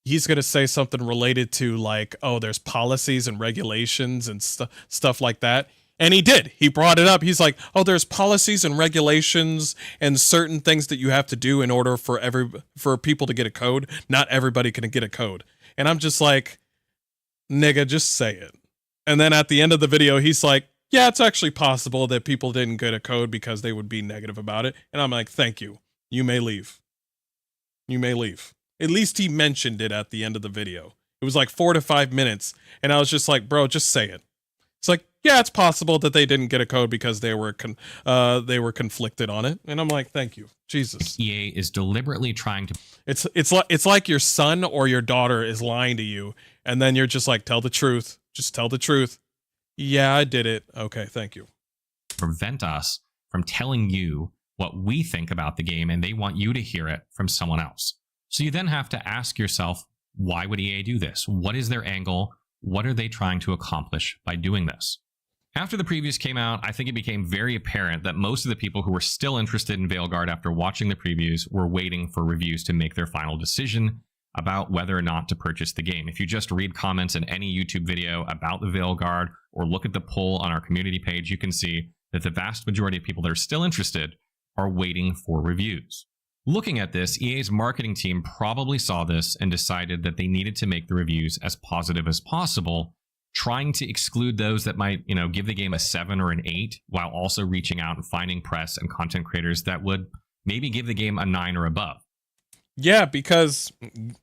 he's going to say something related to like, oh, there's policies and regulations and stuff like that. And he did. He brought it up. He's like, oh, there's policies and regulations and certain things that you have to do in order for people to get a code. Not everybody can get a code. And I'm just like, nigga, just say it. And then at the end of the video, he's like, yeah, it's actually possible that people didn't get a code because they would be negative about it. And I'm like, thank you. You may leave. You may leave. At least he mentioned it at the end of the video. It was like 4 to 5 minutes. And I was just like, bro, just say it. It's like, yeah, it's possible that they didn't get a code because they were conflicted on it. And I'm like, thank you. Jesus. EA is deliberately trying to... It's like your son or your daughter is lying to you. And then you're just like, tell the truth. Just tell the truth. Yeah, I did it. Okay, thank you. Prevent us from telling you what we think about the game, and they want you to hear it from someone else. So you then have to ask yourself, why would EA do this? What is their angle? What are they trying to accomplish by doing this? After the previews came out, I think it became very apparent that most of the people who were still interested in Veilguard after watching the previews were waiting for reviews to make their final decision about whether or not to purchase the game. If you just read comments in any YouTube video about the Veilguard or look at the poll on our community page, you can see that the vast majority of people that are still interested are waiting for reviews. Looking at this, EA's marketing team probably saw this and decided that they needed to make the reviews as positive as possible, trying to exclude those that might, give the game a 7 or an 8, while also reaching out and finding press and content creators that would maybe give the game a 9 or above. Yeah, because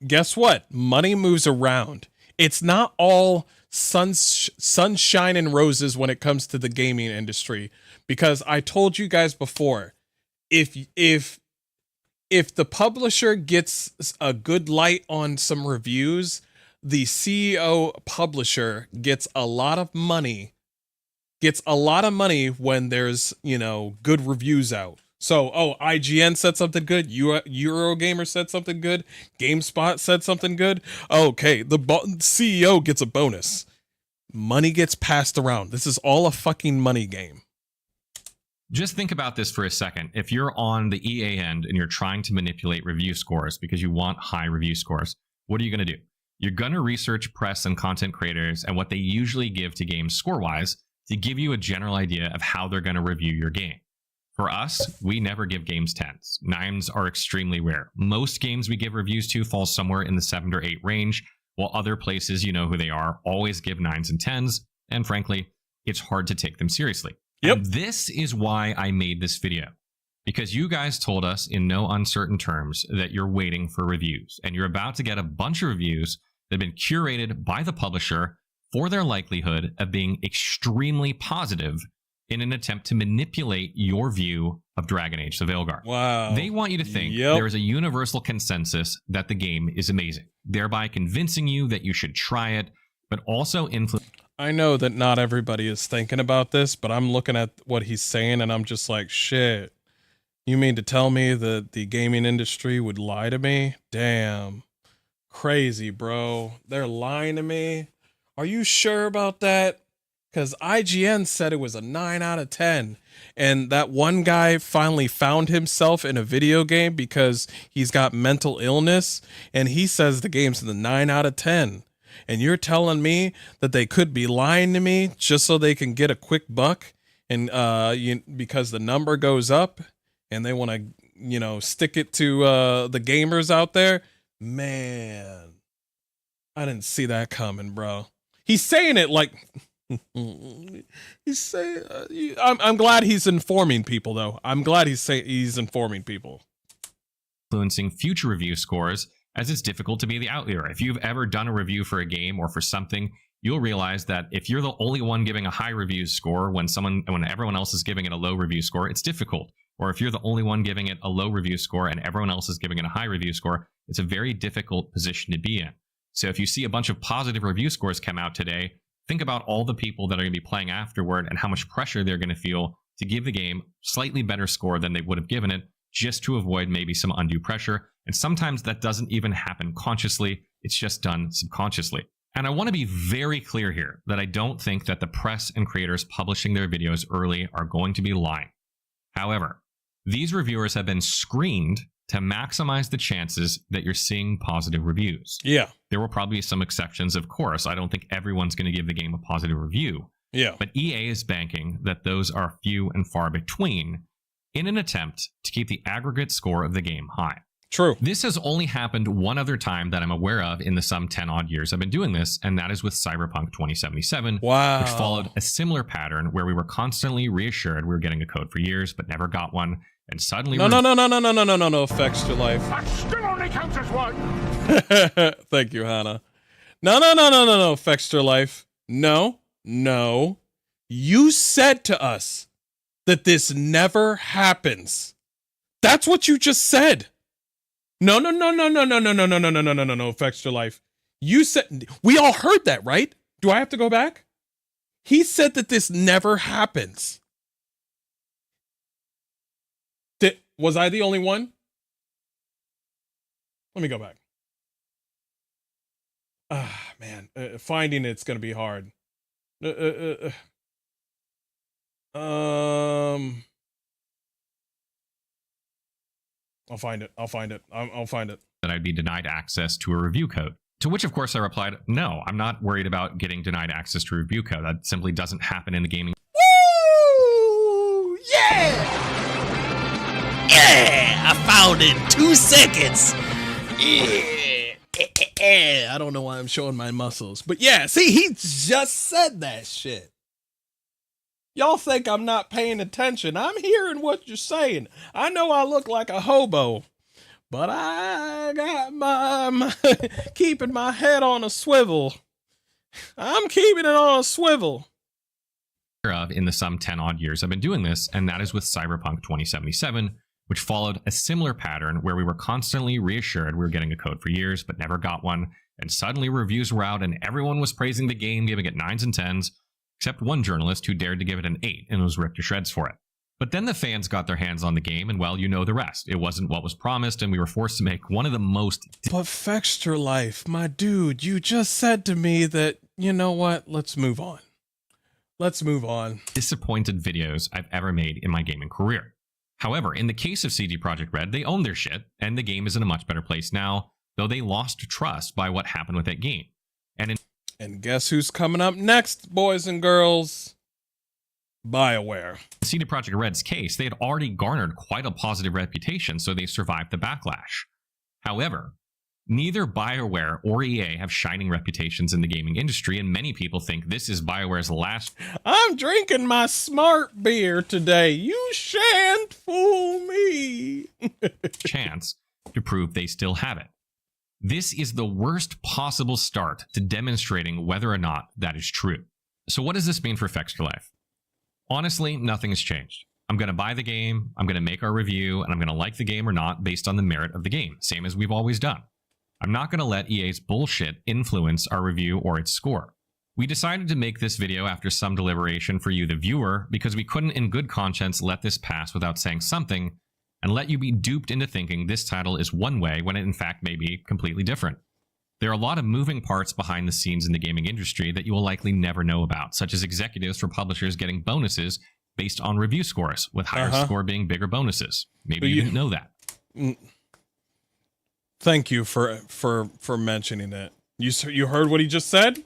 guess what? Money moves around. It's not all sunshine and roses when it comes to the gaming industry. Because I told you guys before, if the publisher gets a good light on some reviews, the CEO publisher gets a lot of money. When there's, good reviews out. So, IGN said something good. Eurogamer said something good. GameSpot said something good. Okay, the CEO gets a bonus. Money gets passed around. This is all a fucking money game. Just think about this for a second. If you're on the EA end and you're trying to manipulate review scores because you want high review scores, what are you going to do? You're going to research press and content creators and what they usually give to games score-wise to give you a general idea of how they're going to review your game. For us, we never give games 10s. 9s are extremely rare. Most games we give reviews to fall somewhere in the 7 or 8 range, while other places, you know who they are, always give 9s and 10s, and frankly, it's hard to take them seriously. Yep. And this is why I made this video. Because you guys told us in no uncertain terms that you're waiting for reviews, and you're about to get a bunch of reviews that have been curated by the publisher for their likelihood of being extremely positive in an attempt to manipulate your view of Dragon Age Veilguard. Wow. They want you to think there is a universal consensus that the game is amazing, thereby convincing you that you should try it, but also influence. I know that not everybody is thinking about this, but I'm looking at what he's saying and I'm just like, shit. You mean to tell me that the gaming industry would lie to me? Damn. Crazy, bro. They're lying to me. Are you sure about that? Because IGN said it was a 9 out of 10. And that one guy finally found himself in a video game because he's got mental illness. And he says the game's the 9 out of 10. And you're telling me that they could be lying to me just so they can get a quick buck? And because the number goes up and they want to, stick it to the gamers out there? Man, I didn't see that coming, bro. He's saying it like... He's saying, I'm glad he's informing people, though. I'm glad he's informing people. Influencing future review scores, as it's difficult to be the outlier. If you've ever done a review for a game or for something, you'll realize that if you're the only one giving a high review score when everyone else is giving it a low review score, it's difficult. Or if you're the only one giving it a low review score and everyone else is giving it a high review score, it's a very difficult position to be in. So if you see a bunch of positive review scores come out today, think about all the people that are going to be playing afterward and how much pressure they're going to feel to give the game slightly better score than they would have given it, just to avoid maybe some undue pressure. And sometimes that doesn't even happen consciously, it's just done subconsciously. And I want to be very clear here that I don't think that the press and creators publishing their videos early are going to be lying. However, these reviewers have been screened to maximize the chances that you're seeing positive reviews. Yeah. There will probably be some exceptions, of course. I don't think everyone's going to give the game a positive review. Yeah. But EA is banking that those are few and far between in an attempt to keep the aggregate score of the game high. True. This has only happened one other time that I'm aware of in the some 10 odd years I've been doing this, and that is with Cyberpunk 2077, wow, which followed a similar pattern where we were constantly reassured we were getting a code for years, but never got one, and suddenly no, affects your life. That still only counts as one. Thank you, Hannah. No, affects your life. No. You said to us that this never happens. That's what you just said. No, affects your life. You said, we all heard that, right? Do I have to go back? He said that this never happens. Was I the only one? Let me go back. Ah, man, finding it's going to be hard. I'll find it. I'll find it. That I'd be denied access to a review code. To which, of course, I replied, no, I'm not worried about getting denied access to a review code. That simply doesn't happen in the gaming. Woo! Yeah! Yeah! I found it in 2 seconds. Yeah. I don't know why I'm showing my muscles. But yeah, see, he just said that shit. Y'all think I'm not paying attention. I'm hearing what you're saying. I know I look like a hobo, but I got my keeping my head on a swivel. I'm keeping it on a swivel. In the some 10 odd years I've been doing this, and that is with Cyberpunk 2077, which followed a similar pattern where we were constantly reassured we were getting a code for years, but never got one. And suddenly reviews were out and everyone was praising the game, giving it 9s and 10s. Except one journalist who dared to give it an 8 and was ripped to shreds for it. But then the fans got their hands on the game, and well, you know the rest. It wasn't what was promised, and we were forced to make one of the most... But Fextra Life, my dude, you just said to me that, you know what, let's move on. Let's move on. Disappointed videos I've ever made in my gaming career. However, in the case of CD Projekt Red, they own their shit, and the game is in a much better place now, though they lost trust by what happened with that game. And guess who's coming up next, boys and girls? BioWare. In CD Projekt Red's case, they had already garnered quite a positive reputation, so they survived the backlash. However, neither BioWare or EA have shining reputations in the gaming industry, and many people think this is BioWare's last... I'm drinking my smart beer today. You shan't fool me. ...chance to prove they still have it. This is the worst possible start to demonstrating whether or not that is true. So what does this mean for Fextra Life? Honestly, nothing has changed. I'm going to buy the game, I'm going to make our review, and I'm going to like the game or not based on the merit of the game, same as we've always done. I'm not going to let EA's bullshit influence our review or its score. We decided to make this video after some deliberation for you, the viewer, because we couldn't in good conscience let this pass without saying something, and let you be duped into thinking this title is one way when it in fact may be completely different. There are a lot of moving parts behind the scenes in the gaming industry that you will likely never know about, such as executives for publishers getting bonuses based on review scores, with higher score being bigger bonuses. Maybe you didn't know that. Thank you for mentioning it. You heard what he just said?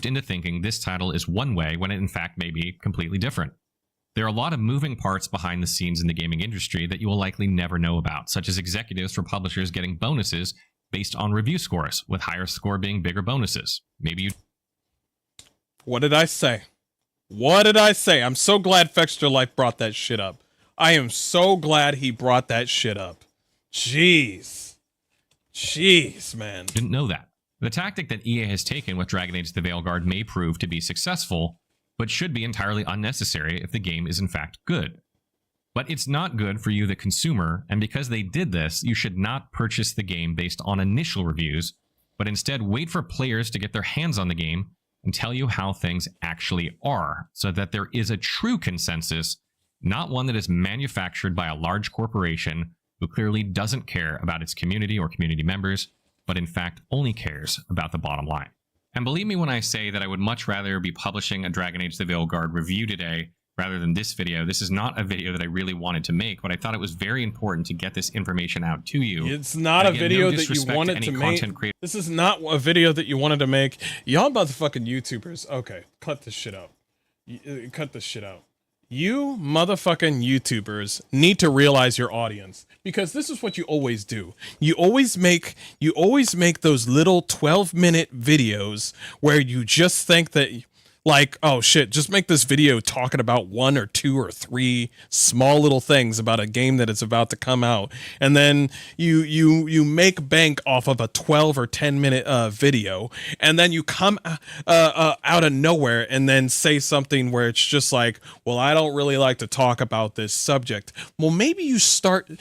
Into thinking this title is one way when it in fact may be completely different. There are a lot of moving parts behind the scenes in the gaming industry that you will likely never know about, such as executives for publishers getting bonuses based on review scores, with higher score being bigger bonuses. Maybe What did I say? What did I say? I'm so glad Fextra Life brought that shit up. I am so glad he brought that shit up. Jeez. Jeez, man. Didn't know that. The tactic that EA has taken with Dragon Age the Veilguard may prove to be successful, but should be entirely unnecessary if the game is in fact good. But it's not good for you, the consumer, and because they did this, you should not purchase the game based on initial reviews, but instead wait for players to get their hands on the game and tell you how things actually are, so that there is a true consensus, not one that is manufactured by a large corporation who clearly doesn't care about its community or community members, but in fact only cares about the bottom line. And believe me when I say that I would much rather be publishing a Dragon Age the Veilguard review today rather than this video. This is not a video that I really wanted to make, but I thought it was very important to get this information out to you. It's not a video that you wanted to make. This is not a video that you wanted to make. Y'all motherfucking YouTubers. Okay, cut this shit out. Cut this shit out. You motherfucking YouTubers need to realize your audience, because this is what you always do. You always make those little 12-minute videos where you just think that, like, oh shit, just make this video talking about 1 or 2 or 3 small little things about a game that is about to come out. And then you make bank off of a 12 or 10 minute video. And then you come out of nowhere and then say something where it's just like, well, I don't really like to talk about this subject. Well, maybe you should,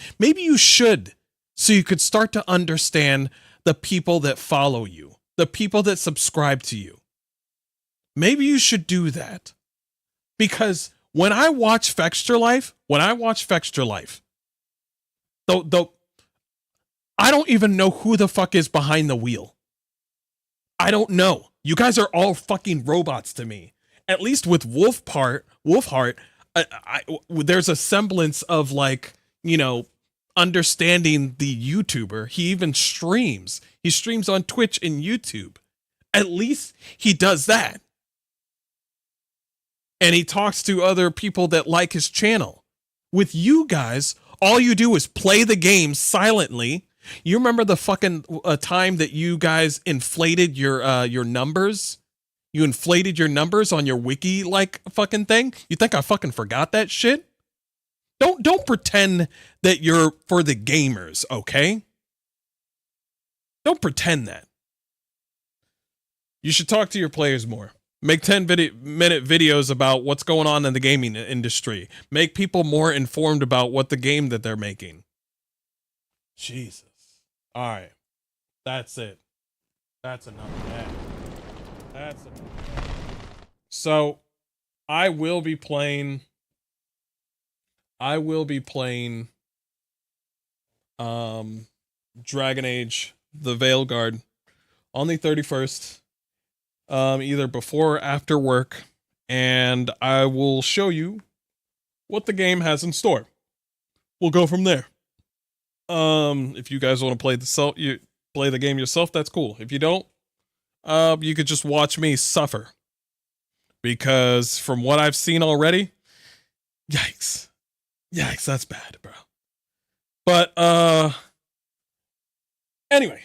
so you could start to understand the people that follow you, the people that subscribe to you. Maybe you should do that, because when I watch Fextra Life, though, I don't even know who the fuck is behind the wheel. I don't know. You guys are all fucking robots to me. At least with Wolfheart, there's a semblance of, like, you know, understanding the YouTuber. He even streams. He streams on Twitch and YouTube. At least he does that. And he talks to other people that like his channel. With you guys, all you do is play the game silently. You remember the fucking time that you guys inflated your numbers? You inflated your numbers on your wiki like fucking thing? You think I fucking forgot that shit? Don't pretend that you're for the gamers, okay? Don't pretend that. You should talk to your players more. Make 10-minute videos about what's going on in the gaming industry. Make people more informed about what the game that they're making. Jesus. All right. That's it. That's enough of that. That's enough of that. So, I will be playing Dragon Age the Veilguard on the 31st. Either before or after work, and I will show you what the game has in store. We'll go from there. If you guys want to play the game yourself, that's cool. If you don't, you could just watch me suffer, because from what I've seen already, yikes, that's bad, bro. But anyway,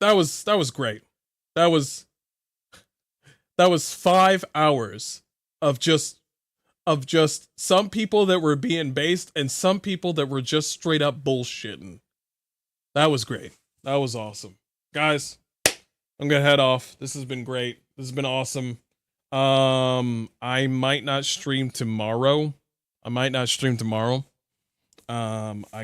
that was great. That was 5 hours of just some people that were being based and some people that were just straight up bullshitting. That was great. That was awesome. Guys, I'm going to head off. This has been great. This has been awesome. I might not stream tomorrow. I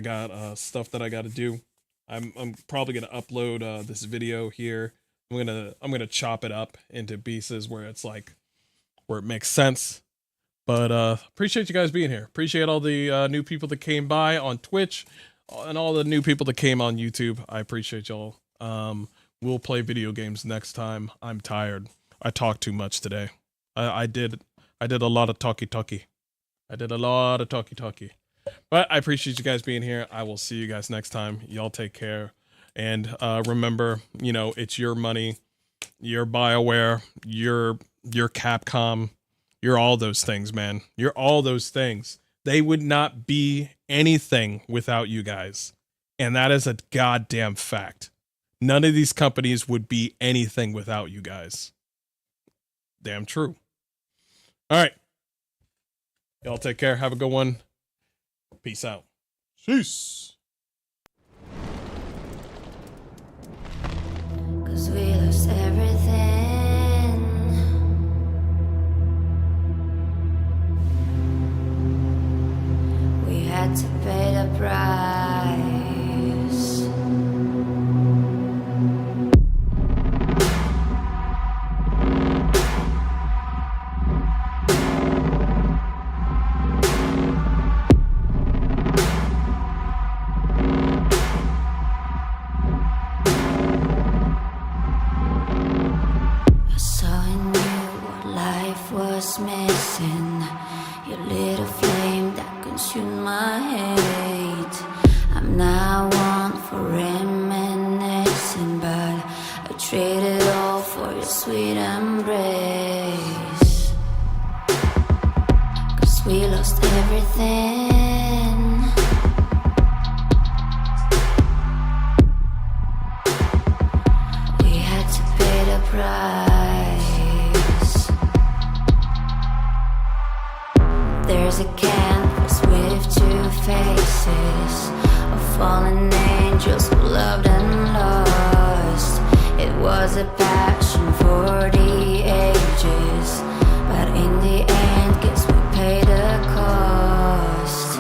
got stuff that I got to do. I'm probably going to upload this video here. I'm gonna chop it up into pieces where it's like, where it makes sense. But appreciate you guys being here. Appreciate all the new people that came by on Twitch and all the new people that came on YouTube. I appreciate y'all. We'll play video games next time. I'm tired. I talked too much today. I did a lot of talky. But I appreciate you guys being here. I will see you guys next time. Y'all take care. And remember, you know, it's your money, you're BioWare, you're Capcom, you're all those things, man. You're all those things. They would not be anything without you guys. And that is a goddamn fact. None of these companies would be anything without you guys. damn true. All right. Y'all take care. Have a good one. Peace out. Peace. 'Cause we lost everything. We had to pay the price. Missing your little flame that consumed my hate. I'm not one for reminiscing, but I traded all for your sweet embrace. 'Cause we lost everything. We had to pay the price. There's a canvas with two faces of fallen angels who loved and lost. It was a passion for the ages, but in the end, guess we paid the cost.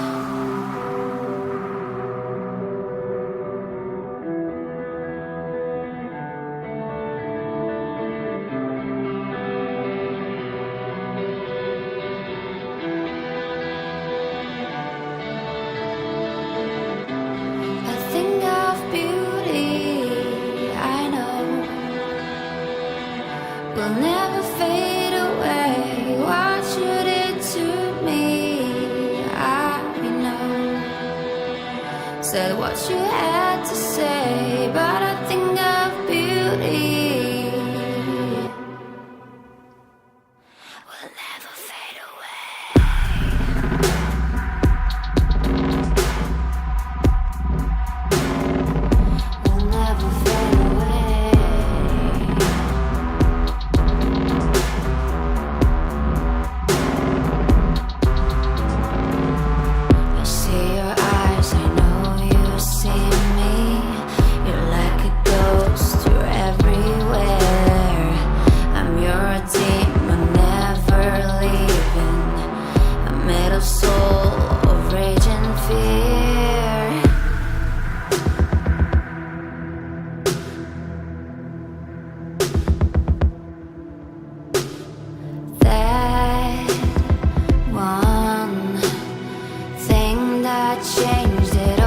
Will never fade away. What you did to me, I know. Said what you had to say, but I think of beauty. Will never fade away. Will never fade away. Changed it